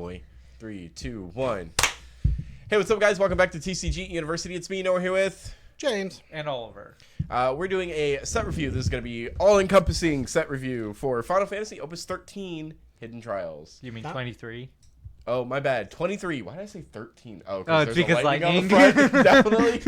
boy. 3, 2, 1. Hey, what's up, guys? Welcome back to TCG University. It's me, Noah, here with James and Oliver. We're doing a set review. This is going to be all-encompassing set review for Final Fantasy Opus 13 Hidden Trials. You mean 23? Oh, my bad. 23. Why did I say 13? Oh, it's because lightning. On the front. Definitely.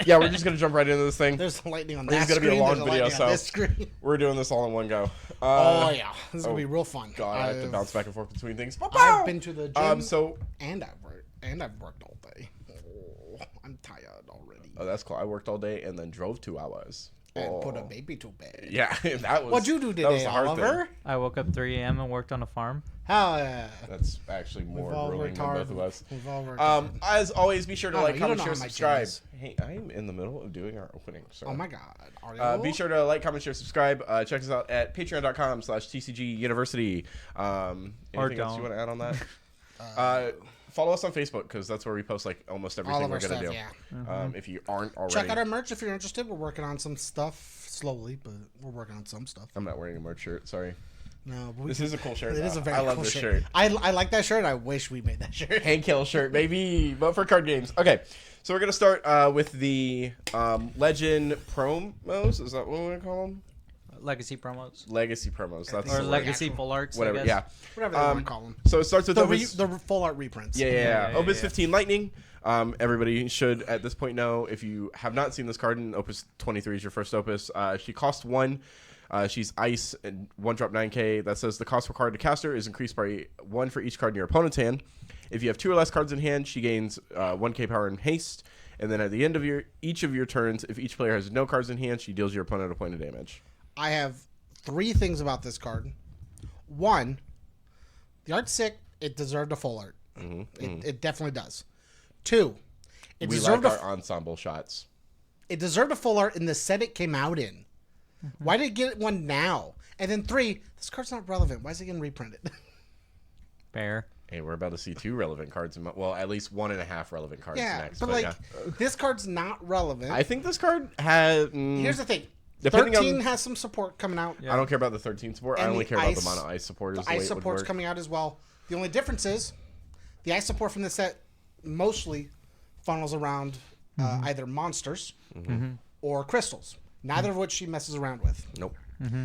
Yeah, we're just going to jump right into this thing. There's lightning on This that is going to be a long video, so screen. we're doing this all in one go. Oh, yeah. This is going to be real fun. God, I have to bounce back and forth between things. I've been to the gym, so, and I've worked all day. Oh, I'm tired already. oh, that's cool. I worked all day and then drove 2 hours. And put a baby to bed. Yeah, that was. What'd you do today, Oliver? I woke up 3 a.m. and worked on a farm. Hell yeah. That's actually more grueling than both of us. We've all worked hard. As always, be sure to like, comment, share, how my subscribe. gym is. Hey, I'm in the middle of doing our opening. So. Oh my God. Are you? Be sure to like, comment, share, subscribe. Check us out at patreon.com/TCG University. Anything else you want to add on that? Follow us on Facebook because that's where we post like almost everything we're going to do. Yeah. If you aren't already. Check out our merch if you're interested. We're working on some stuff slowly, but we're working on some stuff. I'm not wearing a merch shirt. Sorry. No, but This is a cool shirt. It is a very I love cool this shirt. I like that shirt. I wish we made that shirt. Hank Hill shirt, baby. But for card games. Okay. So we're going to start with the Legend promos. Is that what we're going to call them? Legacy promos. Legacy promos. That's Or legacy full arts. whatever. I guess. Yeah. Whatever they want to call them. So it starts with The full art reprints. Yeah. Opus 15 Lightning. Everybody should at this point know, if you have not seen this card, and Opus 23 is your first Opus. She costs 1. She's ice and 1-drop 9k. That says the cost required to cast her is increased by 1 for each card in your opponent's hand. If you have 2 or less cards in hand, she gains 1k power and haste. And then at the end of each of your turns, if each player has no cards in hand, she deals your opponent a point of damage. I have 3 things about this card. 1, the art's sick. It deserved a full art. It definitely does. 2, it deserved our ensemble shots. It deserved a full art in the set it came out in. Why did it get one now? And then 3, this card's not relevant. Why is it getting reprinted? Fair. Hey, we're about to see 2 relevant cards. Well, at least 1.5 relevant cards next. But like, this card's not relevant. I think this card has... Here's the thing. Depending 13 has some support coming out. I don't care about the 13 support. And I only care about the ice- mono ice support. The ice support's coming out as well. The only difference is the ice support from the set mostly funnels around either monsters or crystals. Neither of which she messes around with. Nope.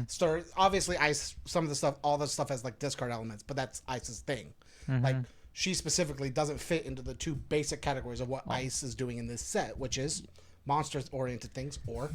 So obviously ice, some of the stuff, all the stuff has like discard elements, but that's ice's thing. Like she specifically doesn't fit into the 2 basic categories of what ice is doing in this set, which is monsters oriented things or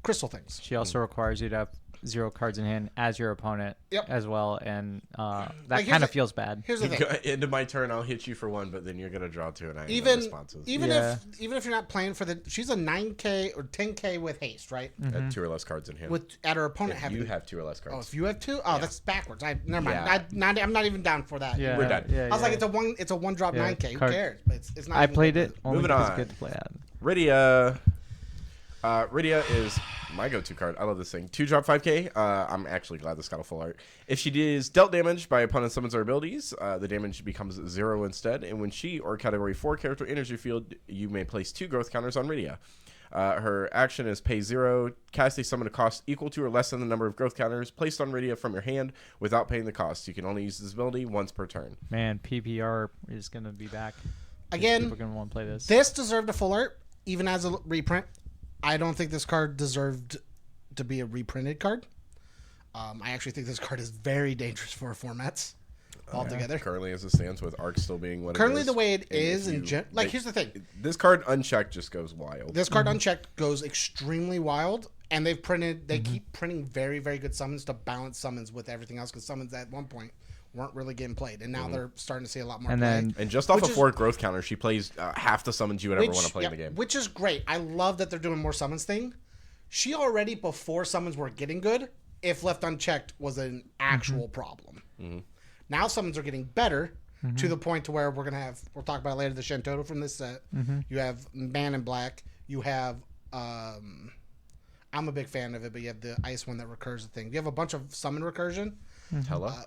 crystal things. She also requires you to have 0 cards in hand as your opponent as well, and that kind of feels bad. Here's the thing. Into my turn, I'll hit you for 1, but then you're gonna draw 2, and I have no Even responses. if you're not playing for she's a 9k or 10k with haste, right? At 2 or less cards in hand. At her opponent if you have 2 or less cards. Oh, if you have 2, that's backwards. Never mind. Yeah. I'm not even down for that. Yeah, We're done. Yeah, I was like, it's a 1-drop 9k. Who cares? But it's not. I even played good. it only Moving because on. it's good to play at. Rydia. Rydia is my go-to card. I love this thing. 2-drop 5k. I'm actually glad this got a full art. If she is dealt damage by opponent summons or abilities, the damage becomes 0 instead. And when she or Category 4 character enters your field, you may place 2 growth counters on Rydia. Her action is pay 0, cast a summon a cost equal to or less than the number of growth counters placed on Rydia from your hand without paying the cost. You can only use this ability once per turn. Man, PPR is going to be back. Again, People are going to want to play this. This deserved a full art, even as a reprint. I don't think this card deserved to be a reprinted card. I actually think this card is very dangerous for formats altogether. Currently, as it stands, with Arc still being what Currently, it is. the way it And is, if here's the thing. This card unchecked just goes wild. This card unchecked goes extremely wild, and they keep printing very, very good summons to balance summons with everything else, because summons at one point weren't really getting played, and now they're starting to see a lot more play. And just off of 4 growth counters, she plays half the summons you would ever want to play in the game. Which is great. I love that they're doing more summons thing. She already, before summons were getting good, if left unchecked, was an actual problem. Now summons are getting better to the point to where we'll talk about it later, the Shentoto from this set. You have Man in Black. You have, I'm a big fan of it, but you have the ice one that recurs the thing. You have a bunch of summon recursion. Hella?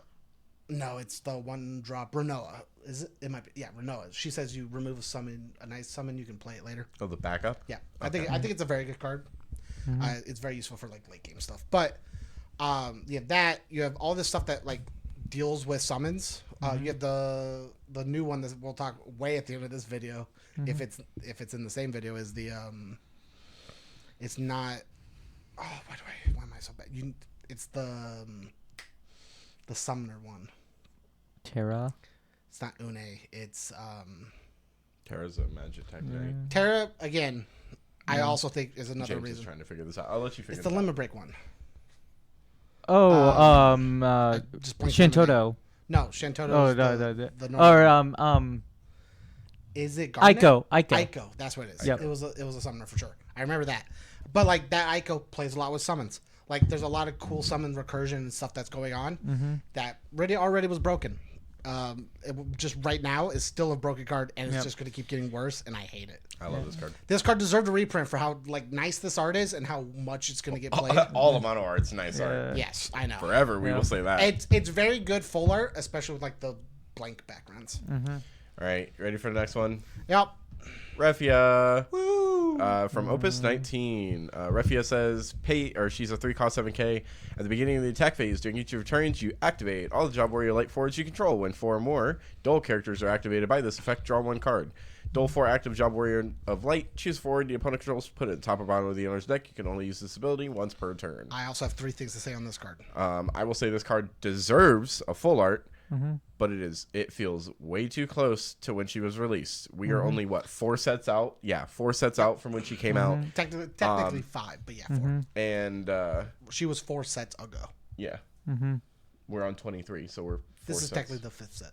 No, it's the 1-drop Renoa. Is it? It might be. Yeah, Renoa. She says you remove a nice summon, you can play it later. Oh, the backup? Yeah, okay. I think it's a very good card. It's very useful for like late game stuff. But you have that. You have all this stuff that like deals with summons. You have the new one that we'll talk way at the end of this video. If it's in the same video, is the it's not. Oh, why am I so bad? It's the summoner one. Terra. It's not Une. It's Terra's a magic type thing. Terra again. I also think is another James reason. is trying to figure this out. I'll let you figure It's it the out. limit break one. Oh, just blanked on the name. Shantoto. No, Shantoto. Oh, the normal. or Is it Garnet? Aiko. That's what it is. Yep. It was a summoner for sure. I remember that. But like that Aiko plays a lot with summons. Like there's a lot of cool summon recursion and stuff that's going on that already was broken. Just right now is still a broken card and it's just going to keep getting worse and I hate it. I love this card. This card deserved a reprint for how like nice this art is and how much it's going to get played. All the mono art's nice art. Yes, I know. Forever we will say that. It's very good full art, especially with like the blank backgrounds. All right, ready for the next one? Yep. Refia. Woo! From Opus 19. Refia says, she's a 3-cost 7k. At the beginning of the attack phase, during each of your turns, you activate all the Job Warrior Light forwards you control. When 4 or more Duel characters are activated by this effect, draw 1 card. Duel 4 active Job Warrior of Light. Choose forward the opponent controls, put it at the top or bottom of the owner's deck. You can only use this ability once per turn. I also have 3 things to say on this card. I will say this card deserves a full art. But it feels way too close to when she was released. We are only 4 sets out? Yeah, 4 sets out from when she came out. Technically 5, but yeah, 4. And she was 4 sets ago. yeah, we're on 23, so we're 4 This is sets. technically the 5th set.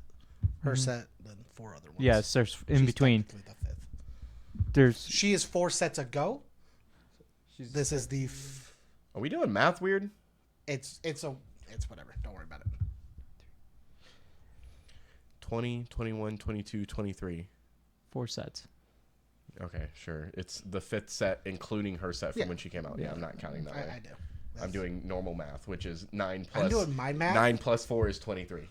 Her set, then 4 other ones. Yes, there's in She's between. technically the 5th. There's She is 4 sets ago. This is the. Are we doing math weird? It's whatever. Don't worry about it. 20, 21, 22, 23. 4 sets. Okay, sure. It's the 5th set, including her set from when she came out. Yeah, I'm not counting that way. I do. I'm doing normal math, which is 9 plus. I'm doing my math. 9 plus 4 is 23.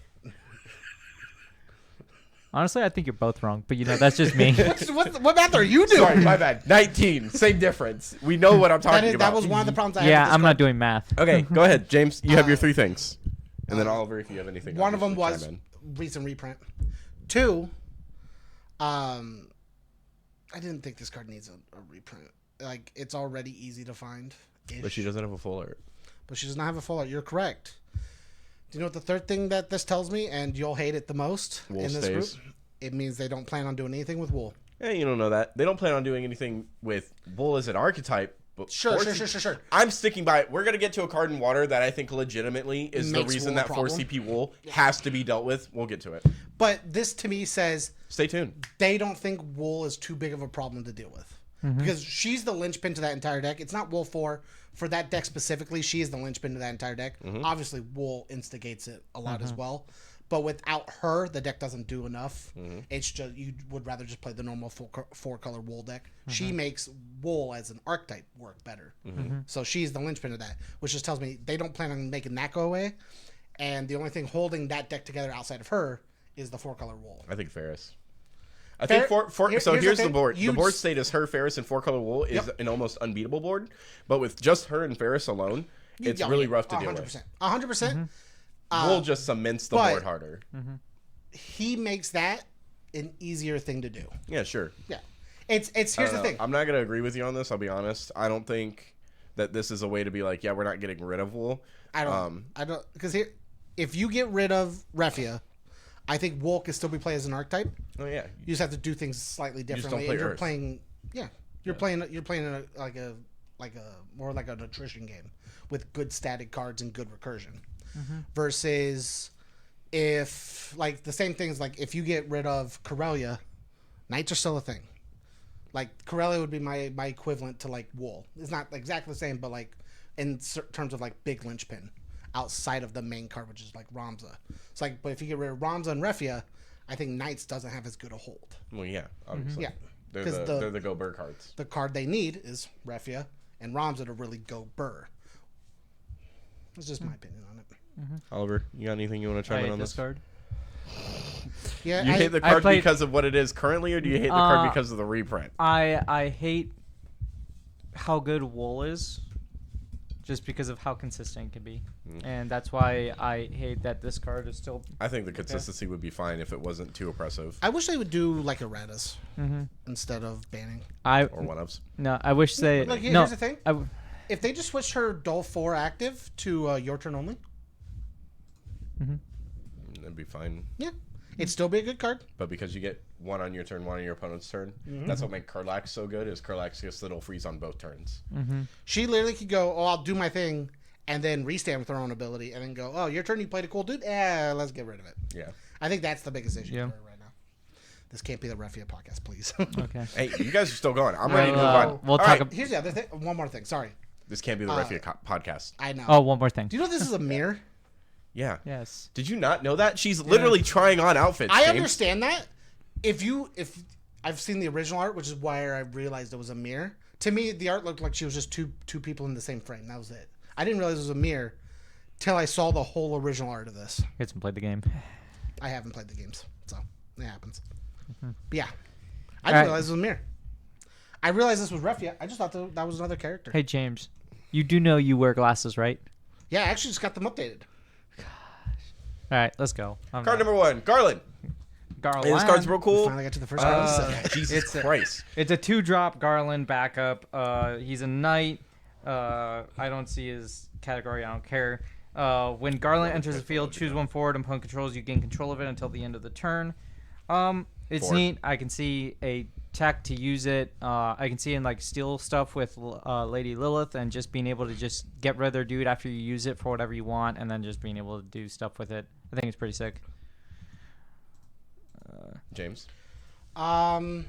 Honestly, I think you're both wrong, but that's just me. What math are you doing? Sorry, my bad. 19. Same difference. We know what I'm talking about. That was one of the problems I had. Yeah, with this I'm card. not doing math. Okay, go ahead, James. You have your 3 things. And then Oliver, if you have anything. One of them was chime recent reprint. 2, I didn't think this card needs a reprint. Like, it's already easy to find. But she doesn't have a full art. But she does not have a full art. You're correct. Do you know what the third thing that this tells me, and you'll hate it the most Wool in this stays. group? It means they don't plan on doing anything with wool. Yeah, you don't know that. They don't plan on doing anything with Wool as an archetype. But Sure. I'm sticking by it. We're going to get to a card in water that I think legitimately is the Makes reason Wool a that 4 problem. CP Wool has to be dealt with. We'll get to it. But this, to me, says Stay tuned. they don't think wool is too big of a problem to deal with. Because she's the linchpin to that entire deck. It's not wool 4. For that deck specifically, she is the linchpin to that entire deck. Obviously, wool instigates it a lot as well. But without her, the deck doesn't do enough. It's just you would rather just play the normal 4-color wool deck. She makes wool as an archetype work better. So she's the linchpin of that, which just tells me they don't plan on making that go away. And the only thing holding that deck together outside of her is the 4-color wool. I think Ferris. I think here's the board. The board state is her, Ferris, and 4-color Wool is an almost unbeatable board. But with just her and Ferris alone, it's really rough to deal with. 100%. Wool just cements the board harder. He makes that an easier thing to do. Yeah, sure. Yeah. Here's the thing. I'm not going to agree with you on this. I'll be honest. I don't think that this is a way to be like, yeah, we're not getting rid of Wool. I don't. Because if you get rid of Refia, I think Wool can still be played as an archetype. Oh yeah. You just have to do things slightly differently. play You're Earth. playing. Yeah. You're playing in a more like an attrition game with good static cards and good recursion. Versus if like the same things like if you get rid of Corellia, Knights are still a thing. Like Corellia would be my equivalent to like Wool. It's not exactly the same, but like in terms of like big linchpin outside of the main card, which is like Ramza. It's like, but if you get rid of Ramza and Refia, I think Knights doesn't have as good a hold. Well, yeah, obviously. Yeah. They're the go burr cards. The card they need is Refia and Ramza to really go burr. That's just my opinion on it. Oliver, you got anything you want to chime in on this card? Yeah, You hate the card because of what it is currently, or do you hate the card because of the reprint? I hate how good Wool is, just because of how consistent it can be. And that's why I hate that this card is still... I think the consistency would be fine if it wasn't too oppressive. I wish they would do like erratas instead of banning. Or one-ups. No, I wish they... Like, here's the thing. If they just switched her Dull 4 active to your turn only. That'd be fine. Yeah. It'd still be a good card. But because you get one on your turn, one on your opponent's turn, that's what makes Kurlax so good, is Kurlax gets little freeze on both turns. She literally could go, oh, I'll do my thing, and then restand with her own ability, and then go, oh, your turn, you played a cool dude? Let's get rid of it. Yeah. I think that's the biggest issue for her right now. This can't be the Refia podcast, please. Okay. Hey, you guys are still going. I'm ready to move on. We'll talk Here's the other thing. One more thing. Sorry. This can't be the Refia podcast. I know. Oh, one more thing. Do you know this is a mirror? Yeah. Yes. Did you not know that? She's literally trying on outfits, I James. understand that. If I've seen the original art, which is why I realized it was a mirror. To me, the art looked like she was just two people in the same frame. That was it. I didn't realize it was a mirror till I saw the whole original art of this. You haven't played the game. I haven't played the games, so it happens. But yeah, I didn't realize it was a mirror. I realized this was Refia. I just thought that was another character. Hey, James, you do know you wear glasses, right? Yeah, I actually just got them updated. All right, let's go. Card number 1, Garland. Garland. Hey, this card's real cool. Finally got to the first card. Jesus Christ. It's a 2-drop Garland backup. He's a knight. I don't see his category. I don't care. When Garland enters the field, choose one forward and opponent controls. You gain control of it until the end of the turn. It's neat. I can see a tech to use it. I can see in like steal stuff with Lady Lilith and just being able to just get rid of their dude after you use it for whatever you want, and then just being able to do stuff with it. I think it's pretty sick. James. I'm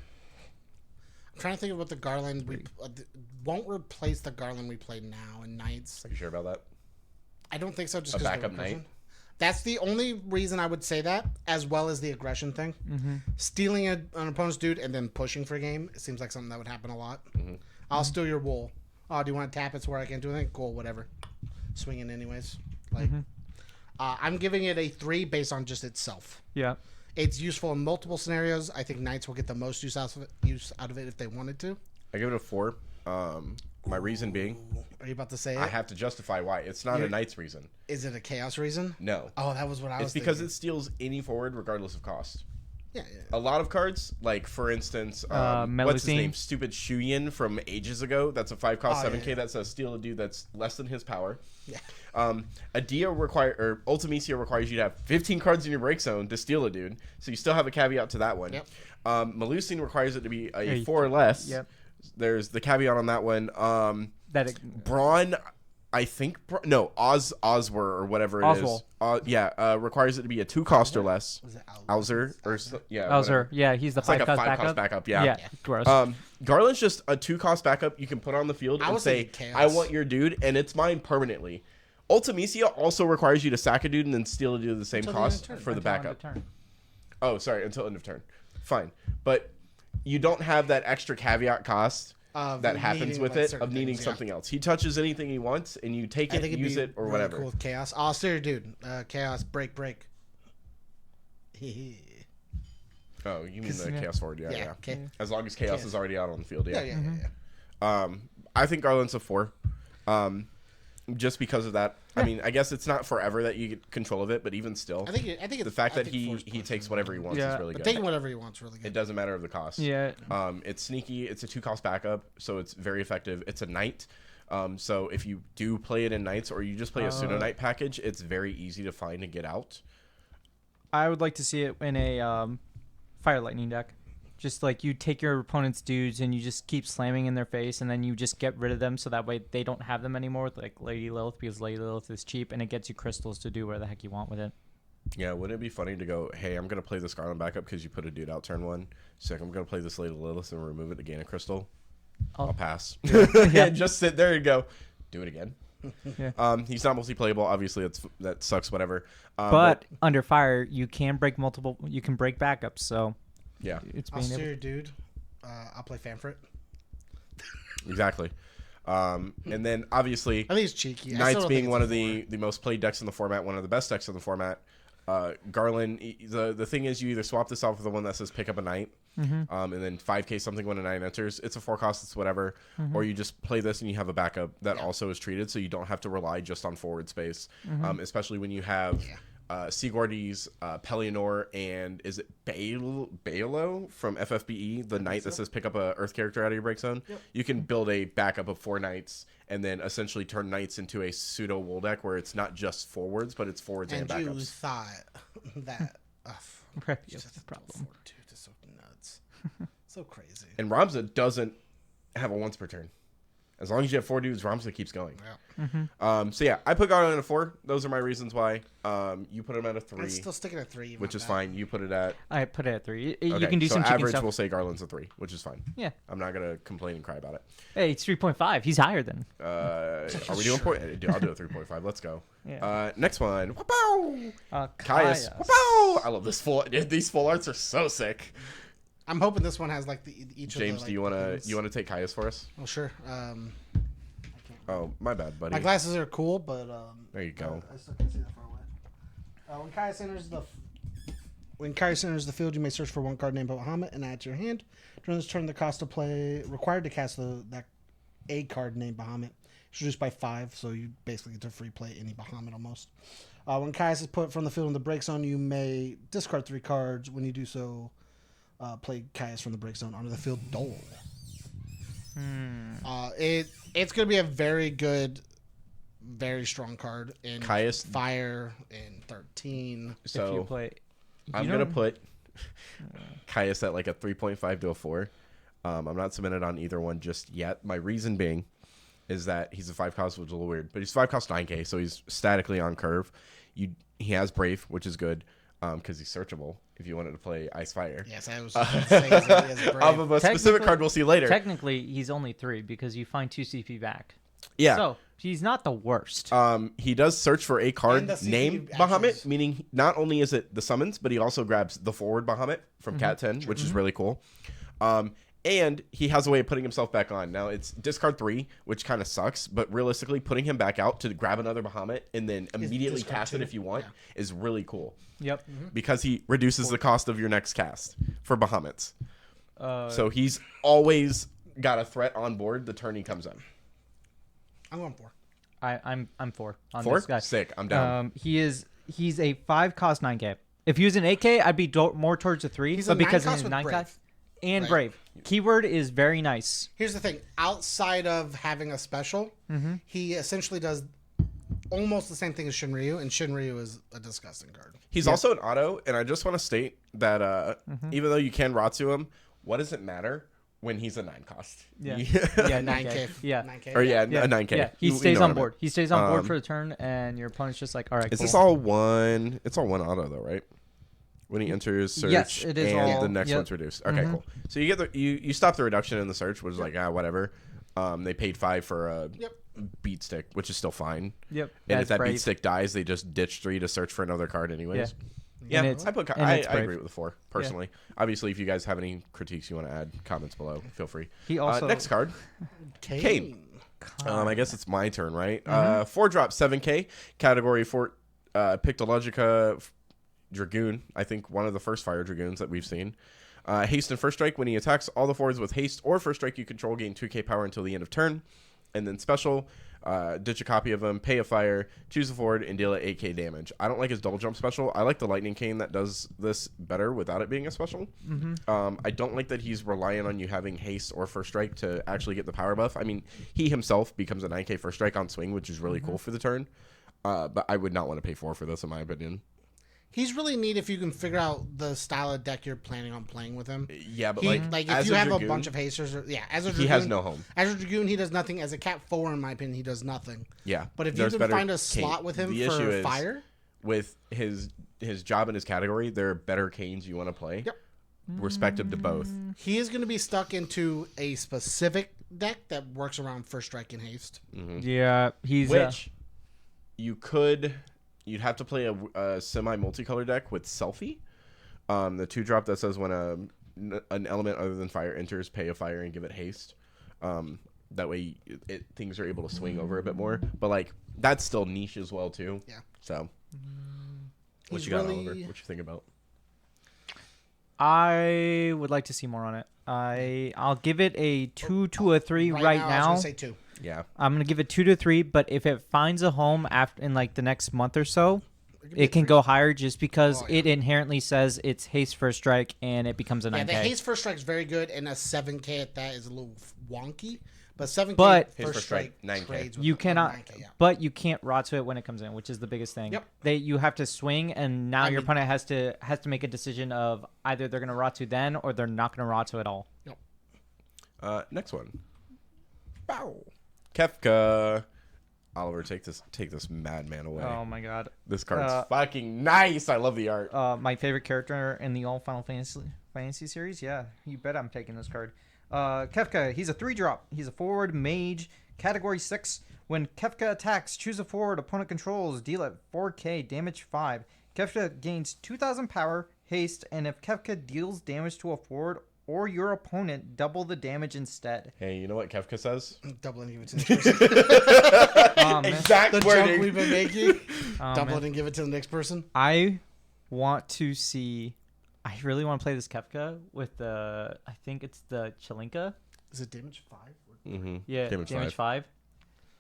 trying to think of what the Garland won't replace the Garland we play now in Knights. Are you sure about that? I don't think so. Just a because backup knight. That's the only reason I would say that, as well as the aggression thing. Stealing an opponent's dude and then pushing for a game. It seems like something that would happen a lot. I'll steal your wool. Oh, do you want to tap it so where I can't do anything? Cool, whatever. Swing it anyways. Like, I'm giving it a 3 based on just itself. Yeah. It's useful in multiple scenarios. I think Knights will get the most use out of it if they wanted to. I give it a 4. My reason being... Are you about to say it? I have to justify why. It's not a Knight's reason. Is it a Chaos reason? No. Oh, that was what I was thinking. It's because it steals any forward regardless of cost. Yeah. A lot of cards, like for instance, what's his name? Stupid Shuyin from ages ago. That's a 5-cost 7K. That says steal a dude that's less than his power. Yeah. Ultimecia requires you to have 15 cards in your break zone to steal a dude. So you still have a caveat to that one. Yep. Melusine requires it to be a 4 or less. Yep. There's the caveat on that one. Braun, I think Oswer or whatever it is. Requires it to be a 2-cost or less. Was it Alzer or Alzer. Yeah, he's the 5-cost backup. Yeah. Gross. Garland's just a 2-cost backup you can put on the field and say, I want your dude, and it's mine permanently. Ultimecia also requires you to sack a dude and then steal a dude at the same cost for the backup. Oh, sorry, until end of turn. Fine. But you don't have that extra caveat cost that happens with it of needing something else. He touches anything he wants, and you take it, use it, or whatever. Cool with Chaos. Oh, steal your dude. Chaos, break. Oh, you mean the Chaos forward? Yeah. Okay. As long as Chaos is already out on the field, Yeah. I think Garland's a 4. Just because of that. I mean, I guess it's not forever that you get control of it, but even still, I think the fact that he takes whatever he wants is really good. Taking whatever he wants really good. It doesn't matter of the cost. Yeah. It's sneaky. It's a 2-cost backup, so it's very effective. It's a knight. So if you do play it in knights or you just play a pseudo knight package, it's very easy to find and get out. I would like to see it in a Fire Lightning deck. Just like you take your opponent's dudes and you just keep slamming in their face, and then you just get rid of them so that way they don't have them anymore with like Lady Lilith, because Lady Lilith is cheap and it gets you crystals to do whatever the heck you want with it. Yeah, wouldn't it be funny to go, hey, I'm going to play this Garland backup because you put a dude out turn 1. So I'm going to play this Lady Lilith and remove it to gain a crystal. I'll pass. Yeah. Just sit there and go, do it again. Yeah. He's not multi-playable. Obviously, that sucks, whatever. But under fire, you can break backups, so... Yeah, I'll steal your dude. I'll play Fanfrit. Exactly. And then obviously, I think it's cheeky. Knights being one of the most played decks in the format, one of the best decks in the format. Garland. The thing is, you either swap this off with the one that says pick up a knight, and then 5K something when a 9 enters. It's a 4 cost, it's whatever. Or you just play this and you have a backup that also is treated, so you don't have to rely just on forward space, especially when you have Sigordi's, Pellinor, and is it Baelo from FFBE, the knight that says pick up a Earth character out of your break zone? You can build a backup of 4 knights and then essentially turn knights into a pseudo wool deck where it's not just forwards, but it's forwards and backups. And you thought that... That's the problem. Dude, that's so nuts. So crazy. And Ramza doesn't have a once per turn. As long as you have 4 dudes, Ramza keeps going. So yeah, I put Garland at a 4. Those are my reasons why. You put him at a 3. I'm still sticking at 3. Which is fine. You put it at... I put it at 3. Okay, You can do so some chicken average, stuff. we'll say Garland's a 3, which is fine. Yeah. I'm not going to complain and cry about it. Hey, it's 3.5. He's higher than. Are we doing point? I'll do a 3.5. Let's go. Yeah. Next one. Whoop-ow! Caius. Caius. Whoop-ow! I love this full... These full arts are so sick. I'm hoping this one has like each James, of the... do you want to take Caius for us? Oh, sure. Oh, my bad, buddy. My glasses are cool, but... There you go. I still can't see that far away. When Caius enters the field, you may search for 1 card named Bahamut and add to your hand. During this turn, the cost to play required to cast a card named Bahamut is reduced by 5, so you basically get to free play any Bahamut almost. When Caius is put from the field in the break zone, you may discard 3 cards. When you do so, play Caius from the break zone onto the field. Dole. It's going to be a very good, very strong card in Caius Fire in 13. So If you play, I'm going to put Caius at like a 3.5 to a 4. I'm not submitted on either one just yet. My reason being is that he's a 5 cost, which is a little weird, but he's 5 cost 9K, so he's statically on curve. He has Brave, which is good because he's searchable if you wanted to play Ice Fire. Yes, I was saying he has a Off of a specific card we'll see later. Technically, he's only 3 because you find 2 CP back. Yeah. So he's not the worst. He does search for a card And the CPU named actually Bahamut, is- meaning not only is it the summons, but he also grabs the forward Bahamut from Cat 10, which is really cool. And he has a way of putting himself back on. Now, it's discard 3, which kind of sucks, but realistically, putting him back out to grab another Bahamut and then immediately discard cast it 2. if you want is really cool. Yep. Because he reduces the cost of your next cast for Bahamuts. Uh, So he's always got a threat on board the turn he comes in. I'm going 4. I'm 4 on 4? this guy. Sick. I'm down. He's a 5 cost 9K. If he was an 8K, I'd be more towards a 3. He's but a because 9 he's cost with 9 Brave. cost and Right. Brave. Keyword is very nice. Here's the thing. Outside of having a special, he essentially does almost the same thing as Shinryu, and Shinryu is a disgusting card. He's also an auto, and I just want to state that even though you can Ratsu him, what does it matter when he's a 9 cost? Yeah. yeah, Yeah, 9K. Yeah. 9K. or a 9K. Yeah, he You stays know on what I board. meant. He stays on board for the turn, and your opponent's just like, all right, Is cool. this all one? It's all one auto though, right? When he enters search, Yes, it is and all- the next yep. one's reduced. Okay, cool. So you get you stop the reduction in the search, which is like whatever. They paid 5 for a beat stick, which is still fine. Yep. And That's if that Brave. beat stick dies, they just ditch 3 to search for another card anyways. Yeah, And it's- I it's Brave. agree with the 4 personally. Obviously, if you guys have any critiques you want to add, comments below, feel free. He also Next card, Kane. I guess it's my turn, right? 4-drop 7K category for Pictologica Dragoon. I think one of the first fire dragoons that we've seen. Haste and first strike. When he attacks all the forwards with haste or first strike you control, gain 2K power until the end of turn. And then special, ditch a copy of him, pay a fire, choose a forward, and deal at 8K damage. I don't like his double jump special. I like the lightning cane that does this better without it being a special. I don't like that he's relying on you having haste or first strike to actually get the power buff. I mean, he himself becomes a 9K first strike on swing, which is really cool for the turn. But I would not want to pay 4 for this, in my opinion. He's really neat if you can figure out the style of deck you're planning on playing with him. Yeah, but He, like if as you a have dragoon, a bunch of hasters, as a dragoon, he has no home. As a dragoon, he does nothing. As a cat 4, in my opinion, he does nothing. Yeah, But if you there's can better find a cane. slot with him The issue for is, fire, with his job and his category, there are better canes you want to play. Yep. Respective to both. he is going to be stuck into a specific deck that works around first strike and haste. Yeah, he's Which you'd have to play a semi multicolor deck with Selfie. The 2-drop that says when an element other than fire enters, pay a fire and give it haste. That way things are able to swing over a bit more. But like that's still niche as well too. Yeah. So, what you got, Oliver? What you think about? He's really- What you think about? I would like to see more on it. I'll give it a 2 to a 3 right I was now. gonna say 2. Yeah. I'm gonna give it 2 to 3, but if it finds a home in like the next month or so, it can go higher just because it inherently says it's haste first strike and it becomes a 9K. Yeah, the haste first strike is very good, and a 7K at that is a little wonky. But 7K first strike 9K. You cannot, 9K, yeah. but you can't rot to it when it comes in, which is the biggest thing. Yep. You have to swing, and now your opponent has to make a decision of either they're gonna rot to then or they're not gonna rot to at all. Yep. Next one. Bow. Kefka. Oliver, take this madman away. Oh my god. This card's fucking nice. I love the art. My favorite character in the all Final Fantasy series. Yeah, you bet I'm taking this card. Kefka, he's a 3-drop. He's a forward mage, category 6. When Kefka attacks, choose a forward opponent controls, deal at 4k, damage 5. Kefka gains 2,000 power, haste, and if Kefka deals damage to a forward or your opponent, double the damage instead. Hey, you know what Kefka says? Double and give it to the next person. Exact The wording. joke we've been making. Double man. it and give it to the next person. I want to see. I really want to play this Kefka with the. I think it's the Chilinka. Is it damage 5? Mm-hmm. Yeah, damage 5.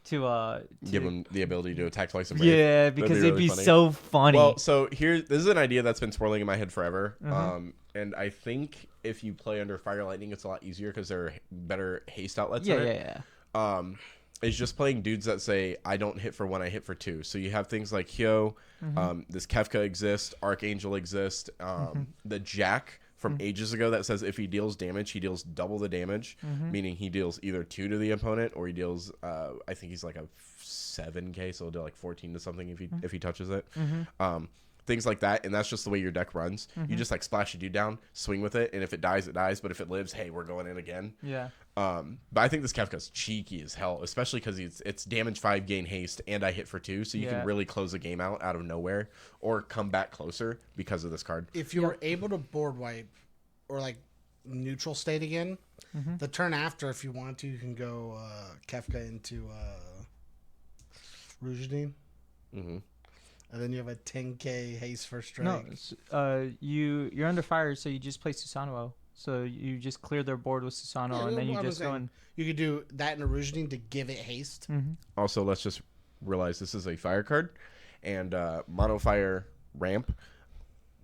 To give him the ability to attack twice and break. Yeah, because it'd be funny. so funny. Well, so this is an idea that's been swirling in my head forever. And I think if you play under Fire Lightning, it's a lot easier because there are better haste outlets. Yeah. Is just playing dudes that say, I don't hit for 1, I hit for 2. So you have things like Hyo, this Kefka exists, Archangel exists, the Jack from ages ago that says if he deals damage, he deals double the damage, meaning he deals either 2 to the opponent or he deals, I think he's like a 7k, so he'll do like 14 to something if he touches it. Things like that, and that's just the way your deck runs. You just like splash a dude down, swing with it, and if it dies, it dies. But if it lives, hey, we're going in again. Yeah. But I think this Kefka's cheeky as hell, especially because it's damage 5, gain haste, and I hit for 2, so you can really close a game out of nowhere or come back closer because of this card. If you were able to board wipe or like neutral state again, the turn after, if you want to, you can go Kefka into Rougeline. And then you have a 10k haste first strike. No, you're under fire, so you just play Susanoo. So you just clear their board with Susanoo, and then you just go in. You could do that in a Rougeline to give it haste. Also, let's just realize this is a fire card, and Mono Fire Ramp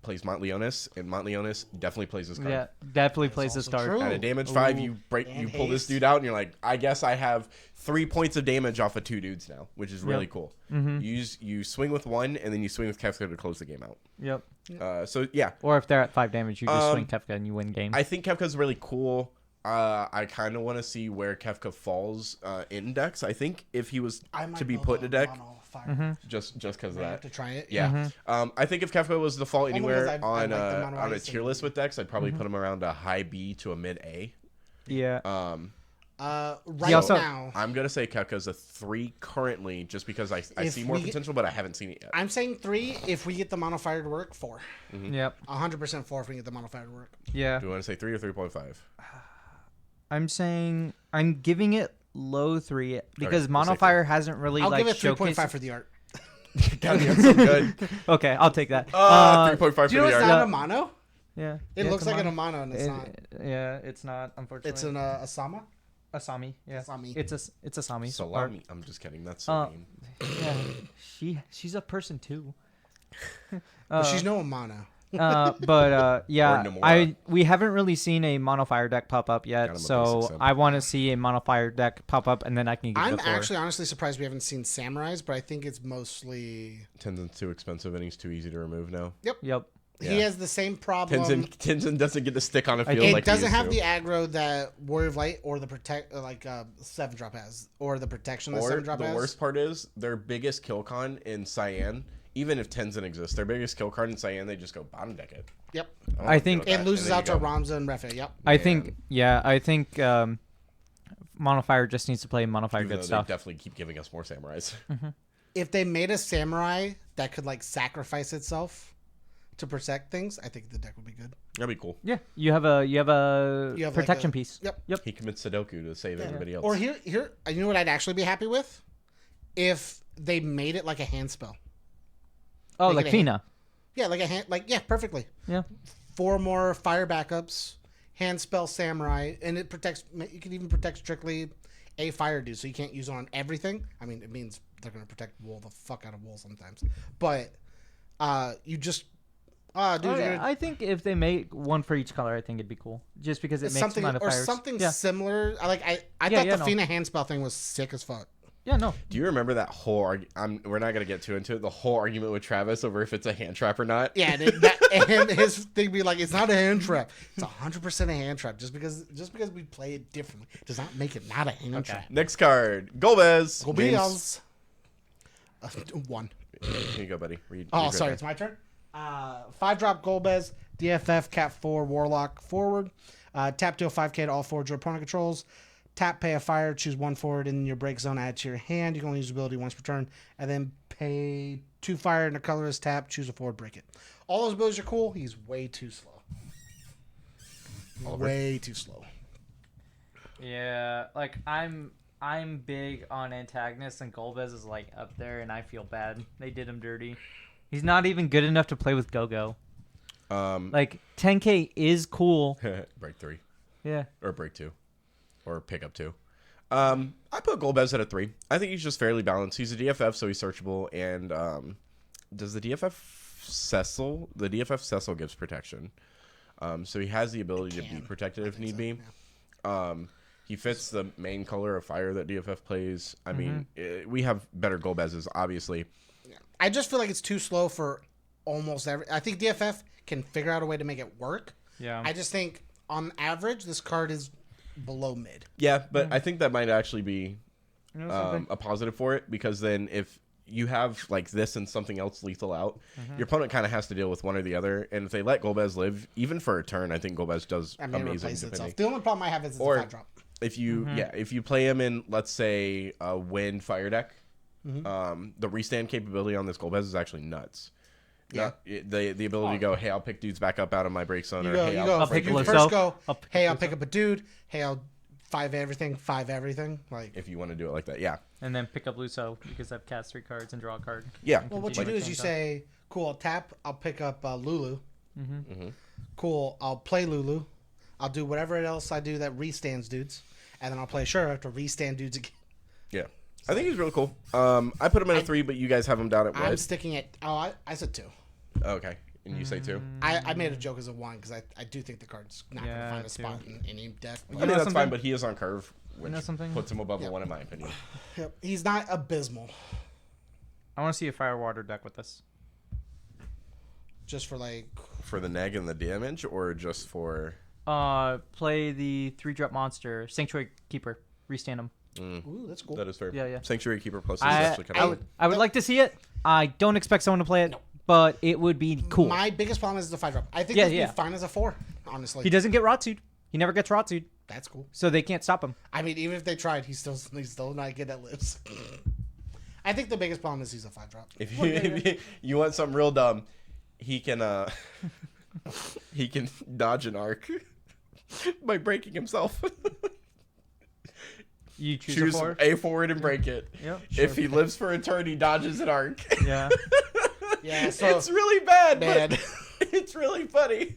plays Montleonis, and Montleonis definitely plays this card. Yeah, definitely plays this card. true. At a damage 5, you pull this dude out, and you're like, I guess I have 3 points of damage off of 2 dudes now, which is really cool. You swing with 1, and then you swing with Kefka to close the game out. Yep. So yeah. Or if they're at 5 damage, you just swing Kefka and you win game. I think Kefka's really cool. I kind of want to see where Kefka falls in decks. I think if he was to be put in a deck, just because of that. I have to try it. Yeah. I think if Kefka was to fall anywhere because I on like the mono on a ice tier list with decks, I'd probably put him around a high B to a mid A. Yeah. Now, I'm gonna say Kefka's a 3 currently, just because I see more potential, but I haven't seen it yet. I'm saying 3 if we get the mono fire to work. 4. Yep. 100% 4 if we get the mono fire to work. Yeah. Do you want to say 3 or 3.5? I'm saying I'm giving it low 3 because we'll say Monofire hasn't really I'll like give it 3.5 showcased. for the art. God, that's so good. Okay, I'll take that. 3.5 for Do you know the it's art. not a mono? Yeah. It Yeah, looks it's a like an mono. Amano, and it's not. Yeah, it's not. Unfortunately, It's an Asama. Asami. Yeah. Asami. It's Asami. Salami. I'm just kidding. That's so mean. Yeah, she's a person too. But she's no Amano. Yeah, Or Nomura. we haven't really seen a monofire deck pop up Got yet, him a so basic sim. I want to see a monofire deck pop up, and then I can give I'm it a 4. actually honestly surprised we haven't seen Samurais, but I think it's mostly. Tenzin's too expensive and he's too easy to remove now. Yep. He has the same problem. Tenzin doesn't get to stick on a field It like he doesn't used have to. the aggro that Warrior of Light or the protect 7 drop has, or the protection that Or 7 drop the has. worst part is their biggest kill con in Cyan, even if Tenzin exists, their biggest kill card in Cyan, they just go bottom deck it. Yep. I think It loses And then out to you go, Ramza and Refe. Yep. I think monofire just needs to play monofire even though good they stuff. definitely keep giving us more samurais. If they made a Samurai that could like sacrifice itself to protect things, I think the deck would be good. That'd be cool. Yeah, you have a You have, like, protection a- piece. Yep. He commits Sudoku to save everybody else. Or here, you know what I'd actually be happy with? If they made it like a hand spell. Oh, Make like it a Fina. Yeah, like a hand, perfectly. Yeah. 4 more fire backups, hand spell samurai, and it protects. You can even protect strictly a fire dude, so you can't use it on everything. I mean, it means they're gonna protect wool the fuck out of wool sometimes, but you just. Dude, I think if they make one for each color, I think it'd be cool. Just because it makes something them out of or fires. something Yeah. similar. I thought the Fina hand spell thing was sick as fuck. Yeah, no. Do you remember that whole? We're not gonna get too into it. The whole argument with Travis over if it's a hand trap or not. Yeah, and his thing be like, it's not a hand trap. It's 100% a hand trap. Just because we play it differently does not make it not a hand trap. Next card, Golbez. Golbez. 1. Here you go, buddy. Oh, sorry, it's my turn. 5-drop Golbez, DFF, Cap 4, Warlock, forward. Tap deal 5k to all forwards your opponent controls. Tap, pay a fire, choose 1 forward in your break zone, add to your hand. You can only use the ability once per turn. And then pay 2 fire and a colorless tap, choose a forward, break it. All those abilities are cool. He's way too slow. Way too slow. Yeah, like I'm big on antagonists, and Golbez is like up there, and I feel bad. They did him dirty. He's not even good enough to play with Go-Go. Like 10k is cool. Break 3. Yeah. Or break 2. Or pick up 2. I put Golbez at a 3. I think he's just fairly balanced. He's a DFF, so he's searchable. And does the DFF Cecil? The DFF Cecil gives protection. So he has the ability to be protected if need be. Yeah. He fits the main color of fire that DFF plays. I mean, we have better Golbezes, obviously. I just feel like it's too slow for almost every. I think DFF can figure out a way to make it work. Yeah. I just think on average this card is below mid. Yeah, but I think that might actually be You know a positive for it, because then if you have like this and something else lethal out, your opponent kind of has to deal with one or the other. And if they let Golbez live, even for a turn, I think Golbez does I mean, it amazing. replaces Depending. itself. The only problem I have is it's Or- a 5-drop. If you if you play him in, let's say, a wind fire deck, the restand capability on this Golbez is actually nuts. Yeah. The ability to go, hey, I'll pick dudes back up out of my break zone, You or go, hey, you I'll go. pick You Luso. first go. I'll pick Hey, I'll Luso. pick up a dude. Hey, I'll 5 everything. 5 everything. Like. if you want to do it like that, yeah. And then pick up Luso because I've cast 3 cards and draw a card. Yeah. Well, what you do is you say, "Cool, I'll tap. I'll pick up Lulu. Cool, I'll play Lulu. I'll do whatever else I do that restands dudes, and then I'll play Sure to restand dudes again." Yeah. I think he's really cool. I put him at a 3, but you guys have him down at I'm what? sticking at. I said 2. Okay. And you say 2? I made a joke as a 1 because I do think the card's not going to Yeah, find a 2. spot in any deck. I know mean, that's something? fine, but he is on curve, which know something? puts him above Yeah. a 1 in my opinion. Yep. He's not abysmal. I want to see a fire water deck with this. Just for like. For the neg and the damage, or just for... Play the 3-drop monster, Sanctuary Keeper, restand him. Ooh, that's cool. That is fair. Yeah, yeah. Sanctuary Keeper plus is I actually kind of... would like to see it. I don't expect someone to play it, but it would be cool. My biggest problem is the 5-drop. I think Yeah, this would yeah. be fine as a 4, honestly. He doesn't get Ratsued. He never gets Ratsued, That's cool. so they can't stop him. I mean, even if they tried, he's still not good at lives. I think the biggest problem is he's a 5-drop. If you want something real dumb, he can he can dodge an arc by breaking himself. You choose, Choose a 4. a forward and break it. Yep. If he lives for a turn, he dodges an arc. Yeah. Yeah, so It's really bad, Bad. but it's really funny.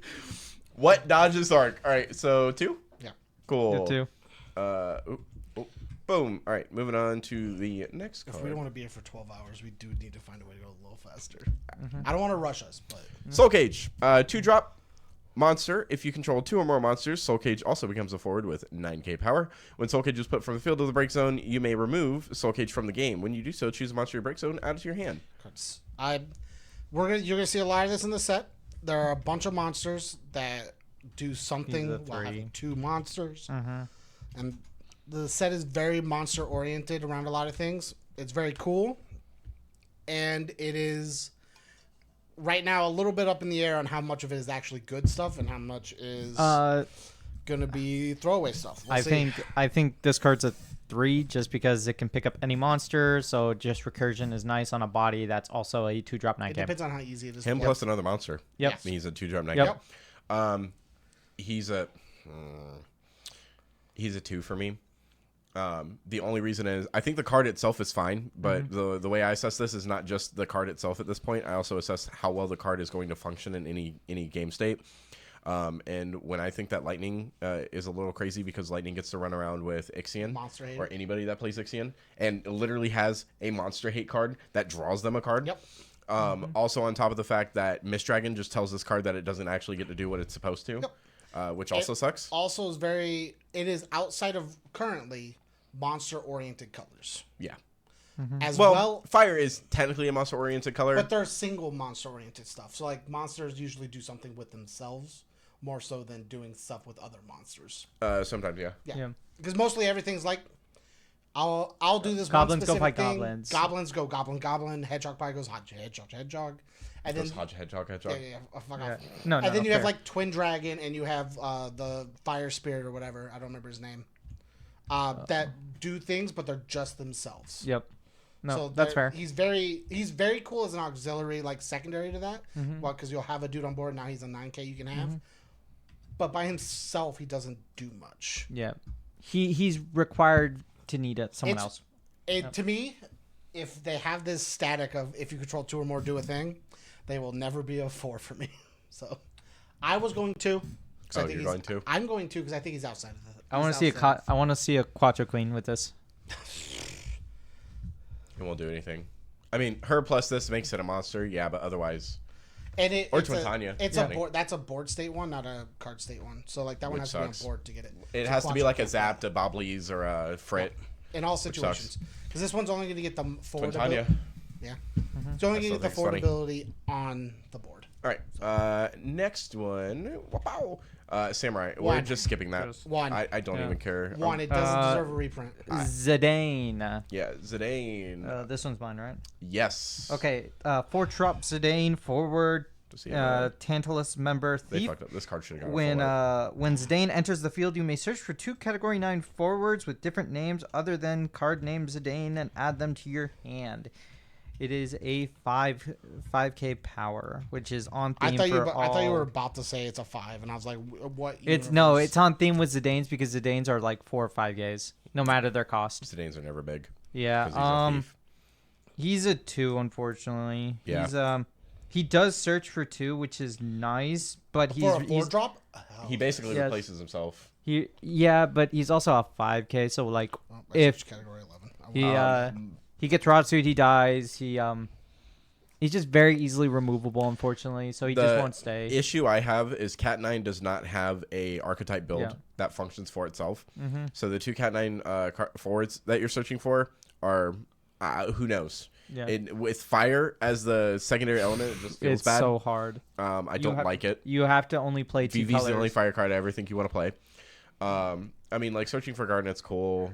What dodges arc? All right, so 2? yeah. Cool. Too. Boom. All right, moving on to the next If card. we don't want to be here for 12 hours, we do need to find a way to go a little faster. I don't want to rush us, but Soul Cage, 2-drop monster. If you control 2 or more monsters, Soul Cage also becomes a forward with 9k power. When Soul Cage is put from the field to the break zone, you may remove Soul Cage from the game. When you do so, choose a monster in your break zone, add it to your hand. you're gonna see a lot of this in the set. There are a bunch of monsters that do something He's a while 3. having 2 monsters, and the set is very monster oriented around a lot of things. It's very cool, and it is right now a little bit up in the air on how much of it is actually good stuff and how much is gonna be throwaway stuff. We'll see. I think this card's a 3 just because it can pick up any monster, so just recursion is nice on a body that's also a 2-drop It 9k. depends on how easy it is. Him to plus another monster. Yep. Yes. He's a 2-drop 9k. Yep. He's a 2 for me. The only reason is I think the card itself is fine, but the way I assess this is not just the card itself at this point. I also assess how well the card is going to function in any game state. And when I think that Lightning is a little crazy because Lightning gets to run around with Ixion Monster Hate. or anybody that plays Ixion and literally has a Monster Hate card that draws them a card. Yep. Also on top of the fact that Mist Dragon just tells this card that it doesn't actually get to do what it's supposed to, which also sucks. Also is it is outside of currently monster-oriented colors. Yeah. As well, fire is technically a monster-oriented color. but they're single monster-oriented stuff. So, like, monsters usually do something with themselves more so than doing stuff with other monsters. Sometimes, yeah. Yeah. Because mostly everything's like, I'll do this Goblins one go specific fight thing. goblins. Goblins go goblin. Hedgehog probably goes hedgehog. And then Hedgehog. yeah, fuck off. No, and then you have fair. like Twin Dragon, and you have the Fire Spirit or whatever. I don't remember his name. That do things, but they're just themselves. Yep. No, So that's fair. He's very cool as an auxiliary, like secondary to that. Well, because you'll have a dude on board now. He's a 9K you can have, but by himself he doesn't do much. Yeah. He's required to need someone else. To me, if they have this static of if you control 2 or more, do a thing, they will never be a 4 for me. So, I was going to. Oh, you're going to? I'm going to because I think he's outside of the. I want to see a Quattro Queen with this. It won't do anything. I mean, her plus this makes it a monster, yeah, but otherwise. And or it's Twintania. It's a board. That's a board state one, not a card state one. So like that one Which has sucks. to be on board to get it. It So has to be Quattro like a can't do Zap, that. a Bobblies, or a Frit. In all situations, because this one's only going to get the forward Twintania. ability. Yeah, it's only going to I still get the think it's forward funny. ability on the board. All right. Next one. Wow. Samurai. We're One. just skipping that. One. I don't even care. One, it doesn't deserve a reprint. Zidane. Yeah, Zidane. This one's mine, right? Yes. Okay. 4-drop Zidane forward. Does he have a- Tantalus member They thief. fucked up. This card should have gone When full art. when Zidane enters the field, you may search for 2 Category 9 forwards with different names other than card name Zidane and add them to your hand. It is a 5K power, which is on theme I thought you were all. about to say it's a 5, and I was like, what? It's universe? on theme with Zidanes because Zidanes are like 4 or 5Ks, no matter their cost. Zidanes are never big. Yeah. 'Cause he's a thief. He's a 2, unfortunately. Yeah. He's he does search for 2, which is nice, but for a 4 he's drop. He basically Yes. replaces himself. but he's also a 5K, so like Oh, if category 11. he gets Ratsued, he dies. He's just very easily removable, unfortunately. So he just won't stay. Issue I have is Cat 9 does not have a archetype build Yeah. that functions for itself. So the 2 Cat 9 forwards that you're searching for are who knows. Yeah. With fire as the secondary element, it just feels It's bad. so hard. I don't like it. You have to only play 2 VV's colors. the only fire card I ever think you want to play. I mean, like searching for Garnet's cool.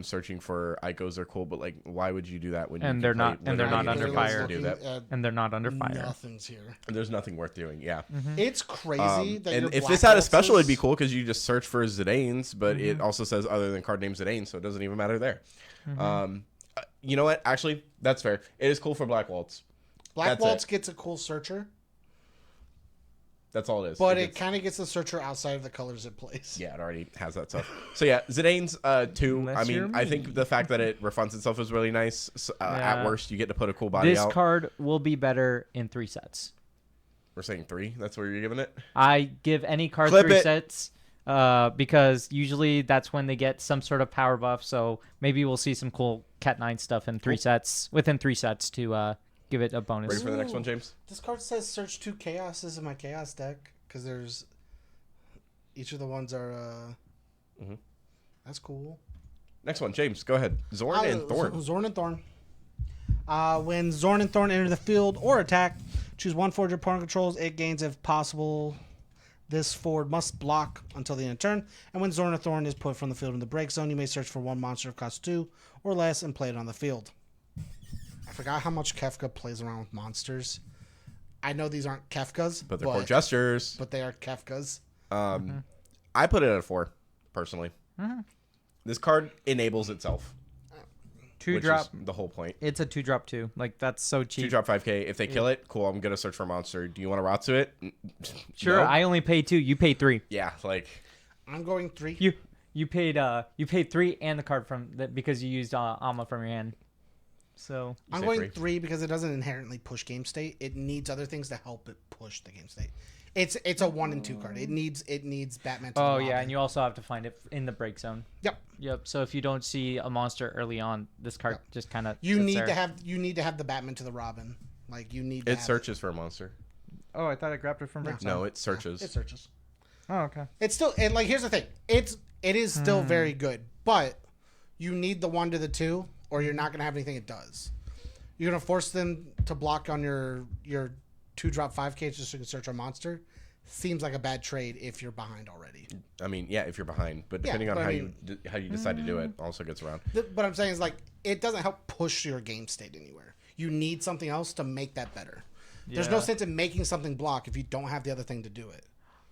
Searching for Icos are cool, but like, why would you do that when And you they're can not- play and they're not literally under anything fire. to do that? And they're not under fire. Nothing's here. And there's nothing worth doing. Yeah. It's crazy that And your if Black this had a special, Waltzes- it'd be cool because you just search for Zidanes, but it also says other than card name Zidane, so it doesn't even matter there. You know what? Actually, that's fair. It is cool for Black Waltz. Black That's Waltz it. gets a cool searcher, That's all it is. but it gets- kind of gets the searcher outside of the colors it plays. Yeah, it already has that stuff. So yeah, Zidane's 2. Unless I mean, you're I think me. the fact that it refunds itself is really nice. At Yeah. worst, you get to put a cool body This out. card will be better in 3 sets. We're saying 3. That's where you're giving it. I give any card Clip 3 it. sets because usually that's when they get some sort of power buff. So maybe we'll see some cool Cat 9 stuff in 3 sets, within 3 sets to give it a bonus. Ready for the next one, James? This card says search 2 chaoses in my chaos deck because there's each of the ones are. That's cool. Next one, James. Go ahead. Zorn and Thorn. Zorn and Thorn. When Zorn and Thorn enter the field or attack, choose one forward your opponent controls. It gains if possible. This forward must block until the end of turn. And when Zorn and Thorn is put from the field in the break zone, you may search for one monster of cost 2 or less and play it on the field. I forgot how much Kefka plays around with monsters. I know these aren't Kefkas, But they're cool gestures. but they are Kefkas. I put it at a 4, personally. This card enables itself. 2 which drop. is the whole point. It's a 2-drop 2. Like that's so 2 cheap. drop 5K. If they kill it, cool. I'm gonna search for a monster. Do you want to route to it? Sure, No? I only paid 2. You paid 3. Yeah, like I'm going 3. You paid 3 and the card from that because you used Alma from your hand. So I'm say going three. 3 because it doesn't inherently push game state. It needs other things to help it push the game state. It's a 1 and 2 card. It needs Batman. To the oh Robin. yeah, and you also have to find it in the break zone. Yep. Yep. So if you don't see a monster early on, this card just kind of You need to have the Batman to the Robin. Like you need. To It have searches for a monster. Oh, I thought I grabbed it from break zone. No, it searches. It searches. Oh, okay. It's still and like here's the thing. It is still very good, but you need the 1 to the 2, or you're not gonna have anything it does. You're gonna force them to block on your 2-drop 5K just so you can search a monster. Seems like a bad trade if you're behind already. I mean, yeah, if you're behind, but depending on how you decide to do it, also gets around. What I'm saying is like it doesn't help push your game state anywhere. You need something else to make that better. There's no sense in making something block if you don't have the other thing to do it.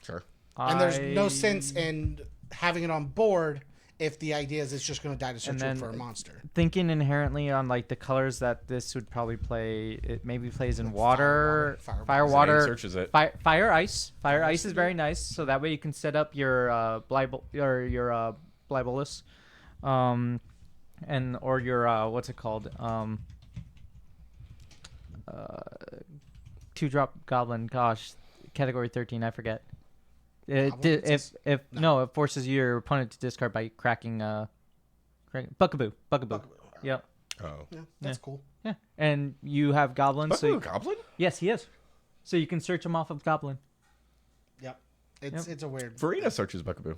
Sure. And there's no sense in having it on board if the idea is it's just going to die to search for a monster. Thinking inherently on like the colors that this would probably play, it maybe plays in water, fire, water, Searches it. fire, ice. Fire, ice is very nice. So that way you can set up your Blibolus, and or your what's it called, 2-drop goblin. Gosh, category 13. I forget. It forces your opponent to discard by cracking Buckaboo. Yep. Oh. Yeah, that's cool. Yeah, and you have goblins. Buckaboo Goblin? Yes, he is. So you can search him off of goblin. Yep. It's a weird. Farina searches Buckaboo.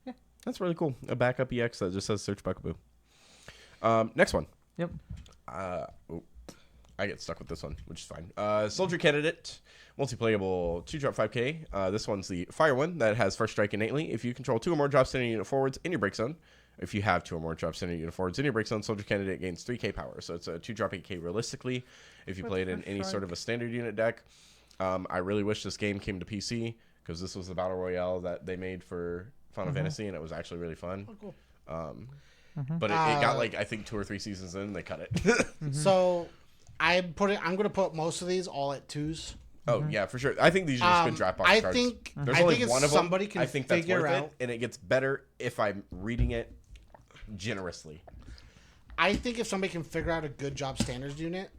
Yeah. That's really cool. A backup EX that just says search Buckaboo. Next one. Yep. I get stuck with this one, which is fine. Soldier Candidate, multiplayable 2-drop 5K. This one's the fire one that has first strike innately. If you control 2 or more drop standing unit forwards in your break zone, if you have 2 or more drop standing unit forwards in your break zone, Soldier Candidate gains 3K power. So it's a 2-drop 8K realistically. If you play it in any sort of a standard unit deck, I really wish this game came to PC because this was the battle royale that they made for Final Fantasy, and it was actually really fun. Oh, cool. But it got like I think 2 or 3 seasons in, and they cut it. So. I'm going to put most of these all at 2s. Oh yeah, for sure. I think these are just good drop box cards. I think if one of somebody them, can I think that's figure worth out, it, and it gets better if I'm reading it generously. I think if somebody can figure out a good job standards unit,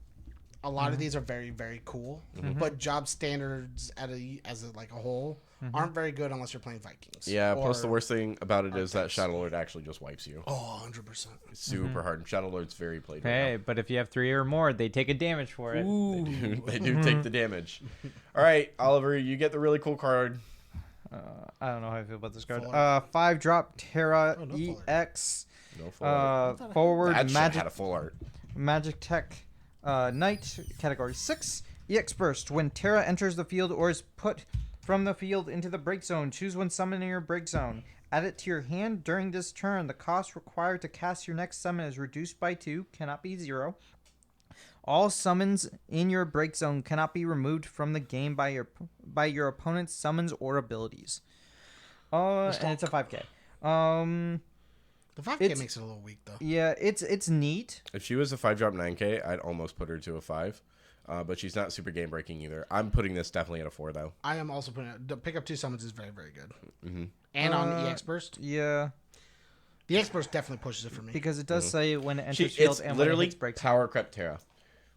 a lot of these are very, very cool. But job standards as a whole aren't very good unless you're playing Vikings. Yeah. Plus, the worst thing about it is that Shadow Lord actually just wipes you. Oh, 100%. It's super hard. And Shadow Lord's very played. Hey, but if you have 3 or more, they take a damage for it. They do take the damage. All right, Oliver, you get the really cool card. I don't know how I feel about this card. Full 5-drop Terra no full EX. No full art. Forward That shit magic had a full art. Magic Tech Knight, category 6. EX Burst. When Terra enters the field or is put from the field into the break zone, choose one summon in your break zone. Add it to your hand during this turn. The cost required to cast your next summon is reduced by 2, cannot be 0. All summons in your break zone cannot be removed from the game by your opponent's summons or abilities. And it's a 5K. The 5K makes it a little weak, though. Yeah, it's neat. If she was a 5-drop 9K, I'd almost put her to a 5. But she's not super game breaking either. I'm putting this definitely at a 4 though. I am also putting it. Pick up 2 summons is very, very good. And on EX Burst, Yeah, the EX Burst definitely pushes it for me. because it does say when it enters field It's and when it literally hits break zone. power crept Terra.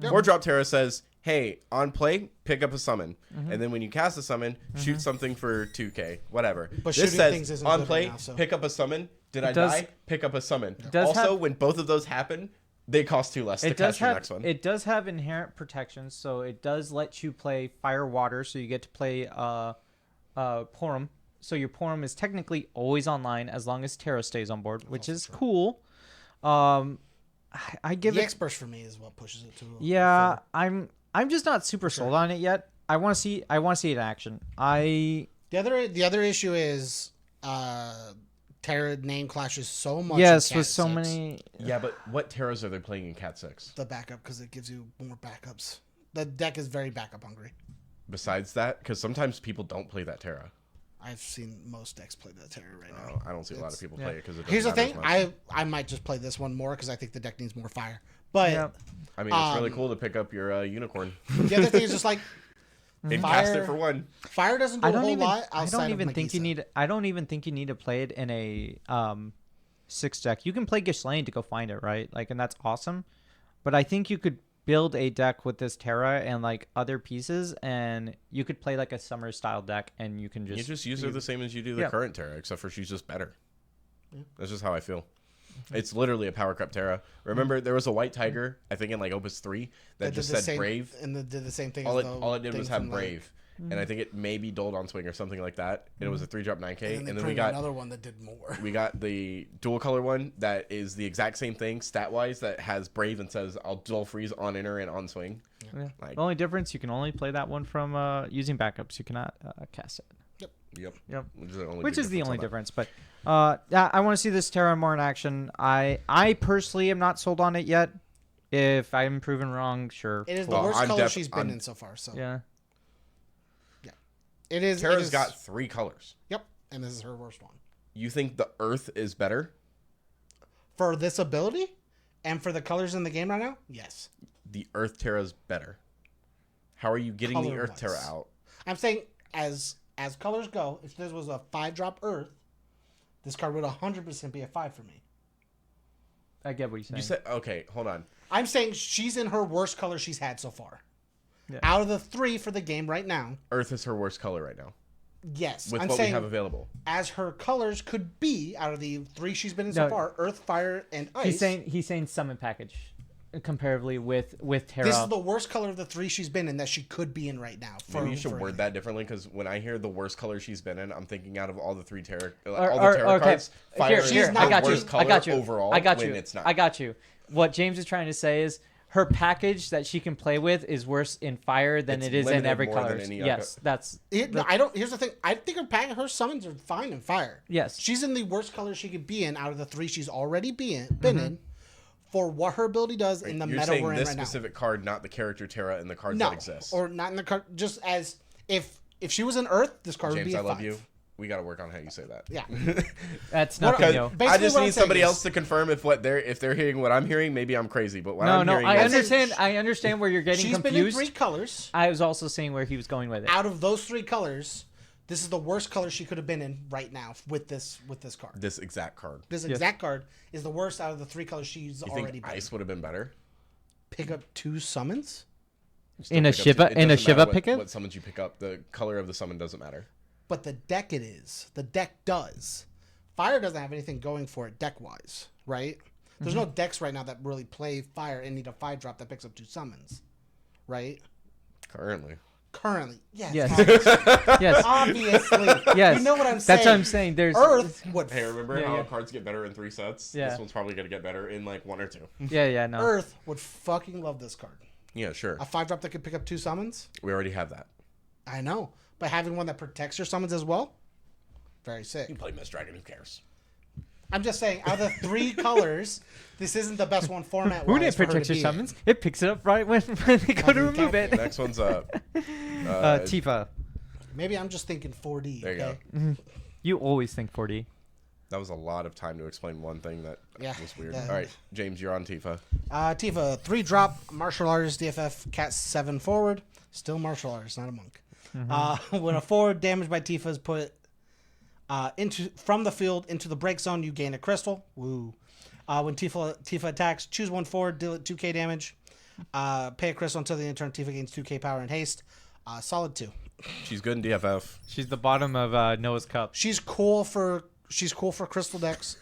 4-drop Terra says, hey, on play, pick up a summon. And then when you cast a summon, shoot something for 2K. Whatever. But this shooting things says, isn't on good play, right now, so. pick up a summon. Did I does- die? Pick up a summon. does Also, have- when both of those happen, they cost 2 less to It does cast your have next one. it does have inherent protections, so it does let you play fire water, so you get to play Porum. So your Porum is technically always online as long as Terra stays on board, which is cool. I give The it. EX Burst for me is what pushes it to. Yeah, I'm just not super sold on it yet. I want to see it in action. The other issue is Terra name clashes so much. Yes, in with Cat so 6. many. Yeah, but what Terras are they playing in Cat 6? The backup because it gives you more backups. The deck is very backup hungry. Besides that, because sometimes people don't play that Terra. I've seen most decks play the Terra right now. I don't see a lot of people play it because it Here's the doesn't thing: matter as much. I might just play this one more because I think the deck needs more fire. But Yeah. I mean, it's really cool to pick up your unicorn the other thing is just like and Fire- cast it for 1. fire doesn't do I a don't whole even. lot I outside don't even of think you Magisa. need. I don't even think you need to play it in a 6 deck. You can play Ghislaine to go find it, right? Like, and that's awesome. But I think you could build a deck with this Terra and like other pieces, and you could play like a summer style deck, and you can just use her the same as you do the current Terra, except for she's just better. That's just how I feel. It's literally a power cup Terra. Remember, there was a white tiger, I think in like Opus 3, that just said Brave. And did the same thing. All it did was have Brave. And I think it maybe doled on swing or something like that. And it was a 3-drop 9K. And then we got another one that did more. We got the dual color one that is the exact same thing stat wise, that has Brave and says I'll dual freeze on enter and on swing. Yeah. Like, the only difference, you can only play that one from using backups. You cannot cast it. Yep. Which is the only difference. But I want to see this Terra more in action. I personally am not sold on it yet. If I'm proven wrong, sure. It is the worst color she's been in so far. So yeah. It is. Terra's got 3 colors. Yep, and this is her worst one. You think the Earth is better for this ability, and for the colors in the game right now? Yes. The Earth Terra's better. How are you getting the Earth Terra out? I'm saying as colors go, if this was a 5-drop Earth, this card would 100% be a 5 for me. I get what you're saying. You said okay. Hold on. I'm saying she's in her worst color she's had so far. Yeah. Out of the 3 for the game right now, Earth is her worst color right now. Yes, with what we have available, as her colors could be out of the 3 she's been in so far: Earth, Fire, and Ice. He's saying summon package, comparatively with Terra. This is the worst color of the 3 she's been in that she could be in right now. Maybe you should word that differently, because when I hear the worst color she's been in, I'm thinking out of all the 3 Terra, cards, Fire is the worst color overall. I got you. It's not. I got you. What James is trying to say is, her package that she can play with is worse in Fire than it is in every color. Yes, that's. I don't. Here's the thing. I think her summons are fine in Fire. Yes, she's in the worst color she could be in out of the 3 she's already been in, for what her ability does in the meta we're in right now. You're saying this specific card, not the character Terra and the cards that exist. Or not in the card. Just as if she was in Earth, this card would be a 5. James, I love you. We got to work on how you say that. Yeah, that's not new. I just need somebody else to confirm if they're hearing what I'm hearing. Maybe I'm crazy, but what I'm hearing. I understand. I understand where you're getting confused. She's been in 3 colors. I was also saying where he was going with it. Out of those 3 colors, this is the worst color she could have been in right now with this card. This exact card. This exact card is the worst out of the 3 colors she's already been. Ice would have been better. Pick up 2 summons in a Shiva pickup. What summons you pick up? The color of the summon doesn't matter. But the deck it is. The deck does. Fire doesn't have anything going for it deck-wise, right? There's no decks right now that really play Fire and need a 5-drop that picks up 2 summons, right? Currently, yes. Yes. Obviously. Yes. You know what I'm saying? That's what I'm saying. There's Earth would. Hey, remember how cards get better in 3 sets? Yeah. This one's probably gonna get better in like 1 or 2. Yeah, no. Earth would fucking love this card. Yeah, sure. A 5-drop that could pick up 2 summons. We already have that. I know. But having one that protects your summons as well, very sick. You can play Mist Dragon, who cares? I'm just saying, out of the 3 colors, this isn't the best one format. Who didn't protect your summons? It picks it up right when they go to remove it. Next one's Tifa. Maybe I'm just thinking 4D. There you go. Mm-hmm. You always think 4D. That was a lot of time to explain one thing that was weird. Yeah. All right, James, you're on Tifa. Tifa, 3-drop, martial artist, DFF, cat 7 forward. Still martial artist, not a monk. When a forward damaged by Tifa is put from the field into the break zone, you gain a crystal. Woo. When Tifa attacks, choose 1 forward, deal it 2k damage. Pay a crystal until the end of turn. Tifa gains 2k power and haste. Solid 2. She's good in DFF. She's the bottom of Noah's Cup. She's cool for crystal decks.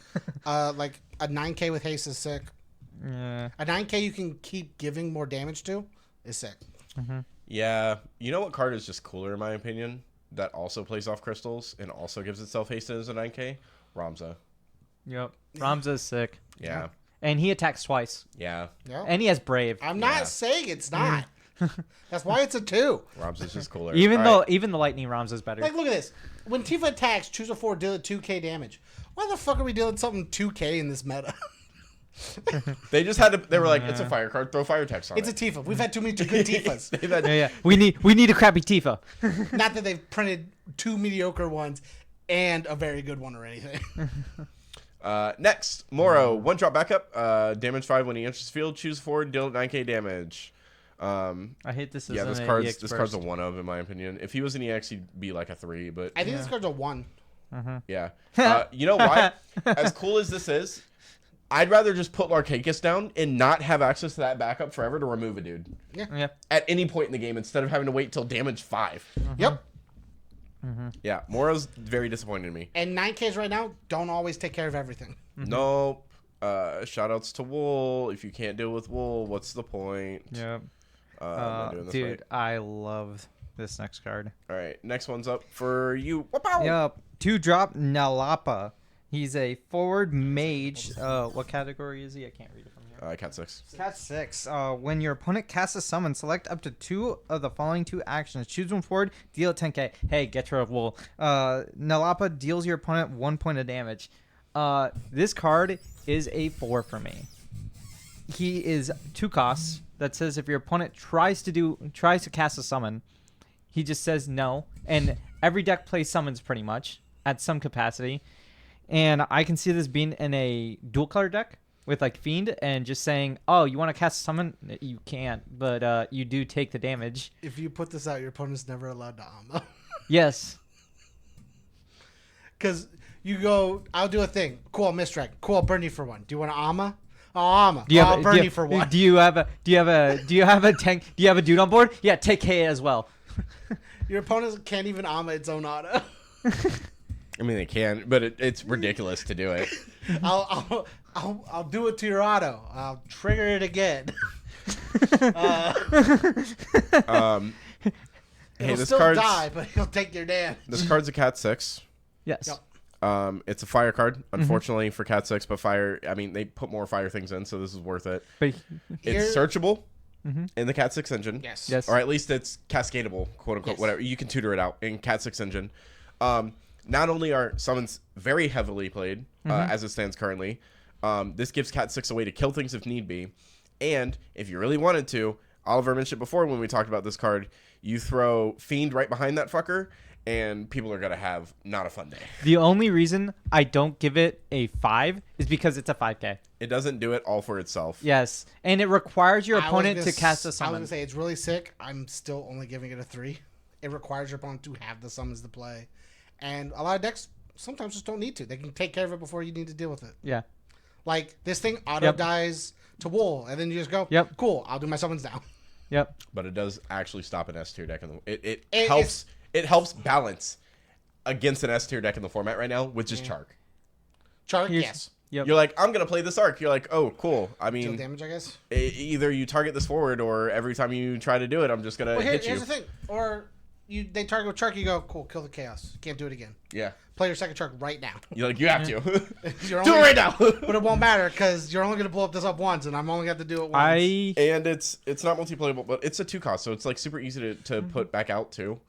Like a 9k with haste is sick. Yeah. A 9k you can keep giving more damage to is sick. Yeah, you know what card is just cooler in my opinion? That also plays off crystals and also gives itself haste as a 9k? Ramza. Yep. Ramza's sick. Yeah. And he attacks twice. Yeah. Yep. And he has Brave. I'm not saying it's not. That's why it's a 2. Ramza's just cooler. Even the Lightning Ramza's better. Like, look at this. When Tifa attacks, choose a 4, deal it 2k damage. Why the fuck are we dealing something 2k in this meta? They just had to. They were like, it's a fire card. Throw fire text on It's it. a Tifa. We've had too many good Tifas. Yeah. We need a crappy Tifa. Not that they've printed 2 mediocre ones and a very good one or anything. Next, Moro, 1-drop backup. Damage 5 when he enters the field. Choose 4, deal 9k damage. I hate this. Yeah, this card's a 1 of in my opinion. If he was an EX, he'd be like a 3. But I think this card's a 1. Yeah. You know why? As cool as this is, I'd rather just put Larcacus down and not have access to that backup forever to remove a dude. Yeah. At any point in the game instead of having to wait till damage 5. Yep. Yeah, Mora's very disappointed in me. And 9Ks right now don't always take care of everything. Nope. Shout outs to Wool. If you can't deal with Wool, what's the point? Yep. I'm not doing this Dude, right. I love this next card. All right, next one's up for you. Wow. Yep. 2-drop Nalapa. He's a forward mage. What category is he? I can't read it from here. Cat 6. Cat 6. When your opponent casts a summon, select up to 2 of the following 2 actions. Choose one forward, deal 10k. Hey, get rid of Wool. Nalapa deals your opponent 1 point of damage. This card is a 4 for me. He is 2 costs. That says if your opponent tries to cast a summon, he just says no. And every deck plays summons pretty much at some capacity. And I can see this being in a dual color deck with like Fiend and just saying, oh, you want to cast a summon? You can't, but you do take the damage. If you put this out, your opponent's never allowed to Amma. Yes. Because you go, I'll do a thing. Cool, I'll misdirect. Cool, I'll burn you for 1. Do you want to Amma? I'll Amma. I'll burn you for 1. Do you have a tank? Do you have a dude on board? Yeah, take K as well. Your opponent can't even Amma its own auto. I mean, they can, but it's ridiculous to do it. I'll do it to your auto. I'll trigger it again. Hey, He'll this still card's die, but he'll take your damage. this card's a Cat 6. Yes. Yep. It's a fire card, unfortunately for Cat 6, but fire. I mean, they put more fire things in, so this is worth it. But It's searchable in the Cat 6 engine. Yes. Or at least it's cascadable, quote unquote, Yes. whatever. You can tutor it out in Cat 6 engine. Not only are summons very heavily played, as it stands currently, this gives Cat 6 a way to kill things if need be. And if you really wanted to, Oliver mentioned before when we talked about this card, you throw Fiend right behind that fucker, and people are going to have not a fun day. the only reason I don't give it a 5 is because it's a 5k. It doesn't do it all for itself. Yes. And it requires your opponent to cast a I was summon. going to say, it's really sick. I'm still only giving it a 3. It requires your opponent to have the summons to play. And a lot of decks sometimes just don't need to. They can take care of it before you need to deal with it. Yeah. Like, this thing auto dies to Wool, and then you just go, Yep. cool, I'll do my summons now. Yep. But it does actually stop an S tier deck. It It- helps. It helps balance against an S tier deck in the format right now, which is Chark. Chark, Here's- yes. Yep. You're like, I'm gonna play this arc. You're like, oh, cool. I Deal mean, damage, I guess. either you target this forward, or every time you try to do it, I'm just gonna Well, hit you. here's the thing. Or they target with Chark, you go, cool, kill the chaos. Can't do it again. Yeah. Play your second Chark right now. You're like, you have to. You're Do it only- right now. But it won't matter because you're only going to blow up this up once, and I'm only going to do it once. And it's not multiplayable, but it's a 2 cost, so it's like super easy to put back out too.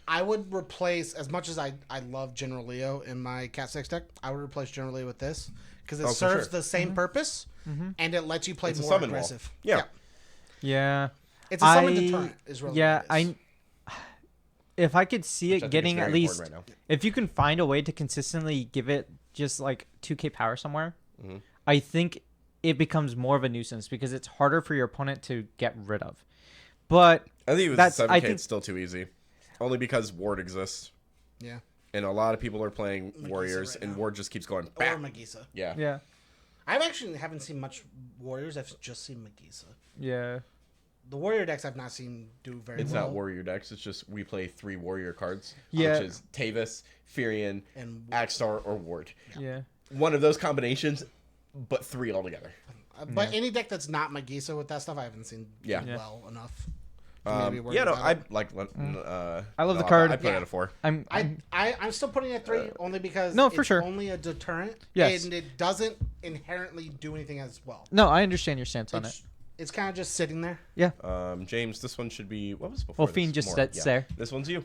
I would replace, as much as I love General Leo in my Cat 6 deck, I would replace General Leo with this because it for serves sure. the same purpose, and it lets you play It's a more summon wall. aggressive. Yeah. Yeah. It's a summon deterrent is really Yeah, what it is. if I could see Which I it think getting is at very least, important right if you can find a way to consistently give it just like 2k power somewhere, Mm-hmm. I think it becomes more of a nuisance because it's harder for your opponent to get rid of. But I think with That's- 7K, I think- it's still too easy. Only because Ward exists. Yeah. And a lot of people are playing Warriors, right and now. Ward just keeps going Or bam. Magisa. Yeah. yeah, I actually haven't seen much Warriors. I've just seen Magisa. yeah, The Warrior decks I've not seen do very It's well. not Warrior decks. It's just we play 3 Warrior cards, Yeah. which is Tavis, Furion, And Axstar, or Ward. yeah. One of those combinations, but 3 altogether. But any deck that's not Magisa with that stuff, I haven't seen do Yeah. well enough. to maybe worry Yeah, no, about I it. like. I love the no, card. I put it Yeah. at a 4. I'm I'm still putting it at 3 only because No, for it's sure. only a deterrent. Yes. And it doesn't inherently do anything as well. no, I understand your stance on it. It's kind of just sitting there. Yeah, James, this one should be what was before? Well, Fiend this? just More. sits there. This one's you.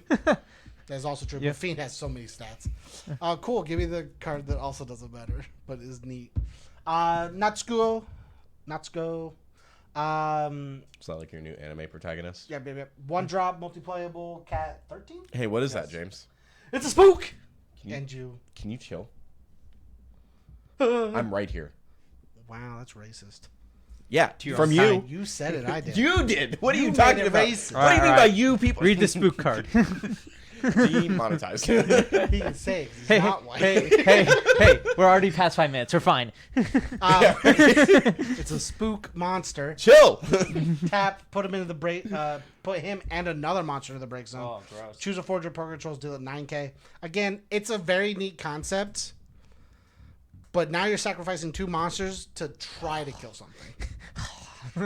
That's also true. Yeah. But Fiend has so many stats. Cool. Give me the card that also doesn't matter, but is neat. Natsuko. Is that like your new anime protagonist? Yeah, baby. 1 drop, multiplayable, cat 13? Hey, what is that, James? It's a spook! you- And you. Can you chill? I'm right here. Wow, that's racist. Yeah, your from own you. kind. You said it, I did. You did. What are You you made talking it about? racist. What do you mean by Alright. you people? read the spook card. Demonetized. He can say 'cause he's not white. Hey, we're already past 5 minutes. We're fine. It's a spook monster. Chill. Tap, put him into the break. Put him and another monster into the break zone. Oh, gross. Choose a forger poker controls, deal at 9k. Again, it's a very neat concept, but now you're sacrificing 2 monsters to try to kill something.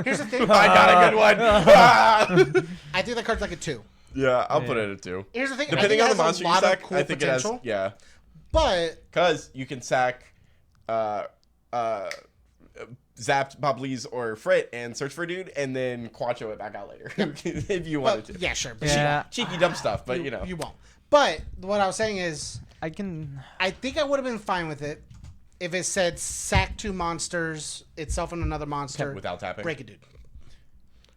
Here's the thing. I got a good one. I think that card's like a 2. Yeah, I'll put it at 2. Here's the thing. Depending I on think the it monster has a you lot of sack, cool I think potential, it has. Yeah, but because you can sack zapped Boblies or Frit and search for a dude, and then Quacho it back out later if you wanted to. yeah, sure. But Yeah. Cheeky dumb stuff, but you know. you won't. But what I was saying is, I can. I think I would have been fine with it if it said sack 2 monsters, itself and another monster. Without tapping? Break a dude.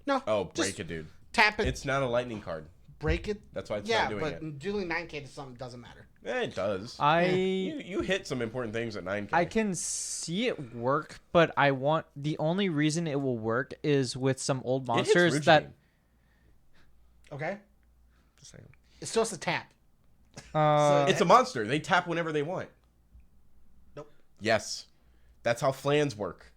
No. Oh, just break it, dude. Tap it. It's not a lightning card. Break it. That's why it's yeah, not doing but it. doing 9k to something doesn't matter. It does. I You hit some important things at 9K. I can see it work, but I want the only reason it will work is with some old It hits monsters Rouge that. Game. Okay. Just saying. It still has to tap. It's a monster. They tap whenever they want. Nope. Yes. That's how flans work.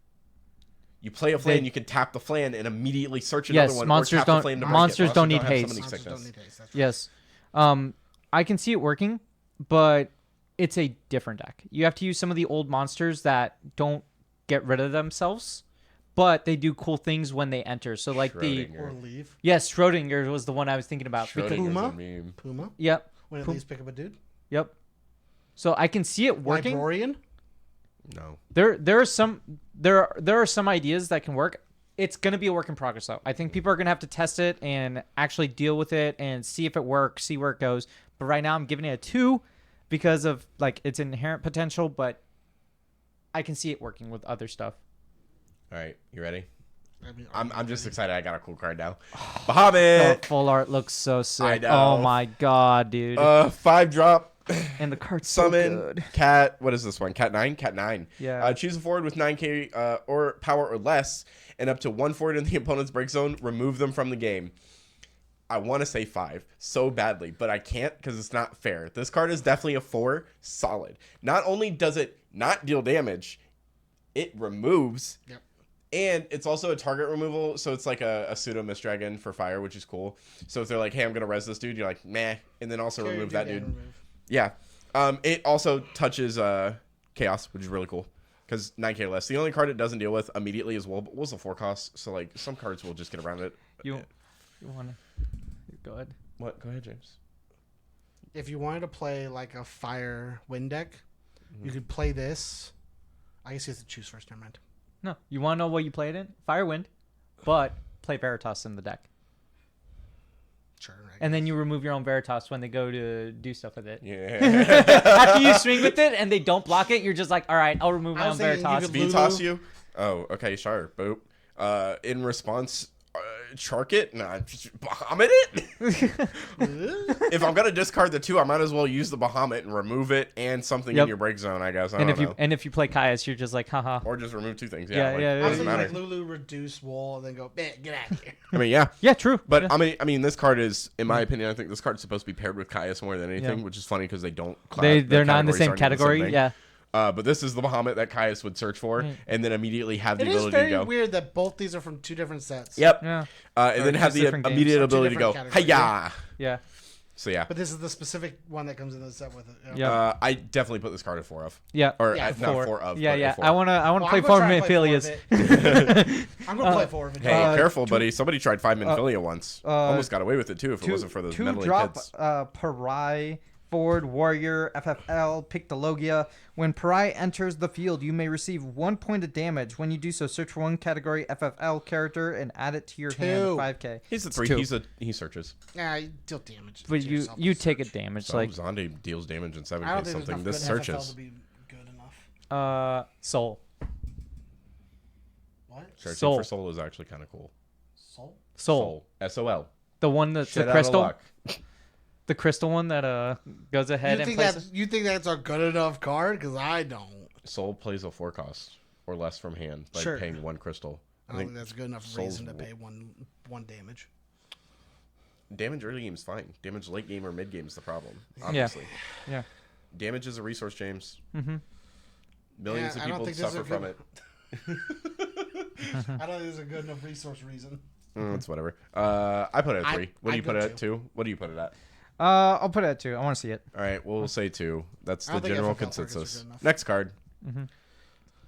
You play a flan, you can tap the flan and immediately search another Yes, one. monsters or tap the don't- flan to break monsters it. don't need have haste. summoning Monsters sickness. don't need haste. That's right. Yes. I can see it working, but it's a different deck. You have to use some of the old monsters that don't get rid of themselves, but they do cool things when they enter. So like Schrodinger. Or leave. yes, Schrodinger was the one I was thinking about. Schrodinger's Puma? a meme. Puma. Yep. When it leaves, pick up a dude. Yep. So I can see it working. Librarian. No. There are some ideas that can work. It's gonna be a work in progress though. I think people are gonna have to test it and actually deal with it and see if it works, see where it goes. But right now I'm giving it a 2 because of like its inherent potential, but I can see it working with other stuff. All right, you ready? I mean, I'm just excited. I got a cool card now. Oh, Bahamut. full art looks so sick. I know. Oh my god, dude. 5-drop. And the card's so Summon good. cat. What is this one? Cat 9. Cat 9. Yeah. Choose a forward with 9k or power or less, and up to 1 forward in the opponent's break zone. Remove them from the game. I want to say 5 so badly, but I can't because it's not fair. This card is definitely a 4. Solid. Not only does it not deal damage, it removes. Yep. And it's also a target removal, so it's like a pseudo Mist Dragon for fire, which is cool. So if they're like, hey, I'm going to res this dude, you're like, meh, and then also remove that dude. Yeah. It also touches Chaos, which is really cool, because 9k or less. The only card it doesn't deal with immediately is Wool, but Wool's a 4 cost, so like some cards will just get around it. You want to go ahead? What? Go ahead, James. If you wanted to play like a fire wind deck, you could play this. I guess you have to choose first. Never mind. No. You want to know what you played in? Firewind, but play Veritas in the deck. Sure. And then you remove your own Veritas when they go to do stuff with it. Yeah. After you swing with it and they don't block it, you're just like, all right, I'll remove my I own was thinking you Veritas. could V toss you? Oh, okay, sure. Boop. In response, Chark it? Nah, just Bahamut it? If I'm gonna discard the 2, I might as well use the Bahamut and remove it and something Yep. in your break zone, I guess. I And don't if know. you play Caius, you're just like, haha. Or just remove 2 things. Yeah, Yeah, yeah, I it was doesn't thinking matter. like Lulu reduce wall and then go, get out of here. I mean, yeah. Yeah, true. But yeah. I mean, this card is, in my opinion, I think this card's supposed to be paired with Caius more than anything, Yeah. which is funny because they don't. They're not in the categories same aren't category. thing. Yeah. But this is the Bahamut that Caius would search for, and then immediately have the It is ability to very go. weird that both these are from 2 different sets. Yep. Yeah. And Or then have just the different games. immediate Or two ability to go, different categories. hi-ya! Yeah. So yeah. But this is the specific one that comes in the set with it. Yeah. I definitely put this card at 4 of. Yeah. Or Yeah, not 4 of. Yeah, but yeah. at 4. I wanna Well, play I'm gonna four try and play Amphileas. 4 of it. I'm going to play 4 of it. Hey, careful, buddy. Somebody tried 5 Minfilia once. Almost got away with it, too, if it wasn't for those meddling kids. Parai forward warrior FFL Pictologia. When Parai enters the field, you may receive 1 point of damage. When you do so, search for 1 category FFL character and add it to your hand. 5k. He's a It's 3. 2. He searches. Yeah, you deal damage. But to you yourself you with take a search. damage So like Zonde deals damage in I 7k don't think there's something. enough This good FFL searches. to be good enough. soul. What? Searching Soul. for soul is actually kind of cool. Soul? Soul. S-O-L. The one that's Shit the out of crystal. luck. The crystal one that goes ahead and plays. You think that's a good enough card? Because I don't. Soul plays a 4 cost or less from hand by Sure. paying 1 crystal. I don't think that's a good enough Soul's reason to pay one damage. damage early game is fine. Damage late game or mid game is the problem, obviously. Yeah. Damage is a resource, James. Mm-hmm. Millions of people suffer from it. I don't think there's a good enough resource reason. It's whatever. I put it at 3. What do you I'd put go it at 2? What do you put it at? I'll put it at 2. I want to see it. All right, we'll say 2. That's I the don't think general FFL targets are consensus. good enough. Next card.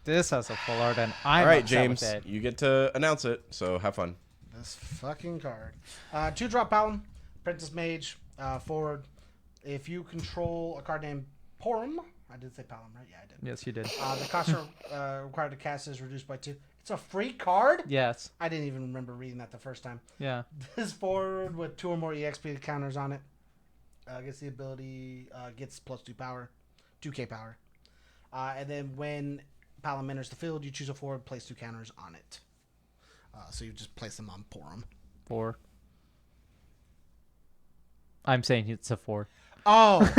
This has a full art, and I'm All right, upset James, with it. you get to announce it, so have fun. This fucking card. 2-drop Paladin, Apprentice Mage, forward. If you control a card named Porum, I did say Paladin, right? Yeah, I did. Yes, you did. The cost required to cast is reduced by 2. It's a free card? Yes. I didn't even remember reading that the first time. Yeah. This forward with 2 or more EXP counters on it. Gets the ability, gets +2 power, 2k power. And then when Paladin enters the field, you choose a forward, place 2 counters on it. So you just place them on Porum. 4. I'm saying it's a 4. Is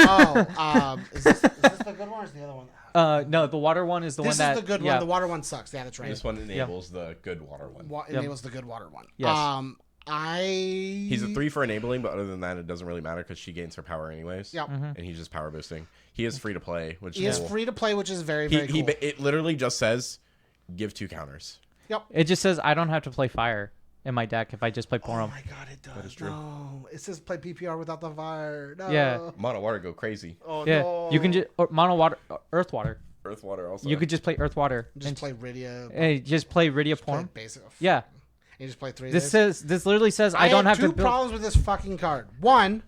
this the good one or is the other one? No, the water one is the one that... This is the good one. The water one sucks. Yeah, that's right. This one enables the good water one. Enables the good water one. Yes. He's a 3 for enabling, but other than that, it doesn't really matter because she gains her power anyways. Yep. And he's just power boosting. He is free to play, which He is is cool. free to play, which is very, very cool. It literally just says, give 2 counters. Yep. It just says I don't have to play fire in my deck if I just play Oh Porum. my god, it does. That is true. No. It says play PPR without the fire. No. Yeah. Mono water go crazy. Oh, Yeah, no. you can just... Mono water... Earth water. Earth water also. You could just play Earth water. Just and play Rydia. Hey, just play Rydia Play Porum. basic. Yeah. You just play 3 This days. this literally says I don't have two to build... problems with this fucking card. One,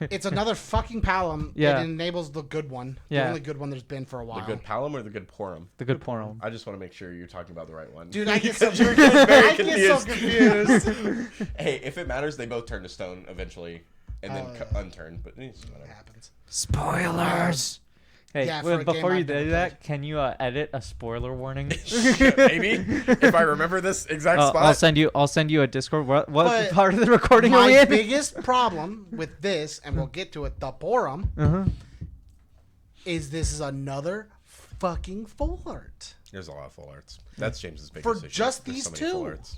it's another fucking Palom. Yeah. It enables the good one. Yeah. The only good one there's been for a while. The good Palom or the good Porum? The good Porum. I just want to make sure you're talking about the right one. Dude, I get so, You're getting very I get so confused. Hey, if it matters, they both turn to stone eventually, and then unturned. But it's It whatever. happens. Spoilers. Hey, Yeah, for wait, a before game you I've never do that, can you edit a spoiler warning? Maybe if I remember this exact spot. I'll send you a Discord. What But part of the recording are we My in? biggest problem with this, and we'll get to it, the Porum, is this is another fucking full art. There's a lot of full arts. That's James's biggest For issue. just There's these so many full two. arts.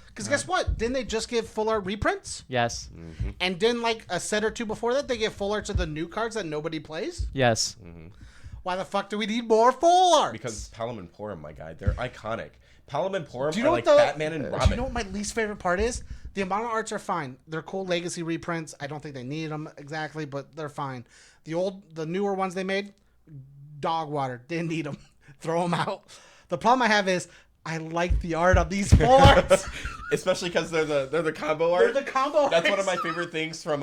Because guess what? Didn't they just give full art reprints? Yes. And didn't like a set or two before that they give full arts of the new cards that nobody plays? Yes. Why the fuck do we need more full arts? Because Palom and Porum, my guy, they're iconic. Palom and Porum do you are know like what Batman and Robin. Do you know what my least favorite part is? The amount of arts are fine. They're cool legacy reprints. I don't think they need them exactly, but they're fine. The newer ones they made, dog water. Didn't need them. Throw them out. The problem I have is I like the art of these full arts. Especially because they're the combo art. They're the combo That's one arts. of my favorite things from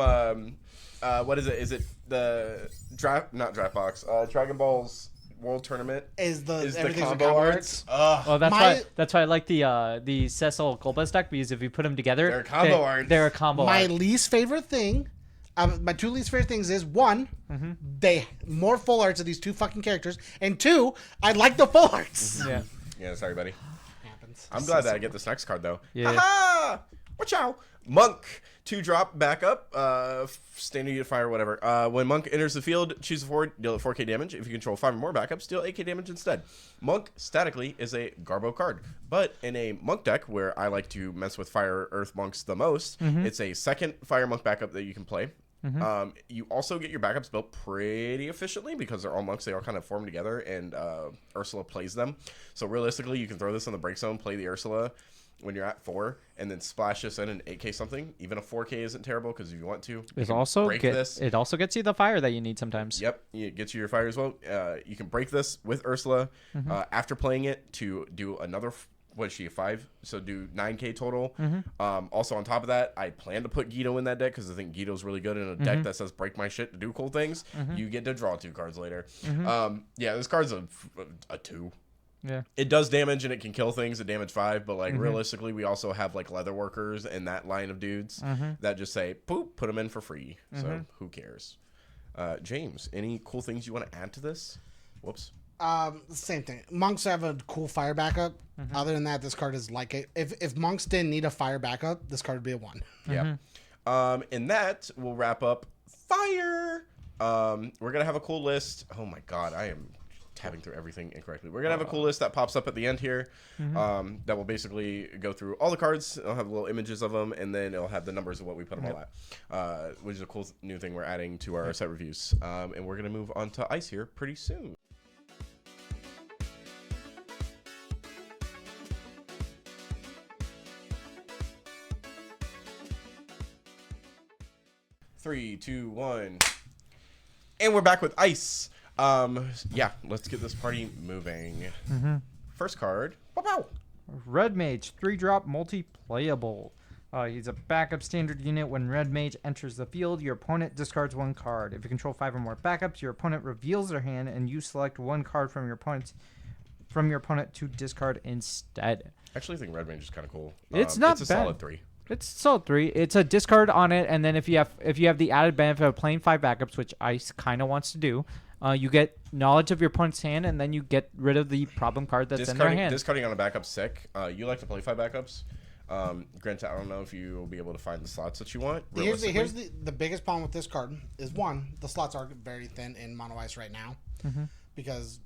what is it? Is it the Dragon Ball's World Tournament? Is the Everything's combo arts? Well, My- that's why I like the Cecil Golbez deck, because if you put them together, They're combo arts. They're a combo My art. least favorite thing, my 2 least favorite things is one, Mm-hmm. they more full arts of these 2 fucking characters, and 2, I like the full arts. Yeah. Yeah, sorry, buddy. Happens. I'm glad that I get this next card though. Yeah. Ha-ha! Watch out! Monk, 2-drop backup, standard unit fire, whatever. When Monk enters the field, choose a forward, deal it 4k damage. If you control 5 or more backups, deal 8k damage instead. Monk, statically, is a Garbo card. But in a Monk deck, where I like to mess with Fire Earth Monks the most, it's a second Fire Monk backup that you can play. You also get your backups built pretty efficiently because they're all monks. They all kind of form together, and Ursula plays them. So realistically, you can throw this in the break zone, play the Ursula when you're at 4, and then splash this in an 8k something. Even a 4k isn't terrible because if you want to, you It can also break this. it also gets you the fire that you need sometimes. Yep, it gets you your fire as well. You can break this with Ursula after playing it to do another. What is she, a 5? So do 9k total. Also on top of that, I plan to put Guido in that deck because I think Guido's really good in a deck that says break my shit to do cool things. You get to draw 2 cards later. Yeah, this card's a 2. Yeah. It does damage and it can kill things at damage 5, but like realistically, we also have like leather workers and that line of dudes that just say, poop, put them in for free. So who cares? James, any cool things you want to add to this? Whoops. Same thing. Monks have a cool fire backup. Other than that, this card is like a, if monks didn't need a fire backup, this card would be a 1. Yeah. And that will wrap up fire. We're gonna have a cool list. Oh my god, I am tabbing through everything incorrectly. We're going to have a cool list that pops up at the end here that will basically go through all the cards. It'll have little images of them, and then it'll have the numbers of what we put them all at, which is a cool new thing we're adding to our set reviews. And we're going to move on to Ice here pretty soon. Three, two, one. And we're back with Ice. Yeah, let's get this party moving. First card. Wow. Red Mage, 3-drop multi-playable. He's a backup standard unit. When Red Mage enters the field, your opponent discards 1 card. If you control 5 or more backups, your opponent reveals their hand, and you select 1 card from your opponent to discard instead. I actually think Red Mage is kind of cool. It's not it's a bad. solid 3. It's solid 3. It's a discard on it, and then if you have the added benefit of playing 5 backups, which Ice kind of wants to do, you get knowledge of your opponent's hand, and then you get rid of the problem card that's in their hand. Discarding on a backup's sick. You like to play 5 backups. Granted, I don't know if you will be able to find the slots that you want. Here's the biggest problem with this card is, one, the slots are very thin in Mono Ice right now because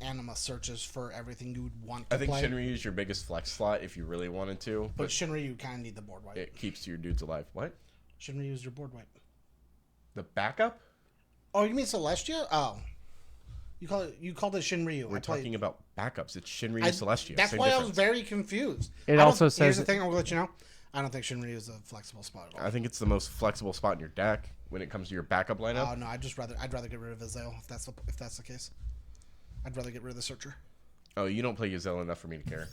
Anima searches for everything you would want to play. I think Shinryu is your biggest flex slot if you really wanted to. But Shinryu kind of need the board wipe. It keeps your dudes alive. What? Shinryu is your board wipe. The backup? Oh, you mean Celestia? Oh. You called it Shinryu. We're talking about backups. It's Shinryu Celestia. That's Same why difference. I was very confused. It also says... Here's the thing, I'm going to let you know. I don't think Shinryu is a flexible spot at all. I think it's the most flexible spot in your deck when it comes to your backup lineup. Oh, no, I'd rather get rid of Azale if that's the case. I'd rather get rid of the Searcher. Oh, you don't play Gazelle enough for me to care.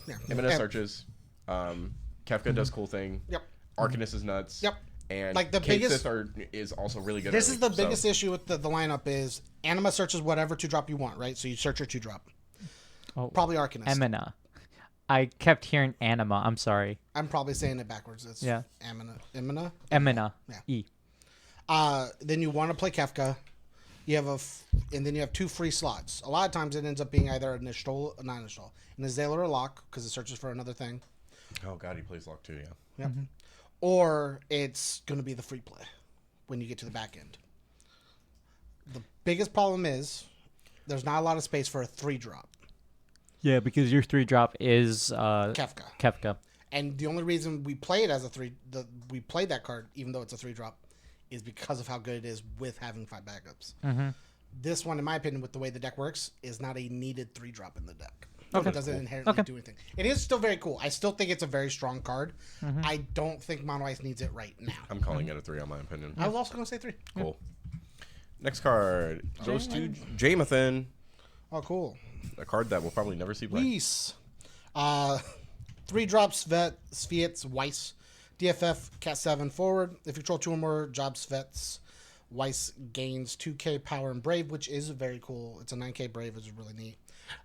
Yeah. Imina searches. Kefka does cool thing. Yep. Arcanist is nuts. Yep. And like the Kate biggest Sith is also really good. This early, is the biggest issue with the lineup is Anima searches whatever 2-drop you want, right? So you search your 2-drop. Oh, probably Arcanist. Emina. I kept hearing Anima. I'm sorry. I'm probably saying it backwards. It's Emina. Emina. Yeah. E. Then you want to play Kefka. You have and then you have 2 free slots. A lot of times it ends up being either an Azale or a Lock because it searches for another thing. Oh god, he plays Lock too, yeah. Yep. Mm-hmm. Or it's going to be the free play when you get to the back end. The biggest problem is there's not a lot of space for a 3-drop. Yeah, because your 3-drop is Kefka. And the only reason we play it as we played that card, even though it's a 3-drop, is because of how good it is with having 5 backups. Mm-hmm. This one, in my opinion, with the way the deck works, is not a needed 3-drop in the deck. Okay. It doesn't inherently do anything. It is still very cool. I still think it's a very strong card. Mm-hmm. I don't think Mono Ice needs it right now. I'm calling it a 3 on my opinion. I was also going to say 3. Cool. Next card goes to Jamathan. Oh, cool. A card that we'll probably never see play. Weiss. 3-drop Sviets Weiss. DFF Cat 7 forward. If you control 2 or more job Svets, Weiss gains 2k power and Brave, which is very cool. It's a 9k Brave, which is really neat.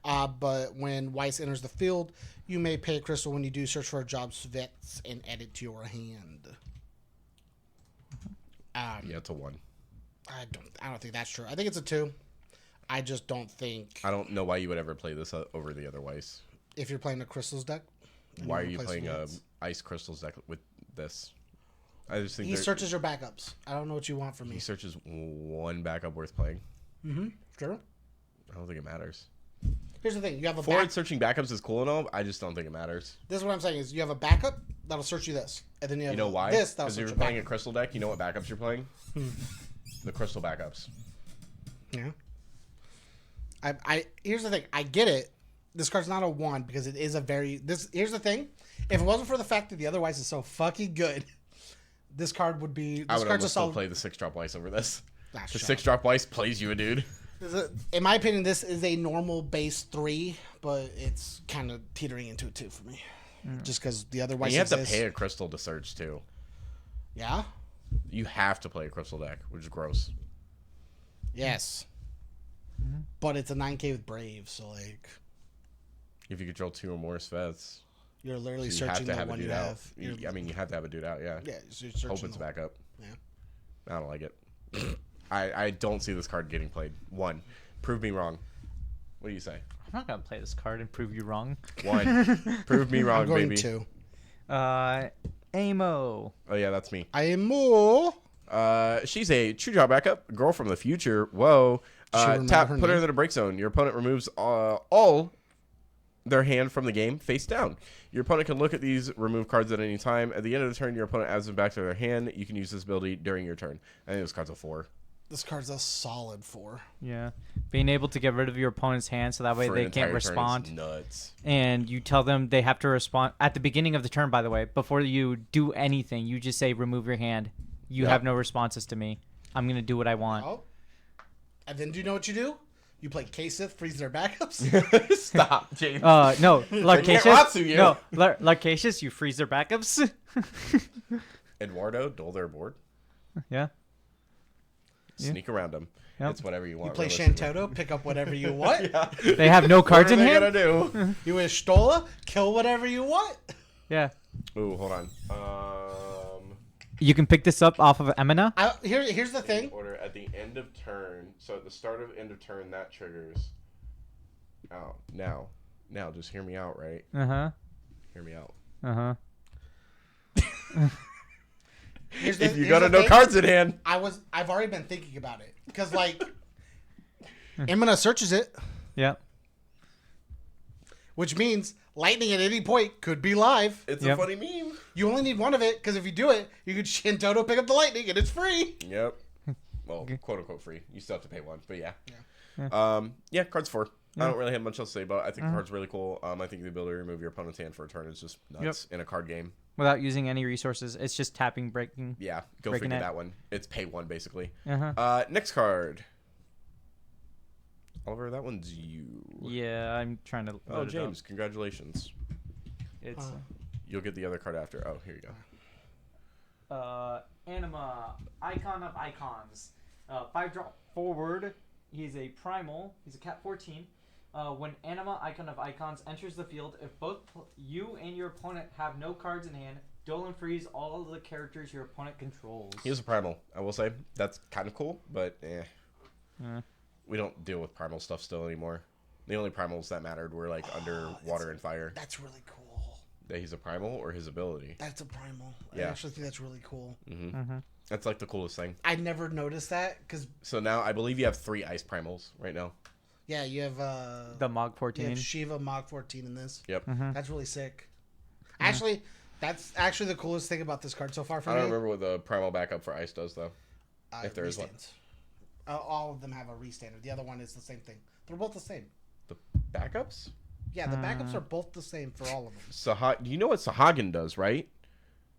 But when Weiss enters the field, you may pay a crystal when you do search for a job Svets and add it to your hand. Yeah, it's a 1. I don't think that's true. I think it's a 2. I just don't think. I don't know why you would ever play this over the other Weiss. If you're playing a crystals deck. Why are you playing a Ice Crystals deck with this? I just think he searches your backups. I don't know what you want from me. He searches 1 backup worth playing. Mm-hmm. Sure. I don't think it matters. Here's the thing: you have a forward searching backups is cool and all. I just don't think it matters. This is what I'm saying: is you have a backup that'll search you this, and then you have why? This that'll because search you're your playing a crystal deck. You know what backups you're playing? The crystal backups. Yeah. Here's the thing. I get it. This card's not a 1 because it is a very. Here's the thing: if it wasn't for the fact that the other Weiss is so fucking good, this card would be. This I would card's almost a solid. still play the 6-drop Weiss over this. The Shut 6-drop Weiss plays you a dude. In my opinion, this is a normal base 3, but it's kind of teetering into a 2 for me. Just because the other Weiss You have to pay a crystal to search too. Yeah. You have to play a crystal deck, which is gross. Yes. But it's a 9k with Brave, so like. If you control 2 or more Svets, you're literally so you searching have to have the a one dude you out. have. I mean, you have to have a dude out. Yeah. Yeah. So you're searching. Hope it's back up. Yeah. I don't like it. I don't see this card getting played. 1. Prove me wrong. What do you say? I'm not going to play this card and prove you wrong. 1. Prove me wrong, I'm going baby. 2. Amo. Oh yeah, that's me. I am more. She's a true job backup, girl from the future. Whoa. Tap, put her in the break zone. Your opponent removes all their hand from the game face down. Your opponent can look at these remove cards at any time. At the end of the turn, your opponent adds them back to their hand. You can use this ability during your turn. I think this card's a 4. This card's a solid 4. Yeah. Being able to get rid of your opponent's hand so that way For they an can't entire turn respond. is nuts. And you tell them they have to respond at the beginning of the turn, by the way. Before you do anything, you just say, remove your hand. You have no responses to me. I'm going to do what I want. Oh. And then do you know what you do? You play Kasith, freeze their backups. Stop, James. No. Larcacious. you. No. Larcacious, you freeze their backups. Eduardo, duel their board. Yeah. Sneak around them. Yep. It's whatever you want. You play realistically. Shantoto, pick up whatever you want. Yeah. They have no cards in What are hand. they gonna do? You wish Stola, kill whatever you want. Yeah. Ooh, hold on. You can pick this up off of Emina. Here's the thing. Order at the end of turn. So at the start of end of turn, that triggers. Oh, now, just hear me out, right? Hear me out. If you got no cards in hand, I've already been thinking about it because like, Emina searches it, Yeah. which means lightning at any point could be live. it's Yep. a funny meme. You only need one of it because if you do it, you could Shantoto pick up the lightning and it's free. Yep. Well, quote unquote free. You still have to pay one, but yeah. Cards 4. I don't really have much else to say about it. I think the card's really cool. I think the ability to remove your opponent's hand for a turn is just nuts in a card game. Without using any resources, it's just tapping, breaking. Yeah, go Breaking figure it. that one. It's pay 1 basically. Next card. Oliver, that one's you. Yeah, I'm trying to. Oh, load it up. James, congratulations. It's You'll get the other card after. Oh, here you go. Anima, Icon of Icons. 5-drop forward. He's a primal. He's a cat 14. When Anima, Icon of Icons, enters the field, if both you and your opponent have no cards in hand, duel and freeze all of the characters your opponent controls. He is a primal, I will say. That's kind of cool, but we don't deal with primal stuff still anymore. The only primals that mattered were like under water and fire. That's really cool. That he's a primal or his ability. That's a primal. Yeah. I actually think that's really cool. That's like the coolest thing. I never noticed that because So now I believe you have 3 ice primals right now. yeah, you have The Mog you 14. have Shiva Mach 14 in this. Yep. That's really sick. Actually, that's actually the coolest thing about this card so far for I me. don't remember what the primal backup for ice does though. if there is one. Restands. All of them have a restand. The other one is the same thing. They're both the same. The backups? Yeah, the backups are both the same for all of them. You know what Sahagin does, right?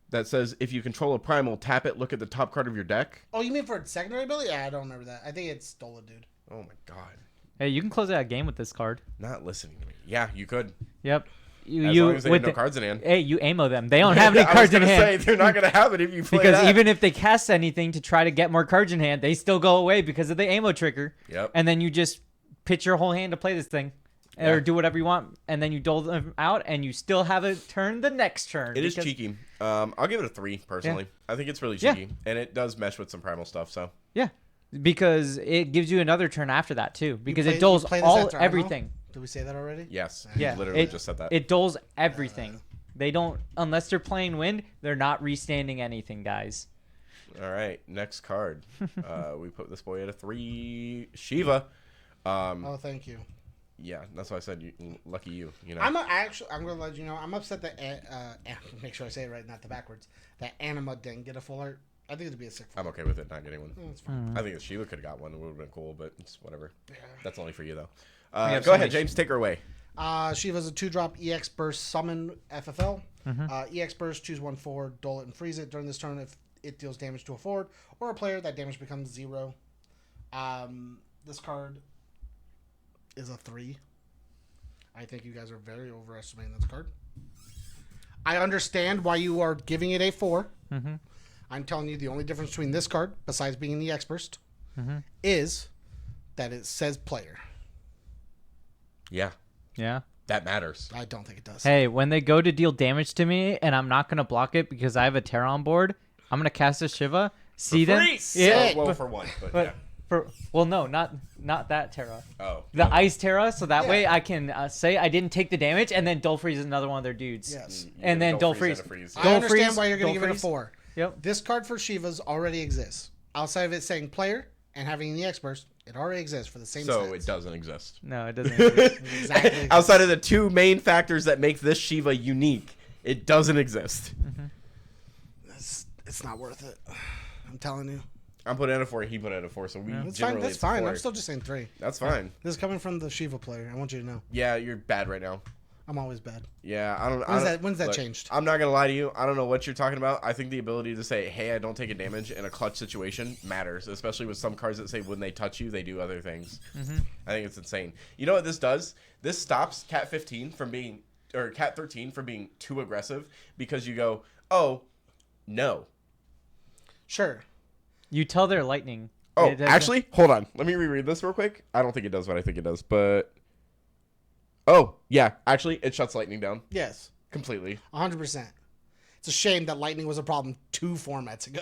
That says if you control a primal, tap it, look at the top card of your deck. Oh, you mean for its secondary ability? Yeah, I don't remember that. I think it's Stola, dude. Oh my god. Hey, you can close out a game with this card. Not listening to me. Yeah, you could. Yep. As long as they have no cards in hand. Hey, you ammo them. They don't have any cards in hand. Say, they're not going to have it if you play Because that. even if they cast anything to try to get more cards in hand, they still go away because of the ammo trigger. Yep. And then you just pitch your whole hand to play this thing. Yeah. Or do whatever you want, and then you dole them out, and you still have a turn the next turn. It is cheeky. I'll give it a 3, personally. I think it's really cheeky. And it does mesh with some primal stuff, so. Yeah. Because it gives you another turn after that, too. Because it You doles play this all after ammo? everything. Did we say that already? Yes. Yeah. You literally it, just said that. It doles everything. They don't, unless they're playing wind, they're not restanding anything, guys. All right. Next card. We put this boy at a 3. Shiva. Oh, thank you. Yeah, that's why I said lucky you. You know. I'm gonna let you know. I'm upset that make sure I say it right, not the backwards. That Anima didn't get a full art. I think it'd be a sick. I'm okay with it not getting one. It's fine. I think if Shiva could have got one, it would have been cool, but it's whatever. Yeah. That's only for you though. have Go so ahead, many James. Take her away. Shiva's a 2-drop EX Burst Summon FFL. EX Burst, choose 1 forward, dole it and freeze it during this turn if it deals damage to a forward or a player. That damage becomes 0. This card is a 3. I think you guys are very overestimating this card. I understand why you are giving it a 4. I'm telling you the only difference between this card, besides being the X-Burst, is that it says player. Yeah, Yeah. that matters. I don't think it does. Hey, when they go to deal damage to me and I'm not going to block it because I have a Terra on board, I'm going to cast a Shiva. See them? Sick. Well, for one, but yeah. No, not that Terra. Oh. The Ice Terra, so that Yeah. way I can say I didn't take the damage, and then Dole Freeze is another one of their dudes. Yes. And then Dole Don't Freeze. and a freeze. I Dole understand freeze, why you're going Dole to give it a freeze. 4. Yep. This card for Shivas already exists. Outside of it saying player and having the X-Burst, It already exists for the same So stats. it doesn't exist. No, it doesn't exist. Exactly. Outside of the two main factors that make this Shiva unique, it doesn't exist. It's not worth it. I'm telling you. I'm putting it at a 4. He put it at a 4. So we That's fine. generally That's it's a fine. 4. I'm still just saying 3. That's fine. This is coming from the Shiva player. I want you to know. Yeah, you're bad right now. I'm always bad. Yeah, I don't. When's that look, changed? I'm not gonna lie to you. I don't know what you're talking about. I think the ability to say, "Hey, I don't take a damage" in a clutch situation matters, especially with some cards that say when they touch you, they do other things. I think it's insane. You know what this does? This stops Cat 15 from being, or Cat 13 from being too aggressive because you go, "Oh, no." Sure. You tell they're lightning. Oh, It doesn't- actually, hold on. Let me reread this real quick. I don't think it does what I think it does, but oh yeah, actually, it shuts lightning down Yes. completely. 100%. It's a shame that lightning was a problem 2 formats ago.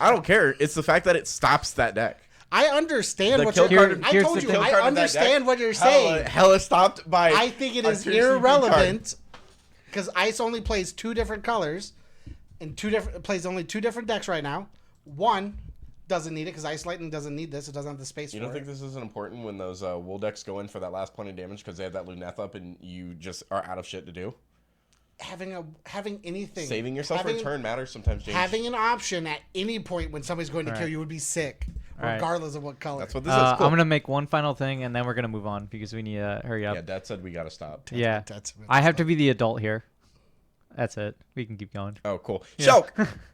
I don't care. It's the fact that it stops that deck. I understand The what kill you're card- I here's told the you. thing. I Card of that understand deck, what you're saying. Hella stopped by. I think it a is 2 CP card. irrelevant because Ice only plays 2 different colors and plays only 2 different decks right now. One doesn't need it because Ice Lightning doesn't need this. It doesn't have the space You for don't think it. this isn't important when those wool decks go in for that last point of damage because they have that Luneth up and you just are out of shit to do? Having anything. Saving yourself for a turn matters sometimes, James. Having an option at any point when somebody's going to kill Alright. you would be sick, Alright. regardless of what color. That's what this is. Cool. I'm gonna make one final thing, and then we're gonna move on because we need to hurry up. Yeah, Dad said we gotta stop. Yeah, That's- I have to be the adult here. That's it. We can keep going. Oh, cool. Yeah. Shulk!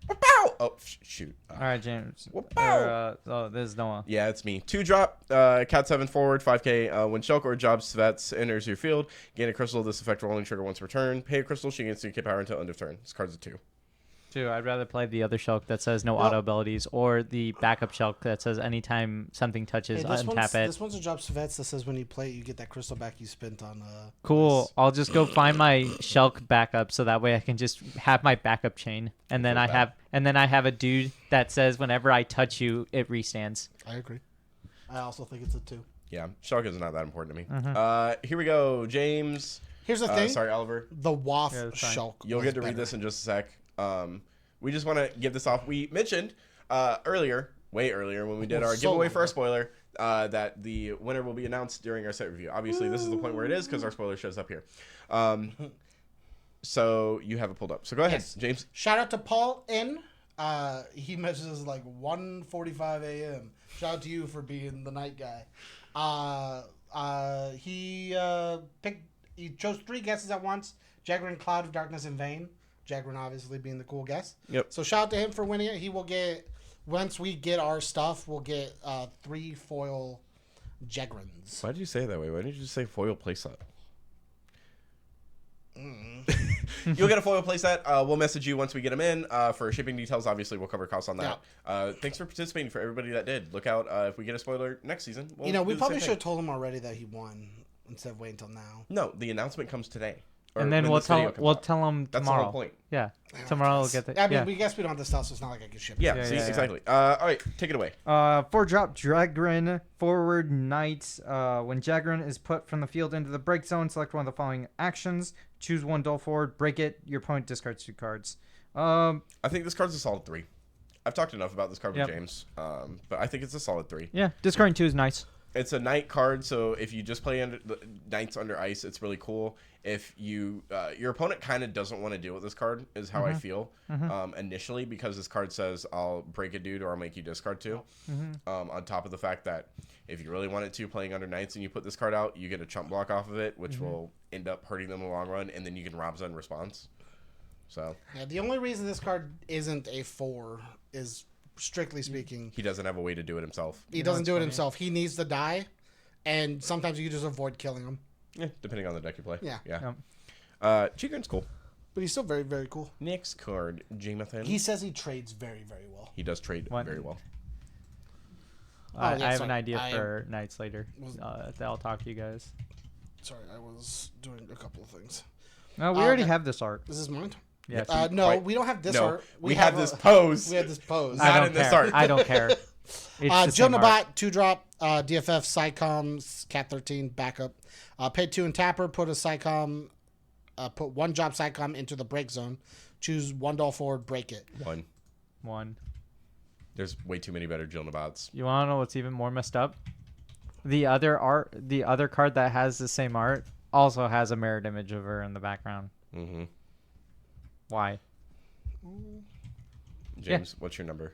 Wow! Oh, shoot. All right, James. Whoop-pow. Oh, this is Noah. Yeah, it's me. 2-drop, Cat 7 forward, 5k. When Shulk or Job Svets enters your field, gain a crystal. This effect will only trigger once per turn. Pay a crystal. She gains 3k power until end of turn. This card's a 2. I'd rather play the other Shulk that says no auto abilities, or the backup Shulk that says anytime something touches, Hey, untap it. This one's a Job Svets that says when you play it, you get that crystal back you spent on. Cool. Ice. I'll just go find my Shulk backup, so that way I can just have my backup chain, and then I have a dude that says whenever I touch you, it restands. I agree. I also think it's a 2. Yeah, Shulk is not that important to me. Here we go, James. Here's the thing. Sorry, Oliver. The Waff Yeah, that's fine. Shulk. You'll was get to better. read this in just a sec. We just want to give this off. We mentioned way earlier when we did our So giveaway long for our ago. spoiler, that the winner will be announced during our set review. Obviously, this is the point where it is because our spoiler shows up here. So you have it pulled up. So go ahead, Yes. James. Shout out to Paul N. He messages like 1:45 a.m. Shout out to you for being the night guy. He chose 3 guesses at once. Jagrin, Cloud of Darkness, and Vayne. Jagrin obviously being the cool guess. Yep. So shout out to him for winning it. He will get, once we get our stuff, we'll get 3 foil Jagrins. Why did you say it that way? Why didn't you just say foil playset? You'll get a foil playset. We'll message you once we get them in. For shipping details, obviously, we'll cover costs on that. Thanks for participating for everybody that did. Look out if we get a spoiler next season. We'll We do the probably same should thing. have told him already that he won instead of waiting until now. No, the announcement comes today. Or And then when we'll this video tell comes out. him That's tomorrow. the whole point. Yeah, I tomorrow we'll guess. get the. I mean, yeah. we guess we don't have the stuff, so it's not like I can ship it. Yeah, Yeah, see, yeah. exactly. All right, take it away. 4-drop Jagrin forward knight. When Jagrin is put from the field into the break zone, select one of the following actions. Choose one dull forward, break it. Your opponent discards 2 cards. I think this card's a solid 3. I've talked enough about this card with Yep. James, but I think it's a solid 3. Yeah, discarding 2 is nice. It's a knight card, so if you just play knights under ice, it's really cool. If you your opponent kind of doesn't want to deal with this card, is how I feel initially, because this card says I'll break a dude or I'll make you discard 2. On top of the fact that if you really wanted to, playing under knights and you put this card out, you get a chump block off of it, which will end up hurting them in the long run, and then you can Robza in response. So Yeah, the only reason this card isn't a 4 is, strictly speaking, he doesn't have a way to do it himself. he doesn't do it himself. He needs to die, and sometimes you just avoid killing him. Yeah, depending on the deck you play. Yeah. Chigrin's cool. But he's still very, very cool. Next card, Jamathan. He says he trades very, very well. He does trade What? very well. I yeah, have sorry. an idea I for nights later. was- That I'll talk to you guys. Sorry, I was doing a couple of things. No, we already okay. have this art. Is this mine? Yeah. No, Quite- we don't have this no, art. we have this a- pose. We have this pose. Not I don't in this care. art. I don't care. It's the Jill same art. Nabat, 2-drop, DFF, Psycom, Cat 13, backup. Pay 2 and Tapper, put a Psycom, put 1 job Psycom into the break zone. Choose 1 doll forward, break it. 1. There's way too many better Jilnabots. You want to know what's even more messed up? The other card that has the same art also has a mirrored image of her in the background. Mm-hmm. Why? James, what's your number?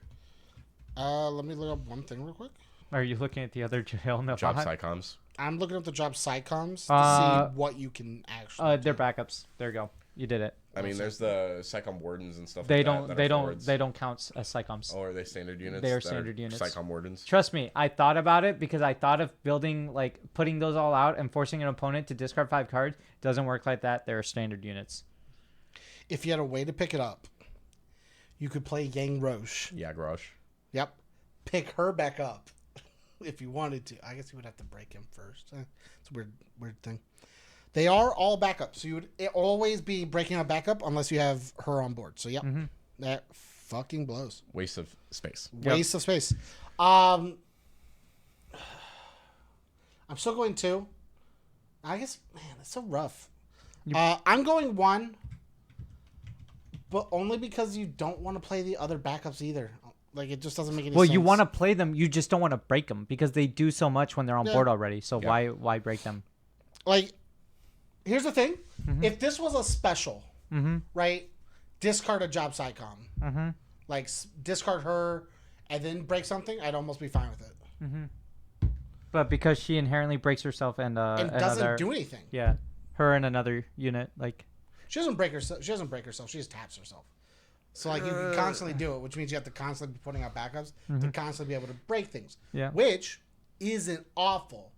Let me look up one thing real quick. Are you looking at the other Jilnabot? Job Psychoms. I'm looking up the job Psychoms to see what you can actually. They're backups. There you go. You did it. I mean, there's the Psychom Wardens and stuff They like don't. that. They don't count as psychoms. Oh, are they standard units? They are that standard units. Psychom Wardens. Trust me, I thought about it because I thought of building putting those all out and forcing an opponent to discard 5 cards. Doesn't work like that. They're standard units. If you had a way to pick it up, you could play Yang Roche. Yeah, Garage. Yep. Pick her back up if you wanted to. I guess you would have to break him first. It's a weird thing. They are all backup, so you would always be breaking a backup unless you have her on board. So, yep. That fucking blows. Waste of space. Waste of space. I'm still going 2. I guess, man, that's so rough. I'm going 1, but only because you don't want to play the other backups either. Like, it just doesn't make any sense. Well, you want to play them, you just don't want to break them because they do so much when they're on board already. So why break them? Like, here's the thing. If this was a special, right, discard a job Psychom. Like, discard her and then break something, I'd almost be fine with it. But because she inherently breaks herself and doesn't do anything. Yeah, her and another unit, like... She doesn't break herself. She doesn't break herself. She just taps herself. So, like, you can constantly do it, which means you have to constantly be putting out backups to constantly be able to break things. Yeah. Which isn't awful.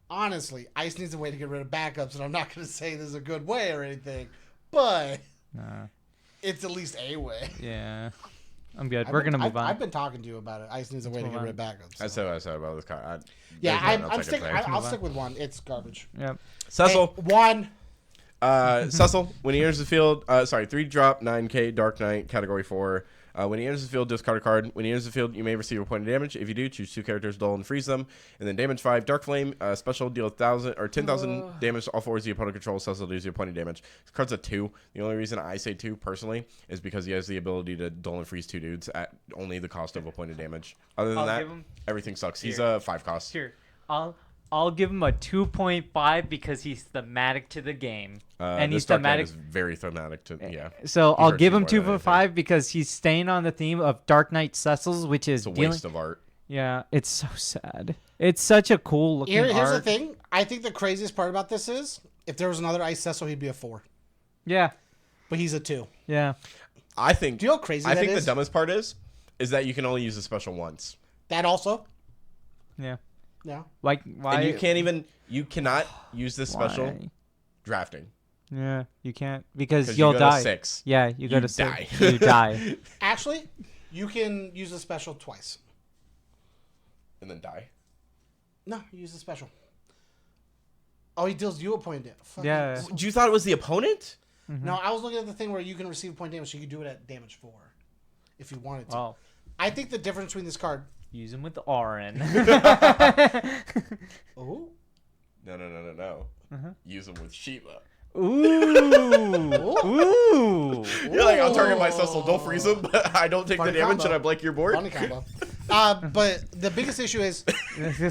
Honestly, ICE needs a way to get rid of backups, and I'm not going to say there's a good way or anything, but it's at least a way. Yeah. I'm good. We're going to move on. I've been talking to you about it. ICE needs a way to get rid of backups. So. I said what I said about this card. I'll stick with 1. It's garbage. Yep. Cecil. Hey, 1. Cecil, when he enters the field, 3-drop, 9K, Dark Knight, Category 4. When he enters the field, discard a card. When he enters the field, you may receive a point of damage. If you do, choose 2 characters, dull, and freeze them. And then damage 5, Dark Flame, special, deal 1,000 or 10,000 damage to all 4s the opponent controls. Cecil deals you a point of damage. This card's a 2. The only reason I say 2 personally is because he has the ability to dull and freeze 2 dudes at only the cost of a point of damage. Other than that, everything sucks. He's a 5 cost. Here, I'll give him a 2.5 because he's thematic to the game. And he's thematic. Is very thematic to So I'll give him 2.5 because he's staying on the theme of Dark Knight Cecils, which is a waste of art. Yeah, it's so sad. It's such a cool looking art. Here's the thing. I think the craziest part about this is if there was another Ice Cecil, he'd be a 4. Yeah. But he's a 2. Yeah. I think. Do you know how crazy that is? The dumbest part is that you can only use the special once. That also. Yeah. Yeah. Like why? And you cannot use this special drafting. Yeah, you can't because you'll you go die. To 6. Yeah, you go to die. 6. You die. Actually, you can use the special twice. And then die. No, you use the special. Oh, he deals you a point of damage. Yeah. You thought it was the opponent? No, I was looking at the thing where you can receive a point of damage, so you can do it at damage 4 if you wanted to. Oh. I think the difference between this card. Use him with the RN. Oh. No. Use them with Sheila. Ooh. Ooh. You're like, I'll target my Cecil, don't freeze him, but I don't take Funny the damage combo. and I blank your board. Funny combo. But the biggest issue is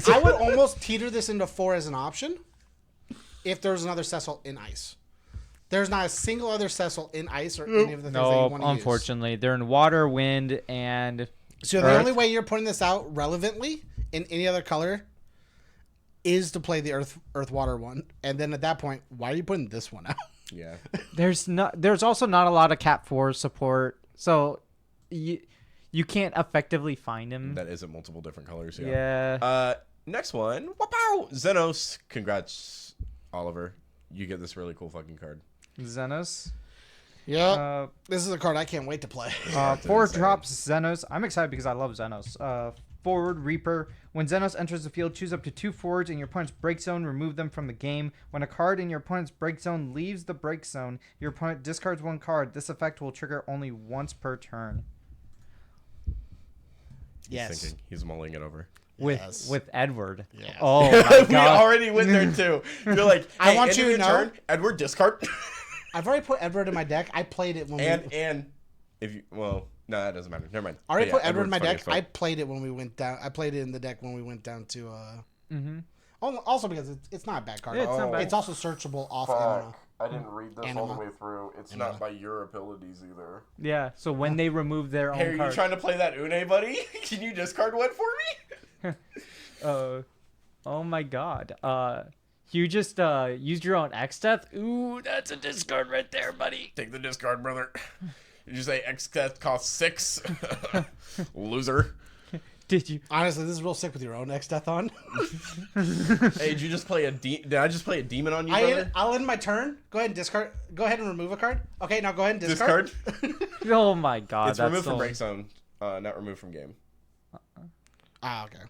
I would almost teeter this into 4 as an option if there was another Cecil in ice. There's not a single other Cecil in ice or any of the things that you want to use. Unfortunately. They're in water, wind, and So the only way you're putting this out relevantly in any other color is to play the earth water one, and then at that point, why are you putting this one out? Yeah. There's also not a lot of Cat 4 support, so you can't effectively find him. That isn't multiple different colors. Yeah. Next one. Wow. Xenos. Congrats, Oliver. You get this really cool fucking card. Xenos. Yeah. This is a card I can't wait to play. 4 drops Xenos. I'm excited because I love Xenos. Forward Reaper. When Xenos enters the field, choose up to 2 forwards in your opponent's break zone. Remove them from the game. When a card in your opponent's break zone leaves the break zone, your opponent discards 1 card. This effect will trigger only once per turn. He's thinking. He's mulling it over. With Edward. Yes. Oh my We god. already went there too. You're like, hey, I want you to know. Turn, Edward discard. I've already put Edward in my deck. I played it when and if you No, that doesn't matter. Never mind. I already But put Edward in my Edward's funny deck. as fuck. I played it when we went down. I played it in the deck when we went down to. Mm-hmm. Also because it's not a bad card. Yeah, it's not bad. It's also searchable off Fuck. Anima. I didn't read this all Anima. the way through. It's Anima. not by your abilities either. Yeah. So when they remove their Hey, own are card, you trying to play that Une, buddy? Can you discard one for me? oh my God. You just used your own X death. Ooh, that's a discard right there, buddy. Take the discard, brother. Did you say X death costs 6? Loser. Did you? Honestly, this is real sick with your own X Death on. Hey, did you just play did I just play a demon on you, brother? I'll end my turn. Go ahead and discard. Go ahead and remove a card. Okay, now go ahead and discard. Oh my God. It's that's removed from so... break zone, not removed from game. Ah, okay.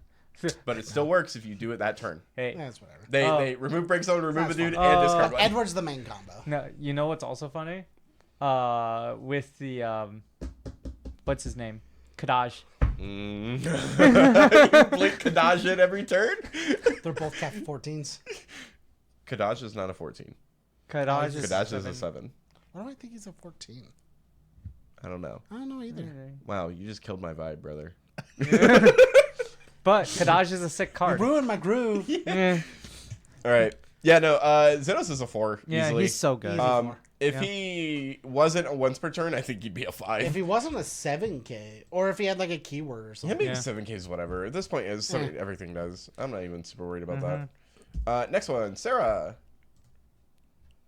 But it still works if you do it that turn. Hey. That's whatever. They remove break zone, remove a That's dude, fine. and discard one. Edward's the main combo. No, you know what's also funny? With the what's his name? Kadaj. You blink Kadaj in every turn? They're both cap 14s. Kadaj is not a 14. Kadaj is Kadaj is a 7. Why do I think he's a 14? I don't know. I don't know either. Wow, you just killed my vibe, brother. But Kadaj is a sick card. You ruined my groove. Yeah. All right. Yeah, no, Xenos is a 4 Yeah, easily. he's so good. If he wasn't a once per turn, I think he'd be a 5. If he wasn't a 7K, or if he had like a keyword or Yeah, something. maybe Yeah. 7K is whatever. At this point, is Yeah. everything does. I'm not even super worried about that. Next one, Sarah.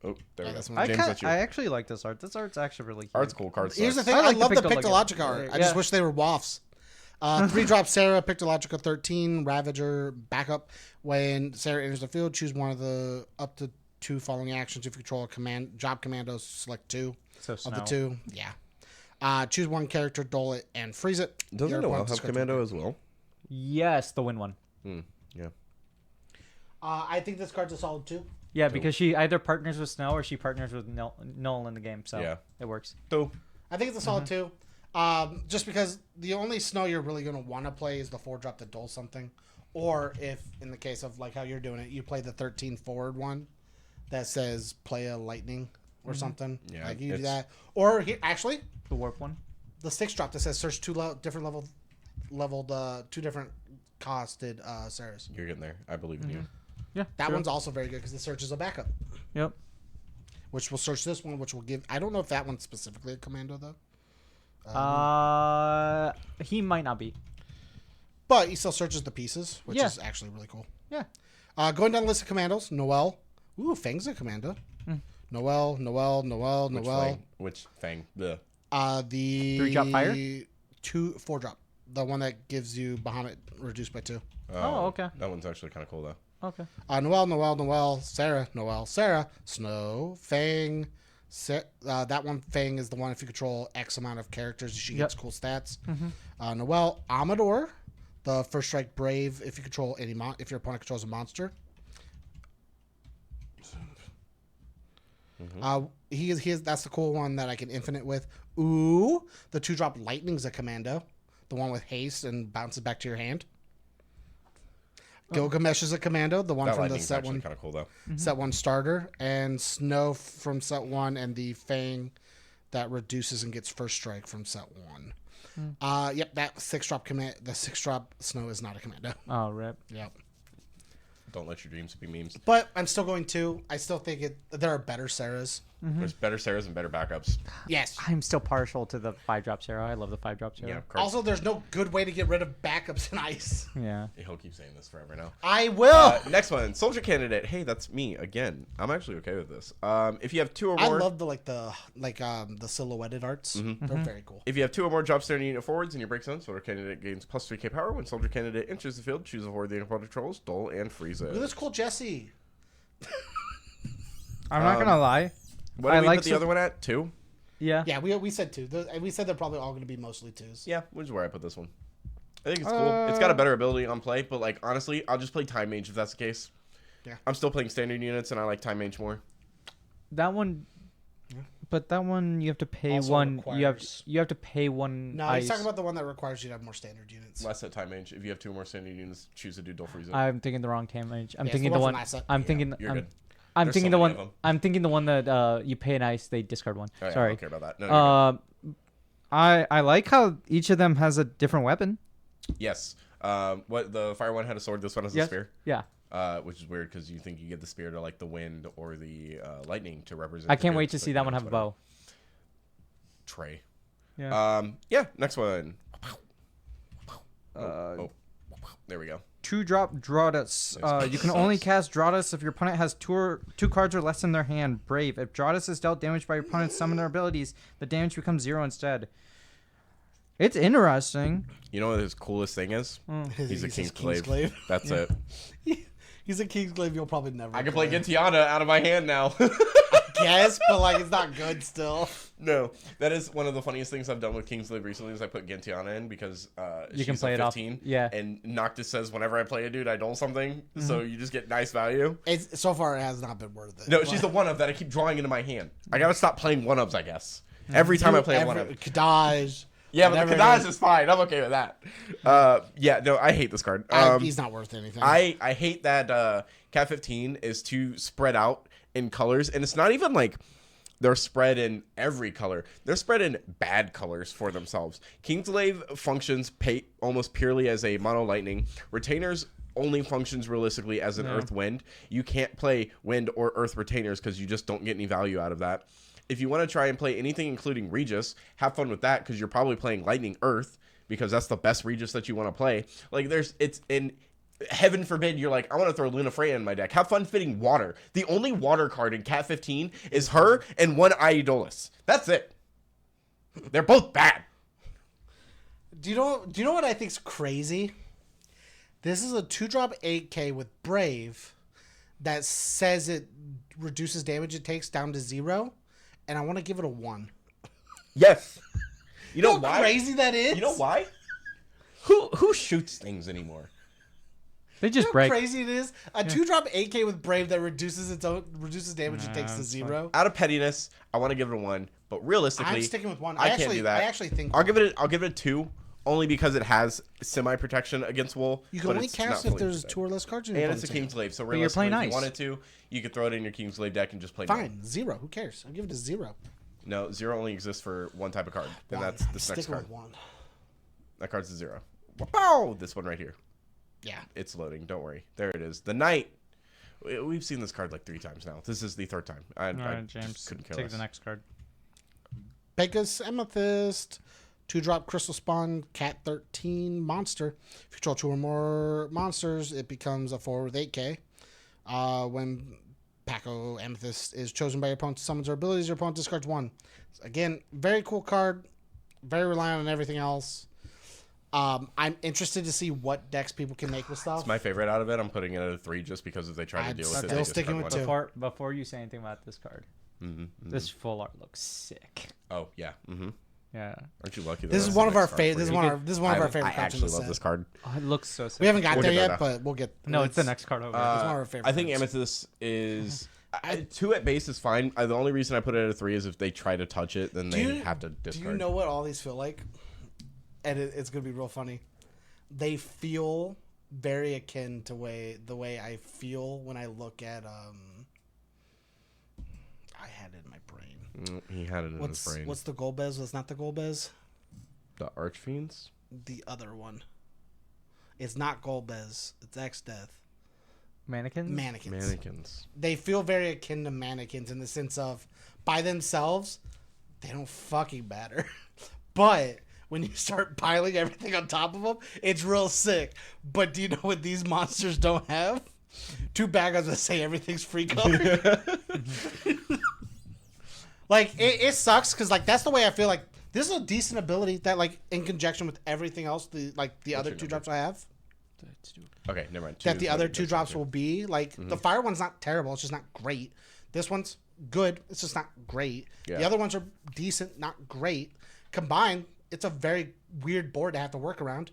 Oh, there we go. that's James, one. that's you. I actually like this art. This art's actually really cute. Art's cool. Cards Here's the suck. thing. I, like the love the Pictologica. Pictologica art. I Yeah. just wish they were WAFs. 3-drop Sarah, Pictologica 13, Ravager, backup. When Sarah enters the field, choose one of the up to 2 following actions. If you control a job commando, select 2 So of Snow. the 2. Yeah. Choose one character, dole it, and freeze it. Doesn't Your Noel opponent have discards commando one. as well? Yes, the win one. Yeah. I think this card's a solid 2. Yeah, because she either partners with Snow or she partners with Noel in the game, so Yeah. it works. So, I think it's a solid 2. Just because the only snow you're really going to want to play is the 4-drop that doles something. Or if, in the case of like how you're doing it, you play the 13 forward one that says play a lightning or something. Yeah, Like you do it's- that. Or actually, The warp one. the 6-drop that says search 2 different leveled 2 different costed Sarahs. you're getting there. I believe in you. Yeah. That true. one's also very good because it searches a backup, Yep. which will search this one, which will give. I don't know if that one's specifically a commando though. He might not be. But he still searches the pieces, which Yeah. is actually really cool. Yeah. Going down the list of commandos, Noel. Ooh, Fang's a commando. Noel. Which Fang? The The 3-drop fire? 4-drop. The one that gives you Bahamut reduced by 2. Oh, okay. That one's actually kind of cool though. Okay. Noel, Sarah, Snow, Fang. That one, Fang, is the one if you control X amount of characters, she gets cool stats. Noel, Amador, the first strike Brave if you control if your opponent controls a monster. He is that's the cool one that I can infinite with. Ooh, the 2-drop Lightning's a commando, the one with haste and bounces back to your hand. Gilgamesh is a commando, the one That from the lightning's set actually 1. kind of cool though. Set 1 starter, and Snow from set 1, and the Fang that reduces and gets first strike from set 1. Yep, that 6-drop the 6-drop Snow is not a commando. Oh, rip. Yep. Don't let your dreams be memes. But I'm still going 2. I still think there are better Sarahs. There's better Sarahs and better backups. Yes. I'm still partial to the 5-drop Sarah. I love the 5-drop Sarah. Yeah. Also, there's no good way to get rid of backups in ice. Yeah. He'll keep saying this forever now. I will. Next one, soldier candidate. Hey, that's me again. I'm actually okay with this. If you have 2 or I more, love the silhouetted arts. They're very cool. if you have 2 or more drop standing unit forwards in your break zone, soldier candidate gains plus 3k power. When soldier candidate enters the field, choose a forward the opponent controls, dull and freeze it. Look at this cool Jesse. I'm not gonna lie. What did I we like put the some- other one at? 2? Yeah. Yeah, we said 2. We said they're probably all going to be mostly 2s. Yeah, which is where I put this one. I think it's cool. It's got a better ability on play, but like honestly, I'll just play Time Mage if that's the case. Yeah. I'm still playing standard units, and I like Time Mage more. That one. But that one you have to pay Also one. requires- You have to pay one. No, ice. he's talking about the one that requires you to have more standard units. Last set Time Mage. If you have 2 or more standard units, choose a do dual freeze it. I'm thinking the wrong damage. I'm Yeah, it's thinking the the one one. from last set. I'm Yeah, thinking. you're good. I'm There's thinking so the many one. of 'em. I'm thinking the one that you pay an ice, they discard one. Oh, yeah, I Sorry. don't care about that. No, you're good. I like how each of them has a different weapon. Yes. What the fire one had a sword. This one has a Yes. spear. Yeah. Which is weird because you think you get the spear to like the wind or the lightning to represent. I the can't wait goods, to see but that no, one it's have a whatever. bow. Tray. Yeah. Yeah. Next one. Uh, There we go. 2-drop Draudus. You can only cast Draudus if your opponent has two cards or less in their hand. Brave. If Draudus is dealt damage by your opponent's summoner abilities, the damage becomes 0 instead. It's interesting. You know what his coolest thing is? He's a King's Kingslave. That's it. He's a Kingslave you'll probably never I can play Gintiana out of my hand now. Yes, but like it's not good still. No, that is one of the funniest things I've done with Kingslave recently is I put Gintiana in because You can she's play a it off. 15. Yeah. And Noctis says whenever I play a dude, I dole something. So you just get nice value. It's so far it has not been worth it. No, but- she's the one-of that I keep drawing into my hand. I gotta stop playing one-ofs, I guess. Every time I play a one-of. Kadaj. Yeah, but the whatever it Kadaj is fine. I'm okay with that. Yeah, no, I hate this card. he's not worth anything. I hate that Cat 15 is too spread out in colors, and it's not even like they're spread in every color. They're spread in bad colors for themselves. Kingslave functions almost purely as a mono lightning. Retainers only functions realistically as an earth wind. You can't play wind or earth retainers because you just don't get any value out of that. If you want to try and play anything including Regis, have fun with that because you're probably playing lightning earth because that's the best Regis that you want to play. Like it's in heaven forbid you're like, I want to throw Luna Freya in my deck. Have fun fitting water. The only water card in Cat 15 is her and one Aeolus. That's it. They're both bad. Do you know what I think's crazy? This is a 2-drop 8K with Brave that says it reduces damage it takes down to 0, and I want to give it a 1. Yes. You know How why? crazy that is? You know why? Who shoots things anymore? They just How break. crazy it is? A 2-drop 8K with Brave that reduces damage it takes to 0. Out of pettiness, I want to give it a 1, but realistically, I'm sticking with 1. I can't do that. I actually think I'll give it a 2, only because it has semi-protection against wool. you can but only it's not cast if fully there's protected. 2 or less cards in your And it's a opponent's hand. Kingslave, so you're realistically, playing if you nice. wanted to, you could throw it in your Kingslave deck and just play normal. Fine, 0. Who cares? I'll give it a 0. No, 0 only exists for one type of card, and that's I'm this next sticking card. with 1. That card's a 0. Wow! This one right here. Yeah. It's loading. Don't worry. There it is. The Knight. We've seen this card like 3 times now. This is the 3rd time. I All right, just James. couldn't care Take less. the next card. Pegasus Amethyst, 2-drop Crystal Spawn, Cat 13 monster. If you control 2 or more monsters, it becomes a 4 with 8K. When Paco Amethyst is chosen by your opponent to summon their abilities, your opponent discards 1. Again, very cool card. Very reliant on everything else. I'm interested to see what decks people can make with stuff. It's my favorite out of it. I'm putting it at a 3 just because if they try to I'm deal with it, still they sticking discard with one. 2. Before you say anything about this card, this full art looks sick. Oh yeah. Yeah. Aren't you lucky? This is one of our favorite. This is one of our favorite I cards in actually the love set. this card. Oh, it looks so sick. We haven't got We'll there get there yet, but we'll get. No, it's the next card over. one of our favorite I think cards. Amethyst is 2 at base is fine. The only reason I put it at a 3 is if they try to touch it, then they have to discard. Do you know what all these feel like? And it's gonna be real funny. They feel very akin to the way I feel when I look at I had it in my brain. He had it in his brain. What's the Golbez? It's not the Golbez. The Archfiends? The other one. It's not Golbez. It's X Death. Mannequins? Mannequins. They feel very akin to mannequins in the sense of by themselves, they don't fucking matter. But when you start piling everything on top of them, it's real sick. But do you know what these monsters don't have? 2 bad guys that say everything's free color. Like, it sucks because, like, that's the way I feel like this is a decent ability that, like, in conjunction with everything else, the other 2 drops I have, Okay, never mind. that the other 2 drops will be. Like, the fire one's not terrible. It's just not great. This one's good. It's just not great. Yeah. The other ones are decent, not great. Combined, it's a very weird board to have to work around.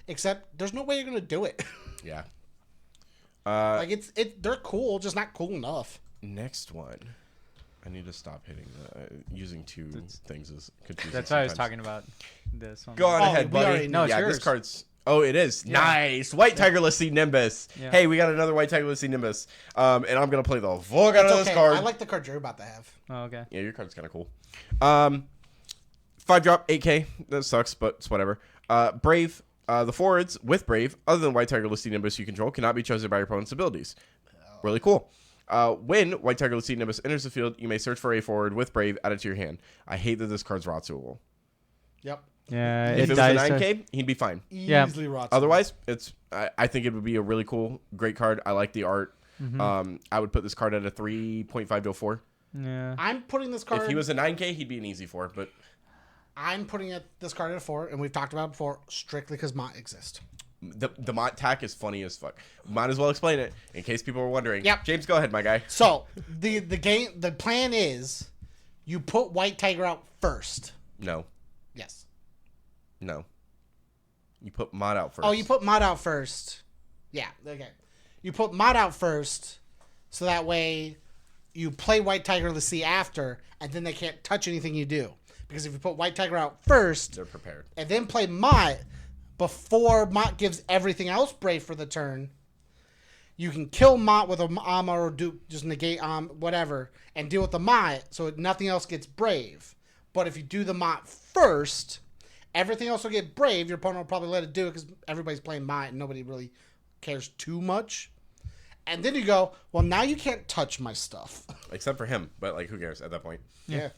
Except, there's no way you're going to do it. Yeah. Like, they're cool, just not cool enough. Next one. I need to stop hitting using 2 things is confusing. That's why I was sometimes. talking about this one. Go on Oh, ahead, we buddy. already know. No, it's yeah, yours. this card's. Oh, it is. Nice. White Tigerless Sea Nimbus. Yeah. Hey, we got another White Tigerless Sea Nimbus. And I'm going to play the fuck out of It's this okay. card. I like the card you're about to have. Oh, okay. Yeah, your card's kind of cool. 5-drop, 8K. That sucks, but it's whatever. Brave. The forwards with Brave, other than White Tiger, Listy, Nimbus you control, cannot be chosen by your opponent's abilities. Really cool. When White Tiger, Listy, Nimbus enters the field, you may search for a forward with Brave, add it to your hand. I hate that this card's Ratsuable. Yep. Yeah, If it was a 9K, he'd be fine. Easily rots. Otherwise, I think it would be a really cool, great card. I like the art. I would put this card at a 3.5 to a 4. Yeah. I'm putting this card. If he was a 9K, he'd be an easy 4, but I'm putting this card at a 4, and we've talked about it before, strictly because Mott exists. the Mott tack is funny as fuck. Might as well explain it in case people were wondering. Yep. James, go ahead, my guy. So the plan is you put White Tiger out first. No. Yes. No. You put Mott out first. Oh, you put Mott out first. Yeah. Okay. You put Mott out first, so that way you play White Tiger to see after, and then they can't touch anything you do. Because if you put White Tiger out first, they're prepared, and then play Mott before Mott gives everything else Brave for the turn, you can kill Mott with a Amma or do just negate whatever and deal with the Mott, so nothing else gets Brave. But if you do the Mott first, everything else will get Brave. Your opponent will probably let it do it because everybody's playing Mott and nobody really cares too much. And then you go, well, now you can't touch my stuff. except for him. But like, who cares at that point? Yeah.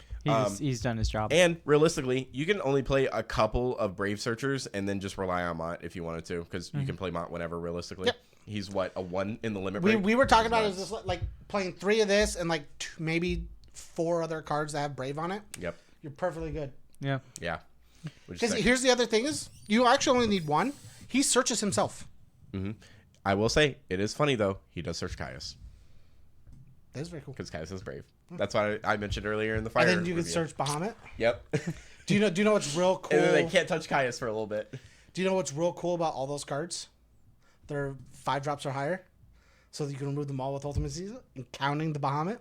He's done his job. And realistically, you can only play a couple of Brave Searchers and then just rely on Mott if you wanted to, because you can play Mott whenever. Realistically, Yep. He's what, a 1 in the limit. We were talking about it as just like playing 3 of this and like maybe 4 other cards that have Brave on it. Yep. You're perfectly good. Yeah. Yeah. Because here's the other thing is you actually only need 1. He searches himself. Mm-hmm. I will say it is funny though. He does search Caius That's very cool. because Caius is Brave. That's why I mentioned earlier in the fire. And then you can review. search Bahamut. Yep. Do you know what's real cool? And then they can't touch Caius for a little bit. Do you know what's real cool about all those cards? They're 5 drops or higher, so that you can remove them all with Ultimate Season, and counting the Bahamut.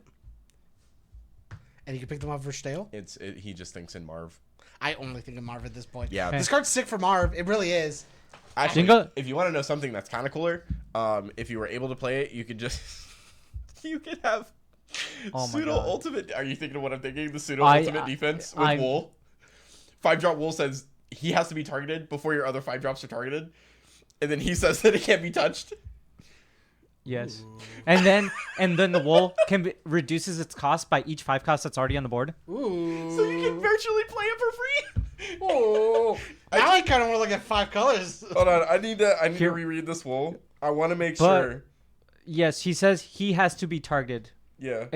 And you can pick them up for stale. He just thinks in Marv. I only think of Marv at this point. Yeah. This card's sick for Marv. It really is. Actually, if you want to know something that's kind of cooler, if you were able to play it, you could just you could have pseudo ultimate. Are you thinking of what I'm thinking? The pseudo ultimate defense with Wool. 5-drop Wool says he has to be targeted before your other 5-drops are targeted, and then he says that it can't be touched. Yes. Ooh. And then the Wool reduces its cost by each 5 cost that's already on the board. Ooh. So you can virtually play it for free. Oh. Now I kind of want to look at 5 colors. Hold on, I need to reread this Wool. I want to make sure. Yes, he says he has to be targeted. Yeah.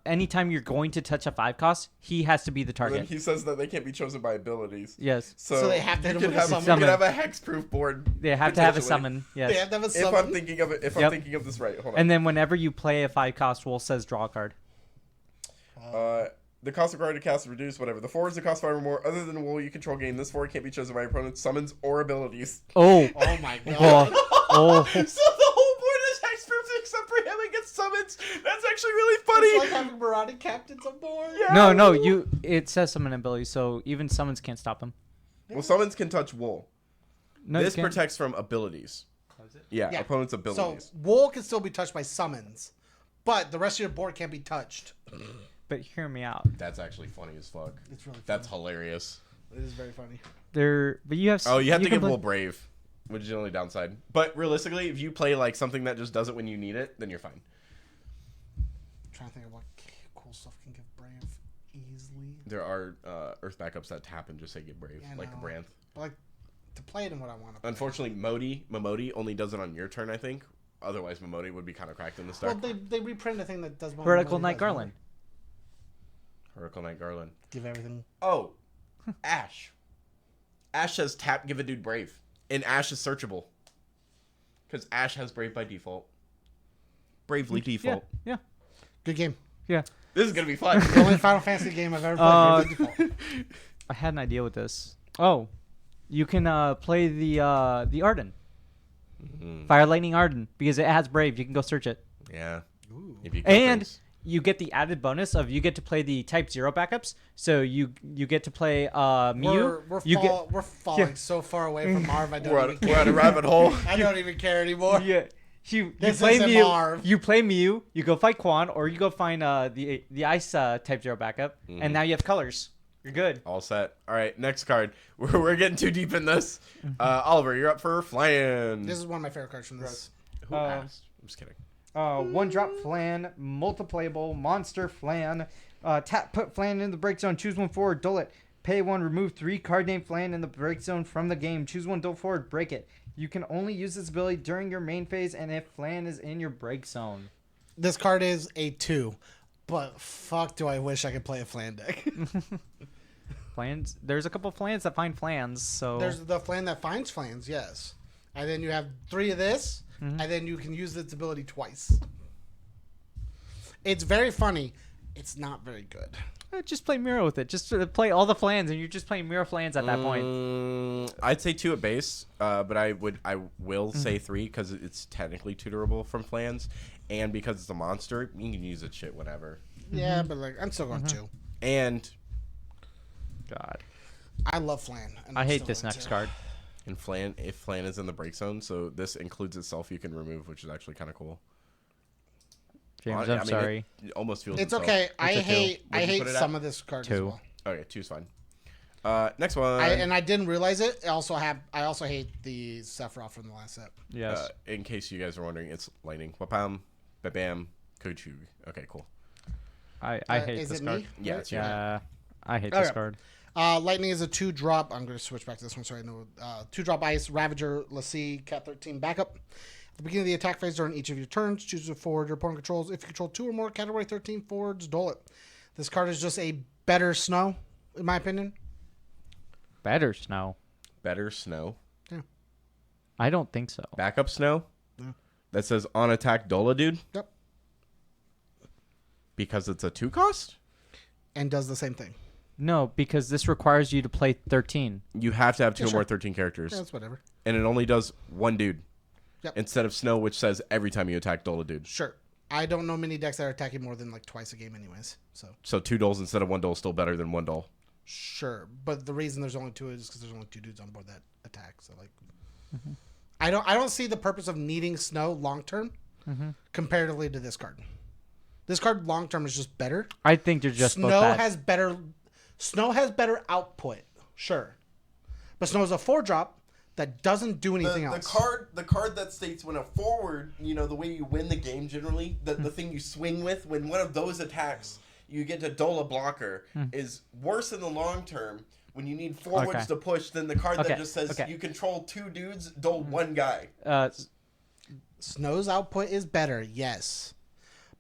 Anytime you're going to touch a 5 cost, he has to be the target. And then he says that they can't be chosen by abilities. Yes. So they have to hit him with a summon. You can have a hex-proof board. They have to have a summon. Yes. They have to have a summon. If I'm thinking of it, I'm thinking of this right, hold on. And then whenever you play a 5 cost, Wool says draw a card. The cost required to cast is reduced, whatever. The forwards that cost 5 or more, other than Wool, you control gain. This forward can't be chosen by your opponent's summons or abilities. Oh. Oh my god. Oh. So the whole board is hexproof except for him against summons. That's actually really funny. It's like having Marauding Captains on board. Yeah. No, it says summon ability, so even summons can't stop him. Well, summons can touch Wool. No, this protects from abilities. Yeah, opponent's abilities. So Wool can still be touched by summons, but the rest of your board can't be touched. But hear me out. That's actually funny as fuck. It's really funny. That's hilarious. It is very funny. But you have. Oh, you have to give Wool Brave, which is the only downside. But realistically, if you play like something that just does it when you need it, then you're fine. I'm trying to think of what cool stuff can give Brave easily. There are Earth backups that tap and just say give Brave, like a Branth. But like to play it in what I want to play. Unfortunately, Momodi only does it on your turn, I think. Otherwise, Momodi would be kind of cracked in this deck. Well, they reprinted a thing that does more. Heretical Knight Garland. Heretical Knight Garland. Give everything. Oh, Ash. Ash says tap, give a dude Brave. And Ash is searchable. Because Ash has Brave by default. Bravely default. Yeah. Good game. Yeah. This is going to be fun. The only Final Fantasy game I've ever played. Bravely default. I had an idea with this. Oh, you can play the Arden. Mm-hmm. Fire Lightning Arden. Because it has Brave. You can go search it. Yeah. Ooh. If you kill things. You get the added bonus of you get to play the Type 0 backups. So you get to play Mew. We're falling so far away from Marv. We're at a rabbit hole. I don't even care anymore. Yeah. You This play isn't Mew. Marv. You play Mew. You go fight Quan, or you go find the Ice Type 0 backup, and now you have colors. You're good. All set. All right, next card. We're getting too deep in this. Oliver, you're up for flying. This is one of my favorite cards from this. Who asked? I'm just kidding. 1-drop Flan, multiplayable monster Flan. Tap, put Flan in the break zone. Choose one forward, duel it. Pay 1, remove 3 card name Flan in the break zone from the game. Choose one, duel forward, break it. You can only use this ability during your main phase and if Flan is in your break zone. This card is a 2, but fuck do I wish I could play a Flan deck. Flans. There's a couple Flans that find Flans, so... There's the Flan that finds Flans, yes. And then you have 3 of this, and then you can use its ability twice. It's very funny. It's not very good. Just play Mirror with it. Just play all the Flans, and you're just playing Mirror Flans at that point. I'd say 2 at base, but I will say 3 because it's technically tutorable from Flans, and because it's a monster, you can use it shit whenever. Yeah, but like I'm still going 2. And God, I love Flan. And I I'm hate still this going next 2. card. if Flan is in the break zone, so this includes itself you can remove, which is actually kind of cool. James, I I'm mean, sorry. It almost feels It's itself. okay. I a 2. hate What'd you put it at? some of this card as 2. well. Okay, 2's fine. Next one. And I didn't realize it. I also hate the Sephiroth from the last set. Yes. In case you guys are wondering, it's lightning. Wapam, babam, kuchu. Okay, cool. I hate is this it card. me? Yeah, it's you. Yeah, I hate Okay. this card. Lightning is a 2-drop. I'm going to switch back to this one so I know. 2-drop ice, Ravager, Lassie, Cat 13 backup. At the beginning of the attack phase during each of your turns, choose a forward your opponent controls. If you control 2 or more Category 13 forwards, duel it. This card is just a better Snow, in my opinion. Better Snow. Better Snow. I don't think so. Backup Snow? Yeah. That says on attack Dola, dude? Yep. Because it's a 2 cost? And does the same thing. No, because this requires you to play 13. You have to have 2 Yeah, or more sure. 13 characters. Yeah, that's whatever. And it only does 1 dude. Yep. Instead of Snow, which says every time you attack Dola, dude. Sure. I don't know many decks that are attacking more than like twice a game anyways. So 2 Doles instead of 1 Dole is still better than 1 Dole. Sure. But the reason there's only 2 is because there's only 2 dudes on board that attack. So like I don't see the purpose of needing Snow long term comparatively to this card. This card long term is just better. I think they're just both Snow bad. has better output, sure, but Snow is a 4-drop that doesn't do anything else. The card that states when a forward, the way you win the game generally, the thing you swing with, when one of those attacks, you get to Dola blocker, is worse in the long term when you need forwards to push than the card that just says you control 2 dudes, dole 1 guy. Snow's output is better, yes,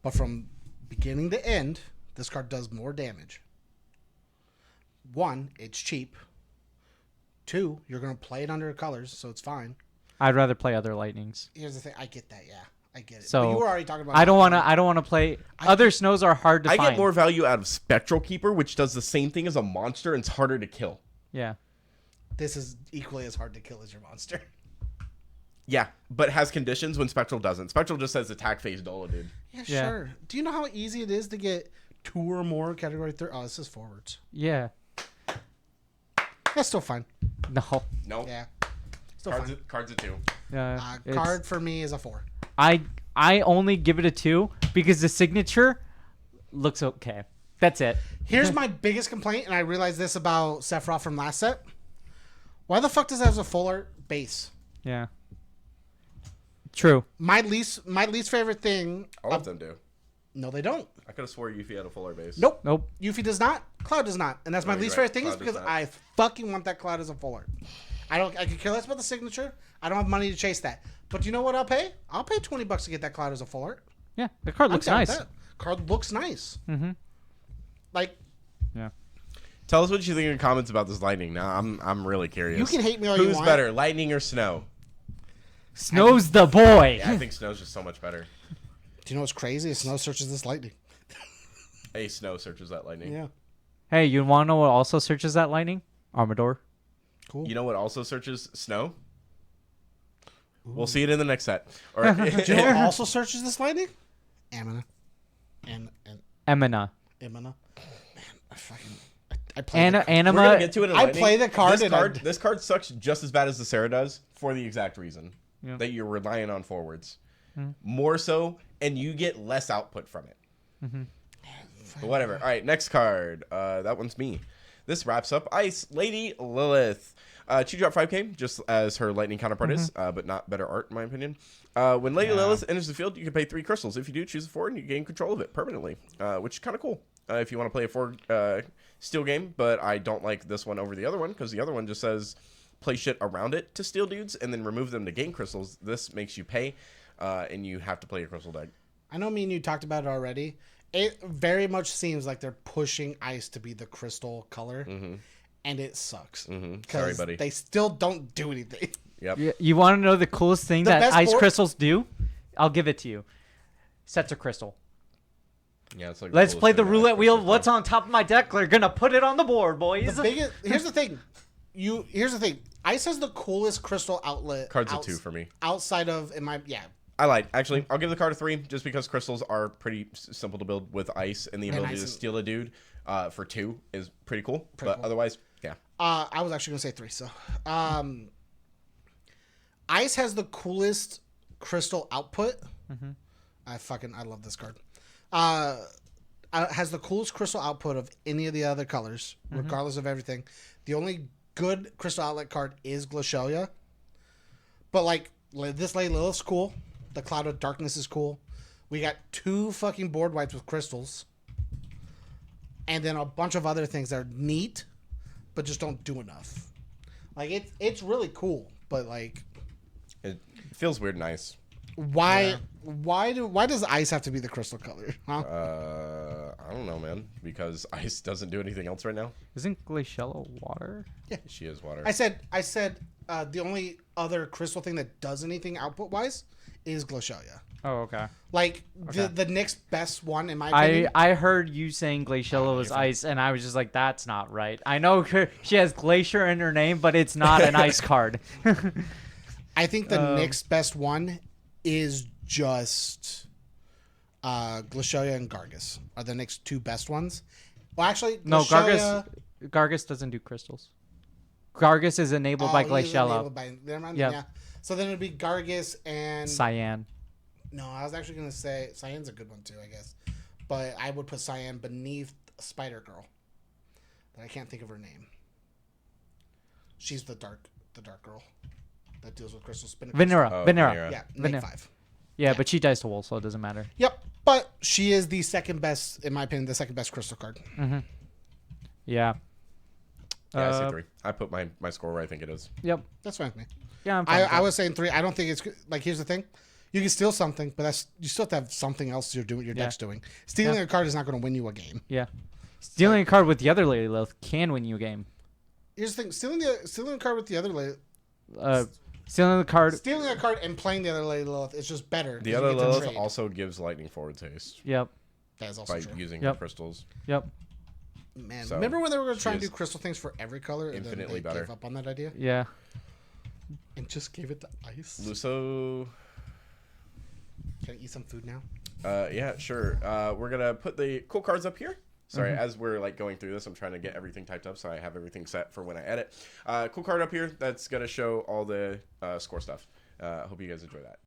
but from beginning to end, this card does more damage. 1, it's cheap. 2, you're going to play it under colors, so it's fine. I'd rather play other Lightnings. Here's the thing. I get that, yeah. I get it. So but you were already talking about... I don't want to play... Other Snows are hard to find. I get more value out of Spectral Keeper, which does the same thing as a monster and it's harder to kill. Yeah. This is equally as hard to kill as your monster. Yeah, but has conditions when Spectral doesn't. Spectral just says attack phase Dola, dude. Yeah, Yeah. sure. Do you know how easy it is to get 2 or more Category 3? Oh, this is forwards. Yeah. That's still fine. No. No. Yeah. Still Cards, fine. cards a 2. Yeah. Card for me is a 4. I only give it a 2 because the signature looks okay. That's it. Here's my biggest complaint, and I realized this about Sephiroth from last set. Why the fuck does it have a full art base? Yeah. True. My least favorite thing... All of them do. No, they don't. I could have swore Yuffie had a fuller base. Nope. Nope. Yuffie does not. Cloud does not. And that's my you're least right. favorite thing is Cloud does because not. I fucking want that Cloud as a full art. I could care less about the signature. I don't have money to chase that. But you know what I'll pay? I'll pay $20 to get that Cloud as a full art. Yeah. The card looks I'm down with nice. that. Card looks nice. Mm-hmm. Like, Yeah. Tell us what you think in the comments about this Lightning. Now, I'm really curious. you can hate me all you Who's want. better, Lightning or Snow? Snow's the boy. Yeah, I think Snow's just so much better. Do you know what's crazy? Snow searches this lightning. Hey, Snow searches that Lightning. Yeah. Hey, you want to know what also searches that lightning? Armador. Cool. You know what also searches Snow? We'll see it in the next set. Or Do you know what also searches this lightning? Amina. And Emina. Imina. Man, I fucking... I play Anna, the, We're gonna Anima. get to it in I Lightning. play the card and This card sucks just as bad as the Sarah does for the exact reason Yeah. that you're relying on forwards. More so, and you get less output from it. But whatever. All right, next card. That one's me. this wraps up Ice Lady Lilith. 2-drop 5k, just as her lightning counterpart is, but not better art, in my opinion. When Lady Lilith enters the field, you can pay 3 crystals. If you do, choose a forward, and you gain control of it permanently, which is kind of cool. If you want to play a forward steal game, but I don't like this one over the other one, because the other one just says play shit around it to steal dudes, and then remove them to gain crystals. This makes you pay, and you have to play a crystal deck. I know me and you talked about it already. It very much seems like they're pushing Ice to be the crystal color. And it sucks. Sorry, buddy. They still don't do anything. Yep. You want to know the coolest thing The that best ice board- crystals do? I'll give it to you. Sets a crystal. Yeah, it's like Let's coolest play the thing that roulette Ice wheel. crystals What's do. on top of my deck? We're gonna put it on the board, boys. The biggest, here's the thing. Here's the thing. Ice has the coolest crystal outlet. Cards a 2 for me. Outside of I lied. Actually, I'll give the card a 3 just because crystals are pretty simple to build with Ice, and the ability Ice to and- steal a dude for 2 is pretty cool. Pretty But cool. otherwise, yeah. I was actually gonna say 3. So, Ice has the coolest crystal output. I love this card. Has the coolest crystal output of any of the other colors, regardless of everything. The only good crystal outlet card is Glacialia. But like this Lady Lilith's cool. The Cloud of Darkness is cool. We got 2 fucking board wipes with crystals. And then a bunch of other things that are neat, but just don't do enough. Like it's really cool, but like It feels weird and nice. why does Ice have to be the crystal color? Huh? I don't know, man. Because Ice doesn't do anything else right now. Isn't Glaciella water? She is water. I said the only other crystal thing that does anything output wise is Glacialia. Oh, okay. Like the next best one in my opinion. I heard you saying Glaciella was ice, and I was just like, that's not right. I know she has Glacier in her name, but it's not an ice card. I think the next best one is just Glacialia and Gargus are the next 2 best ones. Well, actually, No, Glacialia, Gargus doesn't do crystals. Gargus is enabled by he's Glaciella. enabled by- never mind, Yep. yeah. So then it'd be Gargus and Cyan. no, I was actually gonna say Cyan's a good one too, I guess. But I would put Cyan beneath Spider Girl. But I can't think of her name. She's the dark girl that deals with crystal spin. Venera. Oh, Venera. Venera. Yeah, Venera. Nate 5. Yeah, but she dies to wool, so it doesn't matter. Yep, but she is the second best, in my opinion, the second best crystal card. Yeah. Yeah, I say 3. I put my score where I think it is. Yep. That's fine with me. Yeah, I'm fine with I that. was saying 3. I don't think it's like. Here's the thing: you can steal something, but you still have to have something else you're doing. Your deck's doing. Stealing a card is not going to win you a game. Yeah. Stealing a card with the other Lady Lilith can win you a game. Here's the thing: stealing a card with the other lady, Stealing the card. stealing a card and playing the other Lady Lilith is just better. The 'cause other you get to Lilith trade. also gives lightning forward taste Yep. That is also by true. using Yep. crystals. Yep. Man, So, remember when they were going to try and she do is crystal things for every color, and then infinitely they better. gave up on that idea Yeah. and just gave it to Ice? Luso. Can I eat some food now? Yeah, sure. We're gonna put the cool cards up here. Sorry, as we're like going through this, I'm trying to get everything typed up so I have everything set for when I edit. Cool card up here that's gonna show all the score stuff. Hope you guys enjoy that.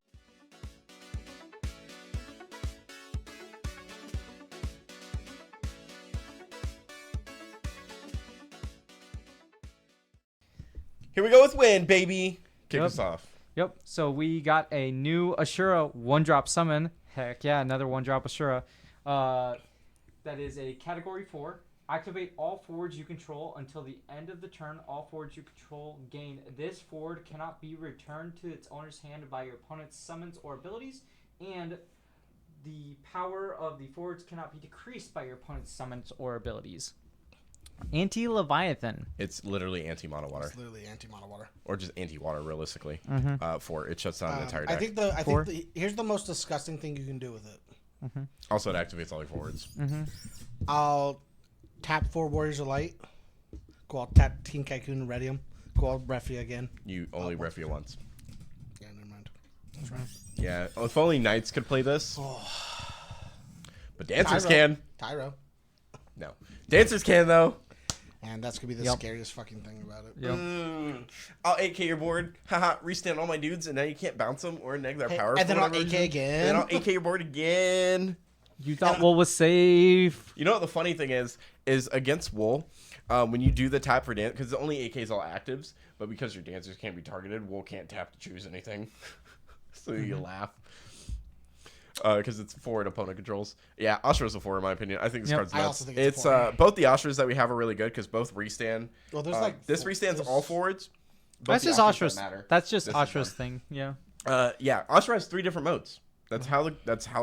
Here we go with win, baby. Kick Yep. us off. Yep. So we got a new Ashura 1-drop summon. Heck yeah, another 1-drop Ashura. That is a category 4. Activate all forwards you control until the end of the turn. All forwards you control gain. This forward cannot be returned to its owner's hand by your opponent's summons or abilities, and the power of the forwards cannot be decreased by your opponent's summons or abilities. Anti-Leviathan. It's literally anti-mono water, It's literally anti-mono water. or just anti-water, realistically. For it shuts down the entire I deck. think here's the most disgusting thing you can do with it. Also, it activates all your forwards. I'll tap 4 Warriors of Light. Go out, tap Team Tycoon and ready them. Go out, Refia again. You only ref you once. Yeah, never mind. That's right. Yeah, if only Knights could play this. But Dancers Tyro. can. Tyro. No. Dancers can, though. And that's going to be the Yep. scariest fucking thing about it. Yep. I'll 8k your board. Haha, restand all my dudes, and now you can't bounce them or neg their power. and for then I'll whatever 8K reason. again. And then I'll 8k your board again. You thought Wool was safe. You know what the funny thing is against Wool, when you do the tap for dance, because only AK is all actives, but because your dancers can't be targeted, Wool can't tap to choose anything. So you laugh. Because it's forward opponent controls. Yeah, Ashra's a 4 in my opinion. I think this card's nuts. I also think it's a 4. Both the Ashras that we have are really good because both restand. Well, there's like this restands all forwards. That's just Ashra's. That's just Ashra's thing. Yeah. Yeah, Ashra has 3 different modes. That's how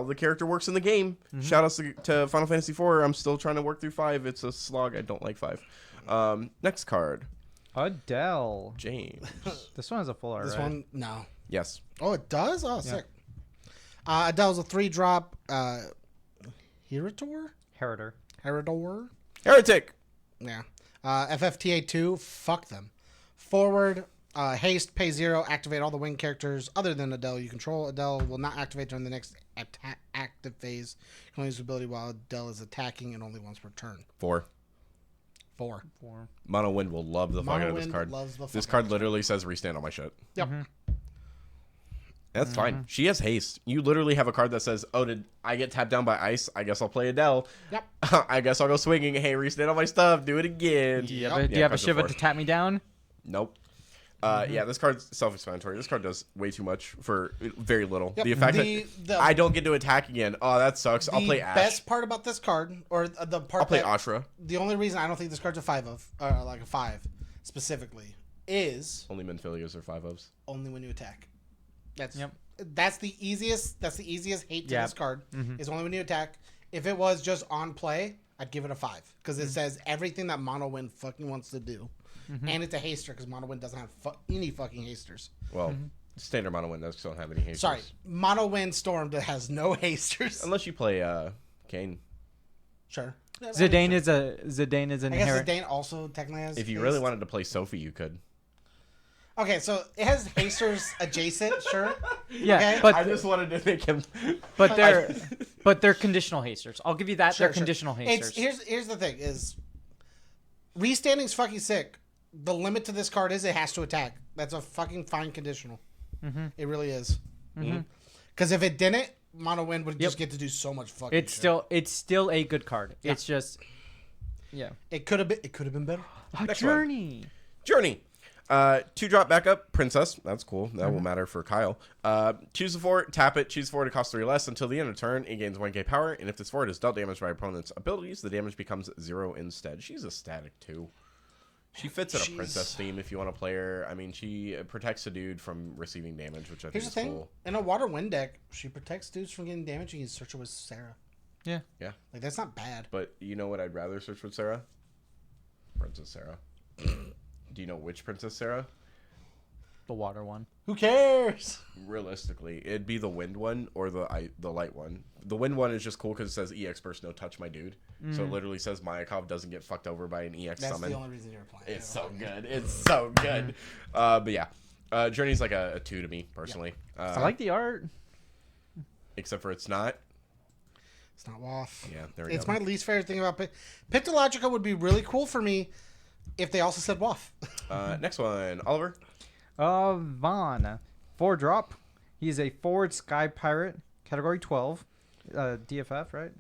the character works in the game. Shout outs to Final Fantasy IV. I'm still trying to work through 5. It's a slog. I don't like 5. Next card. Adele. James. This one has a full art. This one, no. Yes. Oh, it does. Oh, sick. Adele's a 3-drop. Heritor. Heretic. Yeah. FFTA2. Fuck them. Forward. Haste. Pay 0. Activate all the winged characters other than Adele you control. Adele will not activate during the next active phase. You can only use the ability while Adele is attacking and only once per turn. 4. Mono Wind will love the fuck out of this card. This card literally says restand on my shit. Yep. That's fine. She has haste. You literally have a card that says, "Oh, did I get tapped down by ice? I guess I'll play Adele. Yep. I guess I'll go swinging. Hey, restand on my stuff. Do it again." Do you have a Shiva to tap me down? Nope. Yeah, this card's self-explanatory. This card does way too much for very little. Yep. The fact that I don't get to attack again. Oh, that sucks. I'll play Ash. The best part about this card, or the part I'll play Ashra. The only reason I don't think this card's a 5 specifically, is only Menphilios are 5/0s. Only when you attack. That's the easiest hate to this card. Is only when you attack. If it was just on play, I'd give it a 5 because it says everything that Mono Wind fucking wants to do, and it's a haster because Mono Wind doesn't have any fucking hasters. Well, standard Mono Wind does don't have any hasters. Sorry, Mono Wind Storm has no hasters unless you play Kane. Sure. Zidane is an I guess Zidane also technically has. If you really wanted to play Sophie, you could. Okay, so it has hasters adjacent, sure. Yeah, okay? but I just wanted to make him. But they're conditional hasters. I'll give you that. They're conditional hasters. Here's the thing: is restanding's fucking sick. The limit to this card is it has to attack. That's a fucking fine conditional. It really is. Because if it didn't, Mono Wind would just get to do so much fucking. It's still a good card. Yeah. It's just, It could have been better. Journey. 2-drop backup, Princess. That's cool. That will matter for Kyle. Choose a 4, tap it. Choose 4 to cost 3 less until the end of turn. It gains 1k power, and if this 4 is dealt damage by opponent's abilities, the damage becomes 0 instead. She's a static too. She fits in a princess theme if you want to play her. I mean, she protects a dude from receiving damage, which I think is cool. Here's the thing: in a Water Wind deck, she protects dudes from getting damage. You can search her with Sarah. Yeah. Like that's not bad. But you know what? I'd rather search with Sarah. Princess Sarah. Do you know which Princess Sarah? The water one. Who cares? Realistically, it'd be the wind one or the light one. The wind one is just cool because it says EX burst, no touch my dude. So it literally says Mayakov doesn't get fucked over by an EX summon. That's the only reason you're playing. It's so good. It's so good. But yeah, Journey's like a 2 to me personally. I like the art. Except for it's not. It's not WAF. Yeah, there we go. It's my least favorite thing about Pictologica would be really cool for me if they also said WAF. Next one, Oliver. Vaughn. 4-drop. He's a forward sky pirate, category 12. DFF, right?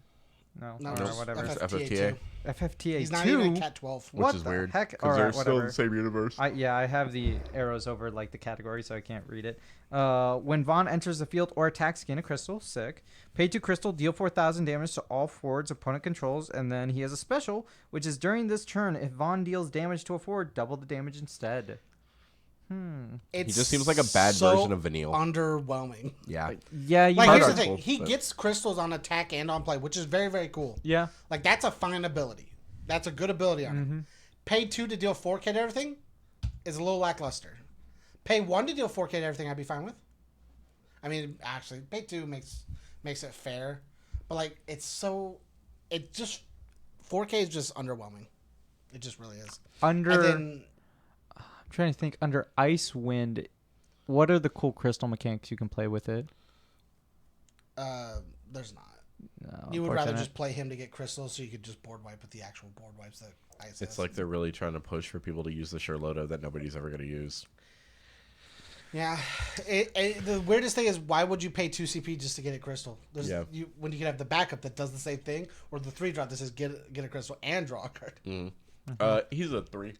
No, whatever. FFTA. FFTA2. He's not even Cat 12. Which is weird. Heck? Because they're still in the same universe. I have the arrows over like the category, so I can't read it. When Vaughn enters the field or attacks, gain a crystal. Sick. Pay 2 crystal, deal 4,000 damage to all forwards opponent controls, and then he has a special, which is during this turn, if Vaughn deals damage to a forward, double the damage instead. He just seems like a bad version of Vanille. Underwhelming. Yeah. Yeah. Like here's the thing: he gets crystals on attack and on play, which is very, very cool. Yeah. Like that's a fine ability. That's a good ability on it. Pay 2 to deal 4k to everything is a little lackluster. Pay 1 to deal 4k to everything, I'd be fine with. I mean, actually, pay 2 makes it fair, but like it just 4k is just underwhelming. It just really is. I'm trying to think. Under Ice Wind, what are the cool crystal mechanics you can play with it? There's not. No, you would rather just play him to get crystals, so you could just board wipe with the actual board wipes that Ice has. It's like they're really trying to push for people to use the Sherloto that nobody's ever going to use. Yeah. The weirdest thing is, why would you pay 2 CP just to get a crystal? When you can have the backup that does the same thing, or the 3-drop that says get a crystal and draw a card. He's a 3.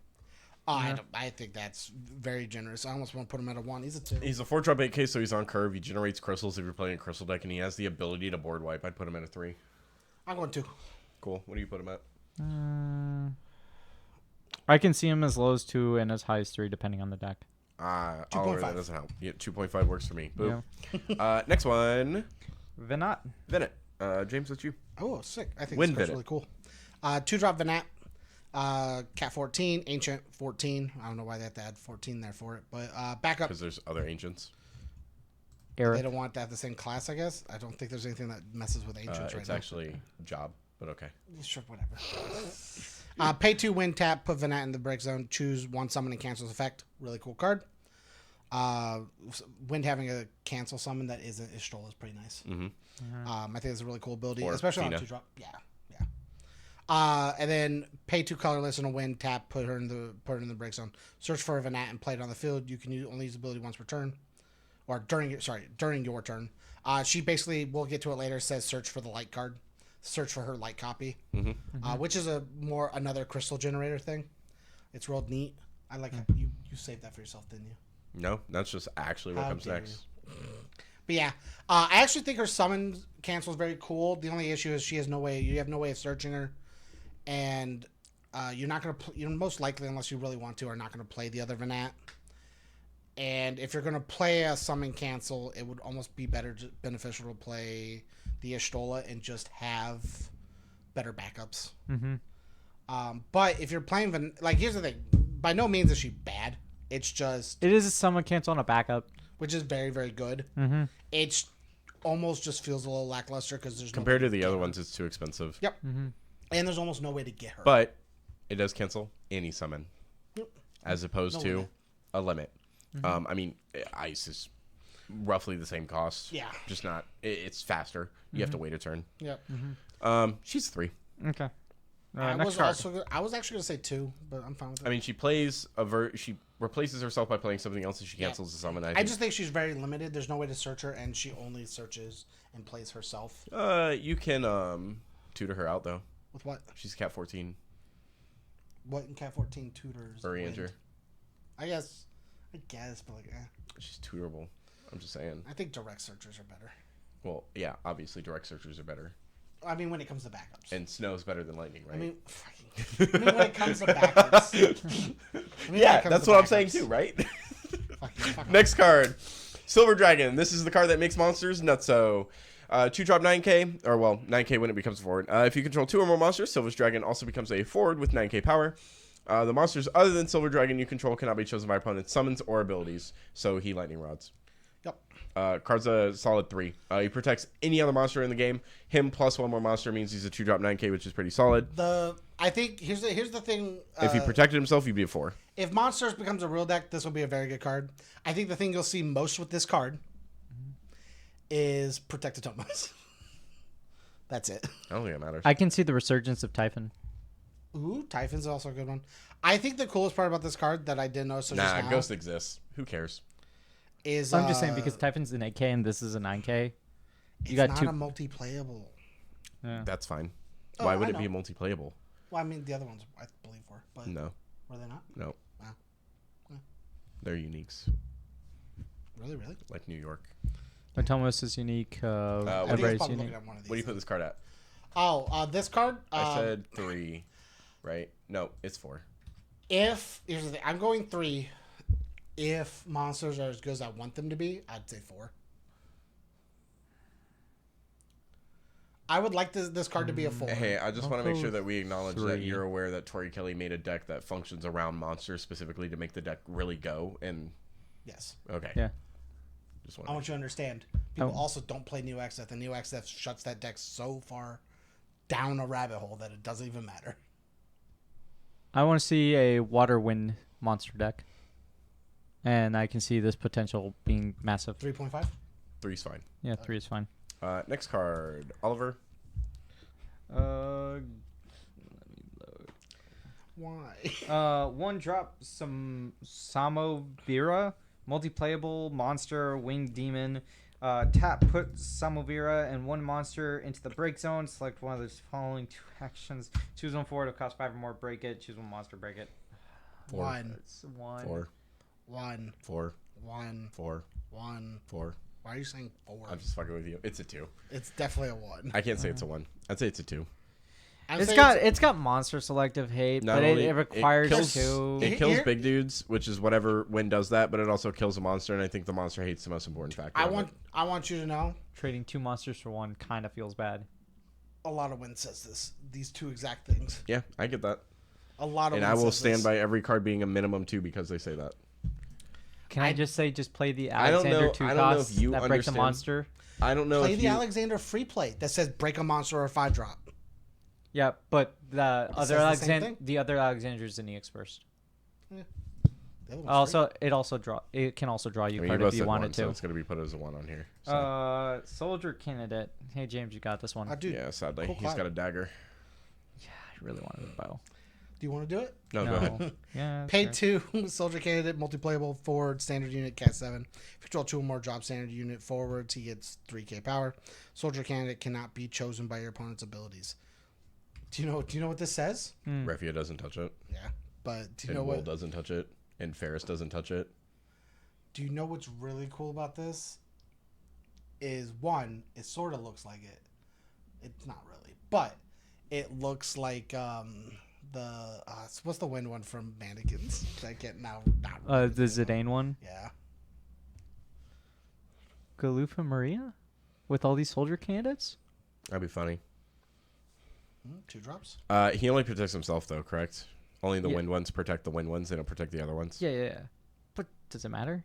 I think that's very generous. I almost want to put him at a 1. He's a 2. He's a 4-drop 8K, so he's on curve. He generates crystals if you're playing a crystal deck, and he has the ability to board wipe. I'd put him at a 3. I'm going 2. Cool. What do you put him at? I can see him as low as 2 and as high as 3, depending on the deck. Oliver, that doesn't help. Yeah, 2.5 works for me. Boom. Yeah. Next one. Venat. James, that's you. Oh, sick. I think Wind this card's Venat. really cool. 2-drop Venat. Cat 14, Ancient 14. I don't know why they have to add 14 there for it, but backup. Because there's other ancients. They don't want to have the same class, I guess. I don't think there's anything that messes with Ancients right now. It's actually job, but okay. Sure, whatever. Pay 2, win, tap, put Venat in the break zone, choose 1 summon and cancels effect. Really cool card. Wind having a cancel summon that isn't Ishtola is pretty nice. Mm-hmm. I think it's a really cool ability, Or especially Fina. on 2-drop. Yeah. And then pay 2 colorless and a win, tap, put her in the break zone. Search for a Venat and play it on the field. You can only use the ability once per turn, or during your turn. She basically, we'll get to it later, says search for the light card, search for her light copy, which is another crystal generator thing. It's real neat. I like it. You saved that for yourself, didn't you? No, that's just actually what How comes dare next. But yeah, I actually think her summon cancel is very cool. The only issue is you have no way of searching her, and you're not gonna. You're most likely, unless you really want to, are not gonna play the other Venat. And if you're gonna play a summon cancel, it would almost be beneficial to play the Ishtola and just have better backups. But if you're playing here's the thing: by no means is she bad. It's just It is a summon cancel on a backup. which is very, very good. It's almost just feels a little lackluster because there's Compared to the other ones, it's too expensive. Yep. And there's almost no way to get her. But it does cancel any summon, Yep. as opposed No to limit. a limit. I mean, ice is roughly the same cost. Yeah. Just not. It's faster. You have to wait a turn. Yep. She's 3. Okay. I Next was card. I was actually gonna say 2, but I'm fine with it. I mean, she plays she replaces herself by playing something else, and she cancels the summon. I just think she's very limited. There's no way to search her, and she only searches and plays herself. you can tutor her out though. With what? She's cat 14. What in Cat 14 tutors? Orienter. Wind? I guess, but She's tutorable. I'm just saying. I think direct searchers are better. Well, yeah, obviously direct searchers are better, I mean, when it comes to backups. and snow's better than lightning, right? I mean, when it comes to backups. Yeah, that's what I'm saying too, right? Fuck Next card, Silver Dragon. This is the card that makes monsters nutso. 2-drop 9K, or well, 9K when it becomes a forward. If you control 2 or more monsters, Silver Dragon also becomes a forward with 9K power. The monsters other than Silver Dragon you control cannot be chosen by opponent's summons or abilities, so he lightning rods. Yep. Card's a solid 3. He protects any other monster in the game. Him plus 1 more monster means he's a 2-drop 9K, which is pretty solid. I think here's the thing. If he protected himself, he'd be a 4. If Monsters becomes a real deck, this will be a very good card. I think the thing you'll see most with this card is Protected Tomos. That's it. I don't think it matters. I can see the resurgence of Typhon. Ooh, Typhon's also a good one. I think the coolest part about this card that I didn't notice just now Ghost exists. Who cares? is I'm just saying because Typhon's an 8K and this is a 9K. it's You got not 2. a multi-playable. Yeah. That's fine. Oh, Why I would it know. be a multi-playable? Well, I mean the other ones I believe were, but No. were they not? No. Wow. Yeah. They're uniques. Really? Like New York. Atomos is unique. what I think it's Everybody's probably unique. looking at one of these. What do you put this card at? This card. I said 3. Right? No, it's 4. Here's the thing, I'm going 3. If monsters are as good as I want them to be, I'd say 4. I would like this card to be a 4. Hey, I just want to make sure that we acknowledge that 3. you're aware that Tori Kelly made a deck that functions around monsters specifically to make the deck really go. And Yes. okay, Yeah. just I want. want you to understand. People Oh. also don't play New XF, and New XF shuts that deck so far down a rabbit hole that it doesn't even matter. I want to see a water wind monster deck. And I can see this potential being massive. 3.5? 3's fine. Yeah, 3 is fine. Next card, Oliver. Let me load. Why? 1 drop some Samovira, multiplayable monster winged demon. Tap, put Samovira and one monster into the break zone. Select one of the following 2 actions. Choose one forward. It'll cost 5 or more. Break it. Choose one monster. Break it. 4. One. It's 1. 4. 1. 4. 1. 4. 1. 4. Why are you saying 4? I'm just fucking with you. It's a 2. It's definitely a 1. I can't say it's a 1. I'd say it's a 2. It's got monster selective hate, Not but only- it requires kills, 2. It kills Here- big dudes, which is whatever Win does that, but it also kills a monster, and I think the monster hate's the most important factor. I of want it. I want you to know, Trading 2 monsters for 1 kind of feels bad. a lot of Win says this. These 2 exact things. Yeah, I get that. A lot of And Win I will says stand this. by every card being a minimum 2 because they say that. Can I just say, just play the I don't Alexander know- 2 I don't know costs if you that break the understand. monster? I don't know Play if the you... Alexander free play that says break a monster or a 5-drop. Yeah, but the says the same thing? the other Alexander's in EX first. The other one's Also, it can also draw you I mean, card both if you said wanted 1, so to. it's going to be put as a 1 on here. So. Soldier candidate. Hey James, you got this one. free. Dude, Yeah, sadly. cool He's card. got a dagger. Yeah, I really wanted a bow. Do you want to do it? No, go ahead. Yeah. that's Pay fair. 2, soldier candidate, multiplayable, forward, standard unit, cast 7. If you draw 2 or more, drop standard unit forwards, he gets 3k power. Soldier candidate cannot be chosen by your opponent's abilities. Do you know what this says? Refia doesn't touch it. Yeah, but do you And know Will what? doesn't touch it. And Ferris doesn't touch it. Do you know what's really cool about this? Is one, it sort of looks like it. It's not really, but it looks like what's the wind one from Mannequins? I can't now. Not really The Zidane one, Yeah. Galufa Maria, with all these soldier candidates. That'd be funny. 2 drops. He only protects himself, though, correct? Only the Yeah. wind ones protect the wind ones. They don't protect the other ones. Yeah. But does it matter?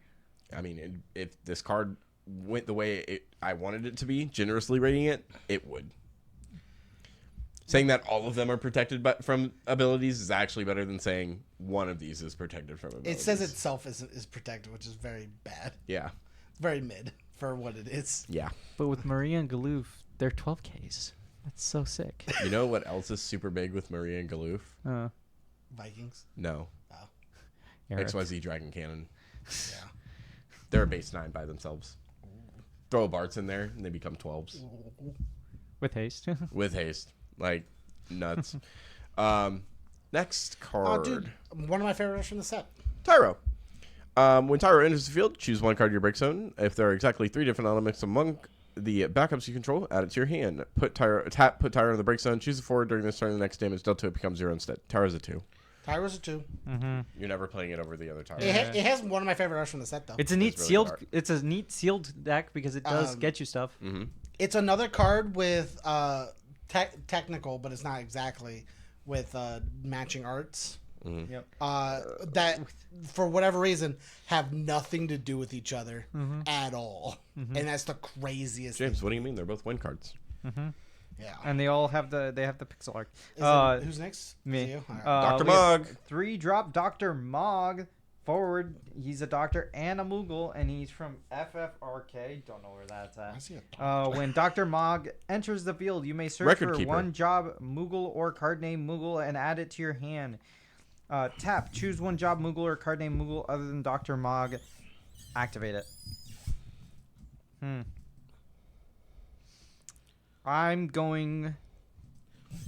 I mean, if this card went the way I wanted it to be, generously rating it, it would. Saying that all of them are protected from abilities is actually better than saying one of these is protected from abilities. It says itself is protected, which is very bad. Yeah. It's very mid for what it is. Yeah. But with Maria and Galoof, they're 12Ks. That's so sick. You know what else is super big with Maria and Galoof? Vikings. No. Oh, Eric. XYZ Dragon Cannon. yeah. They're a base 9 by themselves. Throw a Bart's in there, and they become 12s. With haste. With haste. Like, nuts. Next Oh, card. dude, one of my favorites from the set. Tyro. When Tyro enters the field, choose one card of your break zone. If there are exactly 3 different elements among the backups you control, add it to your hand. Put Tyro in the break zone. Choose a forward during this turn. The next damage dealt to it becomes 0 instead. Tyro's a 2. Tyro's a 2. You're never playing it over the other Tyro. It has one of my favorite arts from the set, though. It's a neat really sealed. hard. It's a neat sealed deck because it does get you stuff. It's another card with technical, but it's not exactly with matching arts. Yep. That for whatever reason have nothing to do with each other at all, and that's the craziest. James, what do you mean? They're both win cards. thing. Yeah. And they all have the pixel art. Is it, who's next? Me. Is it you? All right. Dr. We have Mog. 3 drop Dr. Mog forward. He's a doctor and a Moogle, and he's from FFRK. Don't know where that's I at. see it. When Dr. Mog enters the field, you may search Record for keeper. one job Moogle or card name Moogle and add it to your hand. Tap. Choose one job Moogle or card name Moogle other than Dr. Mog. Activate it. I'm going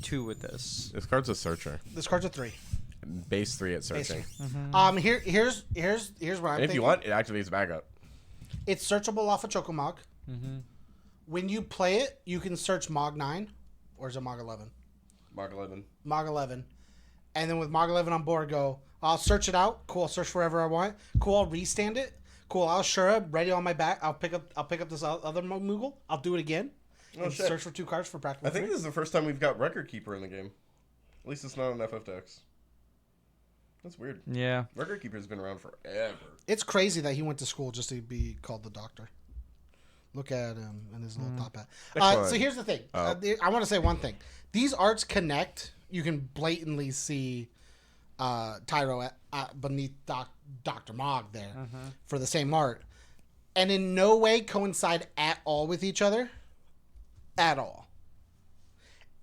2 with this. This card's a searcher. This card's a 3. Base 3 at searching. Here's what I'm And if thinking. you want, it activates backup. It's searchable off of Chocomog. When you play it, you can search Mog 9, or is it Mog 11? Mark 11. Mog 11. And then with Mog 11 on board, go, I'll search it out. Cool, I'll search wherever I want. Cool, I'll restand it. Cool, I'll Shura, ready on my back. I'll pick up this other Moogle. I'll do it again. Oh, and shit. search for 2 cards for practical. I think free. this is the first time we've got Record Keeper in the game. At least it's not on FFTX. That's weird. Yeah. Record Keeper's been around forever. It's crazy that he went to school just to be called the Doctor. Look at him and his little top hat. Next So one. here's the thing. Oh. I want to say one thing. These arts connect. You can blatantly see Tyro beneath Dr. Mog there for the same art. And in no way coincide at all with each other. At all.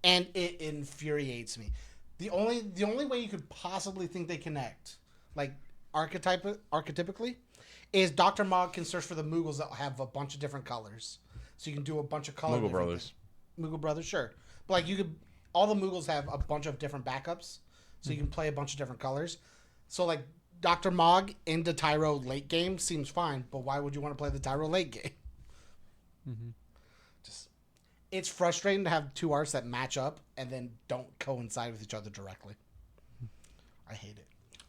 And it infuriates me. The only way you could possibly think they connect, like archetypically, is Dr. Mog can search for the Moogles that have a bunch of different colors. So you can do a bunch of color. Moogle Brothers. Moogle Brothers, sure. But like you could, all the Moogles have a bunch of different backups, so you can play a bunch of different colors. So like Dr. Mog into Tyro late game seems fine, but why would you want to play the Tyro late game? Just, it's frustrating to have two arts that match up and then don't coincide with each other directly. I hate it.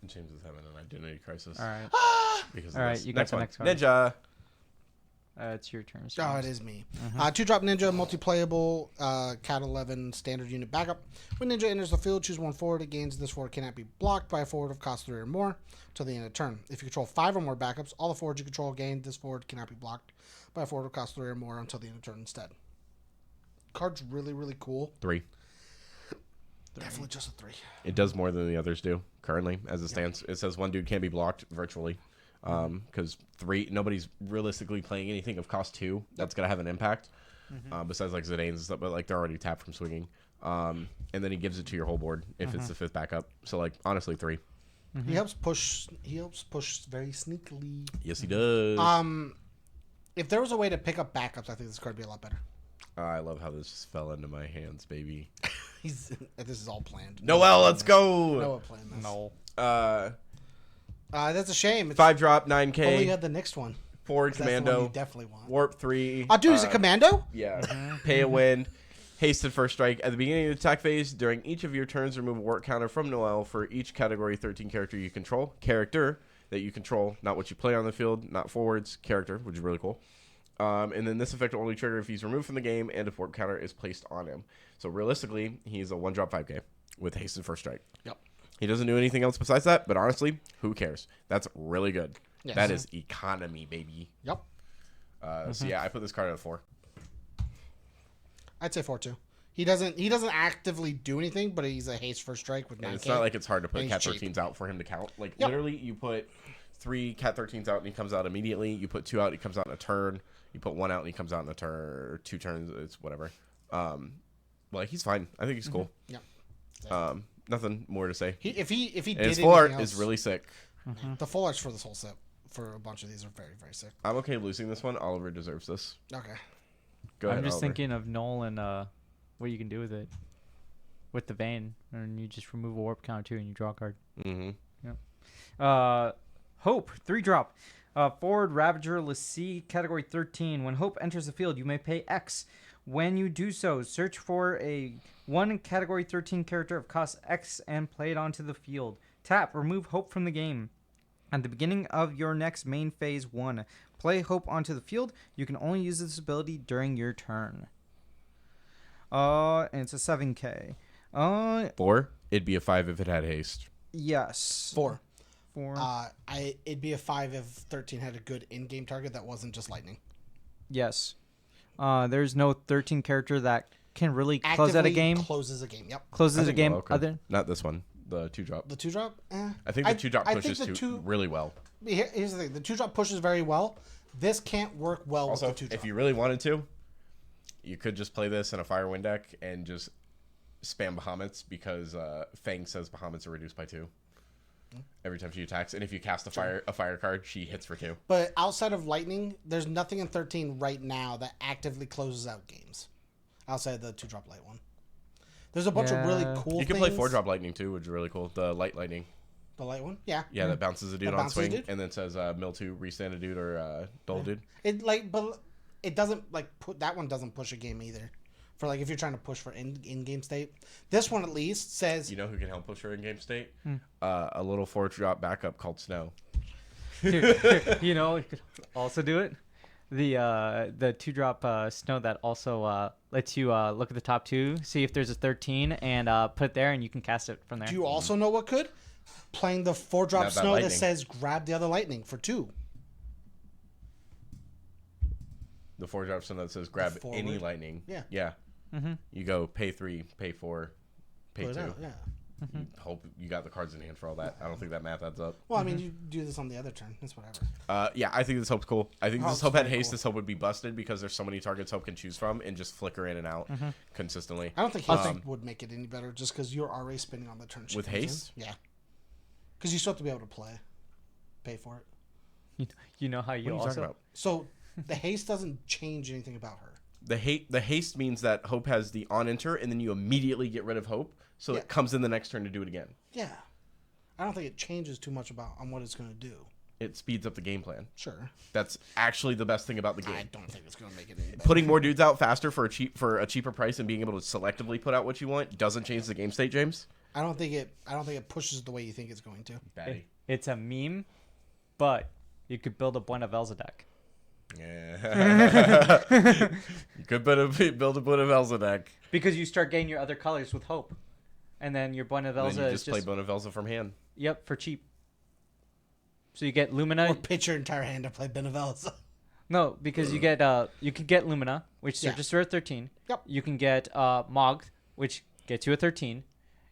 James is having an identity crisis. All right. Because All of right, this. you got the one. next card. Ninja. It's your turn. Oh, it is me. 2-drop Ninja, multiplayable, Cat 11, standard unit backup. When Ninja enters the field, choose one forward. It gains this forward cannot be blocked by a forward of cost 3 or more until the end of turn. If you control 5 or more backups, all the forwards you control gain this forward cannot be blocked by a forward of cost 3 or more until the end of turn instead. Card's really, really cool. 3. Definitely just a 3. It does more than the others do currently, as it stands. It says one dude can't be blocked virtually, because 3 nobody's realistically playing anything of cost 2 that's gonna have an impact. Besides like Zidane's and stuff, but like they're already tapped from swinging. And then he gives it to your whole board if it's the 5th backup. So like honestly 3. He helps push. He helps push very sneakily. Yes, he does. If there was a way to pick up backups, I think this card would be a lot better. I love how this just fell into my hands, baby. This is all planned. Noel, let's go. Noah planned this. No. That's a shame. It's 5-drop, only 9K, had the next one. forward 'Cause that's the one commando, you definitely want. warp 3. Oh, dude, is it commando? Yeah. Pay a win. Hasted first strike. At the beginning of the attack phase, during each of your turns, remove a warp counter from Noel for each category 13 character you control. Character that you control, not what you play on the field, not forwards, character, which is really cool. And then this effect will only trigger if he's removed from the game and if warp counter is placed on him. So realistically, he's a 1-drop 5K with hasted first strike. Yep. He doesn't do anything else besides that, but honestly, who cares? That's really good. Yes. That is economy, baby. Yep. So yeah, I put this card at a 4. I'd say 4 too. He doesn't actively do anything, but he's a haste first strike with 9K. And it's not like it's hard to put And Cat he's cheap. 13s out for him to count. Like, Yep. literally, you put 3 Cat 13s out and he comes out immediately. You put 2 out, he comes out in a turn. You put 1 out and he comes out in a turn, or 2 turns, it's whatever. Like, he's fine. I think he's cool. Yep. Nothing more to say. If he And did his full art anything else, is really sick. the full arts for this whole set for a bunch of these are very, very sick. I'm okay losing this one. Oliver deserves this. Okay. Go ahead, I'm just Oliver. thinking of Noel and what you can do with it. With the Vane. And you just remove a warp counter too and you draw a card. Hope, 3-drop. Forward Ravager Lassie, category 13. When Hope enters the field, you may pay X. When you do so, search for a 1 category 13 character of cost X and play it onto the field. Tap, remove Hope from the game. At the beginning of your next main phase 1, play Hope onto the field. You can only use this ability during your turn. And it's a 7K. 4? It'd be a 5 if it had haste. Yes. 4. 4. It'd be a 5 if 13 had a good in-game target that wasn't just lightning. Yes. There's no 13 character that can really close out a Actively game. Closes a game. Yep. Closes I a think game. Noel could. Other. Not this one. The 2-drop. The 2-drop. I think the 2-drop I pushes think the 2 really well. Here's the thing: the 2-drop pushes very well. This can't work well Also, with the 2-drop. if you really wanted to, you could just play this in a Firewind deck and just spam Bahamut's because Fang says Bahamut's are reduced by 2 every time she attacks. And if you cast a fire card, she hits for 2. But outside of lightning, there's nothing in 13 right now that actively closes out games. Outside of the 2-drop light one. There's a bunch of really Yeah. cool You can things. play 4-drop lightning too, which is really cool. The light lightning. The light one? Yeah. Yeah, that bounces a dude That on bounces a swing dude? and then says mill 2, restand a dude or dull dude. But it doesn't that one doesn't push a game either. For like if you're trying to push for in-game state. This one at least says You know who can help push her in game state? A little 4-drop backup called Snow. You know, you could also do it. The 2-drop Snow that also lets you look at the top 2, see if there's a 13, and put it there, and you can cast it from there. Do you also know what could? Playing the 4-drop Not that Snow that lightning. says grab the other lightning for 2. The 4-drop Snow that says grab forward? any lightning. Yeah. Yeah. Mm-hmm. You go pay 3, pay 4, pay Put 2. it out, yeah. You hope you got the cards in hand for all that. I don't think that math adds up. Well, I mean, you do this on the other turn. It's whatever. Yeah, I think this hope's cool. I think this Hope's hope had very haste. cool. This hope would be busted because there's so many targets hope can choose from and just flicker in and out consistently. I don't think haste would make it any better just because you're already spinning on the turn. With she comes in. haste? Yeah. Because you still have to be able to play. pay for it. You know how What are you you talking also about? So the haste doesn't change anything about her. The haste means that Hope has the on enter, and then you immediately get rid of Hope, so Yeah. it comes in the next turn to do it again. Yeah. I don't think it changes too much on what it's going to do. It speeds up the game plan. Sure. That's actually the best thing about the game. I don't think it's going to make it any better. Putting more dudes out faster for a cheaper price and being able to selectively put out what you want doesn't change the game state, James. I don't think it pushes the way you think it's going to. Batty. it's a meme, but you could build a Buena Velza deck. Yeah. You could build a Buena Velza deck. Because you start getting your other colors with Hope. And then your Buena And then Velza you is just play Buena Velza from hand. Yep, for cheap. So you get Lumina. Or pitch your entire hand to play Benevelza. No, because you get you can get Lumina, which searches for a 13. Yep. You can get Mogg, which gets you a 13.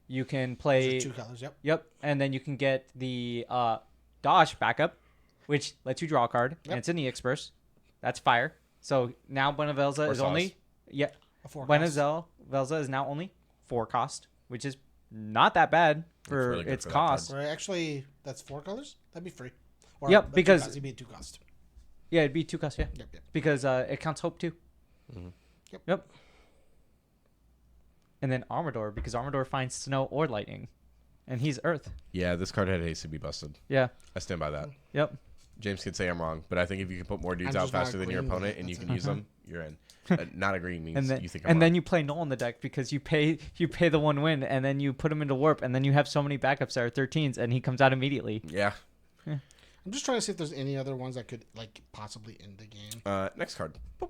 You can play 2 colors, yep. Yep, and then you can get the Dodge backup, which lets you draw a card, Yep. and it's an EX burst. That's fire. So now Buena Velza Or is Sauce. only A 4 Buena cost. Velza is now only 4 cost, which is not that bad for really good its for that cost. Or actually, that's 4 colors? That'd be free. Or Yep, because- it'd be 2 cost. Yeah, it'd be 2 cost, yeah. Yep. Because it counts Hope too. Mm-hmm. Yep. And then Armador, because Armador finds snow or lightning, and he's Earth. Yeah, this card had haste to be busted. Yeah. I stand by that. Yep. James could say I'm wrong, but I think if you can put more dudes I'm out just not faster than your agreeing with opponent it, and you that's can it. use them, you're in. Not agreeing means And then you think I'm wrong. then you play Null in the deck because you pay the 1 win, and then you put him into warp, and then you have so many backups that are 13s, and he comes out immediately. Yeah. I'm just trying to see if there's any other ones that could like possibly end the game. Next card. Boop.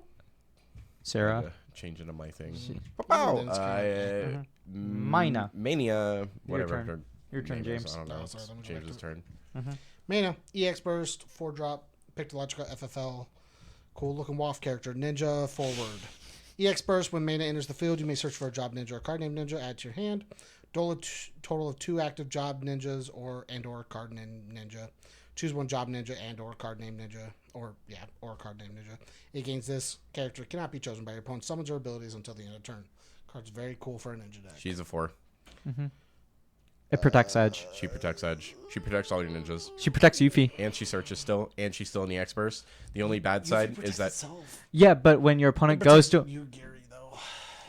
Sarah. Change into my thing. Wow. Wow. Mina. Mania. Whatever. turn. Your turn, name is, James. I don't know. Oh, sorry, let me go James's back to turn. Mana, EX Burst, 4-drop, Pictological FFL. Cool looking WAF character. Ninja forward. EX Burst, when mana enters the field, you may search for a job ninja or card named ninja, add to your hand. Total of 2 active job ninjas or card named ninja. Choose 1 job ninja or card named ninja. Or card named ninja. It gains this character cannot be chosen by your opponent. Summons her abilities until the end of turn. Card's very cool for a ninja deck. She's a 4. It protects Edge. She protects Edge. She protects all your ninjas. She protects Yuffie. And she searches still. And she's still in the X burst. The only bad side is that Yeah, but when your opponent goes to you, Gary, though.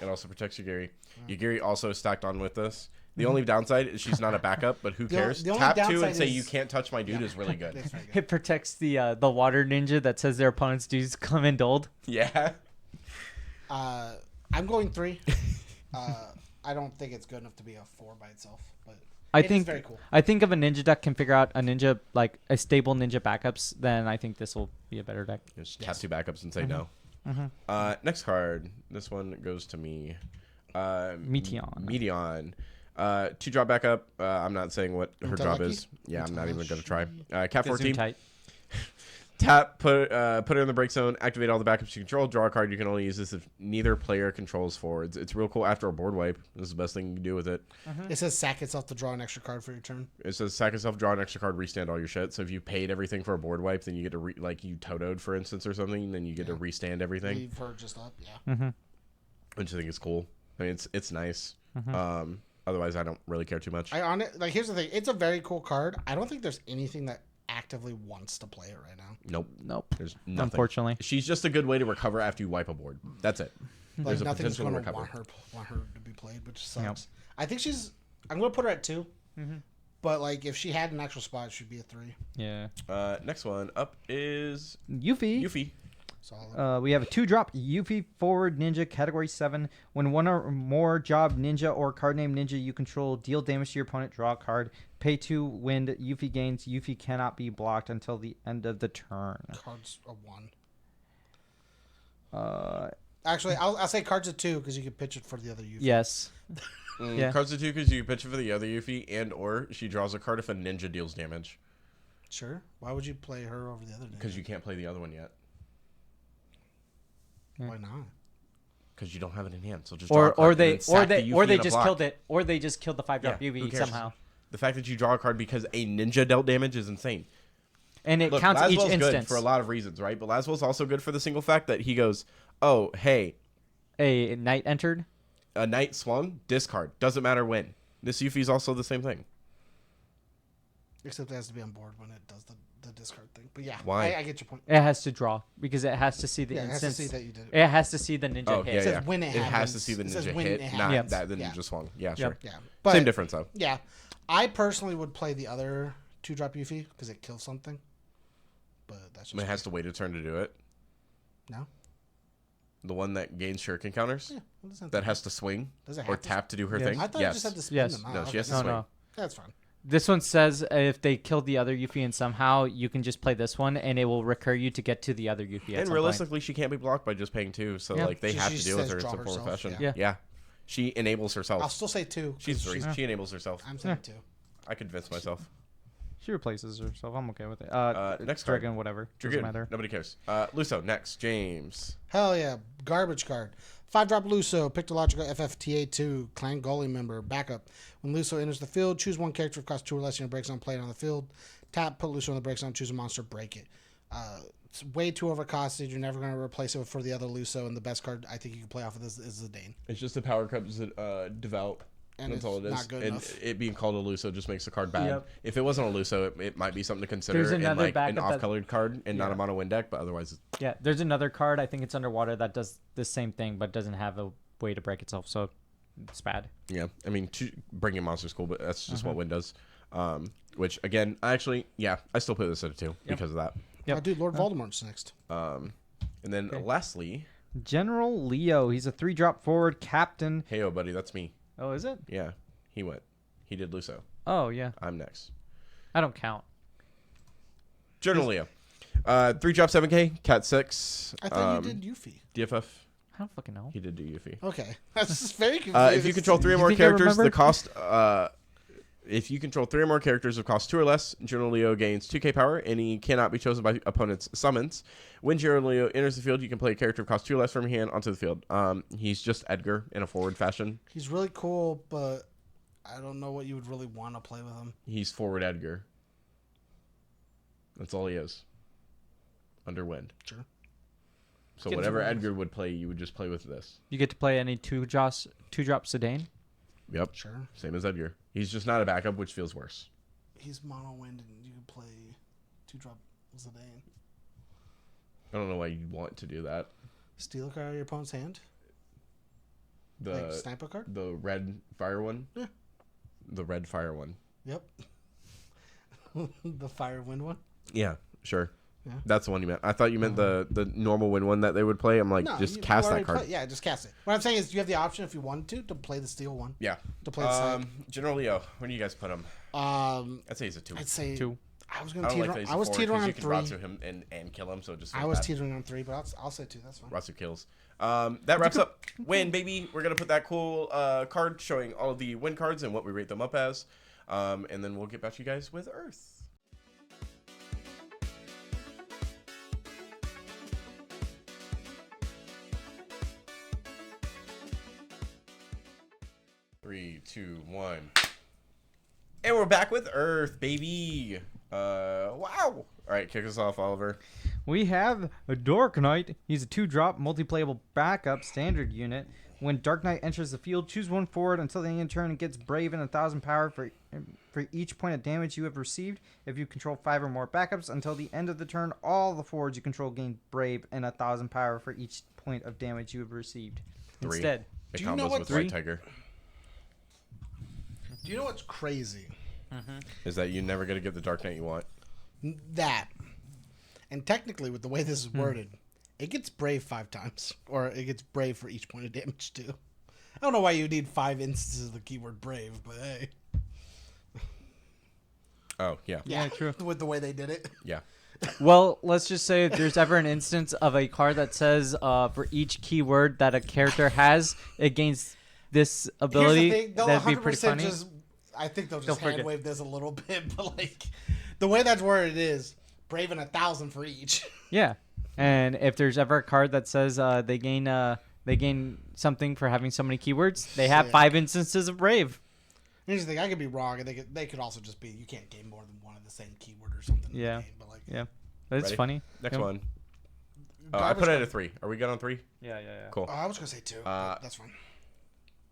it also protects Yugiri. Yugiri also is stacked on with this. The only downside is she's not a backup, but who cares? the only Tap 2 downside and say is- you can't touch my dude is really good. That's very good. it protects the water ninja that says their opponent's dudes come in dulled. Yeah. I'm going 3. I don't think it's good enough to be a 4 by itself, but I it is think very cool. I think if a ninja deck can figure out a ninja like a stable ninja backups, then I think this will be a better deck. Just tap 2 backups and say no. Mm-hmm. Next card. This one goes to me. Meteon. Meteon. 2-drop backup. I'm not saying what her job Untitled is. Yeah, I'm not even going to try. Cat 14. Tight. Tap, put her in the break zone, activate all the backups you control, draw a card. You can only use this if neither player controls forwards. It's real cool after a board wipe. This is the best thing you can do with it. It says sack itself to draw an extra card for your turn. It says sack yourself, draw an extra card, restand all your shit. So if you paid everything for a board wipe, then you get to like you Totoed, for instance, or something, then you get to restand everything, Leave her just up, yeah. which I think is cool. I mean, it's nice. Otherwise, I don't really care too much. Like here's the thing, it's a very cool card. I don't think there's anything that actively wants to play it right now. Nope. There's nothing. Unfortunately. She's just a good way to recover after you wipe a board. That's it. Like There's a nothing's potential to going to recover. want her to be played, which sucks. I think I'm going to put her at 2. But like if she had an actual spot, she'd be a 3. Yeah. Next one up is Yuffie. Yuffie. Solid. We have a 2-drop Yuffie forward ninja category 7. When 1 or more job ninja or card name ninja you control deal damage to your opponent, draw a card. Pay 2 wind. Yuffie gains. Yuffie cannot be blocked until the end of the turn. Cards a 1. Actually, I'll say cards a 2 because you can pitch it for the other Yuffie. Yes. Yeah. Cards are 2 because you can pitch it for the other Yuffie, and or she draws a card if a ninja deals damage. Sure. Why would you play her over the other ninja? Because you can't play the other one yet. Why not? Because you don't have it in hand. So just draw a card Or and then sack the Yuffie they in a just block. killed it, or they just killed the 5-drop Yeah, who Yuffie cares? somehow. The fact that you draw a card because a ninja dealt damage is insane. And it Look, counts Laswell's each good instance. for a lot of reasons, right? But Laswell's also good for the single fact that he goes, oh, hey, A knight entered. a knight swung, discard. Doesn't matter when. This Yuffie's also the same thing. Except it has to be on board when it does the discard thing. But yeah, Why? I get your point. It has to draw because it has to see the Yeah, it has instance. to see that you did it. It has to see the ninja Oh, hit. yeah, It says yeah. when it has to happens. see the It says ninja when hit, it not happens. that the Yeah. ninja swung. Yeah, sure. Yeah, but Same difference, though. Yeah, I personally would play the other 2-drop Yuffie because it kills something. But that's I mean, just it has to wait a turn to do it. no. The one that gains shuriken counters? Yeah, what does That has to swing Does it or have to tap to do her Yes. thing? I thought yes. you just had to spin Yes. them out. No, she has to No, swing. no. That's fine. This one says if they kill the other Yuffie and somehow you can just play this one and it will recur you to get to the other Yuffie at And some point. realistically, she can't be blocked by just paying 2, so Yeah. like they She- have she to deal with says her in draw some form of herself, fashion. yeah. Yeah. She enables herself. I'll still say 2. She's 3. Yeah. She enables herself. I'm saying 2. I convinced myself. She replaces herself. I'm okay with it. Next card. Dragon, whatever. You're Doesn't good. matter. Nobody cares. Luso, next. James. Hell yeah. Garbage card. 5-drop Luso, Pictological FFTA2, Clan Goalie member, backup. When Luso enters the field, choose one character who costs 2 or less in your break zone, play it on the field. Tap, put Luso on the break zone, choose a monster, break it. It's way too overcosted. You're never going to replace it for the other Luso, and the best card I think you can play off of this is the Dane. It's just the power cups devout. And That's it's all it is. not good and enough. it being called a Luso just makes the card bad. Yep. If it wasn't a Luso, it might be something to consider There's in another like an backup that- off-colored card and not Yeah. a mono win deck, but otherwise, Yeah, there's another card. I think it's underwater that does the same thing but doesn't have a way to break itself, so it's bad. yeah. I mean, bringing monster's cool, but that's just what Win does. Which again, I still put this at a 2 because of that. Yep. Oh, dude, Lord Voldemort's next. And then lastly, General Leo. He's a 3-drop forward captain. hey, buddy, that's me. Oh, is it? Yeah, he went. He did Luso. Oh, yeah. I'm next. I don't count. General Leo. 3-drop 7K, Cat 6. I thought you did Yuffie. DFF. I don't fucking know. He did do Yuffie. Okay. That's just very confusing. If you control 3 or more think I characters, the remember? cost. If you control 3 or more characters of cost 2 or less, General Leo gains 2k power, and he cannot be chosen by opponent's summons. When General Leo enters the field, you can play a character of cost 2 or less from your hand onto the field. He's just Edgar in a forward fashion. He's really cool, but I don't know what you would really want to play with him. He's forward Edgar. That's all he is. Under wind. Sure. So Get whatever some Edgar would play, you would just play with this. You get to play any 2-drop Sedaine? Yep. Sure. Same as Edgar. He's just not a backup, which feels worse. He's mono wind, and you can play 2-drop Zidane. I don't know why you'd want to do that. Steal a card out of your opponent's hand. The Like sniper card. the red fire one. Yeah. The red fire one. Yep. The fire wind one. Yeah, sure. Yeah. That's the one you meant. I thought you meant the normal win one that they would play. I'm like, just you cast that already card. yeah, just cast it. What I'm saying is, you have the option if you wanted to play the steel one. Yeah. To play the side. General Leo, where do you guys put him? I'd say he's a 2. I'd say 2. I was I gonna don't like teeter. that he's I a was 4 teetering 'cause on you can 3. Ratsu him and kill him, so it just I feels was bad. teetering on 3, but I'll say 2. That's fine. Ratsu kills. That wraps up Win, baby. We're going to put that cool card showing all of the win cards and what we rate them up as. And then we'll get back to you guys with Earth. Three, two, one. And we're back with Earth, baby. Wow. All right, kick us off, Oliver. We have a Dark Knight. He's a 2-drop multiplayable backup standard unit. When Dark Knight enters the field, choose one forward until the end of the turn and gets Brave and 1,000 power for each point of damage you have received. If you control 5 or more backups until the end of the turn, all the forwards you control gain Brave and 1,000 power for each point of damage you have received. 3. Instead, It Do you know combos what with 3? White Tiger. Do you know what's crazy? Is that you never going to get the Dark Knight you want? That. And technically, with the way this is worded, it gets Brave 5 times. Or it gets Brave for each point of damage, too. I don't know why you need 5 instances of the keyword Brave, but hey. Oh, yeah. Yeah, true. With the way they did it. Yeah. well, let's just say if there's ever an instance of a card that says for each keyword that a character has, it gains this ability. Here's the thing, they'll That'd be 100% pretty funny. just... I think they'll just They'll forget. hand wave this a little bit, but like... The way that's worded is Brave and 1,000 for each. Yeah, and if there's ever a card that says they gain something for having so many keywords, they have Sick. 5 instances of Brave. Here's the thing, I could be wrong, and they could also just be, you can't gain more than one of the same keyword or something. Yeah. In the game, but like, Yeah, that's Ready? funny. Next Yep. one. I Garbage put it card. at a 3. Are we good on 3? Yeah. Cool. I was going to say 2, but that's fine.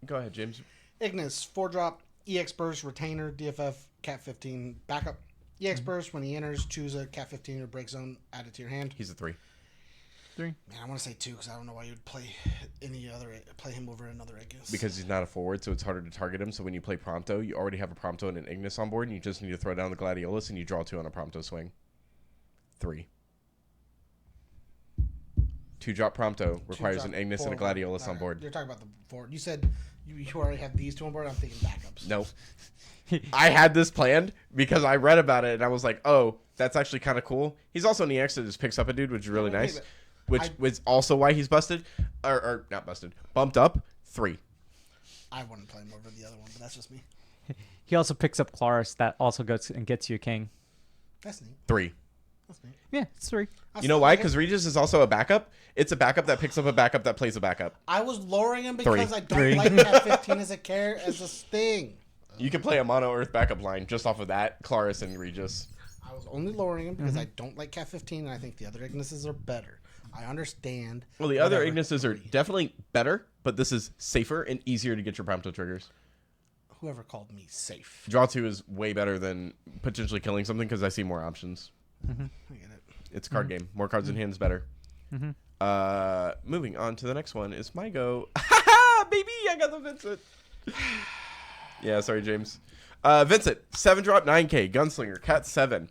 Go ahead, James. Ignis, 4-drop, EX Burst, Retainer, DFF, Cat 15, backup. EX Burst, when he enters, choose a Cat 15 or Break Zone, add it to your hand. He's a 3. Man, I want to say 2 because I don't know why you would play him over another Ignis. Because he's not a forward, so it's harder to target him. So when you play Prompto, you already have a Prompto and an Ignis on board, and you just need to throw down the Gladiolus, and you draw 2 on a Prompto swing. 3. 2-drop Prompto requires an Ignis and a Gladiolus on board. You're talking about the forward. You said you already have these 2 on board. I'm thinking backups. No. I had this planned because I read about it, and I was like, oh, that's actually kind of cool. He's also an EX that just picks up a dude, which is really nice. Which was also why he's busted. Or not busted. Bumped up. 3. I wouldn't play him over the other one, but that's just me. He also picks up Claris. That also goes and gets you a king. That's neat. 3. That's neat. Yeah, it's 3. You know why? Because Regis is also a backup. It's a backup that picks up a backup that plays a backup. I was lowering him because 3. I don't like Cat 15 as a thing. You can play a mono Earth backup line just off of that, Claris and Regis. I was only lowering him because I don't like Cat 15 and I think the other Ignises are better. I understand. Well, the other Ignises are definitely better, but this is safer and easier to get your Prompto triggers. Whoever called me safe. Draw 2 is way better than potentially killing something because I see more options. I get it. It's a card game. More cards in hand is better. Moving on to the next one is my go. Baby, I got the Vincent. Yeah, sorry, James. Vincent, 7-drop, 9K, Gunslinger, Cat 7.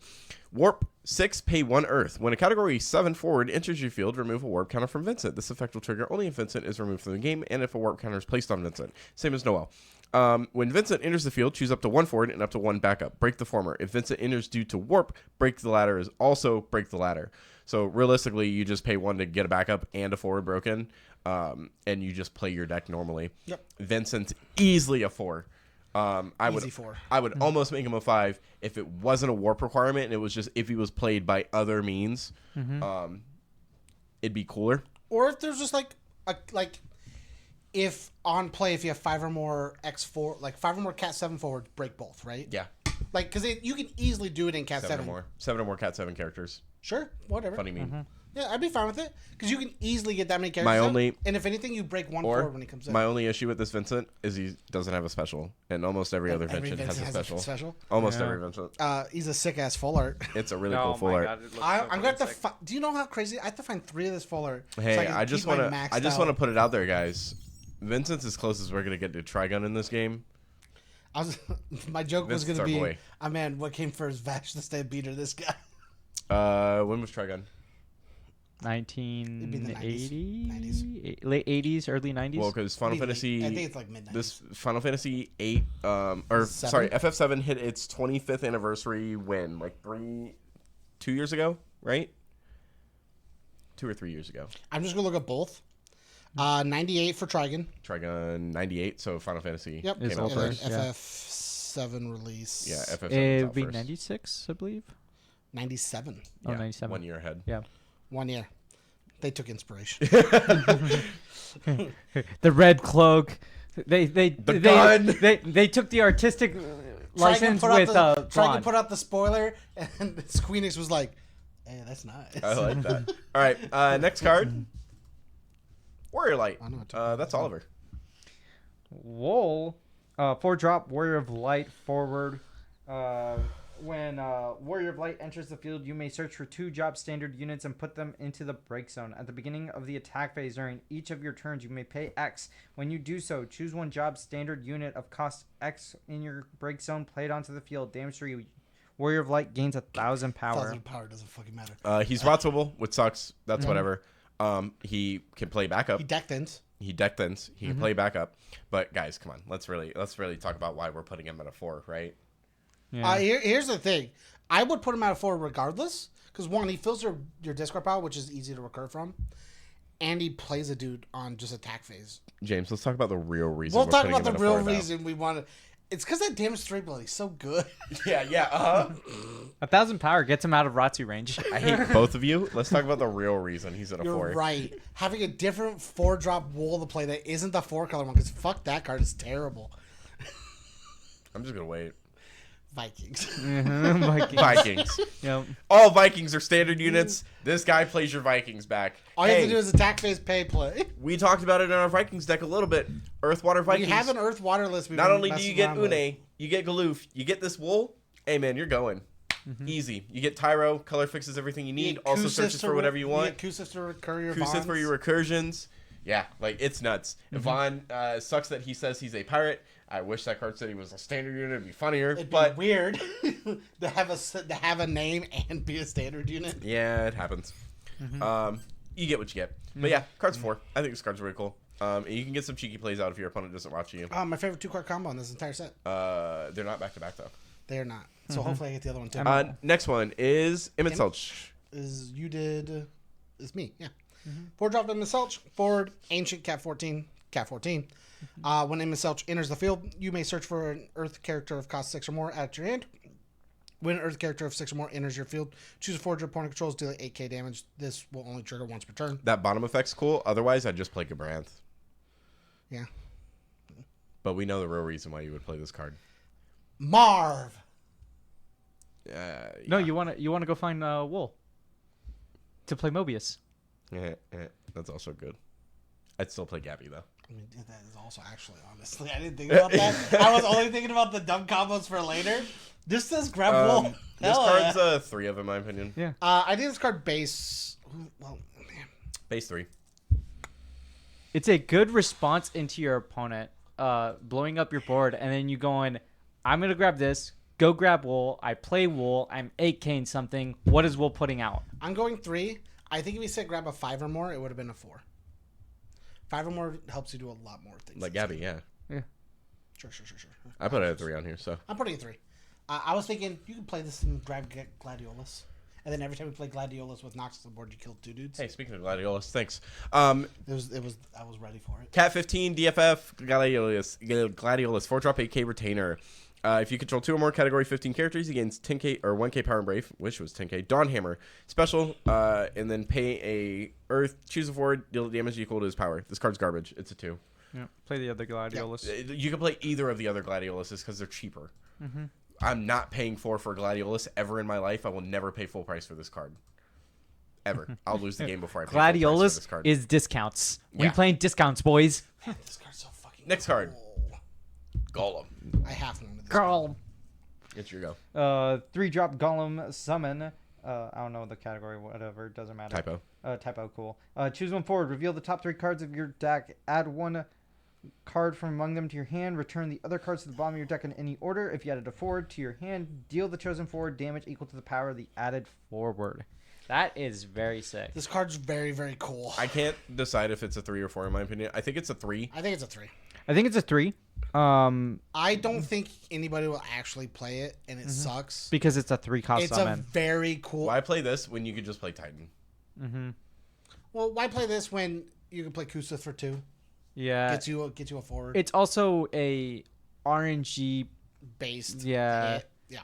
Warp 6, pay 1 Earth. When a category 7 forward enters your field, remove a warp counter from Vincent. This effect will trigger only if Vincent is removed from the game and if a warp counter is placed on Vincent. Same as Noel. When Vincent enters the field, choose up to 1 forward and up to 1 backup. Break the former. If Vincent enters due to warp, break the latter is also break the latter. So realistically, you just pay 1 to get a backup and a forward broken, and you just play your deck normally. Yep. Vincent's easily a 4. Easy 4. I would almost make him a 5 if it wasn't a warp requirement and it was just if he was played by other means. It'd be cooler. Or if there's just if on play, if you have 5 or more X4, like 5 or more Cat 7 forwards, break both, right? Yeah. Like, because you can easily do it in Cat 7. 7 or more Cat 7 characters. Sure, whatever. Funny meme. Yeah, I'd be fine with it because you can easily get that many characters. And if anything, you break 1 forward when he comes in. My only issue with this Vincent is he doesn't have a special, and almost every other Vincent has a special. Almost every Vincent. He's a sick ass full art. It's a really cool full art. I'm gonna have to. Do you know how crazy? I have to find 3 of this full art. Hey, so I just want to put it out there, guys. Vincent's as close as we're gonna get to Trigun in this game. My joke was Vincent's gonna be, boy. man, what came first, Vash the Stampeder? This guy. When was Trigun? 90s. late 80s, early 90s. Well, because Final Fantasy, I think it's like mid-90s. This Final Fantasy 8, FF7 hit its 25th anniversary when, like 2 years ago, right? 2 or 3 years ago. I'm just gonna look at both. 98 for Trigun. Trigun 98, so Final Fantasy. Yep. Came out first. FF7 release. Yeah, FF7 it out would be first. 96, I believe. 97. Oh, Yeah, 97. 1 year ahead. Yeah. 1 year. They took inspiration. The red cloak. They gun. They took the artistic license with Trigun put out the spoiler, and Squeenix was like, "Hey, that's nice." I like that. All right, next card. Warrior Light. That's Oliver. Wool, 4-drop Warrior of Light forward. When Warrior of Light enters the field, you may search for 2-drop standard units and put them into the break zone. At the beginning of the attack phase during each of your turns, you may pay X. When you do so, choose 1 job standard unit of cost X in your break zone, play it onto the field. Damage 3. Warrior of Light gains 1,000 power. 1,000 power doesn't fucking matter. He's Rotsable, which sucks. That's whatever. He can play backup. He deck thins. He deck thins. He can play backup. But guys, come on. Let's really talk about why we're putting him at a 4, right? Yeah. Here's the thing. I would put him at a 4 regardless. Because 1, he fills your discard pile, which is easy to recur from. And he plays a dude on just attack phase. James, let's talk about the real reason. We'll talk about the real reason we want to. It's because that damage 3 ability is so good. Yeah. 1,000 power gets him out of Ratsu range. I hate both of you. Let's talk about the real reason he's at a 4. You're right. Having a different 4-drop wool to play that isn't the 4-color one, because fuck that card is terrible. I'm just gonna wait. Vikings. Vikings. Yep. All Vikings are standard units. This guy plays your Vikings back. All you have to do is attack phase, pay, play. We talked about it in our Vikings deck a little bit. Earth, Water, Vikings. We have an Earth, Water list. Not only do you get Une, you get Galoof, you get this wool. Hey man, you're going. Easy. You get Tyro. Color fixes everything you need. get Also Kusith searches to for whatever you want. You get Kusith to recur your Kusith for bonds. your recursions. Yeah, like, it's nuts. Yvonne, sucks that he says he's a pirate. I wish that card said he was a standard unit. It'd be funnier. It'd but be weird to have a name and be a standard unit. yeah, it happens. You get what you get. But yeah, card's 4. I think this card's really cool. And you can get some cheeky plays out if your opponent doesn't watch you. My favorite 2-card combo in this entire set. They're not back-to-back, though. They're not. So hopefully I get the other one too. Next one is Emmett Selch. Is me, yeah. 4-drop Emmett Selch, forward, ancient, cat 14. When Emmett Selch enters the field, you may search for an Earth character of cost 6 or more at your hand. When an Earth character of 6 or more enters your field, choose a forward your opponent controls, deal 8k damage. This will only trigger once per turn. That bottom effect's cool. Otherwise, I'd just play Gabranth. Yeah. But we know the real reason why you would play this card. Marv! No, you want to go find Wool to play Mobius. That's also good. I'd still play Gabby, though. I mean, that is also actually, honestly, I didn't think about that. I was only thinking about the dumb combos for later. This says grab Wool. This card's a 3 of, in my opinion. Yeah. I think this card base. Well, man. Base 3. It's a good response into your opponent blowing up your board, and then you going, I'm going to grab this, go grab Wool, I play Wool, I'm 8K'ing something. What is Wool putting out? I'm going 3. I think if we said grab a 5 or more, it would have been a 4. 5 or more helps you do a lot more things. Like Gabby, yeah. Yeah. Sure. I put it at 3 on here, so. I'm putting a 3. I was thinking you could play this and grab Gladiolus. And then every time you play Gladiolus with Nox on the board, you kill 2 dudes. Hey, speaking of Gladiolus, thanks. I was ready for it. Cat 15, DFF, Gladiolus, 4-drop 8K retainer. If you control 2 or more category 15 characters, he gains 10K or 1K power and brave, which was 10K. Dawn Hammer, special, and then pay a Earth, choose a forward, deal damage equal to his power. This card's garbage. It's a 2. Yeah. Play the other Gladiolus. You can play either of the other Gladioluses because they're cheaper. I'm not paying for Gladiolus ever in my life. I will never pay full price for this card. Ever. I'll lose the game before I pay full price for Gladiolus this card. is discounts. We Yeah. playing discounts, boys. Man, this card's so fucking Next card. cool. Golem. I have one of these. Girl. It's your go. 3-drop Golem summon. I don't know the category, whatever. Doesn't matter. Typo. Typo, cool. Choose one forward. Reveal the top 3 cards of your deck. Add 1 card from among them to your hand. Return the other cards to the bottom of your deck in any order. If you added a forward to your hand, deal the chosen forward damage equal to the power of the added forward. That is very sick. This card's very, very cool. I can't decide if it's a 3 or 4 in my opinion. I think it's a 3. I think it's a 3. I think it's a 3. I don't think anybody will actually play it, and it sucks. Because it's a 3-cost It's summon. a very cool. Why play this when you could just play Titan? Well, why play this when you can play Kusith for 2? Yeah. Gets you a forward. It's also a RNG based. Yeah. Yeah.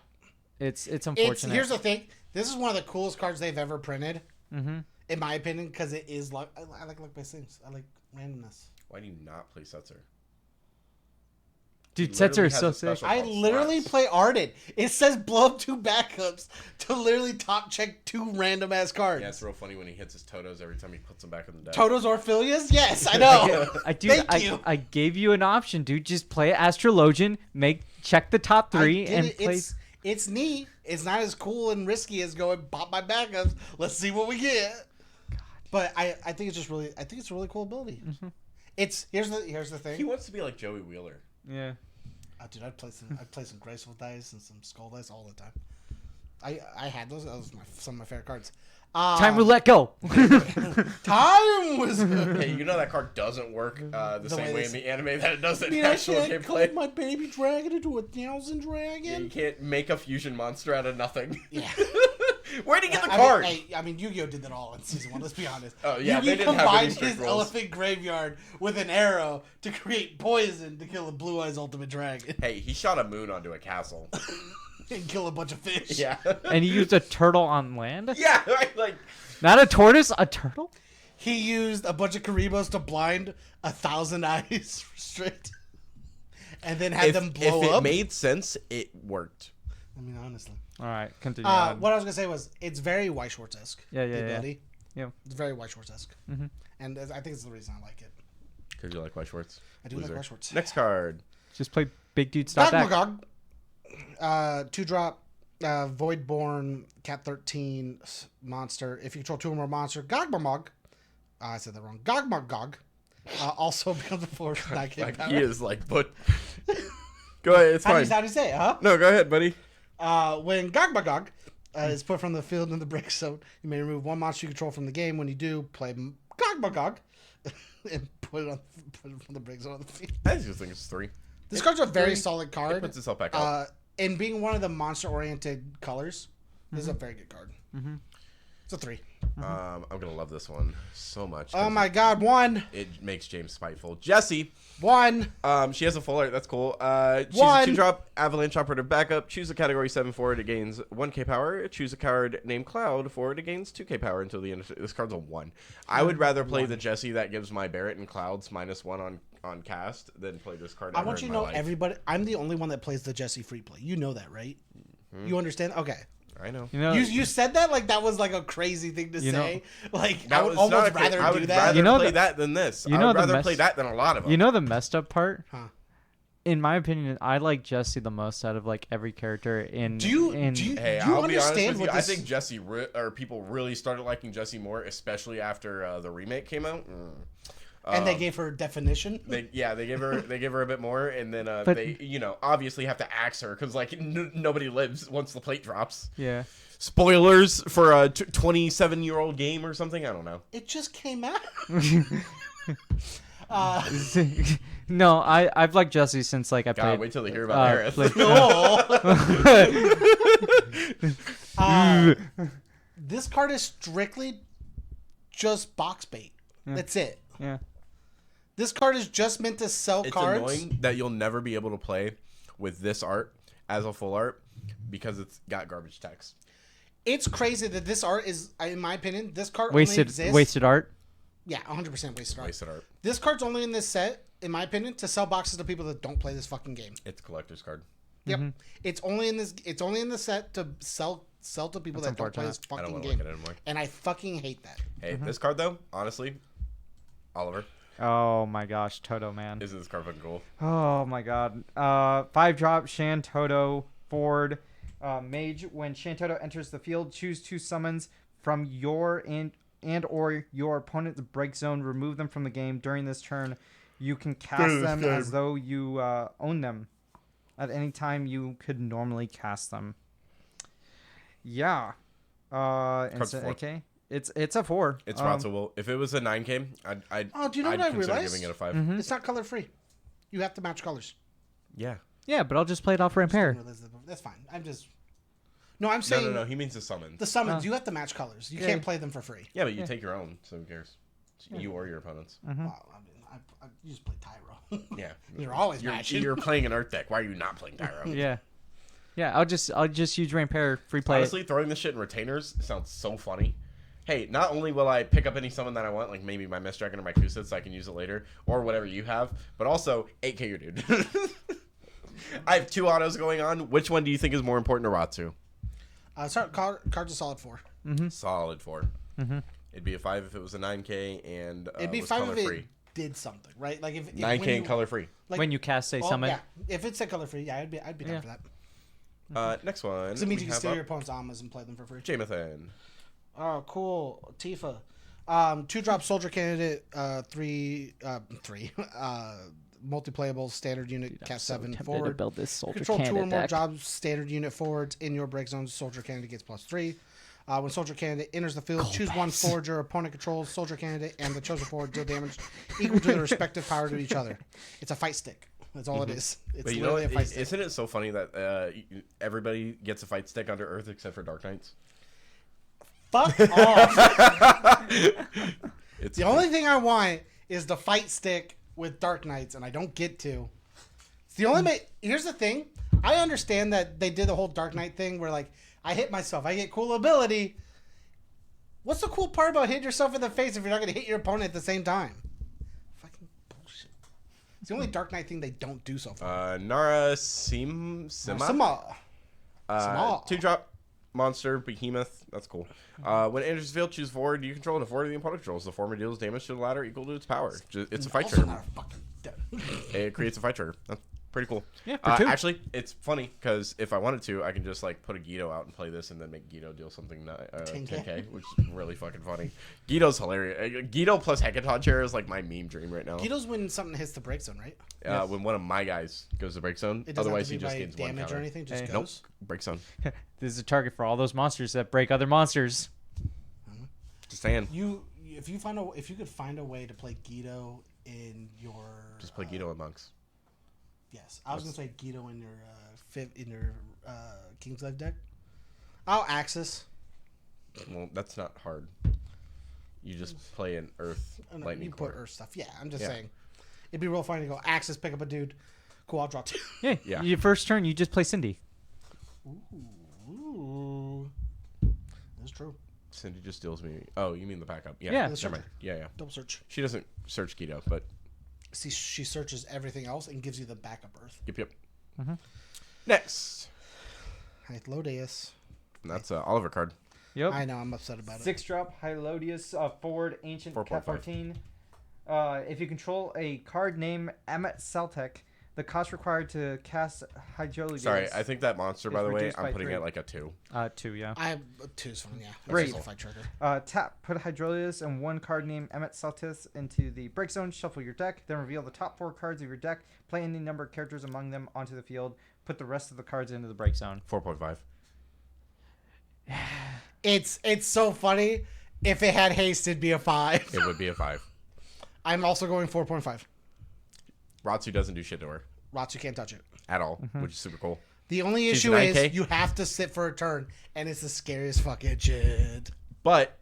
It's unfortunate. Here's the thing. This is one of the coolest cards they've ever printed, in my opinion, because it is luck. I like luck-based things. I like randomness. Why do you not play Setzer? Dude, He Setzer literally is has so a sick. special I called literally Slots. play Arden. It says blow up 2 backups to literally top check 2 random ass cards. Yeah, it's real funny when he hits his Totos every time he puts them back in the deck. Totos or Philias? Yes, I know. Thank you. I gave you an option, dude. Just play Astrologian, check the top 3, and play. It's neat. It's not as cool and risky as going pop my backups. Let's see what we get. But I think it's just really. I think it's a really cool ability. It's here's the thing. He wants to be like Joey Wheeler. Yeah. Dude, I'd play some graceful dice and some skull dice all the time. I had those. That was some of my favorite cards. Time roulette, go. Time was. Hey, you know that card doesn't work the same way in the anime that it does in I actual can't gameplay. clone my baby dragon into a 1,000 Yeah, you dragon. can't make a fusion monster out of nothing. Yeah. Where'd he get the I card? mean, Yu-Gi-Oh did that all in season 1. Let's be honest. Oh, yeah, Yu-Gi they didn't have any combined strict his rules. elephant graveyard with an arrow to create poison to kill a Blue Eyes Ultimate Dragon Hey, he shot a moon onto a castle. and kill a bunch of fish. Yeah. And he used a turtle on land? Yeah, right, like Not a tortoise, a turtle? He used a bunch of Karibos to blind 1,000 eyes straight, and then had them blow if it up. made sense, it worked. I mean, honestly. All right, continue on. What I was gonna say was it's very White Schwartz-esque. Yeah, the ability. Yeah. It's very White Schwartz-esque. And I think it's the reason I like it. Because you like White Schwartz. I do like White Schwartz. Next card. Just play big dude stop deck. Dogmagog. 2-drop. Voidborn Cat 13 monster. If you control 2 or more monster, Gogmagog. I said that wrong. Gogmagog. Also becomes a force 9K Like power. he is like, but go ahead. It's fine. How do you say it, huh? No, go ahead, buddy. When Gogmagog is put from the field in the break zone, you may remove 1 monster you control from the game. When you do, play Gogmagog and put it from the break zone on the field. I just think it's 3. This card's a very solid It card. puts itself back up. And being one of the monster-oriented colors, this is a very good card. It's a 3. I'm gonna love this one so much. Oh my god, 1. It makes James spiteful. Jessie. 1. She has a full art. That's cool. She's a 1. 2-drop avalanche operative backup. Choose a category 7 forward. It gains 1k power. Choose a card named Cloud forward. It gains 2k power until the end of this card's a 1. I would rather play the Jessie that gives my Barret and Clouds -1 on cast than play this card. I want you to know everybody. I'm the only one that plays the Jesse free play. You know that, right? You understand? Okay. I know. You know, You said that like that was like a crazy thing to say. Like That I would was almost not rather I do would that. rather You know play the- that than this. you I know would the rather mess- play that than a lot of them. you know the messed up part. Huh. In my opinion, I like Jesse the most out of like every character in. Do you in, Hey, do you I'll be honest understand with you. what this? I think Jesse or people really started liking Jesse more, especially after the remake came out. and they gave her definition. They gave her a bit more, and then But- they obviously have to axe her because like nobody lives once the plate drops. Yeah. Spoilers for a 27-year-old game or something. I don't know. It just came out. No, I've liked Jesse since like I God, played. wait till they hear about Aerith. This card is strictly just box bait. That's it. Yeah. This card is just meant to sell It's cards. annoying that you'll never be able to play with this art as a full art because it's got garbage text. It's crazy that this art is, in my opinion, this card only Wasted exists. art. Yeah, 100% wasted art. Wasted art. This card's only in this set, in my opinion, to sell boxes to people that don't play this fucking game. It's a collector's card. Yep. It's only in this. It's only in the set to sell to people that don't play this I don't fucking want to game. look at it anymore. And I fucking hate that. Hey, this card though, honestly, Oliver, Oh my gosh, Toto man. isn't this card fucking cool? Oh my god. 5-drop Shan Toto Ford Mage. When Shan Toto enters the field, choose 2 summons from your and or your opponent's break zone. Remove them from the game during this turn. You can cast them as though you own them. At any time you could normally cast them. Yeah. Instant 4. AK. It's a 4. It's rottable. If it was a 9K, I'd Oh, do you know I'd what I consider realized? giving it a 5. It's not color free. You have to match colors. Yeah. Yeah, but I'll just play it off ramp pair. That's fine. I'm just. No, I'm No, saying no. He means the summons. the summons. You have to match colors. You Yeah. can't play them for free. Yeah, but you take your own, so who cares? It's you or your opponents. Wow, I mean, you just play Tyro. Yeah. You're always matching. You're playing an Earth deck. Why are you not playing Tyro? Yeah. Yeah, I'll just use ramp pair free play. Honestly, throwing this shit in retainers sounds so funny. Hey, not only will I pick up any summon that I want, like maybe my Mist Dragon or my Kusith, so I can use it later, or whatever you have, but also 8K your dude. I have 2 autos going on. Which one do you think is more important to Ratsu? Sorry, cards a solid 4. Solid 4. It'd be a 5 if it was a 9K and It'd be was 5 color if it free. did something, right? Like if 9K when you, and color free. like, when you cast a oh, summon. Yeah, if it's a color free, yeah, I'd be down for that. Next one. Because it means we you can have steal up your opponent's Amas and play them for free. Jamathan. Oh, cool. Tifa. 2-drop soldier candidate, 3 multiplayable standard unit, cast 7 forward. build this soldier Control 2 or candidate more deck. jobs standard unit forwards in your break zone. Soldier candidate gets +3. When soldier candidate enters the field, choose 1 forward your opponent controls soldier candidate and the chosen forward deal damage equal to their respective power to each other. It's a fight stick. That's all it is. It's But you know literally what? a fight stick. Isn't it so funny that everybody gets a fight stick under Earth except for Dark Knights? Fuck off. It's The only thing I want is the fight stick with Dark Knights, and I don't get to. It's the only. Here's the thing. I understand that they did the whole Dark Knight thing where, like, I hit myself, I get cool ability. What's the cool part about hitting yourself in the face if you're not going to hit your opponent at the same time? Fucking bullshit. It's the only Dark Knight thing they don't do so far. Nara Sima. Sama. 2-drop monster behemoth. That's cool. When it enters the field, choose forward you control and a forward the opponent controls. The former deals damage to the latter equal to its power. It's a fight Also trigger. not a fucking It creates a fight trigger. Pretty cool. Yeah, for 2. Actually, it's funny because if I wanted to, I can just like put a Guido out and play this, and then make Guido deal something 10K, which is really fucking funny. Guido's hilarious. Guido plus Hekaton chair is like my meme dream right now. Guido's when something hits the break zone, right? Yes. When one of my guys goes to break zone, It doesn't otherwise have to he be just by gains one damage counter. or anything. Just Nope, goes. break zone. This is a target for all those monsters that break other monsters. Just saying. If you could find a way to play Guido in your Just play Guido and monks. Yes, I was gonna say Guido in your King's Life deck. I'll Axis. Well, that's not hard. You just play an Earth Lightning You put Core. Earth stuff. Yeah, I'm just saying. It'd be real funny to go Axis, pick up a dude. Cool, I'll draw 2. Yeah. Your first turn, you just play Cindy. Ooh. That's true. Cindy just deals me. Oh, you mean the backup? Yeah. Yeah. Never mind. Yeah. Double search. She doesn't search Guido, but See, she searches everything else and gives you the backup Earth. yep. Next. Hythlodius. And that's Oliver card. Yep. I know, I'm upset about it. 6-drop Hylodius, forward, ancient 4.5. Cat 14. If you control a card named Emmet Celtic, the cost required to cast Hylodius. Sorry, I think that monster, by It's the way, reduced by I'm putting 3. it like a 2. 2, yeah. I have 2's fine, yeah. Great. That's just a fight trigger. Tap, put Hydrolius and one card named Emmet Celtis into the break zone, shuffle your deck, then reveal the top 4 cards of your deck, play any number of characters among them onto the field, put the rest of the cards into the break zone. 4.5. It's so funny. If it had haste, it'd be a 5. It would be a 5. I'm also going 4.5. Ratsu doesn't do shit to her Ratsu can't touch it. at all, which is super cool. The only She's issue a is 9K? you have to sit for a turn, and it's the scariest fucking shit. But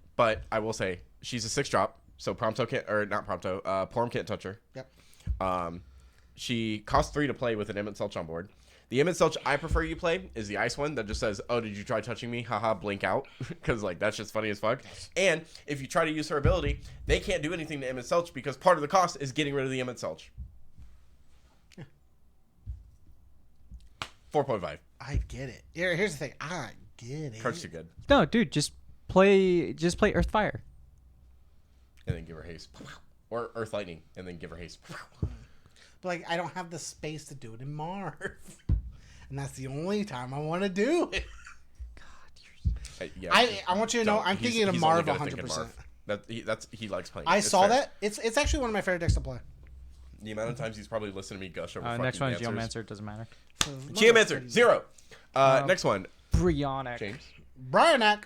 I will say she's a 6-drop, so Prompto can't, or not Prompto, Porm can't touch her. Yep. She costs 3 to play with an Emmett Selch on board. The Emmett Selch I prefer you play is the ice one that just says, "Oh, did you try touching me? Haha, blink out," because like that's just funny as fuck. And if you try to use her ability, they can't do anything to Emmett Selch because part of the cost is getting rid of the Emmett Selch. 4.5. I get it. Here's the thing. I get it. Card's too good. No, dude, just play Earth Fire. And then give her haste. Or Earth Lightning, and then give her haste. But like, I don't have the space to do it in Marv, and that's the only time I want to do it. Yeah, I want you to know, I'm he's- thinking of he's Marv only gonna think of 100%. Marv. He likes playing. I It's saw fair. that. It's actually one of my favorite decks to play. The amount of times he's probably listened to me gush over Next fucking one's answers. Geomancer, it doesn't matter. Geomancer, 0. Next one, Bryonic. James. Bryonak.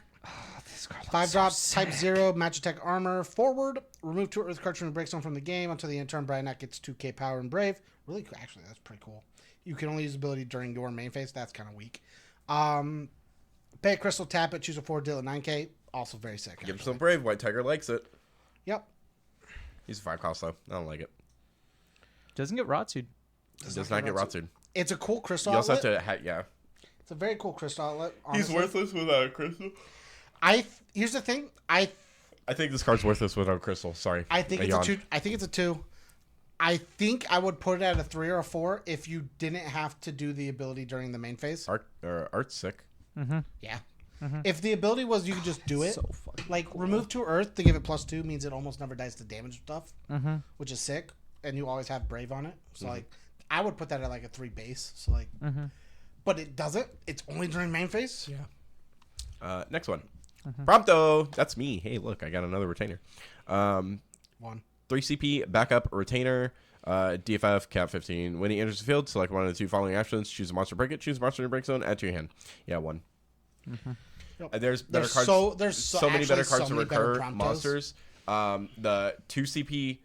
This card looks 5 so drops, sick. type 0, Magitech armor, forward. Remove 2 Earth cards from the break zone from the game until the end turn. Bryonak gets 2k power and brave. Really cool. Actually, that's pretty cool. You can only use ability during your main phase. That's kind of weak. Pay a crystal, tap it, choose a 4, deal a 9k. Also very sick. Give him actually. some brave. White Tiger likes it. Yep. He's a 5 cost though. I don't like it. Doesn't get Ratsu. He does not get Ratsued. It's a cool crystal You also outlet. have to, yeah. It's a very cool crystal outlet. He's honestly. worthless without a crystal. Here's the thing. I think this card's worthless without a crystal. Sorry. think it's yawned. a 2. I think it's a 2. I think I would put it at a 3 or a 4 if you didn't have to do the ability during the main phase. Art's sick. Yeah. If the ability was you could just do it, So fucking like remove 2 Earth to give it +2 means it almost never dies to damage stuff, which is sick, and you always have Brave on it. So like, I would put that at like a 3 base. So like, but it doesn't. It's only during main phase. Yeah. Next one. Prompto. That's me. Hey, look, I got another retainer. 1. 3 CP, backup, retainer, DFF, cap 15. When he enters the field, select one of the 2 following actions. Choose a monster, break it. Choose a monster in your break zone. Add to your hand. Yeah, 1. There's better cards. There's so many better cards to many better recur Promptos. monsters. The 2 CP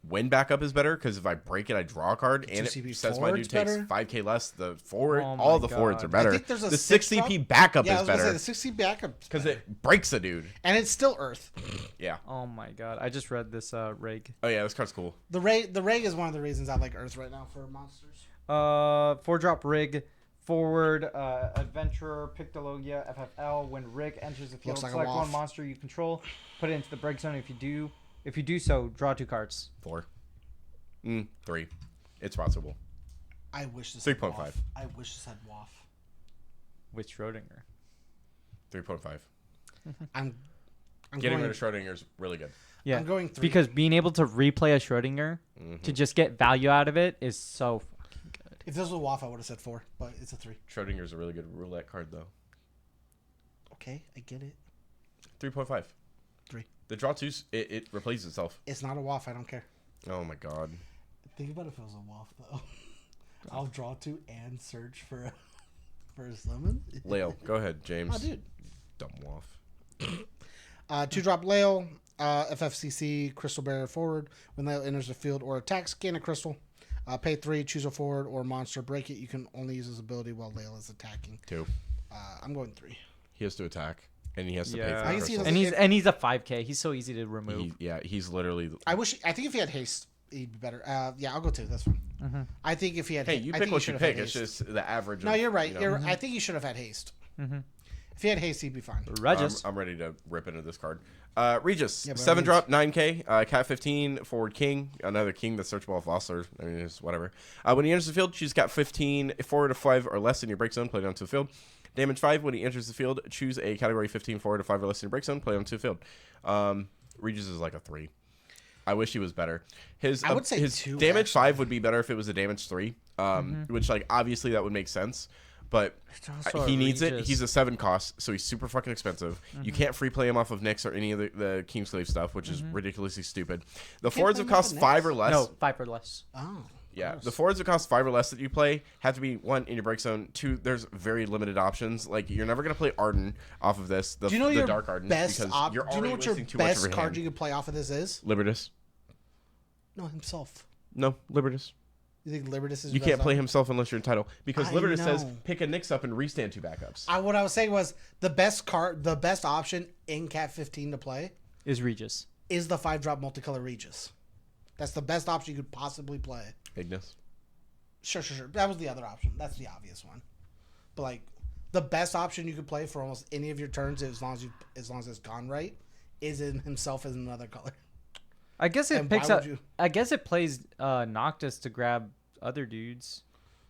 win backup is better because if I break it, I draw a card, and 2 CP it says my dude forward's takes better? 5k less. The forward, Oh my all the forwards are God. better. I think there's a The 6 6 CP backup Yeah, I is was gonna say better the 60 backup because it breaks a dude. and it's still Earth. Yeah. Oh my god. I just read this Reg. Oh yeah, this card's cool. The Reg is one of the reasons I like Earth right now for monsters. 4-drop Rig. Forward, Adventurer, Pictologia, FFL. When Rig enters the field, Looks like a select one waff. monster you control, put it into the break zone. If you do so, draw 2 cards. 4. 3. It's possible. I wish this 3.5. had Waff. I wish this had Waff. With Schrodinger. 3.5. I'm Getting going, rid of Schrodinger is really good. Yeah, I'm going 3. because being able to replay a Schrodinger to just get value out of it is so fucking good. If this was a WAF, I would have said 4, but it's a 3. Schrodinger's a really good roulette card, though. Okay, I get it. 3.5. 3. The draw 2, it replaces itself. It's not a WAF. I don't care. Oh, my God. Think about if it was a WAF, though. I'll draw 2 and search for a summon. Lale, go ahead, James. Oh, dude. Dumb waff. 2-drop Lale, FFCC, Crystal Bearer forward. When Lale enters the field or attacks, gain a crystal. Pay 3, choose a forward or monster, break it. You can only use his ability while Lale is attacking. 2. I'm going 3. He has to attack, and he has to pay Yeah. for I the can see crystals. those- And he's a 5K. He's so easy to remove. He's literally... I think if he had haste, he'd be better. Yeah, I'll go 2. That's fine. I think if he had Hey, you I pick think what he you should have pick. had It's haste. just the average. No, you're right. You know. I think he should have had haste. If he had haste, he'd be fine. Regis. I'm ready to rip into this card. Regis, Yeah, by 7 all drop, 9K, Cat 15, forward king, another king that's searchable off Vossler. I mean, it's whatever. When he enters the field, choose Cat 15, forward of 5 or less in your break zone, play it onto the field. Damage 5, when he enters the field, choose a category 15, forward of 5 or less in your break zone, play it onto the field. Regis is like a 3. I wish he was better. I would say his 2, damage actually. 5 would be better if it was a damage 3, which, like, obviously that would make sense. But also he a needs it. Regis. He's a 7 cost, so he's super fucking expensive. You can't free play him off of Nyx or any of the Kingslave stuff, which is ridiculously stupid. The forwards play that him off cost of 5 Nyx? or less. No, 5 or less. Oh. Yeah, the forwards that cost 5 or less that you play have to be 1 in your break zone. 2, there's very limited options. Like, you're never gonna play Arden off of this. The, Do you know the your Dark Arden best because op- you're Do you know already what your wasting too much of best your card hand. you could play off of this is? Libertus. No, himself. No, Libertus. You think Libertus is You your can't best play op- himself unless you're entitled because I Libertus says know. pick a Nyx up and restand 2 backups. What I was saying was the best option in Cat 15 to play Is Regis. is the 5-drop multicolor Regis. That's the best option you could possibly play. Ignis. Sure. That was the other option. That's the obvious one. But like the best option you could play for almost any of your turns, as long as it's gone right, is in himself as another color. I guess it And picks why up. would you- I guess it plays Noctis to grab other dudes.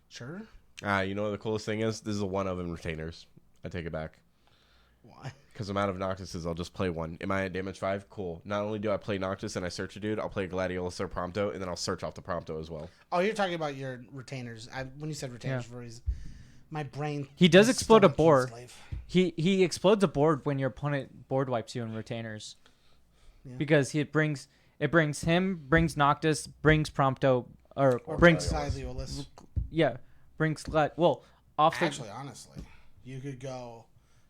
Sure. You know what the coolest thing is? This is a 1 of in retainers. I take it back. Why? Because I'm out of Noctises, I'll just play 1. Am I at damage 5? Cool. Not only do I play Noctis and I search a dude, I'll play Gladiolus or Prompto, and then I'll search off the Prompto as well. Oh, you're talking about your retainers. When you said retainers, for a reason, my brain. He does is explode still a board. Kingslave. He explodes a board when your opponent board wipes you in retainers. Yeah. Because it brings him, brings Noctis, brings Prompto, or brings Gladiolus. brings off the Actually, honestly, you could go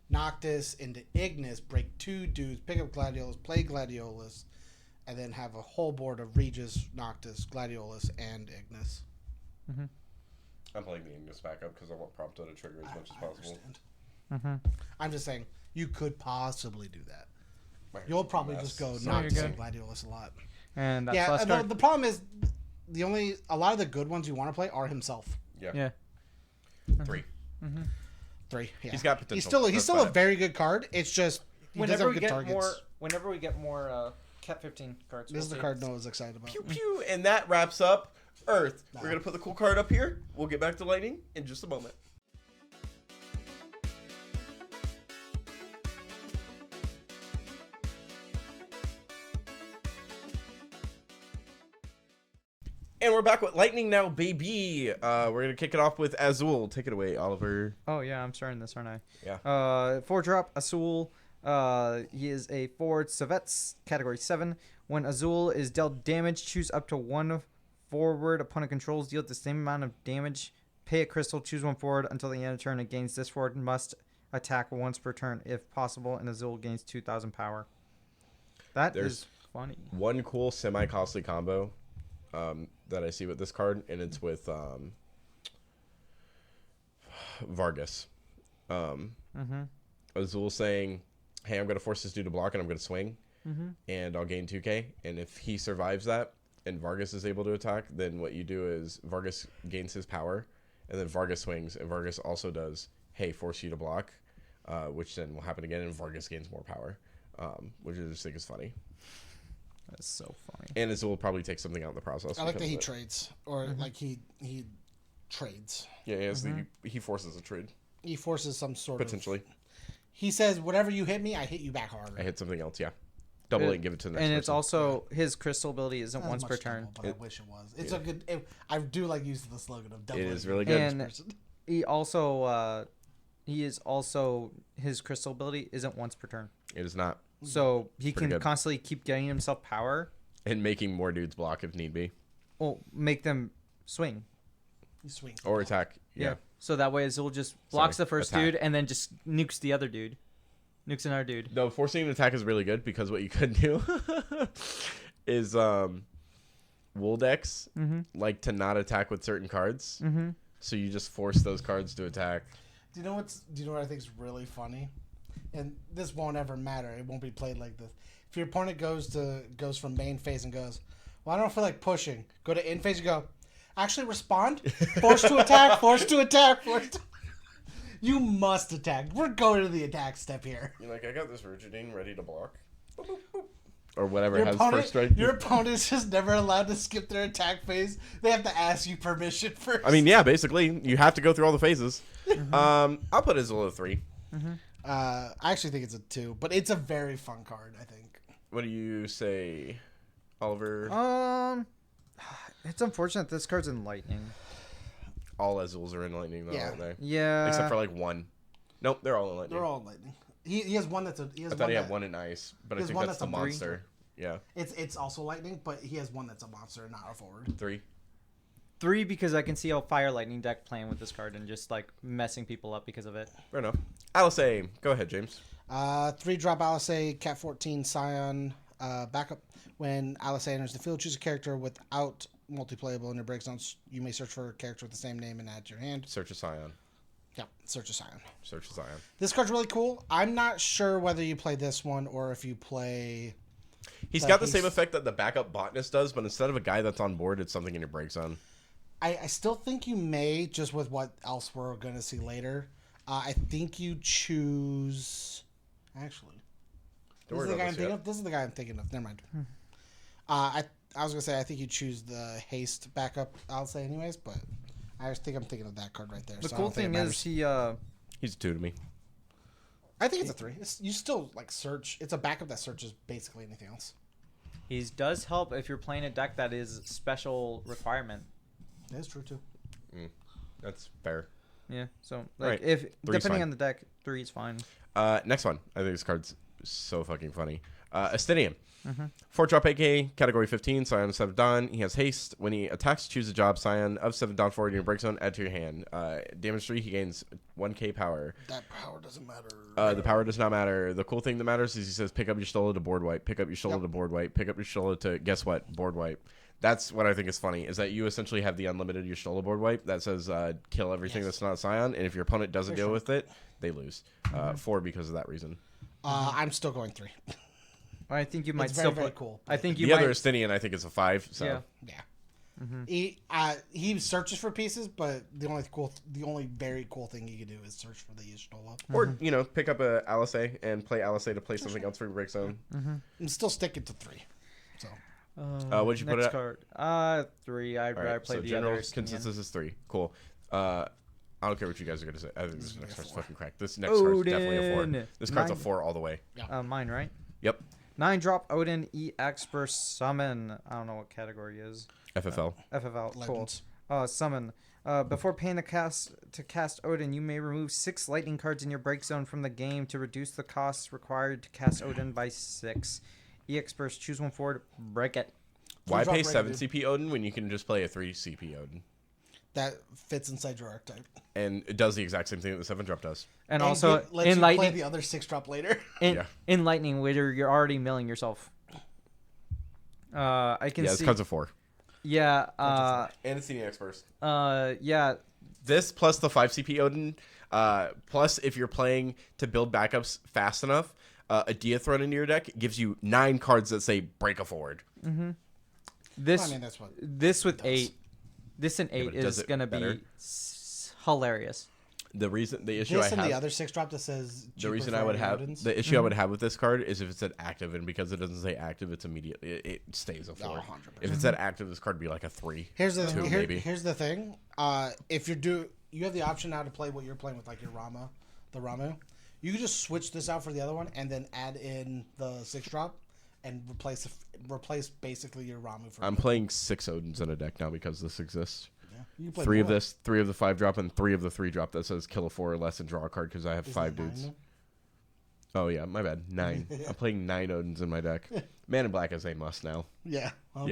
Noctis into Ignis, break 2 dudes, pick up Gladiolus, play Gladiolus, and then have a whole board of Regis, Noctis, Gladiolus, and Ignis. I'm playing the Ignis backup because I want Prompto to trigger as much as I possible. understand. I'm just saying you could possibly do that. My You'll probably mess. just go So Noctis you're and good. Gladiolus a lot. and that's Yeah, last the card. problem is a lot of the good ones you want to play are himself. Yeah. 3. 3. Yeah. He's got potential. He's That's still about a it. very good card. It's just he doesn't have good targets. Whenever we get more Cat 15 cards, This is the card Noah's excited about. Pew pew, and that wraps up Earth. We're gonna put the cool card up here. We'll get back to Lightning in just a moment. And we're back with Lightning now, baby. We're gonna kick it off with Azul. Take it away, Oliver. Oh yeah, I'm starting this, aren't I? Yeah. 4-drop Azul. He is a forward Savets, category 7. When Azul is dealt damage, choose up to 1 forward opponent controls, deal the same amount of damage. Pay a crystal, choose 1 forward until the end of turn. Against this forward must attack once per turn if possible, and Azul gains 2,000 power. There's There's funny. one cool semi-costly combo that I see with this card, and it's with Vargas. Azul saying, hey, I'm going to force this dude to block and I'm going to swing, and I'll gain 2k. And if he survives that and Vargas is able to attack, then what you do is Vargas gains his power, and then Vargas swings, and Vargas also does, hey, force you to block, which then will happen again, and Vargas gains more power, which I just think is funny. That's so funny. And Azul will probably take something out in the process. I like that because he of it. trades, or like he trades. Yeah, he forces a trade, He forces some sort potentially. of. He says, "Whatever you hit me, I hit you back harder." I hit something else, yeah. Double it and give it to the next And person. it's also his crystal ability isn't Not as once much per turn. double, but I wish it was. It's a good. I do like using the slogan of double. It is really good. And he is also his crystal ability isn't once per turn. It is not. So he Pretty can good. constantly keep getting himself power. And making more dudes block if need be. Well, make them swing. You swing. Or attack. Yeah. So that way Azul just blocks Sorry, the first attack. dude and then just nukes the other dude. Nukes another dude. No, forcing an attack is really good because what you could do is Wool decks like to not attack with certain cards. Mm-hmm. So you just force those cards to attack. Do you know what I think is really funny? And this won't ever matter. It won't be played like this. If your opponent goes from main phase and goes, well, I don't feel like pushing. Go to end phase. You go, actually respond. Force to attack. Force to attack. You must attack. We're going to the attack step here. You're like, I got this Ruginine ready to block. Boop, boop, boop. Or whatever Your has opponent, first strike. your opponent is just never allowed to skip their attack phase. They have to ask you permission first. I mean, yeah, basically, you have to go through all the phases. I'll put Azul at 3. I actually think it's a 2, but it's a very fun card, I think. What do you say, Oliver? It's unfortunate this card's in lightning. All Azuls are in lightning, though, Yeah. aren't they? Yeah. Except for like one. Nope, they're all in lightning. They're all lightning. He has one that's a. He has I thought one he had that- one in ice, but I there's think one that's that's the a 3. monster. Yeah, It's also lightning, but he has one that's a monster, not a forward. 3. 3 because I can see a fire lightning deck playing with this card and just like messing people up because of it. Fair enough. Alice A. Go ahead, James. 3-drop Alice, Cat 14, Scion, backup. When Alice enters the field, choose a character without multiplayable in your break zones. You may search for a character with the same name and add to your hand. Search a Scion. Yep, search a Scion. Search a Scion. This card's really cool. I'm not sure whether you play this one or if you play. He's But got the he's- same effect that the backup botanist does, but instead of a guy that's on board, it's something in your break zone. I still think you may, just with what else we're going to see later. I think you choose. Actually, Don't this is worry the guy about I'm this thinking yet. of. This is the guy I'm thinking of. Never mind. I was gonna say I think you choose the haste backup. I'll say anyways, but I just think I'm thinking of that card right there. The so I cool don't think it thing matters. is He's a 2 to me. I think it's a 3. You still like search. It's a backup that searches basically anything else. he does help if you're playing a deck that is special requirement. That is true too. That's fair. Yeah. So like Right. if 3's depending fine. on the deck, 3 is fine. Next one. I think this card's so fucking funny. Astinian. 4-drop AK, category 15, Scion of 7 Dawn. He has haste. When he attacks, choose a job, Scion of 7 Dawn forward in your break zone, add to your hand. Damage 3, he gains 1k power. That power doesn't matter. The power does not matter. The cool thing that matters is he says pick up your Stola to board wipe, pick up your Stola to board wipe, pick up your Stola to, guess what, board wipe. That's what I think is funny, is that you essentially have the unlimited your Stola board wipe that says kill everything that's not Scion, and if your opponent doesn't deal with it, they lose. 4 because of that reason. I'm still going 3. I think you might It's still very, very put, cool. I think you The might other Astinian, I think, is a 5. So. Yeah. Yeah. He searches for pieces, but the only very cool thing he can do is search for the Ishtola. Or, pick up a Alice and play Alice to play something else for your break zone. I'm still sticking to 3. So What'd you put next it at? card. 3. I'd All rather right, play so the general other consensus is 3. Cool. I don't care what you guys are going to say. I think this next card's fucking cracked. This next card's definitely a 4. Odin. This card's a 9. 4 all the way. Mine, right? Yep. 9-drop Odin EX burst summon. I don't know what category is. FFL. FFL. Legends. Cool. Summon. Before paying to cast Odin, you may remove 6 lightning cards in your break zone from the game to reduce the costs required to cast Odin by 6. EX burst. Choose one forward. Break it. Why drop pay ready, 7 dude. CP Odin when you can just play a 3 CP Odin? that fits inside your archetype. And it does the exact same thing that the 7-drop does. And also lets in you play lightning, the other 6-drop later. in lightning, where you're already milling yourself. I can Yeah, see. this card's a 4. Yeah. And it's the EX burst. Yeah. This plus the 5 CP Odin, plus if you're playing to build backups fast enough, a Dia thrown into your deck gives you 9 cards that say break a forward. This I mean, that's what. this with 8. This and 8 but it does is it gonna better. be hilarious. The issue This I and have, the other 6-drop that says. the reason I would have, the issue I would have with this card is if it's at active, and because it doesn't say active, it's immediate. It stays a 4. 100%. If it's at active, this card would be like a 3. Here's the 2 maybe. here's the thing. If you have the option now to play what you're playing with, like your the Ramu. You can just switch this out for the other one and then add in the 6-drop, and replace basically your Ramu for. I'm playing 6 Odins in a deck now because this exists. Yeah. You can play 3 of more. this, 3 of the 5-drop, and 3 of the 3-drop that says kill a 4 or less and draw a card because I have Isn't 5 it 9 dudes. then? Oh yeah, my bad. 9. I'm playing 9 Odins in my deck. Man in Black is a must now. Yeah. 100%.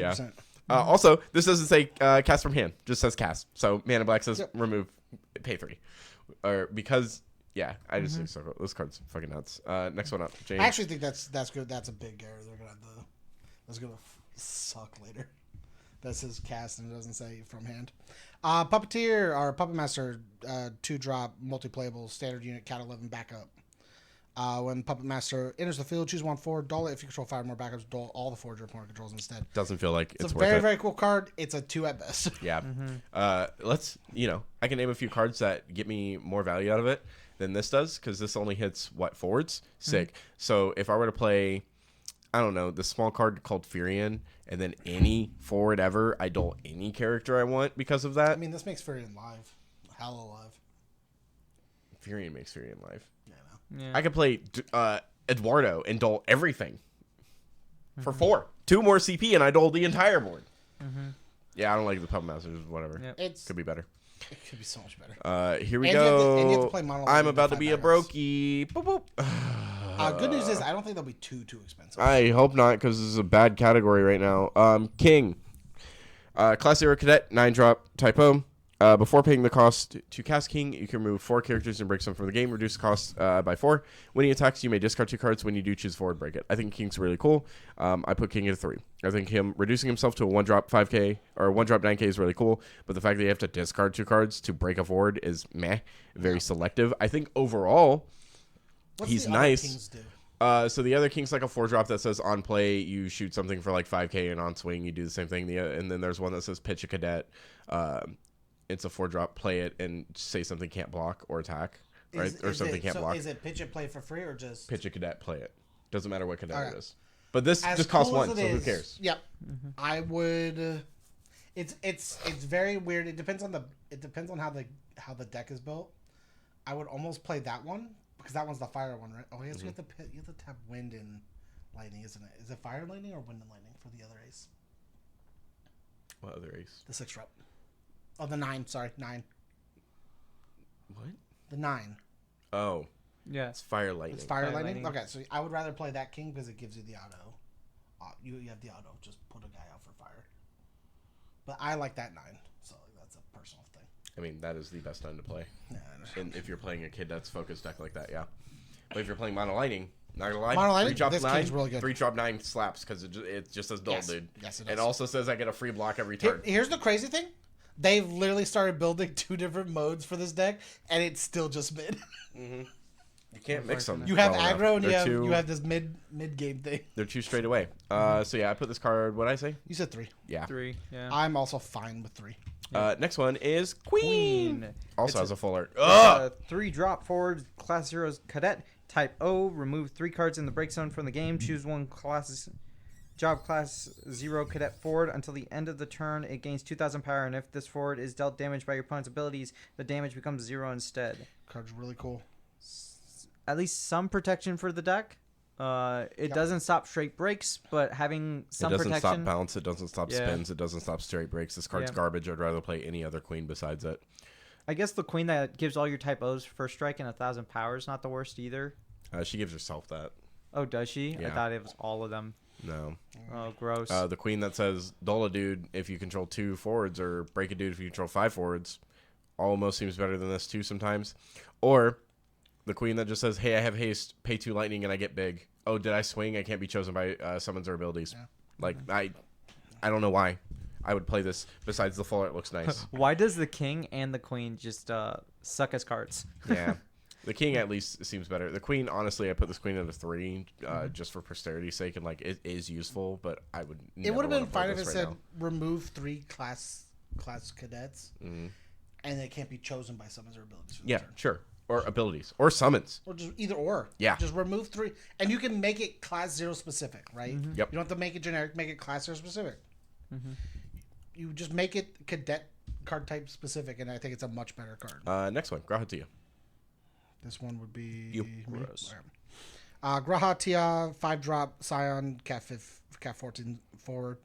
Yeah. Also, this doesn't say cast from hand; just says cast. So Man in Black says remove, pay 3, or because I just think so. This card's fucking nuts. Next one up, James. I actually think that's good. That's a big error. They're gonna have that's gonna suck later. That says cast and it doesn't say from hand. Puppeteer or Puppet Master, 2-drop multi-playable standard unit, cat 11 backup. When Puppet Master enters the field, choose 1 forward, dull it. If you control 5 or more backups, dull all the forward your opponent controls instead. Doesn't feel like It's a worth very, it. very cool card. It's a 2 at best. Yeah. Let's, I can name a few cards that get me more value out of it than this does, because this only hits, forwards? Sick. So if I were to play, I don't know, the small card called Furion, and then any forward ever, I dull any character I want because of that. I mean, this makes Furion live. Hella live. Furion makes Furion live. Yeah, I know. Yeah. I could play Eduardo and dull everything for 4. 2 more CP, and I dull the entire board. Yeah, I don't like the Puppet Masters, whatever. Yep. It Could be better. could be so much better. Here we And you have go. to- and you have to play mono I'm with about the to be 5 a backups. brokey. Boop, boop. Good news is I don't think they'll be too expensive. I hope not, because this is a bad category right now. King. Class 0 Cadet, 9-drop, typo. Before paying the cost to cast King, you can remove 4 characters and break some from the game. Reduce the cost by 4. When he attacks, you may discard 2 cards. When you do choose forward, break it. I think King's really cool. I put King at 3. I think him reducing himself to a 1-drop 5k or 1-drop 9k is really cool. But the fact that you have to discard 2 cards to break a forward is meh. Very selective. I think overall, What's he's the other nice. Kings do? So the other King's like a 4-drop that says on play you shoot something for like 5k, and on swing you do the same thing. And then there's one that says pitch a cadet. It's a 4-drop, play it and say something can't block or attack, right? Or something can't block. Is it pitch and play for free or just Pitch a cadet, play it. Doesn't matter what cadet Alright. it is. But this as just costs cool as 1, it so who is, cares? Yep. I would. It's very weird. It depends on how the deck is built. I would almost play that one because that one's the fire one, right? Oh, yes, you have to tap wind and lightning, isn't it? Is it fire and lightning or wind and lightning for the other ace? What other ace? The 6-drop. Oh, the 9. Sorry, 9. What? The 9. Oh, Yeah. it's fire lightning. It's fire Fire lightning? lightning. Okay, so I would rather play that king because it gives you the auto. You have the auto. Just put a guy out for fire. But I like that 9, so that's a personal thing. I mean, that is the best time to play. Yeah, And if you're playing a kid that's focused deck like that, yeah. But if you're playing mono lightning, not gonna lie, Mono lightning? 3-drop This 9, king's really good. 3-drop 9 slaps because it just says dull, Yes. dude. Yes, it It does. also says I get a free block every turn. Here's the crazy thing. They've literally started building 2 different modes for this deck, and it's still just mid. You can't mix them. You have well enough. aggro, and They're you have this mid game thing. They're 2 straight away. So yeah, I put this card. What'd I say? You said 3. Yeah. 3. Yeah. I'm also fine with 3. Next one is Queen. Queen. Also has a full art. Uh, 3-drop forward, class 0's cadet, type O. Remove 3 cards in the break zone from the game. Choose 1 job class 0 cadet forward. Until the end of the turn, it gains 2,000 power, and if this forward is dealt damage by your opponent's abilities, the damage becomes 0 instead. Card's really cool. At least some protection for the deck. It doesn't stop straight breaks, but having some It doesn't protection. stop bounce. It doesn't stop Yeah. spins. It doesn't stop straight breaks. This card's Yeah. garbage. I'd rather play any other Queen besides it. I guess the queen that gives all your type O's first strike and 1,000 power is not the worst either. She gives herself that. Oh, does she? I Yeah. thought it was all of them. No. Oh, gross. The Queen that says dull a dude if you control 2 forwards, or break a dude if you control 5 forwards, almost seems better than this too sometimes. Or the Queen that just says, hey, I have haste, pay 2 lightning, and I get big. Oh, did I swing? I can't be chosen by summons or abilities. Yeah. Like, I don't know why I would play this, besides the full art looks nice. Why does the king and the queen just suck as cards? Yeah. The King at least seems better. The Queen, honestly, I put this Queen at a 3 just for posterity's sake, and like it is useful, but I would. It would have been fine if it right said now. remove 3 class cadets, Mhm. and they can't be chosen by summons or abilities for the Yeah, turn. sure. Or abilities or summons. Or just either or. Yeah. Just remove 3, and you can make it class 0 specific, right? Yep. You don't have to make it generic. Make it class 0 specific. You just make it cadet card type specific, and I think it's a much better card. Next one, Grahatia. This one would be You. me. Gross. Graha Tia, 5-drop, Scion, Cat 14 forward.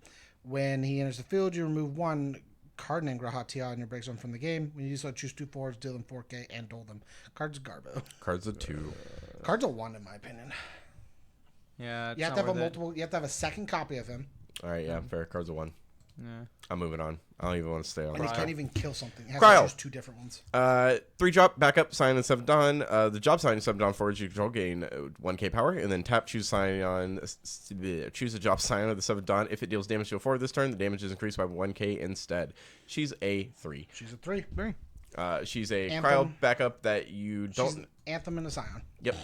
When he enters the field, you remove 1 card named Graha Tia in your break zone from the game. When you do so, choose 2 forwards, deal them 4K, and dole them. Card's Garbo. Card's a 2. Card's a 1 in my opinion. Yeah, it's You have to have a multiple. You have to have a second copy of him, All right, yeah, fair. Card's a 1. Yeah. I'm moving on. I don't even want to stay on and this he card. can't even kill something. He has Cryo. to choose 2 different ones. 3-drop, backup, Scion, and 7 Dawn. The job Scion and 7 Dawn forwards you control gain 1k power, and then tap, choose Scion, choose a job Scion of the 7 Dawn. If it deals damage to a forward this turn, the damage is increased by 1k instead. She's a 3. She's a 3. She's a Anthem. cryo backup that you don't. She's an Anthem and a Scion. Yep.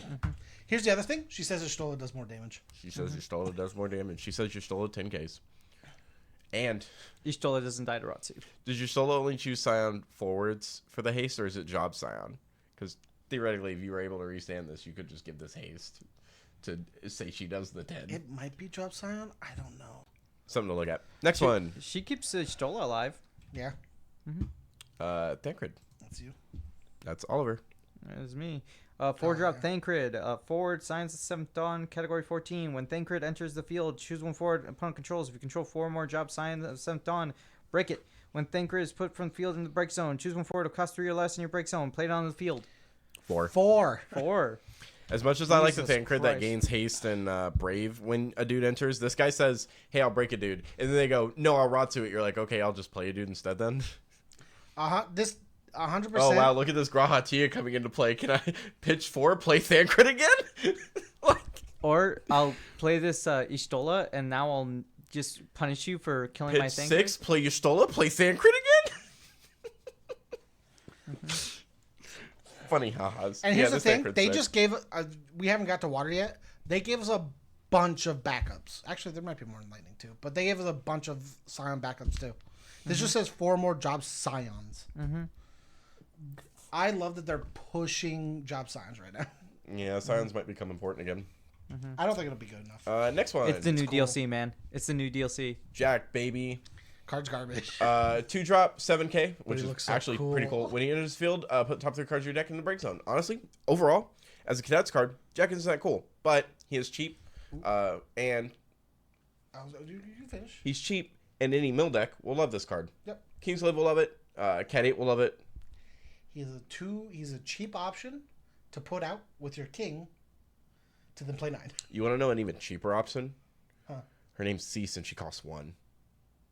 Here's the other thing. She says Ishtola does more damage. She says your Stola does more damage. She says your Stola 10ks. And Ishtola doesn't die to Ratsu. does your Stola only choose Scion forwards for the haste, or is it job Scion? Because theoretically, if you were able to restand this, you could just give this haste to say she does the 10. It might be Drop Scion. I don't know. Something to look at. Next one. She keeps Ishtola alive. Yeah, Thancred. that's you. That's Oliver. That is me. 4-drop Thancred. Forward, Science of 7th Dawn, Category 14. When Thancred enters the field, choose 1 forward opponent controls. If you control 4 or more job Science of 7th Dawn, break it. When Thancred is put from the field in the break zone, choose 1 forward of cost 3 or less in your break zone. Play it on the field. 4. 4. As much as I like the Jesus Thancred that Christ. gains haste and brave when a dude enters, this guy says, hey, I'll break a dude. And then they go, no, I'll Ratsu it. You're like, okay, I'll just play a dude instead then. This 100%. Oh, wow, look at this Grahatia coming into play. Can I pitch 4, play Thancred again? Like, Or I'll play this Ishtola, and now I'll just punish you for killing my pitch Thancred. 6, play your Stola, play Thancred again? Funny ha-has. And here's the this thing. Thancred's They sick. just gave... we haven't got to water yet. They gave us a bunch of backups. Actually, there might be more in Lightning, too. But they gave us a bunch of Scion backups, too. This just says 4 more job Scions. I love that they're pushing job Scions right now. Yeah, Scions might become important again. I don't think it'll be good enough. Next one. It's the new cool. DLC, man. It's the new DLC. Jack, baby. Card's garbage. 2-drop, 7k, which he is looks so actually cool. pretty cool. When he enters the field, put top 3 cards of your deck in the break zone. Honestly, overall, as a Cadets card, Jack isn't that cool. But he is cheap, and You finish. he's cheap, and any mill deck will love this card. Yep. Kingsglaive will love it. Cat 8 will love it. He's a cheap option to put out with your king to then play 9. You want to know an even cheaper option? Huh. Her name's Cease, and she costs 1. Is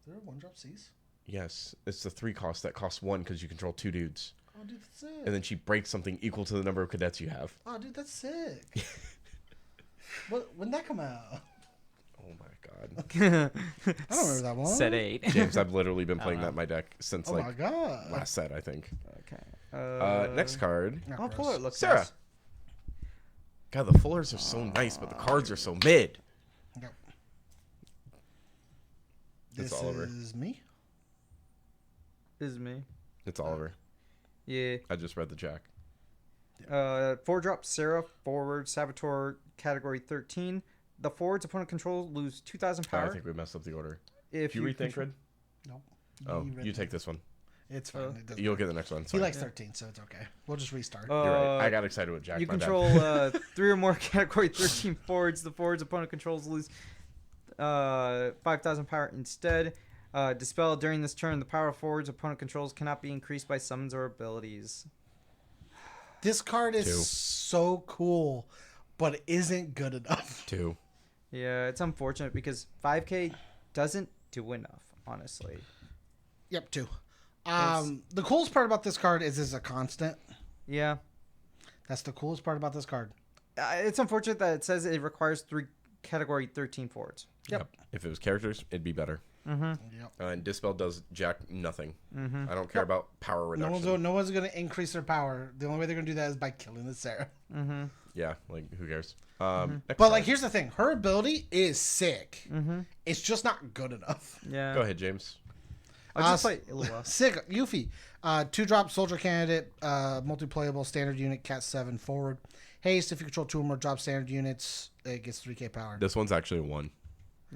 there a 1-drop C's? Yes, it's the 3 cost that costs 1 because you control 2 dudes. Oh, dude, that's sick. And then she breaks something equal to the number of cadets you have. Oh, dude, that's sick. When that come out? Oh my god. I don't remember that one. Set 8. James, I've literally been playing that in my deck since Oh like my god. last set, I think. Okay. Next card. Oh, Fuller looks Sarah. nice. God, the fullers are so nice, but the cards are so mid. Yep. It's This Oliver. is me. This is me. It's Oliver. Yeah. I just read the Jack. 4-drop Sarah, forward, Saboteur, Category 13. The forwards opponent control lose 2,000 I power. think we messed up the order. If you read Thancred? No. Oh, read you it. take this one. It's fine. It doesn't You'll matter. get the next one. It's He fine. likes 13, so it's okay. We'll just restart. You're right. I got excited with Jack. You my bad. control 3 or more Category 13 forwards. The forwards opponent controls lose 5,000 power instead. Dispel during this turn. The power of forwards opponent controls cannot be increased by summons or abilities. This card is 2. so cool, but it isn't good enough. 2. Yeah, it's unfortunate because 5k doesn't do enough, honestly. Yep, 2. The coolest part about this card is it's a constant. Yeah. That's the coolest part about this card. It's unfortunate that it says it requires 3 Category 13 forwards. Yep. If it was characters, it'd be better. Yep. And Dispel does Jack nothing. I don't care about power No reduction. no one's going to increase their power. The only way they're going to do that is by killing the Sarah. Yeah, like who cares? Next But card. like, here's the thing: her ability is sick. It's just not good enough. Yeah. Go ahead, James. I'll just play Ilua. Sick. Yuffie. 2-drop soldier candidate, multiplayable standard unit, cat 7 forward. Haste, if you control 2 or more drop standard units, it gets 3k power. This one's actually a 1.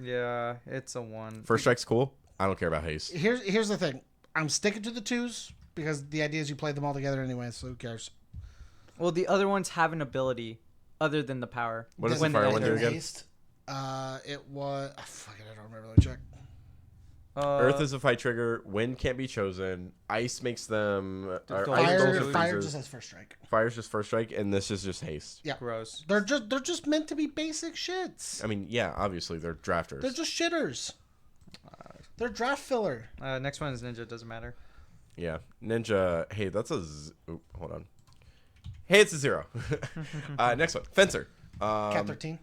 Yeah, it's a 1. First strike's cool. I don't care about haste. Here's the thing. I'm sticking to the 2s because the idea is you play them all together anyway, so who cares? Well, the other ones have an ability other than the power. What does Does the it fire one do enter again? haste? It was. Fuck it, I don't remember. Let me check. Earth is a fight trigger. Wind can't be chosen. Ice makes them. Or ice Fire, also fire freezes. just has first strike. Fire's just first strike, and this is just haste. Yeah, Gross. they're just meant to be basic shits. I mean, yeah, obviously they're drafters. They're just shitters. They're draft filler. Next one is ninja. Doesn't matter. Yeah, ninja. Hey, that's a. Hold on. Hey, it's a 0. Next one, fencer. Cat 13.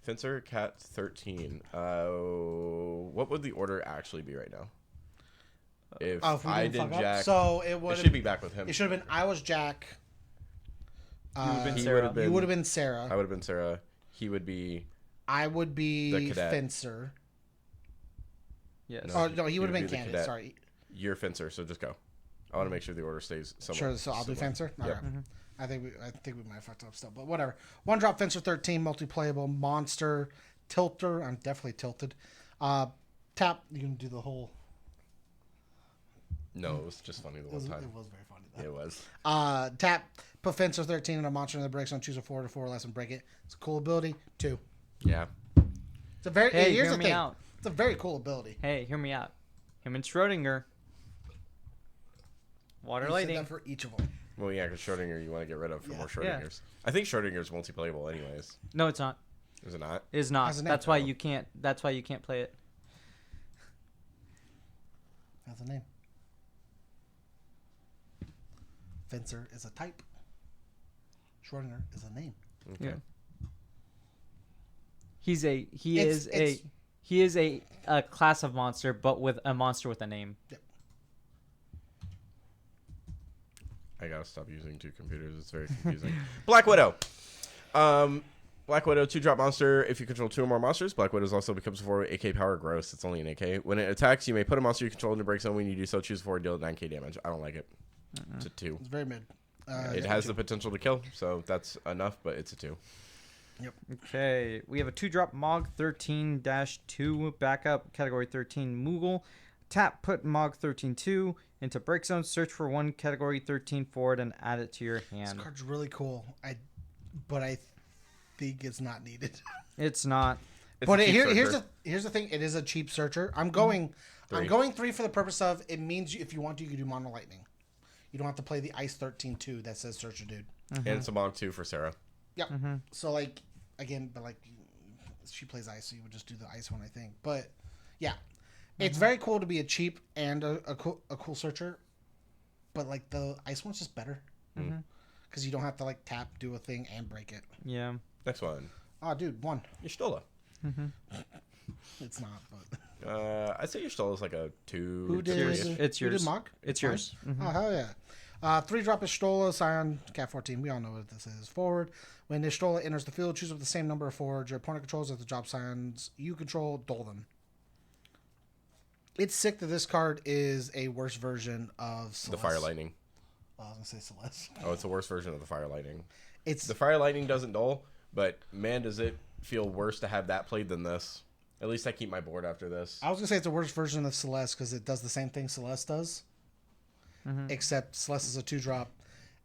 Fencer, cat 13. What would the order actually be right now? If We I didn't did fuck up? Jack, So it should be back with him. It should have been. I was Jack. You would have been He Sarah. would've been- You would have been Sarah. I would have been Sarah. He would be. I would The be cadet. Fencer. Yes. No. Oh no, he would have would been be the candidate. cadet. Sorry. You're fencer, so just go. I want to make sure the order stays somewhere. Sure. So I'll do similar. Fencer. Yep. Okay. I think we might have fucked up still, but whatever. One drop Fencer 13, multiplayable monster, tilter. I'm definitely tilted. Tap. You can do the whole. No, it was just funny the one It time. was very funny though. It was. Tap. Put Fencer 13 in a monster that breaks on. Choose a 4 to 4 or less and break it. It's a cool ability. 2. Yeah. It's a very. Hey, here's hear the me thing. out. It's a very cool ability. Hey, hear me out. Him and Schrodinger. Water You said lighting. that for each of them. Well, yeah, because Schrodinger you want to get rid of for Yeah. more Schrodingers. I think Schrodinger's multiplayable anyways. No, it's not. Is it not? It is not. Has a name. That's why you can't. That's why you can't play it. That's the name. Fencer is a type. Schrodinger is a name. Okay. Yeah. He It's- is a class of monster, but with a monster with a name. I gotta stop using 2 computers. It's very confusing. Black Widow. Black Widow, 2-drop monster. If you control 2 or more monsters, Black Widow also becomes 4 AK power. Gross. It's only an AK. When it attacks, you may put a monster you control into break zone. When you do so, choose 4 and deal 9k damage. I don't like it. It's a 2. It's very mid. It has the potential to kill, so that's enough, but it's a 2. Okay, we have a 2-drop Mog 13-2 backup category 13 Moogle. Tap, put Mog 13-2 into break zone. Search for 1 category 13 forward and add it to your This hand. card's really cool. But I think it's not needed. It's not. It's But a cheap here's searcher. the thing. It is a cheap searcher. I'm going 3 for the purpose of it means if you want to, you can do mono lightning. You don't have to play the Ice 13-2 that says searcher dude. And it's a Mog 2 for Sarah. Yep. So like again, but like she plays ice, so you would just do the ice one, I think. But yeah, it's very cool to be a cheap and a cool searcher. But like the ice one's just better because you don't have to like tap, do a thing, and break it. Yeah. Next one. Oh, dude, 1. Y'shtola. It's not, but I'd say Y'shtola's like a 2. who did? yours. It's Who yours. did Mock? It's mine? yours. Oh hell yeah! 3-drop Y'shtola, Scion, Cat 14. We all know what this is. Forward. When Y'shtola enters the field, choose up the same number of forwards your opponent controls as the drop Scions you control. Dole them. It's sick that this card is a worse version of Celeste. The Fire Lightning. Oh, I was gonna say Celeste. Oh, it's a worse version of the Fire Lightning. It's The Fire Lightning doesn't dull, but man, does it feel worse to have that played than this. At least I keep my board after this. I was gonna say it's a worse version of Celeste because it does the same thing Celeste does, except Celeste is a 2-drop,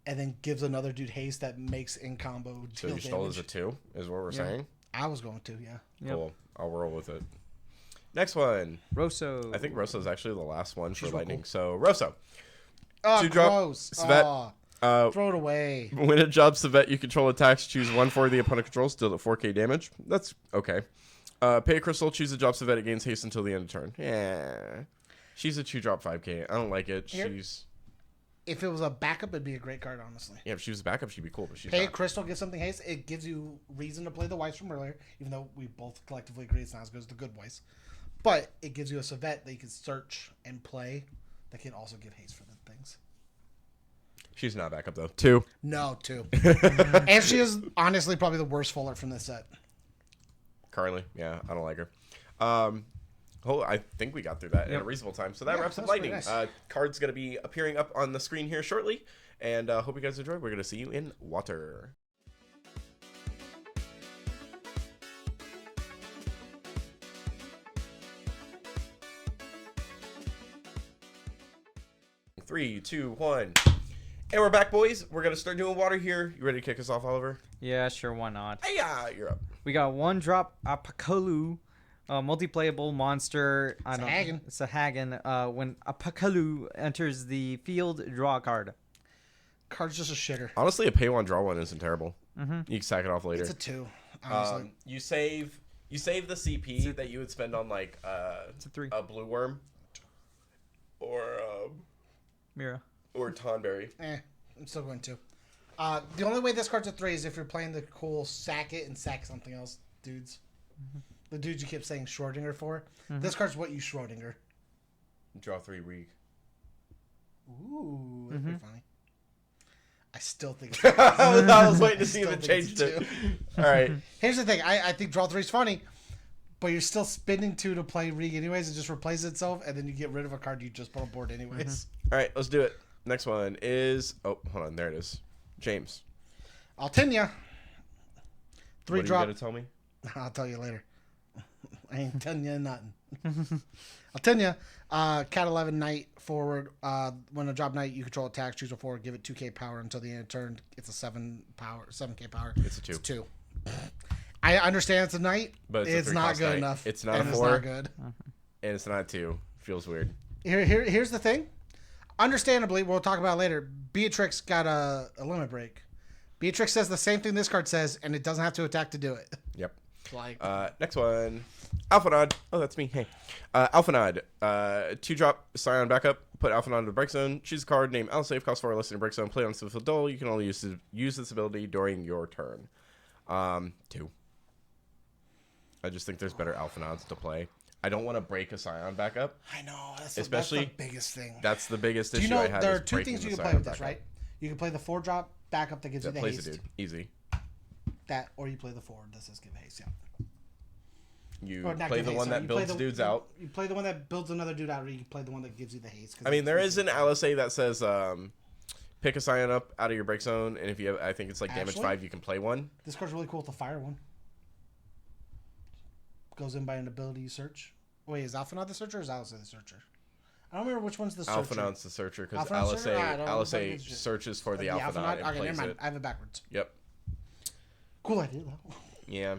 and then gives another dude haste that makes in combo So deal Y'shtola's damage. a 2, is what we're saying? I was going to, yeah. Yep. Cool. I'll roll with it. Next one. Rosso. I think Rosso's actually the last one for real Lightning. cool. So, Rosso. Oh, 2-drop gross. Svet. Oh, throw it away. When it drops the vet you control attacks, choose 1 for the opponent controls, deal it 4k damage. That's okay. Pay a crystal, choose a drop the vet, it gains haste until the end of turn. Yeah. She's a 2-drop 5k. I don't like it. Here- She's... If it was a backup, it'd be a great card, honestly. Yeah, if she was a backup, she'd be cool, but she's Pay a not. crystal, get something haste. It gives you reason to play the Weiss from earlier, even though we both collectively agree it's not as good as the good Weiss. But it gives you a Savet that you can search and play that can also give haste for the things. She's not a backup, though. 2. No, 2. And she is honestly probably the worst fuller from this set. Currently. Yeah, I don't like her. I think we got through that in a reasonable time. So that Yeah, wraps up that's pretty Lightning. nice. Card's going to be appearing up on the screen here shortly. And hope you guys enjoyed. We're going to see you in water. Three, two, one. And we're back, boys. We're going to start doing water here. You ready to kick us off, Oliver? Yeah, sure, why not? Yeah, you're up. We got 1-drop Apakalu, multiplayable monster. It's a Hagen. When Apakalu enters the field, draw a card. Card's just a shitter. Honestly, a pay one draw one isn't terrible. Mm-hmm. You can sack it off later. It's a 2. Honestly, You save the CP that you would spend on like It's a 3. a blue worm or Mira. or Tonberry. I'm still going 2. The only way this card's a 3 is if you're playing the cool sack it and sack something else dudes. Mm-hmm. The dudes you kept saying Schrodinger for. Mm-hmm. This card's what you Schrodinger. Draw 3 weak. Ooh, that's pretty funny. I still think it's I was waiting to see if it changed it. All right. Here's the thing. I think draw 3 is funny, but you're still spending 2 to play Rig anyways. It just replaces itself, and then you get rid of a card you just put on board anyways. Mm-hmm. All right, let's do it. Next one is... Oh, hold on. There it is. James. Altinia. 3 what drop. What are you going to tell me? I'll tell you later. I ain't telling you nothing. Altinia. Cat 11 Knight forward. When a drop Knight, you control attacks, choose a forward, give it 2k power until the end of turn. It's a 7k power. It's a 2. It's 2. I understand it's a Knight, but it's not good enough. It's not a 4. It's not good. And it's not a 2. Feels weird. Here's the thing. Understandably, we'll talk about it later. Beatrix got a limit break. Beatrix says the same thing this card says, and it doesn't have to attack to do it. Yep. Like next one. Alphanod. Oh, that's me. Hey. Alphanod. 2-drop Scion backup. Put Alphanod in the break zone. Choose a card named Alsafe. Cost 4 less than a break zone. Play on Civil Duel. You can only use this ability during your turn. 2. I just think there's better Alphanods to play. I don't want to break a Scion backup. I know. That's Especially, the biggest thing. That's the biggest issue I have. There are 2 things you can play with this, right? You can play the 4-drop backup that gives you the haste. Dude. Easy. That, or you play the forward that says give haste, yeah. You play the one that builds dudes out. You play the one that builds another dude out, or you play the one that gives you the haste. I mean, there is an LSA that says pick a Scion up out of your break zone, and if you have, I think it's like damage 5, you can play one. This card's really cool with the fire one. Goes in by an ability you search. Wait, is Alphanod the searcher or is Alisa the searcher? I don't remember which one's the searcher. Alphanod's the searcher because LSA searches for the Alphanod and okay, plays never mind. it. I have it backwards. Yep. Cool idea, though. Yeah.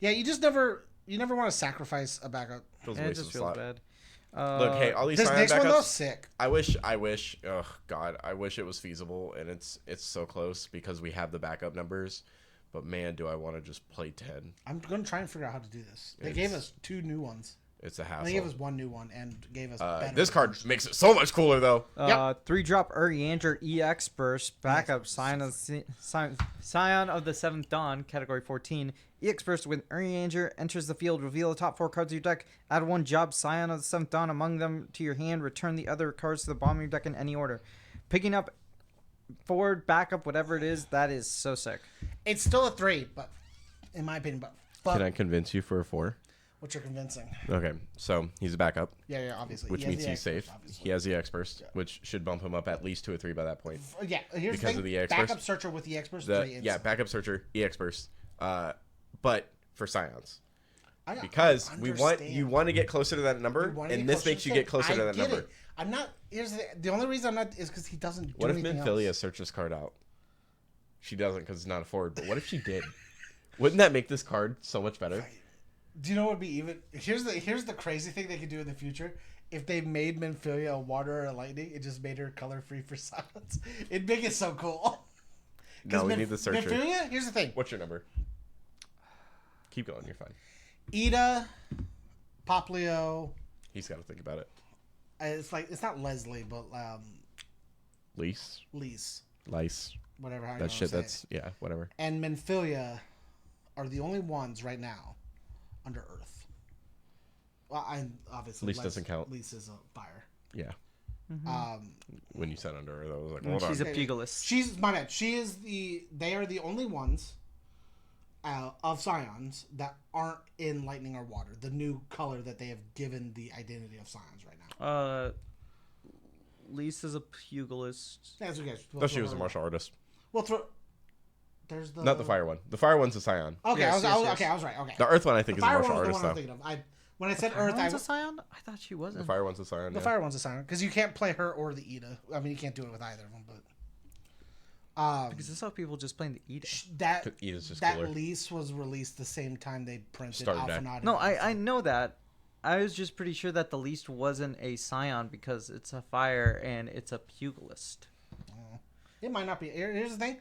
Yeah, you just never want to sacrifice a backup. Feels a It waste just of feels slot. bad. Look, hey, all these This Scion next one, though, backups, sick. I wish, oh God, I wish it was feasible, and it's so close because we have the backup numbers, but man, do I want to just play 10. I'm going to try and figure out how to do this. They gave us 2 new ones. It's a hassle. They gave us 1 new one and gave us better this card makes it so much cooler, though. 3-drop Urianger EX Burst backup Scion of the 7th Dawn, category 14. EX Burst when Urianger enters the field, reveal the top 4 cards of your deck. Add 1 job Scion of the 7th Dawn among them to your hand. Return the other cards to the bottom of your deck in any order. Picking up forward, backup, whatever it is, that is so sick. It's still a 3, but in my opinion, but fuck. Can I convince you for a 4? Which are convincing. Okay, so he's a backup. Yeah, obviously. Which means he's safe. Obviously. He has the X Burst, which should bump him up at least 2 or 3 by that point. Yeah, here's because the thing. of the EX backup Burst. searcher with the EX Burst. 3 Yeah, backup searcher, EX Burst. But for Scions. I Because you want to get closer to that number, and this makes you get closer to that number. It. I'm not. Here's the only reason I'm not is because he doesn't do What if anything Minfilia else. searched this card out? She doesn't because it's not a forward. But what if she did? Wouldn't that make this card so much better? Do you know what would be even? Here's the crazy thing they could do in the future. If they made Minfilia a water or a lightning, it just made her color free for silence. It'd make it so cool. No, we need the searcher. Minfilia. Here's the thing. What's your number? Keep going. You're fine. Ida, Poplio. He's got to think about it. It's not Leslie, but Lise. Lice. Whatever. How you That shit. say That's it. whatever. And Minfilia are the only ones right now under Earth. Well, obviously Lise doesn't count. Lise is a fire. Yeah. Mm-hmm. When you said under her, I was like, hold on. She's a pugilist. She's my bad. They are the only ones of Scions that aren't in lightning or water. The new color that they have given the identity of Scions right now. Lisa's a pugilist. That's okay. No, she was a martial artist. We'll throw. There's the Not the fire one. The fire one's a Scion. Okay, Yes, I was yes. right. Okay. The earth one, I think, The is a fire martial one was the artist, one I'm though. thinking of. When I said Earth, One's a Scion? I thought she wasn't. The fire one's a Scion. The fire one's a Scion because you can't play her or the Ida. I mean, you can't do it with either of them, Because I saw people just playing the Eda. That Eda's just that cooler. lease was released the same time they printed Started back. Alphanati. No, I know that. I was just pretty sure that the least wasn't a Scion because it's a fire and it's a pugilist. It might not be. Here's the thing.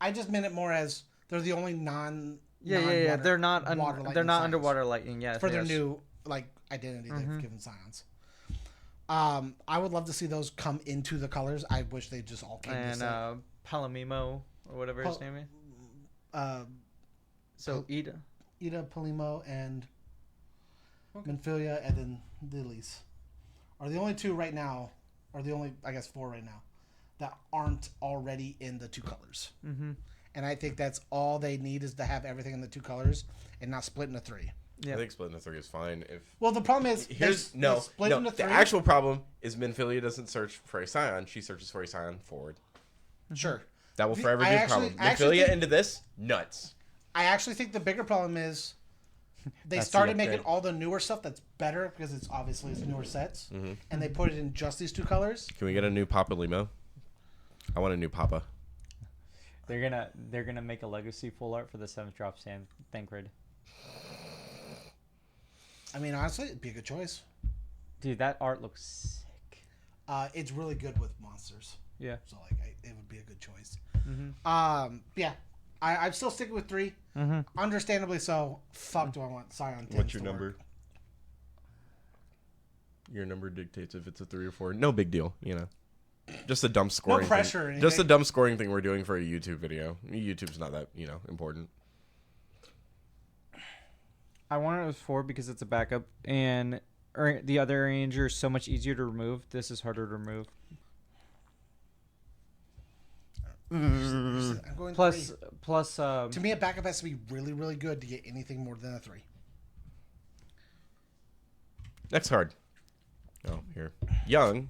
I just meant it more as they're the only Yeah. They're not water they're not lightning underwater lightning. Yeah, for their new identity they've given Scions. I would love to see those come into the colors. I wish they just all came. And Palomimo or whatever his name is. So Eda. Palimo, and Minfilia, and then Lilies are the only two right now, or the only, I guess, four right now that aren't already in the two colors. Mm-hmm. And I think that's all they need is to have everything in the two colors and not split into three. Yeah. I think splitting the 3 is fine. Well, the problem is they split into The three. actual problem is Minfilia doesn't search for a Scion. She searches for a Scion forward. Sure. That will forever be I a actually- problem. I actually Minfilia think- into this, nuts. I actually think the bigger problem is they That's the started making upgrade. all the newer stuff that's better because it's obviously it's newer sets, Mm-hmm. and they put it in just these two colors. Can we get a new Papa Limo? I want a new Papa. They're gonna make a legacy full art for the 7th drop Sam Thancred. I mean, honestly, it'd be a good choice. Dude, that art looks sick. It's really good with monsters, Yeah. so like it would be a good choice. Mm-hmm. Yeah, I'm still sticking with 3. Mm-hmm. Understandably so. Fuck, do I want Scion 10 What's your number? Your number dictates if it's a 3 or 4. No big deal, you know. Just a dumb scoring. pressure or thing. Just a anything. dumb scoring thing we're doing for a YouTube video. YouTube's not that important. I wanted it as 4 because it's a backup, and the other Ranger is so much easier to remove. This is harder to remove. I'm going Plus, 3. plus, To me, a backup has to be really, really good to get anything more than a 3. Next card. Oh, here. Young.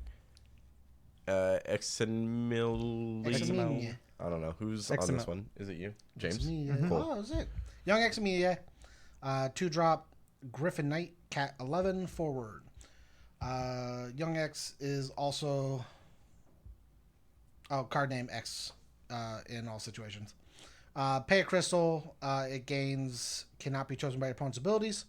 Exenmil. Examilia. I don't know. Who's on this one? Is it you? James? Examilia. Cool. Oh, is it? Young Examilia. 2-drop Griffin Knight, Cat 11, forward. Young X is also... Oh, card name X in all situations. Pay a crystal. It gains... Cannot be chosen by your opponent's abilities.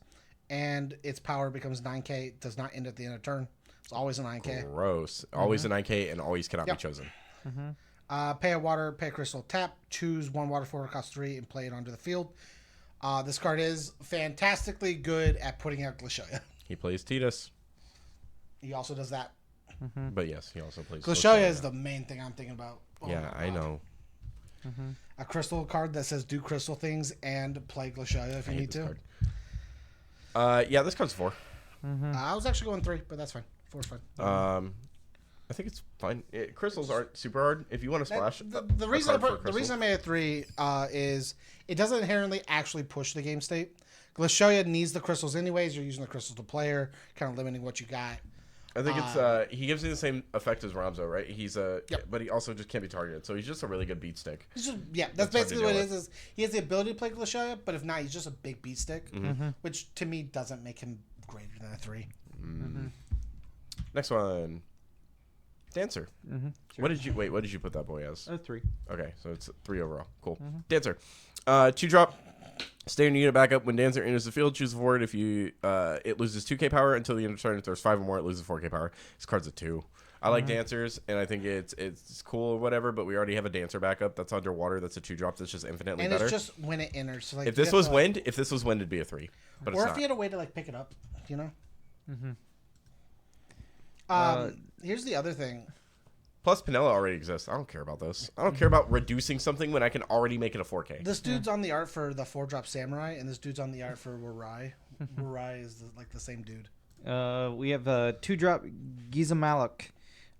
And its power becomes 9k. Does not end at the end of turn. It's always a 9k. Gross. Always a 9k and always cannot Yep. be chosen. Pay a water, pay a crystal, tap, choose 1 water forward, cost 3, and play it onto the field. This card is fantastically good at putting out Glacialia. He plays Tidus. He also does that. But yes, he also plays Glacialia is the main thing I'm thinking about. Oh Yeah, my I God. know. A crystal card that says do crystal things and play Glacialia if you I hate need this to. card. Yeah, this card's 4. I was actually going 3, but that's fine. 4's fine. I think it's fine. Crystals aren't super hard. If you want to splash, The reason I made it 3 is it doesn't inherently actually push the game state. Glacialia needs the crystals anyways. You're using the crystals to play her, kind of limiting what you got. I think it's he gives you the same effect as Ramzo, right? He's but he also just can't be targeted, so he's just a really good beat stick. It's just, that's That's hard to basically what deal it is he has the ability to play Glacialia, but if not, he's just a big beat stick, which to me doesn't make him greater than a 3. Next one, Dancer. Sure. What did you put that boy as? 3. Okay, so it's 3 overall. Cool. Dancer. 2-drop. Standard unit backup. When Dancer enters the field, choose a forward. If you it loses 2k power until the end of turn. If there's 5 or more, it loses 4k power. This card's a 2. I like Dancers, and I think it's cool or whatever, but we already have a Dancer backup that's underwater. That's a 2-drop that's just infinitely And better. it's just when it enters. So like if you this have was to, wind, it'd be a 3. But it's or not. if you had a way to like pick it up, you know. Here's the other thing. Plus, Pinella already exists. I don't care about those. I don't care about reducing something when I can already make it a 4K. This dude's on the art for the 4-drop Samurai, and this dude's on the art for Warai. Warai is the same dude. We have a 2-drop Giza Malik.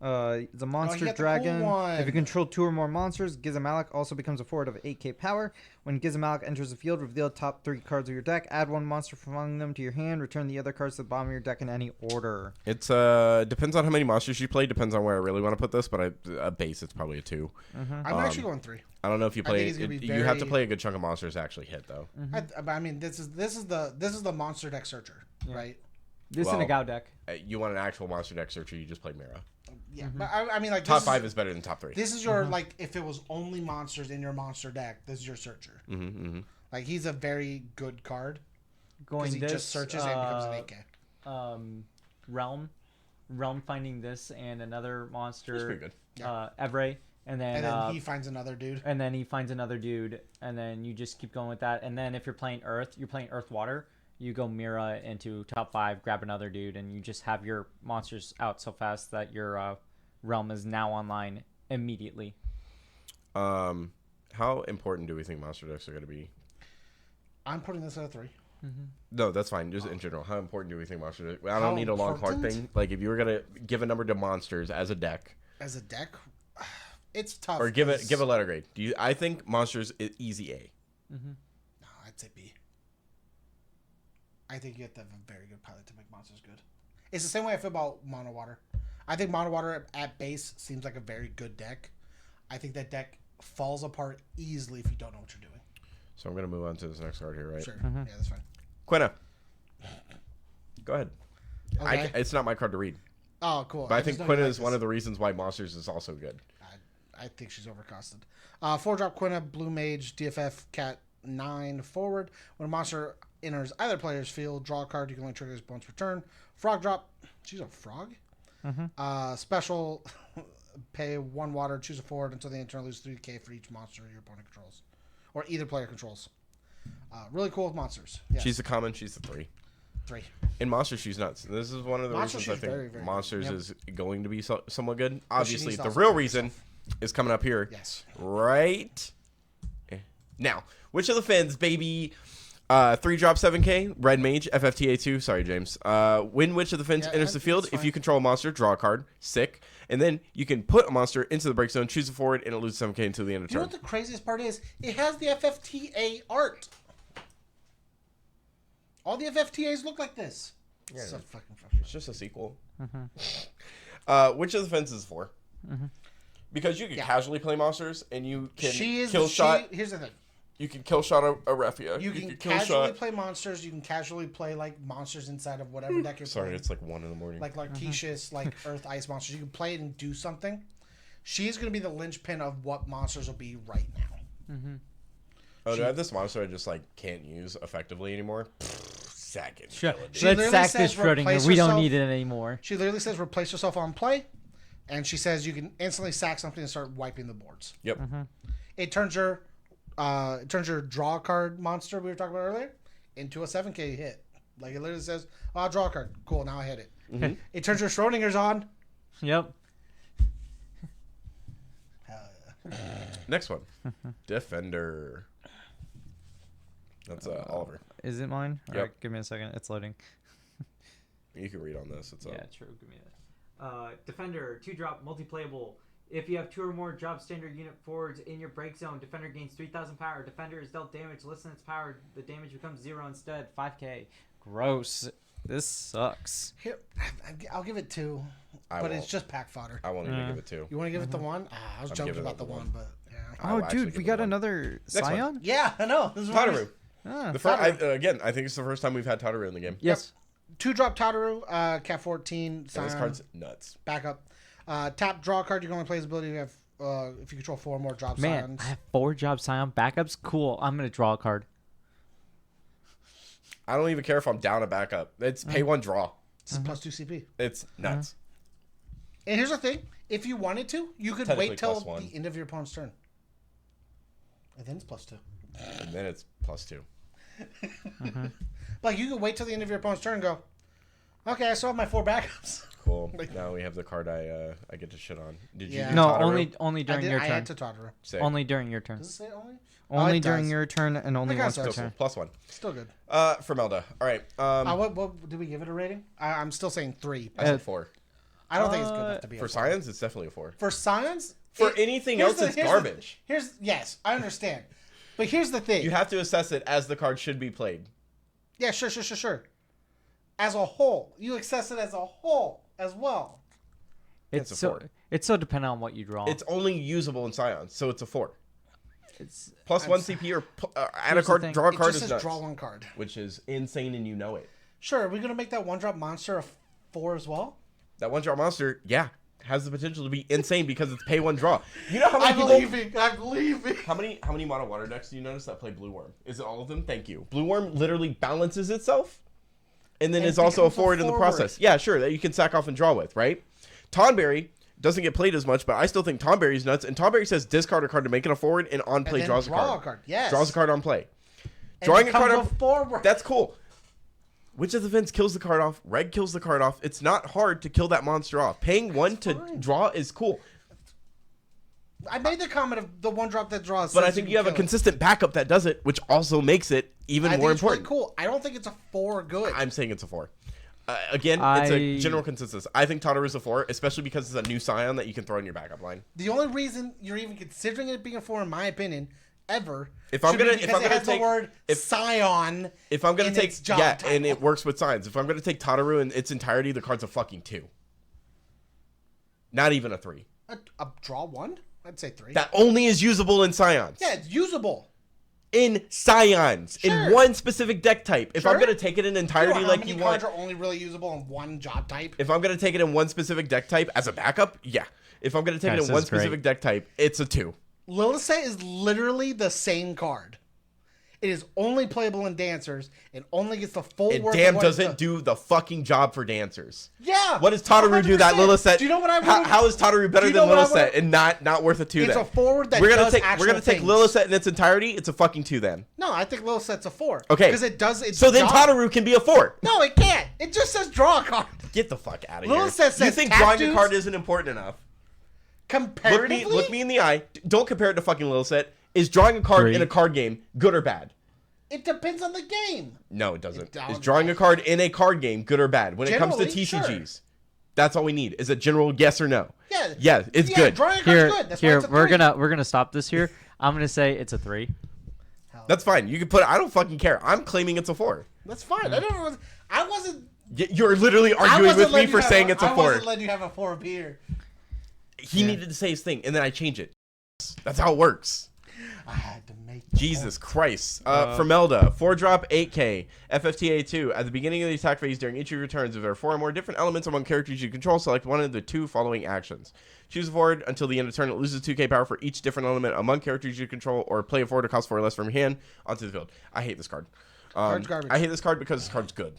The monster got the cool dragon. one. If you control 2 or more monsters, Gizamalik also becomes a forward of 8k power. When Gizamalik enters the field, reveal the top 3 cards of your deck. Add 1 monster from among them to your hand. Return the other cards to the bottom of your deck in any order. It's depends on how many monsters you play. Depends on where I really want to put this, but a base it's probably a 2. I'm actually going 3. I don't know if you I play. think he's gonna be You have to very- play a good chunk of monsters to actually hit though. I mean, this is the monster deck searcher, right? This in a Gao deck. You want an actual monster deck searcher, you just play Mira. Yeah, but I mean, like Top 5 is better than top 3. This is your like if it was only monsters in your monster deck, this is your searcher. Like he's a very good card because he just searches and becomes an 8K. Realm finding this and another monster. That's pretty good. Evray, and then he finds another dude. And then he finds another dude, and then you just keep going with that. And then if you're playing Earth, Water. You go Mira into top 5, grab another dude, and you just have your monsters out so fast that your realm is now online immediately. How important do we think monster decks are going to be? I'm putting this at a 3. No, that's fine. Just in general, how important do we think monster decks? I don't need a long hard thing. Like if you were going to give a number to monsters as a deck. As a deck, it's tough. Or give a letter grade. I think monsters is easy A. No, I'd say B. I think you have to have a very good pilot to make monsters good. It's the same way I feel about Mono Water. I think Mono Water at base seems like a very good deck. I think that deck falls apart easily if you don't know what you're doing. So I'm going to move on to this next card here, right? Sure. Yeah, that's fine. Quina. Go ahead. Okay. It's not my card to read. Oh, cool. But I think Quina is one of the reasons why monsters is also good. I think she's overcosted. 4-drop Quina, Blue Mage, DFF, Cat 9 forward. When a monster enters either player's field, draw a card. You can only trigger this once per turn. Frog drop. She's a frog. Special. Pay 1 water. Choose a forward until the end turn. Lose 3k for each monster your opponent controls, or either player controls. Really cool with monsters. Yes. She's a common. She's a 3. 3. In monsters, she's nuts. This is one of the reasons I think very, very monsters good. is going to be somewhat good. But Obviously, the also real prove reason herself. is coming up here. Yes. Right now. Which of the Fins, baby? 3-drop 7k, Red Mage, FFTA2. Sorry, James. When which of the Fins enters the field, if you control a monster, draw a card. Sick. And then you can put a monster into the break zone, choose a forward, and it loses 7k until the end of You know turn. what the craziest part is? It has the FFTA art. All the FFTAs look like this. Yeah, so fucking frustrating. it's just a sequel. Which of the Fins is for? Because you can casually play monsters, and you can kill shot. Here's the thing. You can kill shot a Refia. You can casually play monsters. You can casually play like monsters inside of whatever deck you're playing. Sorry, it's like 1 in the morning. Like Larketius, like Earth Ice monsters. You can play it and do something. She's going to be the linchpin of what monsters will be right now. Oh, do I have this monster I just like can't use effectively anymore? Sack it. Sure. She Let's literally sack this says replace Schrodinger. We don't herself. need it anymore. She literally says replace yourself on play, and she says you can instantly sack something and start wiping the boards. Yep. It turns your draw card monster we were talking about earlier into a 7k hit. Like it literally says, "Oh, I'll draw a card. Cool, now I hit it." It turns your Schrodinger's on. Yep. Next one. Defender. That's Oliver. Is it mine? Yep. All right, give me a second. It's loading. You can read on this. It's Yeah, true. Give me that. Defender, 2-drop, multiplayable. If you have 2 or more drop standard unit forwards in your break zone, Defender gains 3,000 power. Defender is dealt damage. Listen its power. The damage becomes 0 instead. 5k. Gross. This sucks. Here, I'll give it 2, but won't. it's just pack fodder. I won't even give it 2. You want to give it the 1? I was joking giving about it the the 1, 1. but yeah. I will Oh, actually dude, give we it got 1. another one. Scion? Yeah, I know. This is what Tataru. Ah. The first, again, I think it's the first time we've had Tataru in the game. Yes. 2-drop Tataru, Cat 14, And this Scion, card's nuts. backup. Tap, draw a card. You can only play his ability. You have if you control 4 or more drop Man, Scions. I have 4 job Scion backups. Cool. I'm going to draw a card. I don't even care if I'm down a backup. It's pay 1 draw. It's plus 2 CP. It's nuts. And here's the thing: if you wanted to, you could Technically wait till plus 1. the end of your opponent's turn, and then it's plus 2. And then it's plus 2. Like you could wait till the end of your opponent's turn and go, okay, I still have my 4 backups. Cool. Now we have the card I get to shit on. Did you? Yeah. do No, Tataru? only during your I turn. had to Tataru. Sick. Only during your turn. Does it say only? Only it during does. your turn and only Okay, once so per it's Cool, turn. plus 1. Still good. For Melda. All right. What did we give it a rating? I'm still saying 3. I said 4. I don't think it's good enough to be For a 4. Science, it's definitely a 4. For Science? For anything here's else, the- it's here's the- garbage. Yes, I understand. But here's the thing. You have to assess it as the card should be played. Yeah, sure. As a whole. You assess it as a whole as well. It's a so 4. it's so dependent on what you draw. It's only usable in Science, so it's a 4. It's Plus 1 CP or add a Here's the card, thing. draw a It card just is says nuts. draw 1 card. Which is insane and you know it. Sure, are we gonna make that 1-drop monster a 4 as well? That 1-drop monster, yeah, has the potential to be insane because it's pay 1 draw. You know how many I'm leaving. How many mono water decks do you notice that play Blue Worm? Is it all of them? Thank you. Blue Worm literally balances itself, and then is also a forward in the process. Yeah, sure, that you can sack off and draw with, right? Tonberry doesn't get played as much, but I still think Tonberry's nuts. And Tonberry says discard a card to make it a forward, and on play draws a card. Yes. Draws a card on play. And Drawing a card on forward. That's cool. Witch of the Fence kills the card off. Red kills the card off. It's not hard to kill that monster off. Paying 1 to draw is cool. I made the comment of the 1-drop that draws. But I think you have a consistent backup that does it, which also makes it even more important. Really cool. I don't think it's a 4 good. I'm saying it's a 4. Again, it's a general consensus. I think Tataru's a 4, especially because it's a new Scion that you can throw in your backup line. The only reason you're even considering it being a 4, in my opinion, ever, if I'm gonna take the word Scion, if I'm gonna take title. and it works with Scions. If I'm gonna take Tataru in its entirety, the card's a fucking 2. Not even a 3. A draw 1? I'd say 3. That only is usable in Scions. Yeah, it's usable. In Scions, Sure. in one specific deck type. If Sure. I'm gonna take it in entirety how like many you cards want, are only really usable in one job type? if I'm gonna take it in one specific deck type as a backup, yeah. If I'm gonna take Guys, it in this one is great. specific deck type, it's a 2. Lilith is literally the same card. It is only playable in Dancers and only gets the full It worth damn of what doesn't it do the fucking job for Dancers. Yeah. What does Tataru do that 100%. Lilith set? Do you know what I how, would? how is Tataru better you than know what I Lilith set would- and not worth a 2 It's then? a forward that we're gonna does take actual we're gonna take things. Lilith set in its entirety. It's a fucking 2 then. No, I think Lilith set's a 4. Okay. Because it does its So then job. Tataru can be a 4. No, it can't. It just says draw a card. Get the fuck out of Lilith here. says You think tap drawing a dudes? card isn't important enough? Comparatively? Look me in the eye. Don't compare it to fucking Lilith set. Is drawing a card 3. in a card game good or bad? It depends on the game. No, it doesn't. It don't. Is drawing a card in a card game good or bad? When it comes to Generally, TCGs, that's all we need. Is a general yes or no? Yeah. Yeah, it's Yeah, good. drawing a card's Here, good. That's why here, it's a we're 3. gonna stop this here. I'm gonna say it's a 3. That's fine. You can put. I don't fucking care. I'm claiming it's a 4. That's fine. I wasn't. You're literally I arguing wasn't with me letting for you have saying it's a I 4. wasn't letting you have a 4 beer. He needed to say his thing, and then I change it. That's how it works. I had to make. Jesus Christ. Formelda, 4-drop, 8K, FFTA2. At the beginning of the attack phase, during each of your turns, if there are 4 or more different elements among characters you control, select one of the 2 following actions. Choose a forward until the end of turn. It loses 2K power for each different element among characters you control, or play a forward to cost 4 or less from your hand onto the field. I hate this card. Card's garbage. I hate this card because this card's good.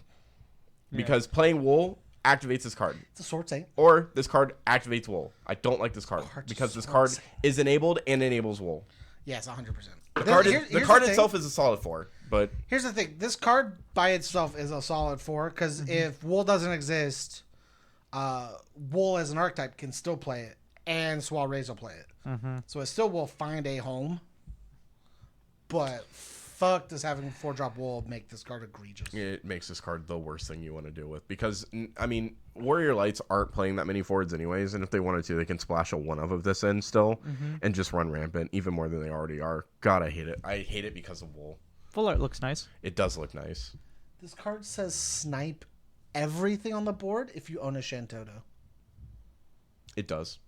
Because playing Wool activates this card. It's a sword saint. Or this card activates Wool. I don't like this card because this card is enabled and enables Wool. Yes, 100%. The card itself is a solid 4, but Here's the thing. This card by itself is a solid 4 because if Wool doesn't exist, Wool as an archetype can still play it, and Swalraze will play it. So it still will find a home. But fuck does having 4-drop Wool make this card egregious. it makes this card the worst thing you want to deal with because, I mean, Warrior Lights aren't playing that many forwards anyways, and if they wanted to, they can splash a 1 of this in still and just run rampant even more than they already are. God, I hate it. I hate it because of Wool. Full art looks nice. It does look nice. This card says snipe everything on the board if you own a Shantoto. It does.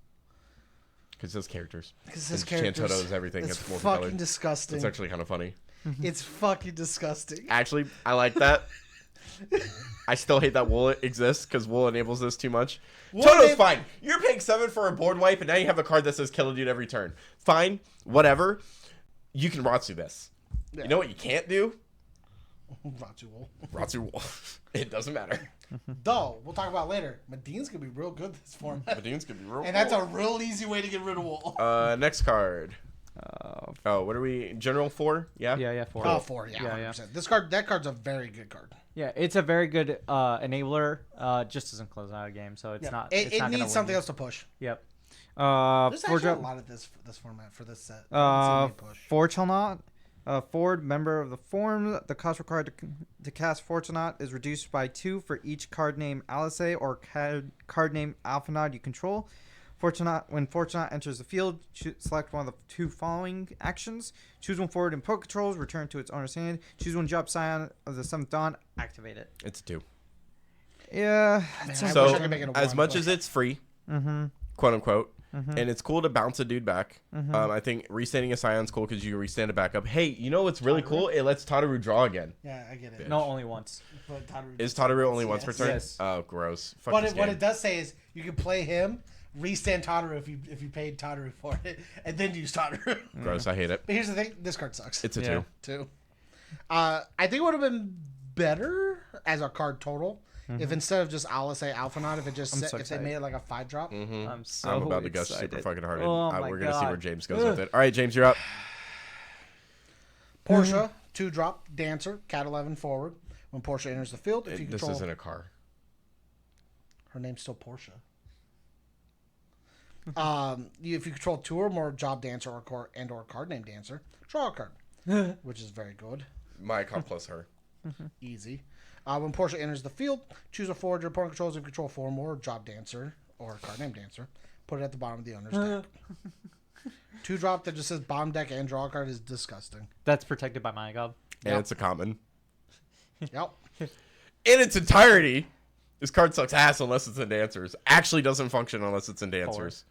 Because it says characters. Because it says And characters. Shantoto is everything. It's It's multicolored. fucking disgusting. It's actually kind of funny. It's fucking disgusting. Actually, I like that. I still hate that Wool exists because Wool enables this too much. Toto's fine. You're paying 7 for a board wipe, and now you have a card that says kill a dude every turn. Fine, whatever. You can Ratsu this. Yeah. You know what you can't do? Ratsu Wool. Ratsu Wool. It doesn't matter. Though, we'll talk about it later. Medin's going to be real good this format. Medin's gonna be real. And that's a real easy way to get rid of Wool. Next card. What are we? General 4? Yeah? Yeah, 4. Oh, 4, yeah, Yeah. 100%. That card's a very good card. Yeah, it's a very good enabler. Just doesn't close out a game, so it's not. It not needs something else to push. Yep. There's actually 4-drop. a lot of this format for this set. I haven't seen any push. Fortunat, forward member of the form. The cost required to cast Fortunat is reduced by 2 for each card name Alice or card name Alphanod you control. When Fortunat enters the field, select one of the 2 following actions. Choose one forward in Poke Controls, return to its owner's hand. Choose one job Scion of the 7th Dawn, activate it. It's 2. Yeah. Man, So, wish I could make it a as 1, much but- as it's free, quote unquote, and it's cool to bounce a dude back. I think restanding a Scion's cool because you restand it back up. Hey, you know what's really cool? It lets Tataru draw again. Yeah, I get it. No, only once. But Tataru Is Tataru only once per Yes. turn? Yes. Oh, gross. Fuck But this what game. it does say is you can play him, restand Tataru if you paid Tataru for it, and then use Tataru. Gross. I hate it. But here's the thing: this card sucks. It's a Yeah. 2. Too. I think it would have been better as a card total if instead of just say Alphanaut, if it just I'm so if they excited. made it like a 5-drop. I'm so I'm about to go excited. super fucking hard. Oh my We're gonna see God. where James goes with it. All right, James, you're up. Portia, 2-drop, Dancer, Cat 11 forward. When Portia enters the field, if you This control isn't a car. her name's still Portia. If you control 2 or more Job Dancer or card name Dancer, draw a card, which is very good. My comp plus her. Easy. When Portia enters the field, choose a forward your opponent controls if you control 4 or more Job Dancer or card name Dancer. Put it at the bottom of the owner's deck. 2-drop that just says bottom deck and draw a card is disgusting. That's protected by my gob. And it's a common. Yep. In its entirety, this card sucks ass unless it's in Dancers. Actually doesn't function unless it's in Dancers.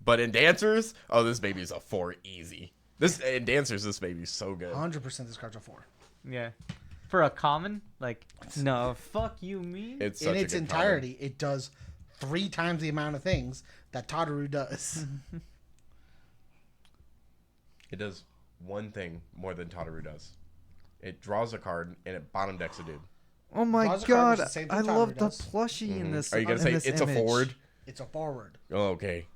But in Dancers, oh, this baby's a 4 easy. In Dancers, this baby's so good. 100% this card's a 4. Yeah. For a common, like, no, fuck you, me. It's such In a its good entirety, it does 3 times the amount of things that Tataru does. It does one thing more than Tataru does. It draws a card and it bottom decks a dude. Oh my Draws a card, god, which is the same thing I Tataru love the does. plushie in this. Are you gonna in say this it's a image. forward? It's a forward. Oh, okay.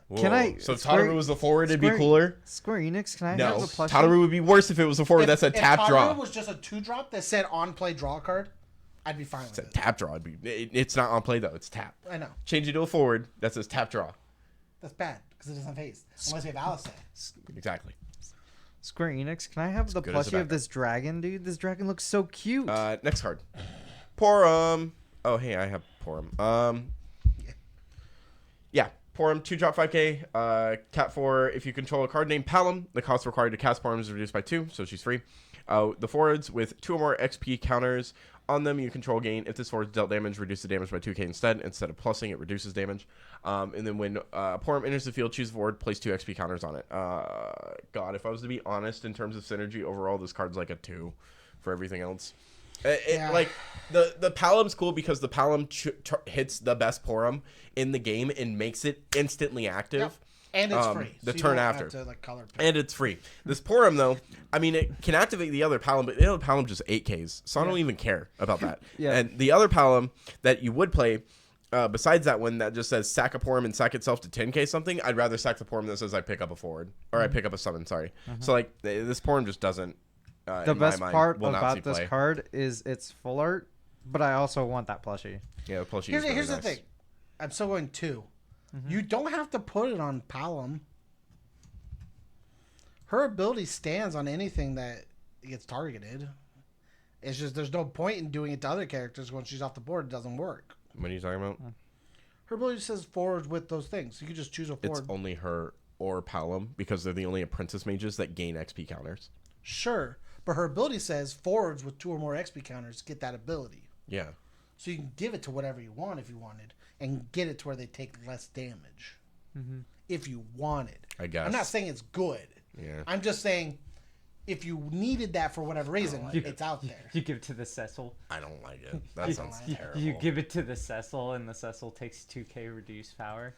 Whoa. Can I- So if Square- Tataru was the forward, it'd be Square- cooler. Square Enix, can I No, have the plushie? Tataru would be worse if it was a forward. That's a tap if draw. Tataru was just a 2-drop that said on play draw a card, I'd be fine with It's a it. tap draw. It's not on play though. It's tap. I know. Change it to a forward. That says tap draw. That's bad because it doesn't have haste. Unless you have Alistair. Exactly. Square Enix, can I have the good as a plushie of backup. this dragon, dude? This dragon looks so cute. Next card. Porum. Oh, hey, I have Porum. Yeah, Porum, 2-drop 5k. Cat 4, if you control a card named Palom, the cost required to cast Porum is reduced by 2, so she's free. The forwards with 2 or more XP counters on them you control gain. If this forward dealt damage, reduce the damage by 2k instead. Instead of plussing, it reduces damage. And then when Porum enters the field, choose a forward, place 2 XP counters on it. God, if I was to be honest in terms of synergy overall, this card's like a 2 for everything else. Yeah. Like the Palom's cool because the Palom hits the best Porum in the game and makes it instantly active. Yep. And it's free. The so you turn don't after. Have to, like, color pick. And it's free. This Porum, though, I mean, it can activate the other Palom, but the other Palom just 8Ks, so I don't even care about that. Yeah. And the other Palom that you would play, besides that one that just says sack a Porum and sack itself to 10K something, I'd rather sack the Porum that says I pick up a forward. Or I pick up a summon, sorry. So, like, this Porum just doesn't, the in my best mind, part will not see about this play. card is it's full art, but I also want that plushie. Yeah, plus Here's the thing. I'm still going 2. You don't have to put it on Palom. Her ability stands on anything that gets targeted. It's just there's no point in doing it to other characters when she's off the board. It doesn't work. What are you talking about? Her ability says forwards with those things. You can just choose a It's forward. only her or Palom because they're the only apprentice mages that gain XP counters. Sure. But her ability says forwards with 2 or more XP counters get that ability. Yeah. So you can give it to whatever you want if you wanted and get it to where they take less damage. If you wanted. I guess. I'm not saying it's good. Yeah. I'm just saying if you needed that for whatever reason, it's out there. You give it to the Cecil. I don't like it. That sounds You, terrible. you give it to the Cecil, and the Cecil takes 2k reduced power.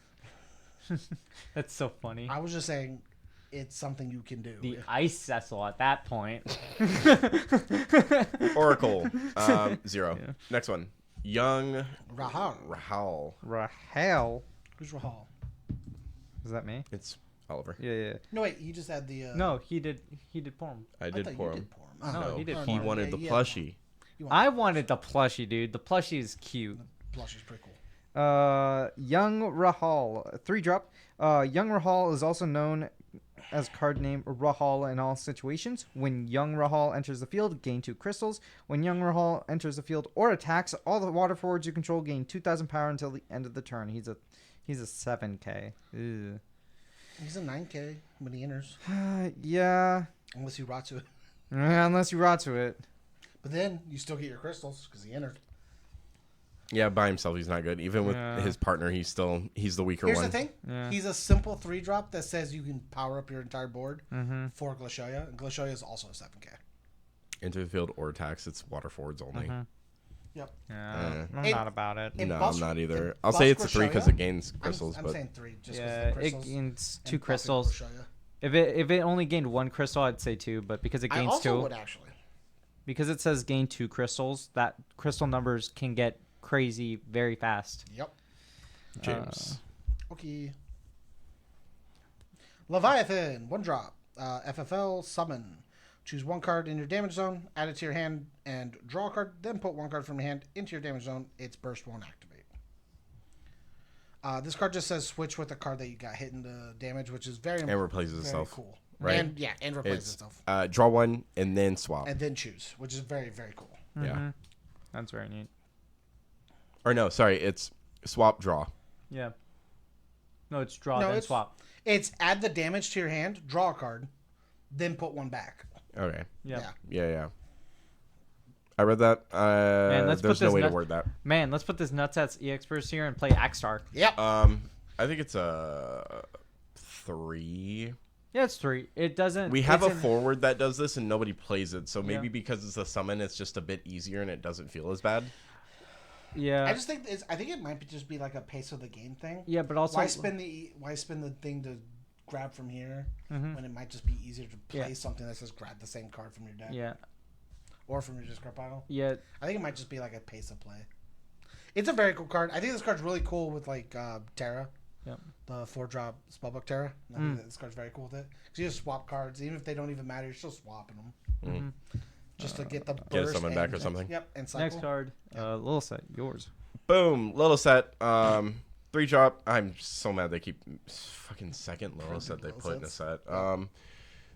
That's so funny. I was just saying it's something you can do. The Ice Cecil at that point. Oracle, 0. Next one. Young Rahal. Rahal. Rahel. Who's Rahal? Is that me? It's Oliver. Yeah. No, wait, you just had the... No, he did Porum. I I did thought pour you him. did pour him. Oh, No, he did He pour wanted the yeah, plushie. I wanted the plushie, dude. The plushie is cute. Blush is pretty cool. Young Rahal, 3-drop. Young Rahal is also known as card name Rahal in all situations. When Young Rahal enters the field, gain 2 crystals. When Young Rahal enters the field or attacks, all the water forwards you control gain 2,000 power until the end of the turn. He's a 7K. Ew. He's a 9K when he enters. Yeah. Unless you rot to it. Unless you rot to it. But then you still get your crystals because he entered. Yeah, by himself he's not good. Even with Yeah. his partner, he's the weaker Here's one. the thing. Yeah. He's a simple 3-drop that says you can power up your entire board Mm-hmm. for Glacialia. And Glacialia is also a 7K. Into the field or attacks, it's water forwards only. Mhm. Yep. Yeah, I'm It- not about it. it No, buffs- I'm not either. it I'll say it's buffs a 3 because Glacialia. it gains crystals, I'm but saying 3 just because Yeah, of the it crystals. gains and 2 buffing crystals. Glacialia. If it only gained 1 crystal, I'd say 2, but because it I gains also 2, would actually. because it says gain 2 crystals, that crystal numbers can get crazy very fast. Yep. James. Okay. Leviathan, 1-drop. FFL, summon. Choose 1 card in your damage zone, add it to your hand, and draw a card. Then put 1 card from your hand into your damage zone. Its burst won't activate. This card just says switch with a card that you got hit into damage, which is very and replaces very itself. cool. right? And replace It's itself. draw 1 and then swap. And then choose, which is very, very cool. Yeah. Mhm. That's very neat. Or no, sorry, it's swap draw. Yeah. No, it's draw No, then it's- swap. It's add the damage to your hand, draw a card, then put 1 back. Okay. Yeah. Yeah. I read that. let's put There's no this way to nut- word that. Man, let's put this nutsats EX burst here and play Axstar. Yep. I think it's a 3. Yeah, it's 3. It doesn't. We have a it's in- forward that does this and nobody plays it, so Yeah. maybe because it's a summon, it's just a bit easier and it doesn't feel as bad. Yeah. I just think I think it might just be like a pace of the game thing. Yeah, but also Why spin the thing to grab from here Mhm. when it might just be easier to play Yeah. something that says grab the same card from your deck Yeah. or from your discard pile? Yeah. I think it might just be like a pace of play. It's a very cool card. I think this card's really cool with like Terra. Yep. The 4-drop Spellbook Terra. I think that this card's very cool with it. Because you just swap cards, even if they don't even matter, you're still swapping them. Mhm. Just to get the burst. Get someone back and- or something. Yep, and cycle. Next card. Little set. Yours. Boom, little set. 3 drop. I'm so mad they keep fucking second little set they little put in a sets. set.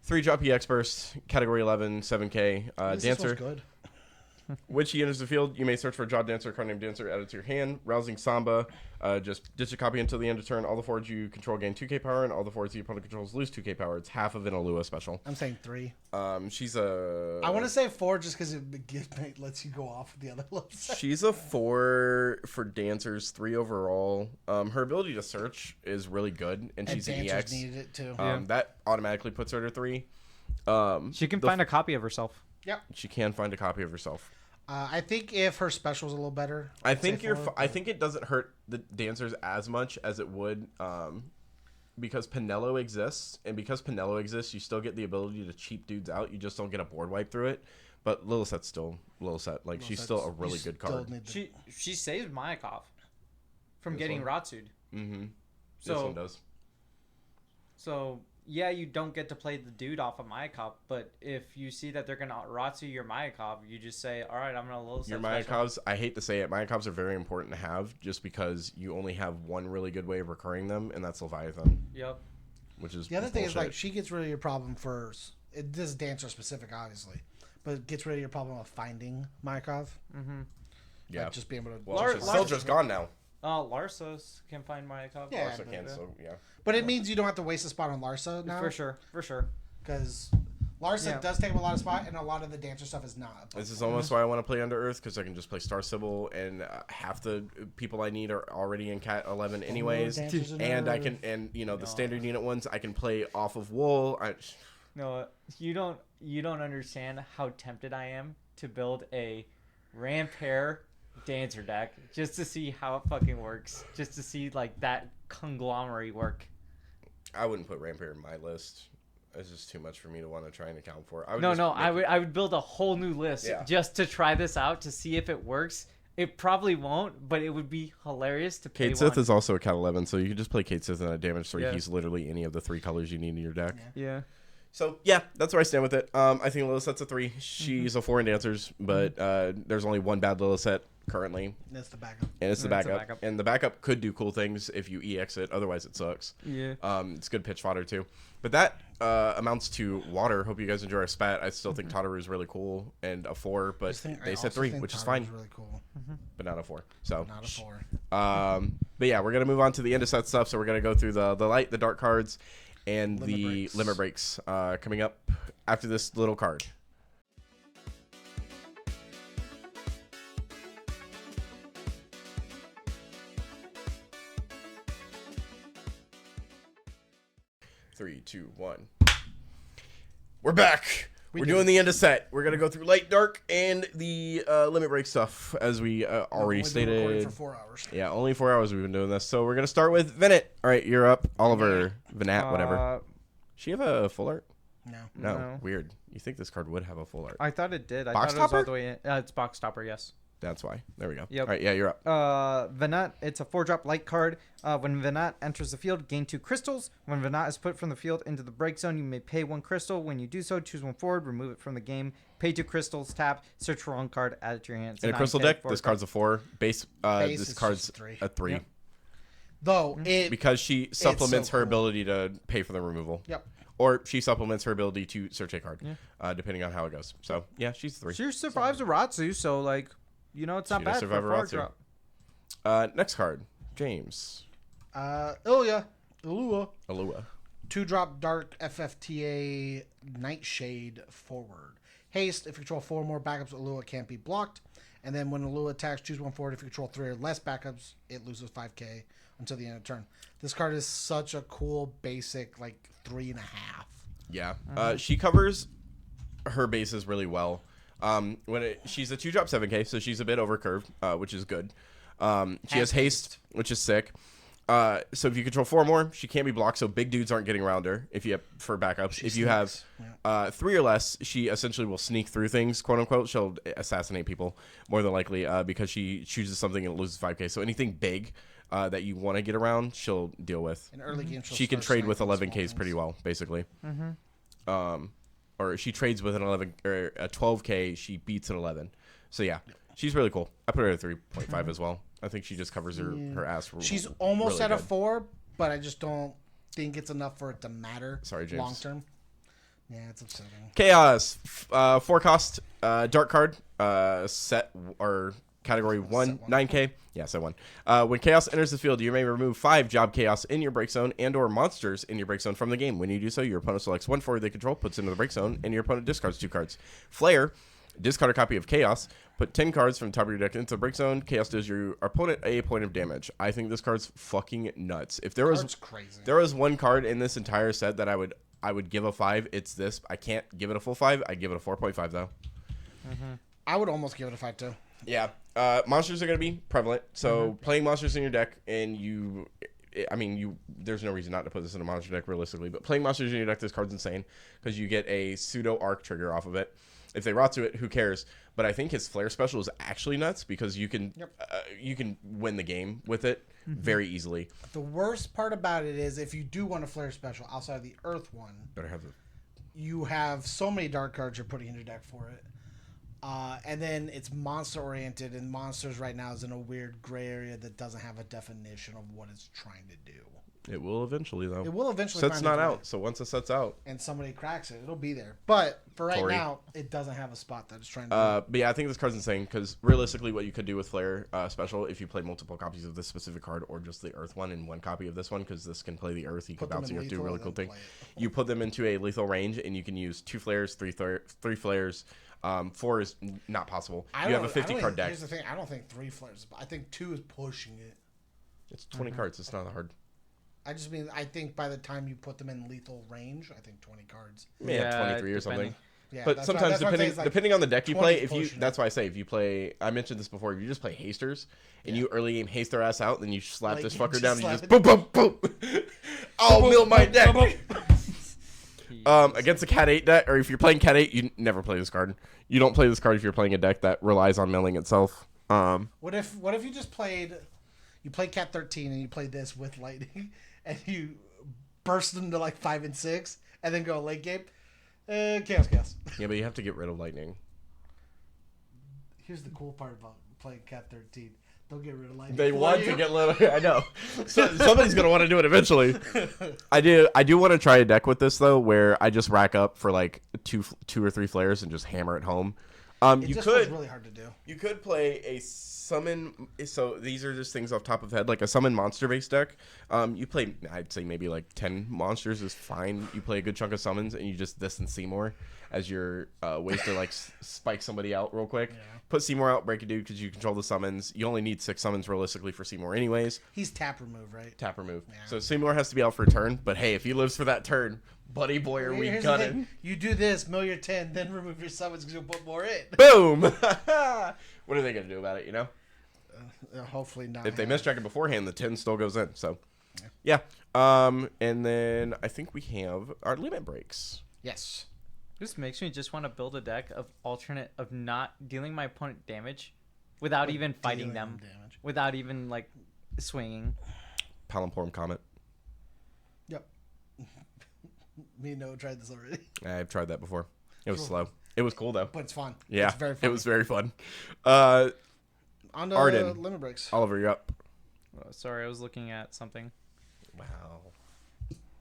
3 drop EX burst, category 11, 7K. At least this one's Dancer. good. Which he enters the field, you may search for a job dancer, card named Dancer, add it to your hand. Rousing Samba, just ditch a copy until the end of turn. All the forwards you control gain 2k power, and all the forwards the opponent controls lose 2k power. It's half of an Alua special. I'm saying 3. She's a. I want to say 4 just because it lets you go off with the other little set. She's a 4 for dancers, 3 overall. Her ability to search is really good, and she's an Dancers EX. needed it too. That automatically puts her to 3. She can the find a copy of herself. Yep. She can find a copy of herself. I think if her special's a little better, I I'd say think 4, I think it doesn't hurt the dancers as much as it would, because Pinello exists, and because Pinello exists, you still get the ability to cheap dudes out. You just don't get a board wipe through it. But Liliset's still Liliset. Like she's still a really good card. She saved Mayakov from This getting one? Ratsu'd. Mm-hmm. So- This one does. So yeah, you don't get to play the dude off of Mayakov, but if you see that they're gonna Ratsu your Mayakov, you just say, "All right, I'm gonna little set Your special." Mayakovs, I hate to say it, Mayakovs are very important to have just because you only have one really good way of recurring them, and that's Leviathan, Yep. which is The other thing is bullshit. like she gets rid of your problem first. This is dancer specific, obviously, but it gets rid of your problem of finding Maikov. yeah. Like just being able to. Well, Lar- Sildra's gone now. Larsos can find Mayakov. Yeah, Larsa but- can, so yeah. But it means you don't have to waste a spot on Larsa now. For sure. Because Larsa Yeah. does take up a lot of spot, and a lot of the dancer stuff is not. This is almost why I want to play Under Earth, because I can just play Star Sybil, and half the people I need are already in Cat 11 anyways. Dancers in And I Earth. can, and you know, the standard unit ones I can play off of Wool. No, you don't understand how tempted I am to build a Rampair dancer deck just to see how it fucking works, just to see like that conglomerate work. I wouldn't put Rampair in my list. It's just too much for me to want to try and account for. No, I would build a whole new list Yeah. just to try this out to see if it works. It probably won't, but it would be hilarious to play Kate Sith one. is also a Cat 11, so you can just play Kate Sith and a damage 3. Yeah. He's literally any of the 3 colors you need in your deck. Yeah. So yeah, that's where I stand with it. I think Liliset's a 3. She's a 4 in dancers, but there's only one bad Liliset currently, That's the backup. and it's the And it's a backup. backup. And the backup could do cool things if you EX it. Otherwise, it sucks. Yeah. It's good pitch fodder too. But that amounts to water. Hope you guys enjoy our spat. I still think Tataru is really cool and a 4, but they said 3, which is fine, Really cool. but not a 4. So Not a 4. but yeah, we're gonna move on to the end of set stuff. So we're gonna go through the light, the dark cards, and Limit the breaks. limit breaks coming up after this little card. 3, 2, 1. We're back. We're did doing it. the end of set. We're gonna go through light, dark, and the limit break stuff as we already We've been recording stated. for 4 hours. Yeah, only 4 hours we've been doing this. So we're gonna start with Venat. All right, you're up. Oliver, Venat, whatever. She have a full art? No. No. Weird. You think this card would have a full art? I thought it did. I Box thought it was all topper? the way in. It's box stopper, yes. That's why. There we go. Yep. All right, yeah, you're up. Venat, it's a 4-drop light card. When Venat enters the field, gain 2 crystals. When Venat is put from the field into the break zone, you may pay 1 crystal. When you do so, choose 1 forward, remove it from the game, pay 2 crystals, tap, search for 1 card, add it to your hand. It's In a 9K, crystal deck, 4 this drop. card's a 4. Base, Base this is card's just a 3. a 3. Yep. Though it Because she supplements her cool. ability to pay for the removal. Yep. Or she supplements her ability to search a card, Yeah. depending on how it goes. So, yeah, she's a 3. She survives a Ratsu, so, like, you know, it's not She does bad survive for a a Ratsu. 4-drop. Next card, James. Ilya. Ilua. Alua. 2-drop dark FFTA Nightshade forward. Haste, if you control 4 or more backups, Alua can't be blocked. And then when Alua attacks, choose 1 forward. If you control 3 or less backups, it loses 5k until the end of turn. This card is such a cool, basic, like 3.5. Yeah. She covers her bases really well. She's a 2-drop 7k, so she's a bit over curve, which is good. She has haste, which is sick. So if you control 4 or more, she can't be blocked, so big dudes aren't getting around her if you have for backups. If you have 3 or less, she essentially will sneak through things, quote unquote. She'll assassinate people more than likely because she chooses something and it loses 5k. So anything big that you want to get around, she'll deal with. In early game, She can start trade with sniping 11ks small pretty things. well, basically. Or she trades with an 11 or a 12k. She beats an 11. So yeah, she's really cool. I put her at 3.5 as well. I think she just covers her ass. She's almost really at a good. 4, but I just don't think it's enough for it to matter. Sorry, James. Long term. Yeah, it's upsetting. Chaos, 4 cost, dark card, set or category 1, 9k. Yeah, set 1. When Chaos enters the field, you may remove 5 job Chaos in your break zone and or monsters in your break zone from the game. When you do so, your opponent selects 1 forward they control, puts into the break zone, and your opponent discards 2 cards. Flare, discard a copy of Chaos, put 10 cards from the top of your deck into the break zone. Chaos does your opponent a point of damage. I think this card's fucking nuts. If there was Card's crazy. there was one card in this entire set that I would give a 5, it's this. I can't give it a full 5. I give it a 4.5 though. I would almost give it a 5 too. Yeah. Monsters are going to be prevalent. So playing monsters in your deck and there's no reason not to put this in a monster deck realistically, but playing monsters in your deck, this card's insane because you get a pseudo arc trigger off of it. If they Ratsu it, who cares? But I think his flare special is actually nuts because you can win the game with it very easily. The worst part about it is if you do want a flare special outside of the Earth one, Better have it. you have so many dark cards you're putting in your deck for it. And then it's monster oriented, and monsters right now is in a weird gray area that doesn't have a definition of what it's trying to do. It will eventually though. It will eventually. Set's find not its way. out, so once the set's out. And somebody cracks it, it'll be there. But for right Tori. now, it doesn't have a spot that it's trying to But yeah, I think this card's insane because realistically, what you could do with Flare special, if you play multiple copies of this specific card or just the Earth one and 1 copy of this one, because this can play the Earth, you can Put them bounce in the Earth, do a lethal really and cool then thing. play it. You put them into a lethal range, and you can use 2 flares, 3 flares. 4 is not possible. You have a 50 card deck. Here's the thing: I don't think 3 flares. I think 2 is pushing it. It's 20 cards. It's not hard. I just mean I think by the time you put them in lethal range, I think 20 cards. Yeah, 23 or something. depending. Yeah, But that's sometimes that's what I'm saying, it's like depending on the deck you 20 play, is if you pushing that's why I say if you play, I mentioned this before, if you just play hasters and you early game haste their ass out, then you slap Like, this you fucker just down and you slap just it boom boom boom. I'll mill my deck. Against a Cat 8 deck, or if you're playing Cat 8, you never play this card. You don't play this card if you're playing a deck that relies on milling itself. What if you just played Cat 13 and you played this with lightning and you burst them to like 5 and 6 and then go late game? Chaos. Yeah, but you have to get rid of lightning. Here's the cool part about playing Cat 13. They'll get rid of lightning. They for want you. to get little. I know. Somebody's gonna want to do it eventually. I do want to try a deck with this though, where I just rack up for like two or three flares and just hammer it home. It You just could feels really hard to do. You could play a summon. So these are just things off top of head. Like a summon monster based deck. You play. I'd say maybe like 10 monsters is fine. You play a good chunk of summons and you just this and Seymour as your ways to like spike somebody out real quick. Yeah. Put Seymour out, break a dude because you control the summons. You only need 6 summons realistically for Seymour anyways. He's tap remove, right? Tap remove. Yeah. So Seymour has to be out for a turn. But hey, if he lives for that turn, buddy boy, are we Here's the thing. gunning? You do this, mill your 10, then remove your summons because you'll put more in. Boom! What are they gonna do about it? You know. Hopefully not. If they mistrack it beforehand, the 10 still goes in. So, yeah. And then I think we have our limit breaks. Yes. This makes me just want to build a deck of alternate of not dealing my opponent damage without even fighting them, Damage. without even like swinging. Palamporum Comet. Yep. Me and Noah tried this already. I've tried that before. It was slow. It was cool though. But it's fun. Yeah, It's very fun. it was very fun. On to Arden. limit breaks. Oliver, you're up. Oh, sorry, I was looking at something. Wow.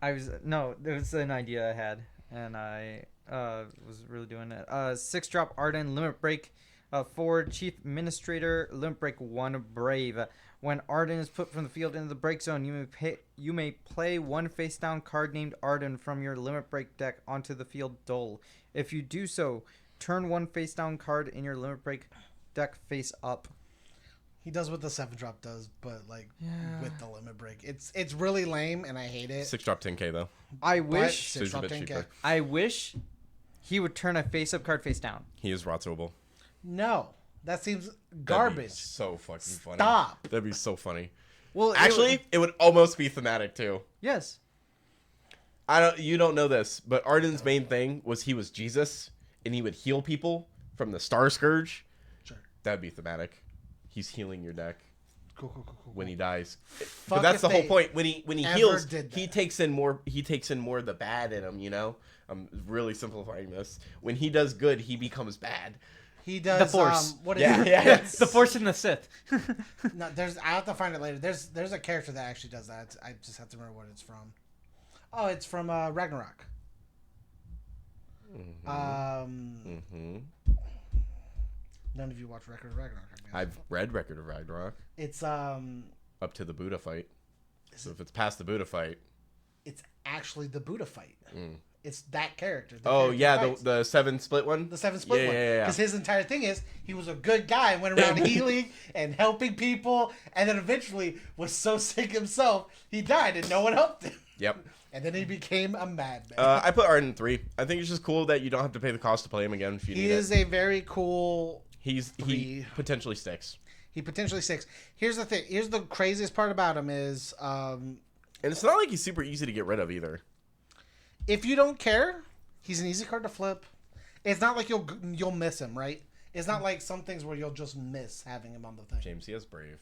There was an idea I had, and I was really doing it. 6-drop Arden limit break. Forward Chief Administrator limit break 1 Brave. When Arden is put from the field into the break zone, you may play 1 face down card named Arden from your limit break deck onto the field dull. If you do so, turn 1 face down card in your limit break deck face up. He does what the 7-drop does, but like with the limit break. It's really lame and I hate it. 6-drop 10k though. I But wish So he's a 6-drop bit 10K. cheaper. I wish he would turn a face up card face down. He is Rotzoable. No. That seems That'd be garbage. so fucking funny. Stop. That'd be so funny. Well, Actually, it would almost be thematic too. yes. You don't know this, but Arden's main thing was he was Jesus and he would heal people from the Star Scourge. Sure. That'd be thematic. He's healing your deck Cool. when he dies. Fuck But that's if the whole they point. When he ever heals, did he that. takes in more of the bad in him, you know? I'm really simplifying this. When he does good, he becomes bad. He does The Force. what is Yeah, it? yeah. The Force and the Sith. No, I have to find it later. There's a character that actually does that. I just have to remember what it's from. Oh, it's from Ragnarok. Mm-hmm. None of you watch Record of Ragnarok. I've read Record of Ragnarok It's up to the Buddha fight. So if it's past the Buddha fight, it's actually the Buddha fight. Mm. It's that character. The oh character yeah, fights. the 7 split one. The 7 split one. Yeah. Because his entire thing is he was a good guy and went around healing and helping people, and then eventually was so sick himself he died and no one helped him. Yep. And then he became a madman. I put Arden 3. I think it's just cool that you don't have to pay the cost to play him again if you He need is it. a very cool. He 3. potentially sticks. He potentially 6. Here's the thing. Here's the craziest part about him is And it's not like he's super easy to get rid of either. if you don't care, he's an easy card to flip. It's not like you'll miss him, right? It's not like some things where you'll just miss having him on the thing. James, he has Brave.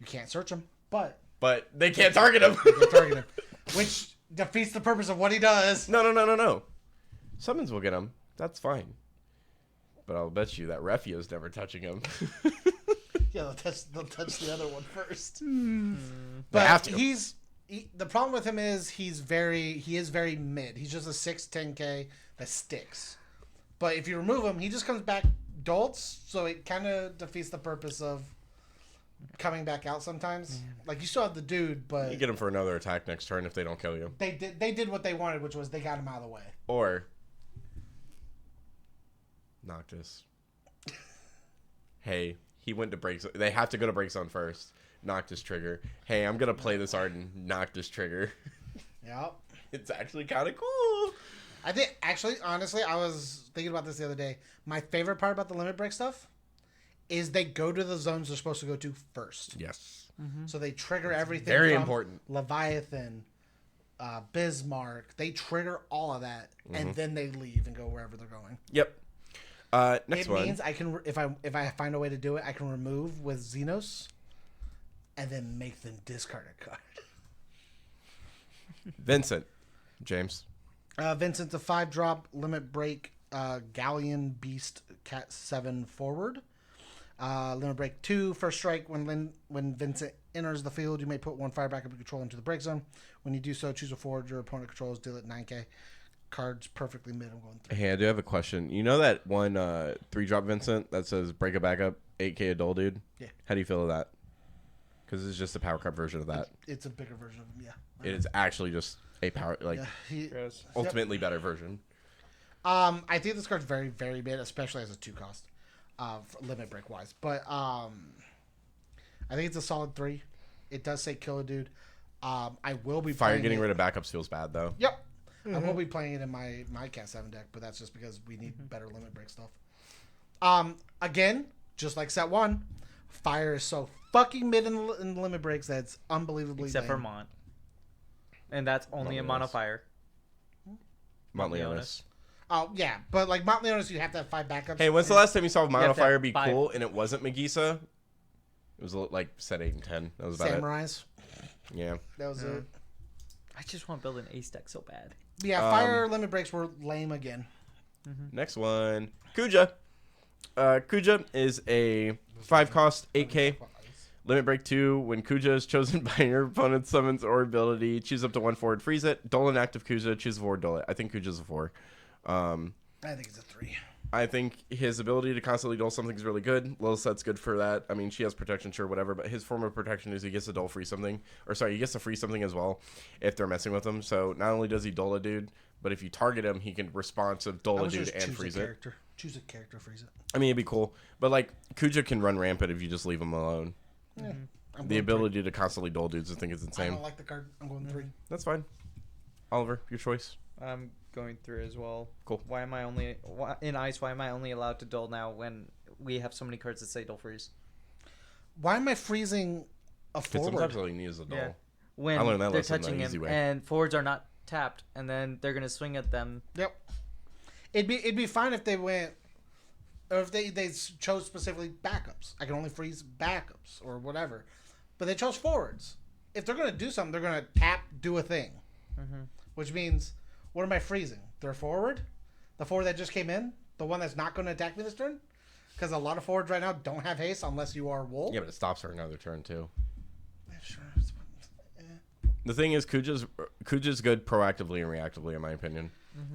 You can't search him, but But they can't target him. you can target him, which defeats the purpose of what he does. No. Summons will get him. That's fine. But I'll bet you that Refio's never touching him. Yeah, they'll touch the other one first. They But have to. the problem with him is he is very mid. He's just a 6-10K that sticks. But if you remove him, he just comes back dolts, so it kind of defeats the purpose of coming back out sometimes. Like you still have the dude, but You get him for another attack next turn if they don't kill you. they did what they wanted, which was they got him out of the way. Or Noctis. Hey, he went to break zone. They have to go to break zone first. Noctis trigger. Hey, I'm gonna play this Arden. Noctis trigger. Yep. It's actually kind of cool. I think actually, honestly, I was thinking about this the other day. My favorite part about the limit break stuff is they go to the zones they're supposed to go to first. Yes. So they trigger everything. Very from important. Leviathan, Bismarck. They trigger all of that, and then they leave and go wherever they're going. Yep. Next It one. means I can, if I find a way to do it, I can remove with Xenos, and then make them discard a card. Vincent. James. Vincent's a 5-drop limit break Galleon Beast Cat 7 forward. Limit break 2, first strike. When Vincent enters the field, you may put 1 fire backup control into the break zone. When you do so, choose a forward your opponent controls, deal it 9k. Cards perfectly mid. I'm going 3. Hey, I do have a question. You know that one 3-drop Vincent that says break a backup 8K adult dude. Yeah. How do you feel about that? Because it's just a power cut version of that. It's a bigger version of him. Yeah. It is actually just a power Gross. ultimately better version. I think this card's very, very mid, especially as a 2 cost, limit break wise. But I think it's a solid 3. It does say kill a dude. I will be Fire playing getting it. rid of backups feels bad though. Yep. I will be playing it in my Cat 7 deck, but that's just because we need better limit break stuff. Again, just like set 1, fire is so fucking mid in the limit breaks that it's unbelievably Except for lame. Mont. And that's only a Mont mono Leonis. fire. Montleonis. Oh, yeah. But like Mount Leonis, you have to have 5 backups. Hey, when's the last time you saw Mono have to Fire have be 5. cool and it wasn't Megisa? It was like set 8 and 10. That was about Samurais. it. Yeah. That was it. I just want to build an ace deck so bad. Yeah, fire limit breaks were lame again. Next one, Kuja. Kuja is a 5 cost 8K. Limit break 2. When Kuja is chosen by your opponent's summons or ability, choose up to 1 forward, freeze it. Dole an active Kuja, choose a forward, dole it. I think Kuja's a 4. I think it's a 3. I think his ability to constantly dole something is really good. Lilith's good for that. I mean, she has protection, sure, whatever, but his form of protection is he gets to dole free something. Or sorry, he gets to free something as well if they're messing with him. So not only does he dole a dude, but if you target him, he can responsive dole a dude and freeze it. Choose a character, freeze it. I mean, it'd be cool. But like, Kuja can run rampant if you just leave him alone. Yeah. I'm The going ability to constantly dole dudes, I think is 3. I insane. don't like the card. I'm going 3. That's fine. Oliver, your choice. I'm going through as well. Cool. Why am I in ice? Why am I only allowed to dull now when we have so many cards that say dull freeze? Why am I freezing a Because forward? sometimes all you need is a dole. Yeah. When I learned that they're lesson the touching him easy way. and forwards are not tapped, and then they're gonna swing at them. Yep. It'd be fine if they went, or if they chose specifically backups. I can only freeze backups or whatever, but they chose forwards. If they're gonna do something, they're gonna tap, do a thing, which means, what am I freezing? Their forward, the forward that just came in, the one that's not going to attack me this turn, because a lot of forwards right now don't have haste unless you are Wool. Yeah, but it stops her another turn too. Yeah, sure. The thing is, Kuja's good proactively and reactively, in my opinion.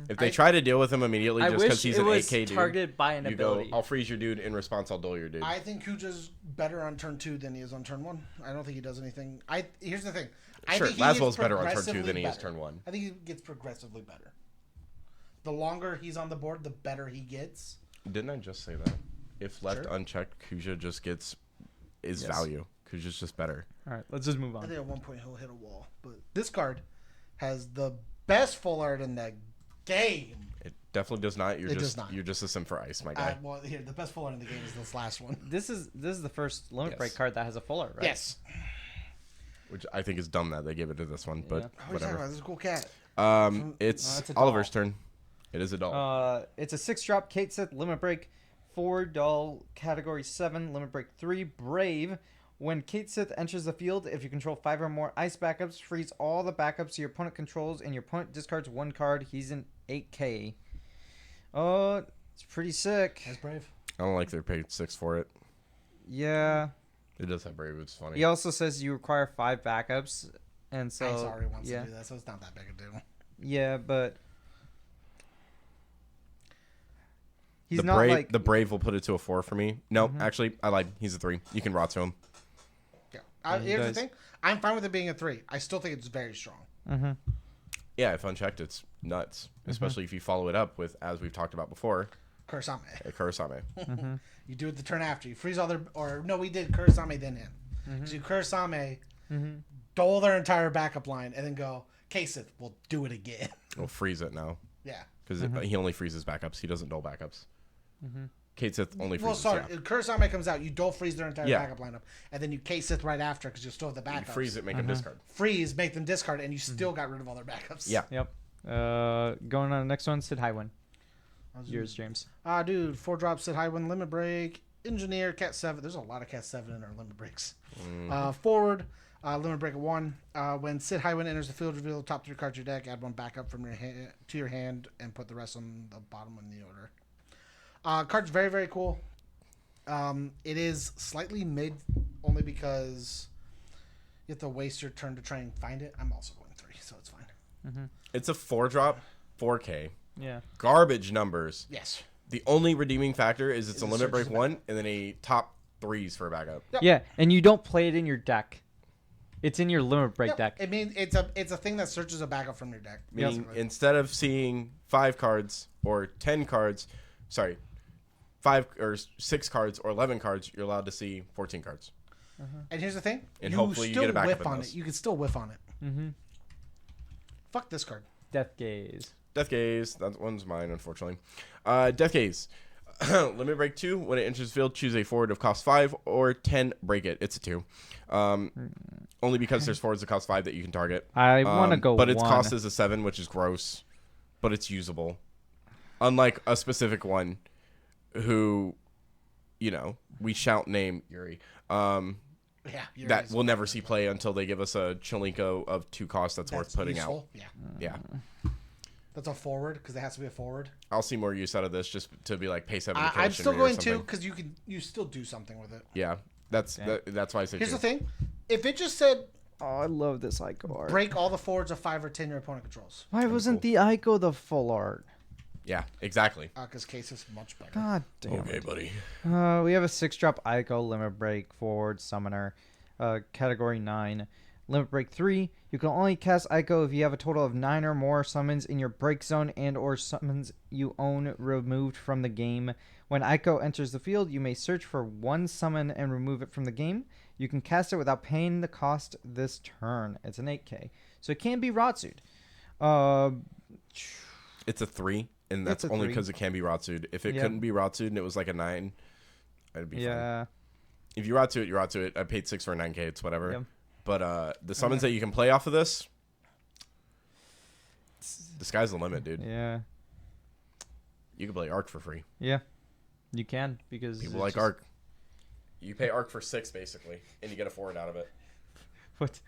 If they I- try to deal with him immediately I just because wish he's it an was 8K dude, targeted by an you ability. go, I'll freeze your dude. In response, I'll dole your dude. I think Kuja's better on turn 2 than he is on turn 1. I don't think he does anything. Here's the thing. I Sure, think he Laswell's gets better on turn 2 progressively than he is better. turn 1. I think he gets progressively better. The longer he's on the board, the better he gets. Didn't I just say that? If left Sure. unchecked, Kuja just gets is Yes. value. Kuja's just better. All right, let's just move I on. think at one point he'll hit a wall. But this card has the best full art in the game. It definitely does not. You're It does just not. you're just a sim for ice, my guy. Well, here, the best full art in the game is this last one. This is the first limit Yes. break card that has a full art, right? Yes. Which I think is dumb that they gave it to this one, Yeah. but What are you talking whatever. about? This is a cool cat. It's it's a Oliver's doll. turn. It is a doll. It's a 6-drop Kate Sith limit break, 4 doll category 7 limit break 3 brave. When Kate Sith enters the field, if you control 5 or more ice backups, freeze all the backups your opponent controls, and your opponent discards 1 card. He's an 8K. Oh, it's pretty sick. That's brave. I don't like their paid 6 for it. Yeah. It does have brave. It's funny. He also says you require 5 backups, and so Ice already wants yeah, to do that, so it's not that big a deal. yeah, but he's the not brave, like the brave will put it to a 4 for me. No, actually, I lied. He's a 3. You can rot to him. Yeah. he Here's does. the thing. I'm fine with it being a 3. I still think it's very strong. Yeah, if unchecked, it's nuts. Especially if you follow it up with, as we've talked about before, Kurasame. a Kurosame. You do it the turn after. You freeze all their... Or, no, we did Kurasame then him. So you Kurasame, dole their entire backup line, and then go, Kasith, we'll do it again. We'll freeze it now. Yeah. Because he only freezes backups. He doesn't dole backups. Kate Sith only Well, freezes. sorry. yeah. Kurasame comes out. You dole freeze their entire Yeah. backup lineup. And then you Kasith right after because you still have the You backups. freeze it, make him discard. Freeze, make them discard, and you still got rid of all their backups. Yeah. Yep. Going on the next one, Sid Highwind. Yours, James. Dude, 4-drop, sit high, win limit break. Engineer, Cat 7. There's a lot of Cat 7 in our limit breaks. Forward, limit break of 1. When Sid Highwind enters the field, reveal the top 3 cards of your deck, add 1 backup from your hand to your hand, and put the rest on the bottom in the order. Card's very, very cool. It is slightly mid, only because you have to waste your turn to try and find it. I'm also going 3, so it's fine. It's a 4-drop, 4K. Yeah. Garbage numbers. Yes. The only redeeming factor is it's Is a it limit break searches 1 and then a top 3s for backup. Yep. Yeah, and you don't play it in your deck. It's in your limit break Yep. deck. It means it's a thing that searches a backup from your deck. Meaning basically. instead of seeing 5 cards or 10 cards, 5 or 6 cards or 11 cards, you're allowed to see 14 cards. And here's the thing. And you hopefully you still get a backup whiff in on those. it. You can still whiff on it. Mm-hmm. Fuck this card. Death Gaze. Death Gaze. That one's mine, unfortunately. Death Gaze. Limit break 2. When it enters the field, choose a forward of cost 5 or 10. Break it. It's a 2. Only because there's forwards that cost 5 that you can target. I want to go but its 1. cost is a 7, which is gross. But it's usable. Unlike a specific one who, we shan't name Yuri. Yeah. That we'll never see play until they give us a Chelinko of 2 costs that's worth putting out. Yeah. Yeah. That's a forward because it has to be a forward. I'll see more use out of this just to be like pay 7. I'm still going to because you still do something with it. Yeah. That's why I say Here's 2. the thing. If it just said Oh, I love this Ico art. break all the forwards of 5 or 10 your opponent controls. Why wasn't the Ico the full art? Yeah, exactly. Because case is much better. God damn Okay, it. buddy. We have a 6-drop Ico limit break forward summoner, category 9. Limit break 3. You can only cast Ico if you have a total of 9 or more summons in your break zone and or summons you own removed from the game. When Ico enters the field, you may search for 1 summon and remove it from the game. You can cast it without paying the cost this turn. It's an 8k. So it can be Ratsu'd. It's a 3, and that's It's a only 3. because it can be Ratsu'd. If it Yeah. couldn't be Ratsu'd and it was like a 9, it'd be fine. Yeah. If you Ratsu it, you Ratsu it. I paid 6 for a 9k. It's whatever. Yep. But the summons that you can play off of this, the sky's the limit, dude. Yeah. You can play Arc for free. Yeah. You can because People it's like just- Arc. You pay Arc for 6 basically, and you get a forward out of it. What's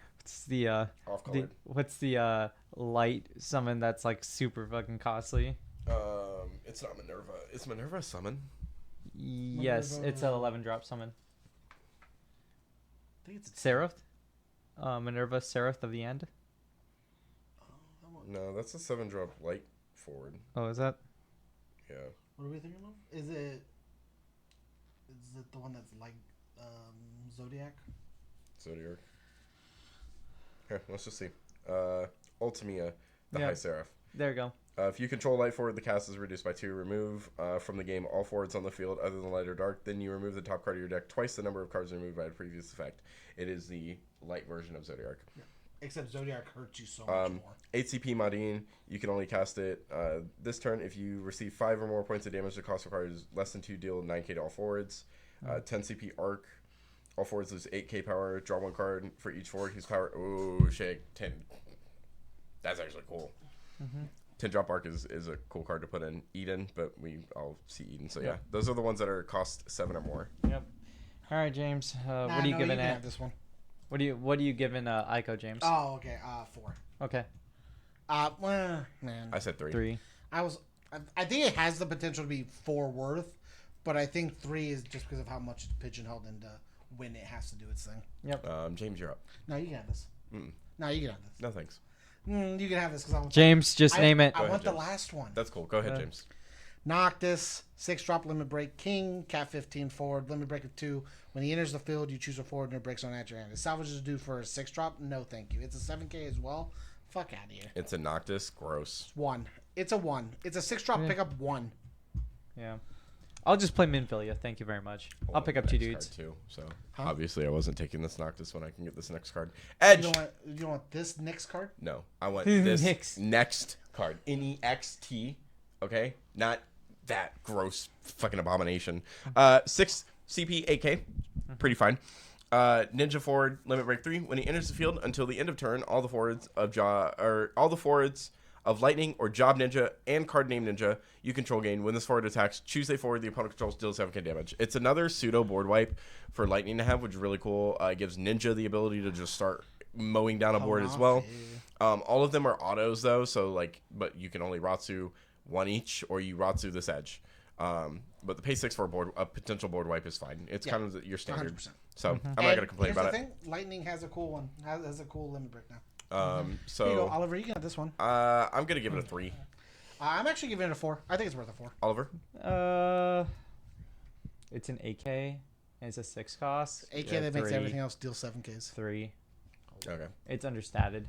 the Off colored. what's the light summon that's like super fucking costly? It's not Minerva. Is Minerva a summon? Yes, it's an 11-drop summon. I think it's Seraph? Minerva Seraph of the End? No, that's a 7-drop light forward. Oh, is that? Yeah. What are we thinking of? Is it the one that's like Zodiac? Zodiac. Here, let's just see. Ultimia, the Yeah. High Seraph. There you go. If you control light forward, the cast is reduced by 2. Remove from the game all forwards on the field other than light or dark. Then you remove the top card of your deck twice the number of cards removed by the previous effect. It is the light version of Zodiac. Except Zodiac hurts you so much more. 8 CP Madine, you can only cast it this turn if you receive 5 or more points of damage. The cost of card is less than 2, deal 9k to all forwards. 10 CP Arc, all forwards lose 8k power. Draw 1 card for each forward whose power. Oh, shit. 10. That's actually cool. 10 drop Arc is a cool card to put in Eden, but we all see Eden. So yeah, those are the ones that are cost 7 or more. Yep. All right, James. What are you you giving can it? have this one. What are you giving Ico, James? Oh, okay. 4. Okay. Well, man. I said 3. 3. I think it has the potential to be 4 worth, but I think 3 is just because of how much it's pigeonholed into when it has to do its thing. Yep. James, you're up. No, you can have this. Mm. No, you can have this. No thanks. You can have this because I want. James, just name it. I ahead, want the James. last one. That's cool. Go ahead, James. Noctis, 6-drop limit break king, cat 15 forward, limit break of 2. When he enters the field, you choose a forward and it breaks on at your hand. Is salvages due for a 6-drop? No, thank you. It's a 7k as well. Fuck out of here. It's a Noctis. Gross. 1. It's a 1. It's a 6-drop pickup 1. Yeah. I'll just play Minfilia. Thank you very much. I'll pick up 2 Next dudes. card too. So Huh? obviously I wasn't taking this Noctis when I can get this next card. Edge. You don't want this next card? No, I want this Next. next card. NEXT. Okay, not that gross fucking abomination. 6 CP 8K, pretty fine. Ninja forward limit break 3. When he enters the field until the end of turn, all the forwards of Lightning or Job Ninja and Card Name Ninja you control gain. When this forward attacks, choose a forward the opponent controls, deals 7k damage. It's another pseudo board wipe for Lightning to have, which is really cool. It gives Ninja the ability to just start mowing down a board as well. All of them are autos though, so but you can only Ratsu 1 each, or you Ratsu this edge. But the pay 6 for a potential board wipe is fine. It's kind of your standard. 100%. So I'm not gonna complain about it. Thing, Lightning has a cool one. Has a cool limit break now. So Here you go, Oliver. You can have this one. I'm gonna give it a 3. I'm actually giving it a 4. I think it's worth a 4. Oliver. It's an AK. And it's a 6 cost. 8K Yeah, that makes 3. everything else deal 7Ks. 3. Okay. It's understated.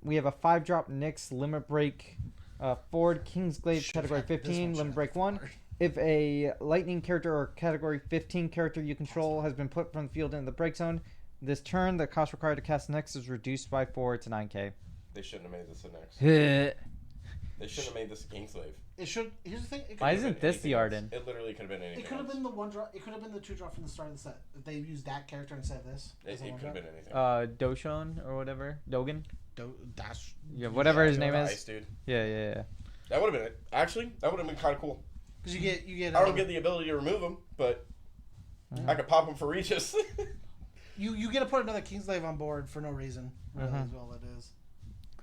We have a 5-drop Nyx limit break. Forward Kingsglaive Should've category had- this 15 one limit should've break had 1. forward. If a lightning character or category 15 character you control has been put from the field into the break zone, this turn the cost required to cast Nyx is reduced by 4 to 9K. They shouldn't have made this a next. Why They shouldn't have made this a Kingslave. It should. Here's the thing. It Why could, isn't this the Arden? It literally could have been anything. it could have else. been the 1 drop. It could have been the 2 drop from the start of the set. If they used that character instead of this. It as a could 1 have drop. been anything. Doshon or whatever? Dogan? Dash. Yeah, whatever his name The is. Ice dude. Yeah. That would have been it. Actually, that would have been kind of cool. Because you get. I don't get the ability to remove them, but I could pop them for Regis. You get to put another Kingslave on board for no reason. Really, is all it is.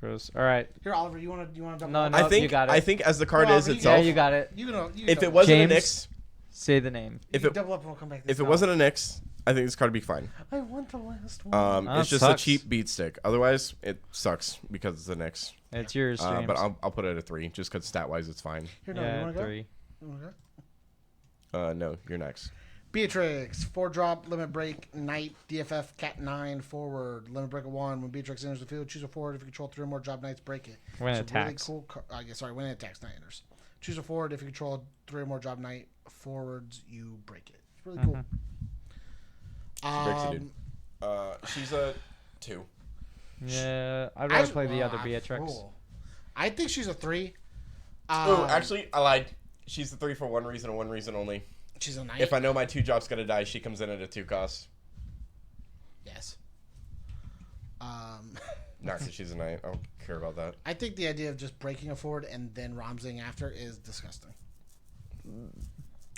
Gross. All right. Here, Oliver, you want to double? No, up? no. I think you got it. I think as the card Well, is you- Yeah, itself, you got it. You can. if it wasn't James. a Nyx, Say the name. if you it double up and we'll come back. To if this. it wasn't a Nyx, I think this card would be fine. I want the last one. That It's just sucks. a cheap beat stick. Otherwise, it sucks because it's a Nyx. It's yours, James. But I'll put it at a 3 just because stat wise it's fine. Here, no, you yeah, want to go? 3. You wanna go? No, you're next. Beatrix, 4-drop, limit break, Knight, DFF, Cat 9, forward, limit break of 1. When Beatrix enters the field, choose a forward. If you control 3 or more job Knights, break it. When it It's a really attacks. cool when it attacks, Knight enters. Choose a forward. If you control 3 or more job Knight forwards, you break it. It's really cool. Breaks it, dude. She's a 2. Yeah, I'd rather play the other Beatrix. Cool. I think she's a 3. Oh, actually, I lied. She's a 3 for one reason and one reason only. She's a 9. If I know my 2 job's gonna die, she comes in at a 2 cost. Yes. Not because she's a 9. I don't care about that. I think the idea of just breaking a forward and then Ramsing after is disgusting.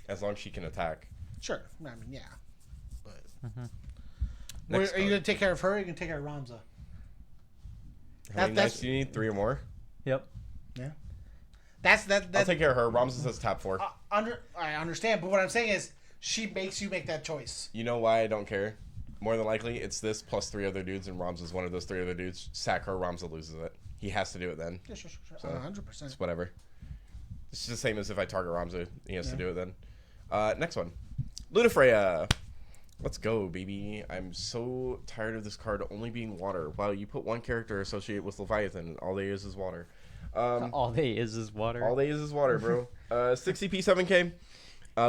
As long as she can attack. Sure. I mean, yeah. But Next are you card. going to take care of her or are you going to take care of Ramza? How many that's- knights do you need? 3 or more? Yep. Yeah. That's I'll take care of her. Ramses says tap 4. I understand, but what I'm saying is she makes you make that choice. You know why I don't care? More than likely, it's this plus 3 other dudes, and Rams is one of those 3 other dudes. Sack her, Ramza loses it. He has to do it then. Yeah, sure. So, 100%. It's whatever. It's the same as if I target Ramza. He has to do it then. Next one. Lunafreya. Let's go, baby. I'm so tired of this card only being water. Wow, you put one character associated with Leviathan, and all they is water. All they is water. All they is water, bro. 60p, 7k.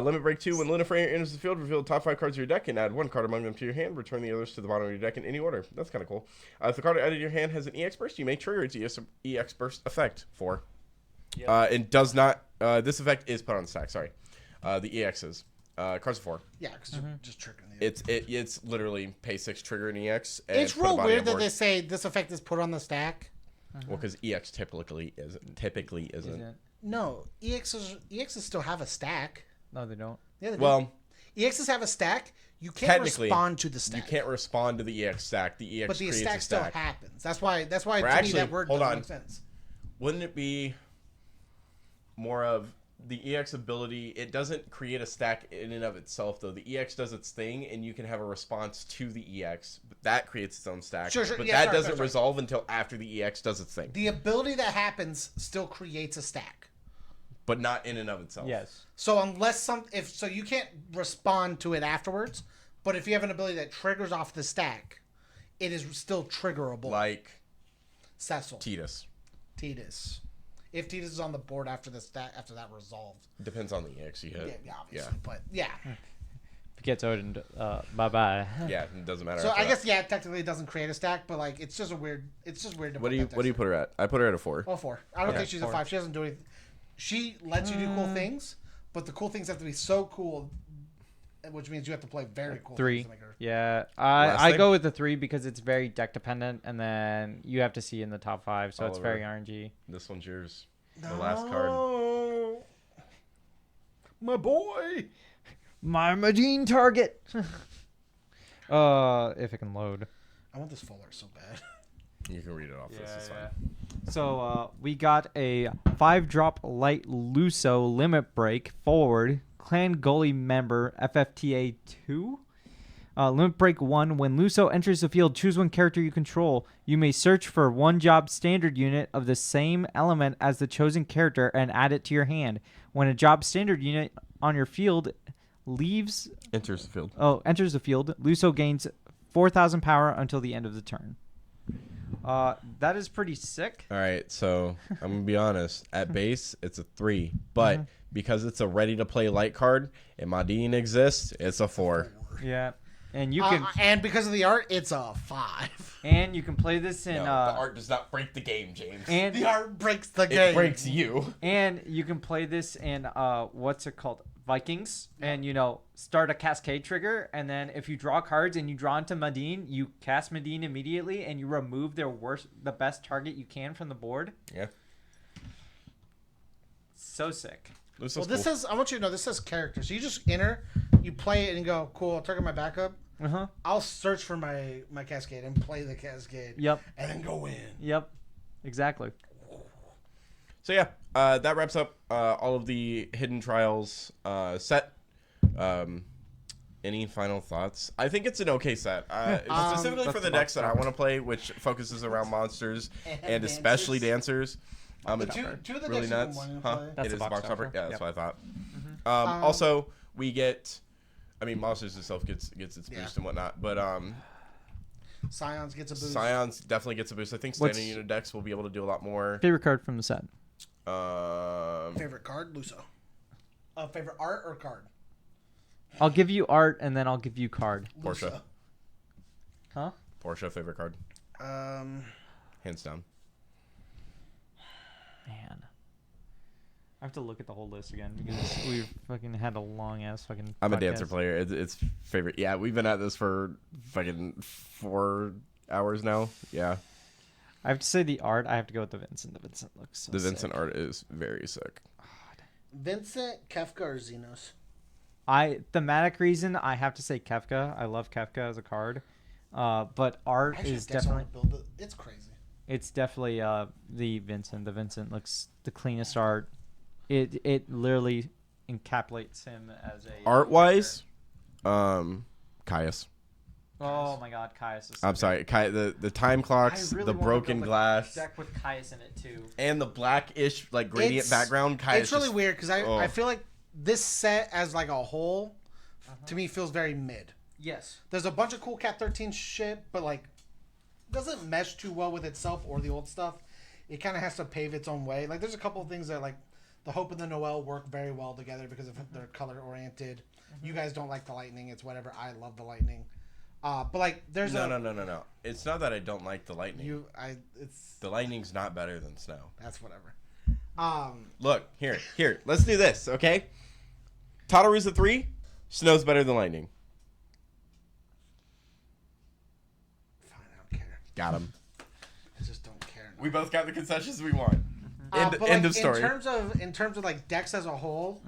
Limit break 2. When Lunafreya enters the field, reveal the top 5 cards of your deck and add 1 card among them to your hand. Return the others to the bottom of your deck in any order. That's kind of cool. If the card added to your hand has an EX burst, you may trigger its EX burst effect 4. And does not. This effect is put on the stack. Sorry. The EXs. Cards of 4. Yeah, because you're just triggering the It's literally pay 6, trigger an EX. And It's put a real body weird on that board. they say this effect is put on the stack. Well, because EX typically isn't. Isn't it? No, EXs still have a stack. No, they don't. Yeah, they do. Well, EXs have a stack. You can't technically, respond to the stack. you can't respond to the EX stack. The EX but the creates stack a still stack. happens. That's why to me actually, that word hold doesn't on. make sense. Wouldn't it be more of the EX ability? It doesn't create a stack in and of itself, though. The EX does its thing, and you can have a response to the EX. But that creates its own stack. Sure, But yeah, that sorry, doesn't resolve until after the EX does its thing. The ability that happens still creates a stack. But not in and of itself. Yes. So unless you can't respond to it afterwards, but if you have an ability that triggers off the stack, it is still triggerable. Like Cecil, Titus. Titus. If Titus is on the board after that resolved. Depends on the EX you hit. Yeah, obviously. But yeah. If it gets Odin, bye-bye. Yeah, it doesn't matter. So after I guess that. technically it doesn't create a stack, but like it's just weird to What put do you that put her at? I put her at a 4. Oh, 4. I don't Okay. think she's 4. a 5. She doesn't do anything. She lets you do cool things, but the cool things have to be so cool, which means you have to play very cool 3. things to make her. Yeah, Last I thing? go with the 3 because it's very deck dependent, and then you have to see in the top 5, so it's Oliver. very RNG. This one's yours. The last card. My boy. My Majin target. If it can load. I want this fuller so bad. You can read it off. This is fine. So we got a 5-drop light Luso limit break forward clan goalie member FFTA 2. Limit break 1. When Luso enters the field, choose one character you control. You may search for one job standard unit of the same element as the chosen character and add it to your hand. When a job standard unit on your field leaves Enters the field. enters the field, Luso gains 4,000 power until the end of the turn. That is pretty sick. All right, so I'm gonna be honest. At base, it's a 3, but because it's a ready-to-play light card and Madine exists, it's a 4. Yeah, and you can and because of the art, it's a 5. and you can play this in No, the art does not break the game, James. and The art breaks the game. It breaks you. and you can play this in what's it called? Vikings, and start a cascade trigger, and then if you draw cards and you draw into Madine, you cast Madine immediately, and you remove the best target you can from the board. Yeah. So sick. This Well, is this cool. says, I want you to know, this says character. So you just enter, you play it, and you go, cool, I'll target my backup. I'll search for my cascade and play the cascade. Yep. And then go in. Yep. Exactly. So yeah, that wraps up all of the Hidden Trials set. Any final thoughts? I think it's an okay set. Specifically for the decks that I want to play, which focuses around monsters and especially dancers. It's Two of the really decks nuts. you can Huh? play. That's It a is box box topper. topper. Yeah, that's Yep. what I thought. Also, we get... I mean, Monsters itself gets its boost Yeah. and whatnot, but Scions gets a boost. Scions definitely gets a boost. I think standing unit decks will be able to do a lot more. Favorite card from the set? Favorite card, Luso. Favorite art or card? I'll give you art, and then I'll give you card. Portia. Luso. Huh? Portia, favorite card. Hands down. Man. I have to look at the whole list again because we've fucking had a long ass fucking. I'm a podcast. dancer player. It's favorite. Yeah, we've been at this for fucking 4 hours now. Yeah. I have to say the art. I have to go with the Vincent. The Vincent looks so The Vincent sick. art is very sick. Vincent, Kefka, or Xenos? Thematic reason I have to say Kefka. I love Kefka as a card, but art Actually, is I guess I wanna definitely build it. It's crazy. it's definitely the Vincent. The Vincent looks the cleanest art. It literally encapsulates him as a Art wise, Caius. Oh my God, Caius is. So I'm sorry, the time clocks, I really the wanna broken build a glass, deck with Caius in it too. and the blackish like gradient It's- background. Caius It's really just- weird because I oh. feel like this set as like a whole, to me, feels very mid. Yes. There's a bunch of cool Cat 13 shit, but like doesn't mesh too well with itself or the old stuff. It kind of has to pave its own way. Like there's a couple of things that like the Hope and the Noel work very well together because of their color oriented. You guys don't like the lightning. It's whatever. I love the lightning. But like there's No. It's not that I don't like the lightning. It's The lightning's not better than snow. that's whatever. Look, here. Let's do this, okay? Tatarusa 3, snow's better than lightning. Fine, I don't care. Got him. I just don't care. We both got the concessions we want. But, End like, of story. In terms of like decks as a whole,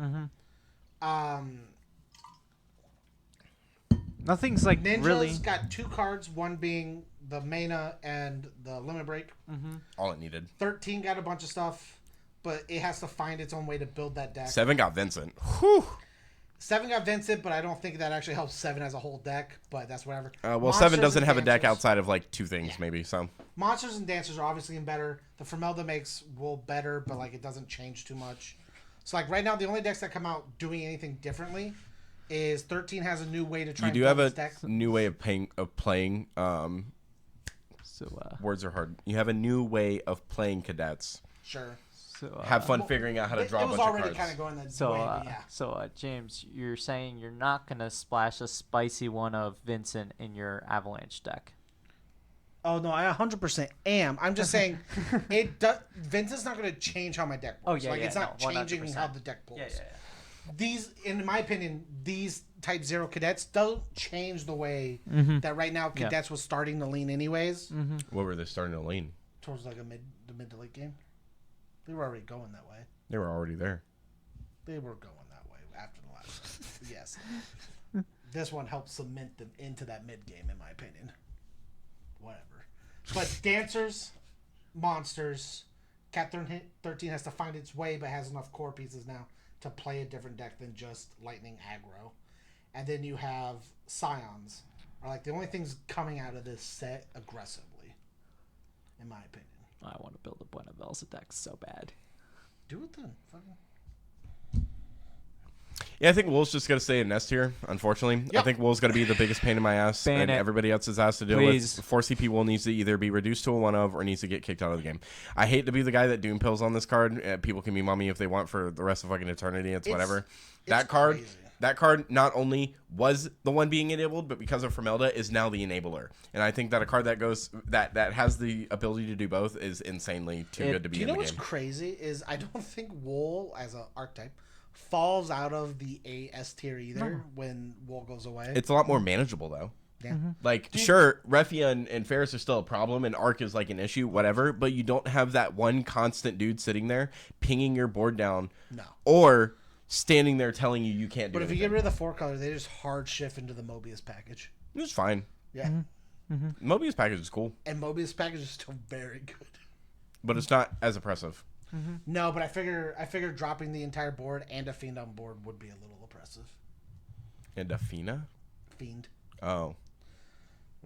Nothing's like Ninja's really. got 2 cards, one being the Mana and the Limit Break. All it needed. 13 got a bunch of stuff, but it has to find its own way to build that deck. 7 got Vincent. Whew. 7 got Vincent, but I don't think that actually helps 7 as a whole deck, but that's whatever. Well, Monsters 7 doesn't and have a deck Dancers. outside of like 2 things, maybe. So Monsters and Dancers are obviously in better. The Formelda makes Wool better, but like it doesn't change too much. So like right now, the only decks that come out doing anything differently is 13 has a new way to try you and do build have a this deck. new way of playing. So Words are hard. You have a new way of playing cadets. Sure. Have fun figuring out how to draw It a was bunch of already cards. kind of going that So, way, but yeah. James, you're saying you're not gonna splash a spicy one of Vincent in your Avalanche deck? Oh no, I 100% am. I'm just saying, it does. Vincent's not going to change how my deck works. Oh, yeah, like yeah, it's not no, changing 100%. how the deck pulls. Yeah. These, in my opinion, these Type 0 cadets don't change the way that right now cadets was starting to lean anyways What were they starting to lean? towards like the mid to late game. They were already going that way. They were already there. They were going that way after the last. Yes. This one helped cement them into that mid game, in my opinion. Whatever. But Dancers, Monsters, Cat 13 has to find its way, but has enough core pieces now to play a different deck than just Lightning Aggro. And then you have Scions, are like the only things coming out of this set aggressively, in my opinion. I want to build a Buena Velsa deck so bad. Do it then. Fucking. Yeah, I think Wool's just gonna stay in S tier. Unfortunately, I Yep. think Wool's gonna be the biggest pain in my ass, Ban and it. everybody else's ass to deal Please. with. 4CP Wool needs to either be reduced to a 1 of or needs to get kicked out of the game. I hate to be the guy that doom pills on this card. People can be mommy if they want for the rest of fucking eternity. It's whatever. That card. crazy. That card not only was the one being enabled, but because of Formelda is now the enabler. And I think that a card that goes that has the ability to do both is insanely too good to be Do you in know the what's game. crazy is I don't think Wool as an archetype falls out of the AS tier either when Wool goes away. It's a lot more manageable though. yeah. Like, sure, Refia and Ferris are still a problem, and Arc is like an issue, whatever, but you don't have that one constant dude sitting there pinging your board down No. or standing there telling you can't do But if you anything. get rid of the 4 color, they just hard shift into the Mobius package. It's fine. Yeah. Mobius package is cool, And Mobius package is still very good. but it's not as oppressive. No, but I figure dropping the entire board and a Fiend on board would be a little oppressive. And Afina? Fiend. Oh.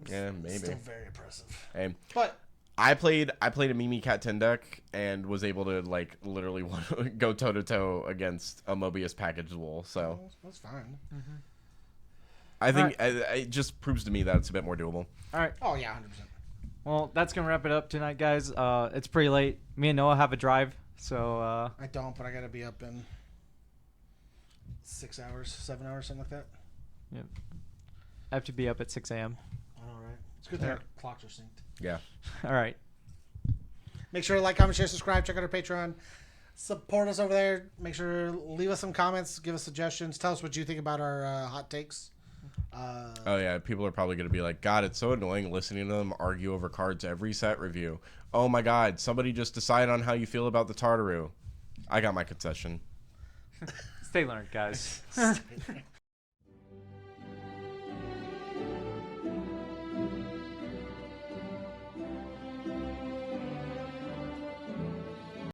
Yeah, maybe. Still very oppressive. Hey, But I played a Mimi Cat 10 deck and was able to like literally go toe to toe against a Mobius package Wool. So that's fine. I think it just proves to me that it's a bit more doable. All right. Oh yeah, 100%. Well, that's gonna wrap it up tonight, guys. It's pretty late. Me and Noah have a drive, so I don't, but I gotta be up in 6 hours, 7 hours, something like that. I have to be up at 6 a.m. All right. It's good that our clocks are synced. Yeah. All right. Make sure to like, comment, share, subscribe. Check out our Patreon. Support us over there. Make sure to leave us some comments. Give us suggestions. Tell us what you think about our hot takes. Oh yeah, people are probably gonna be like, God, it's so annoying listening to them argue over cards every set review. Oh my God, somebody just decide on how you feel about the Tartaru. I got my concession. Stay learned, guys.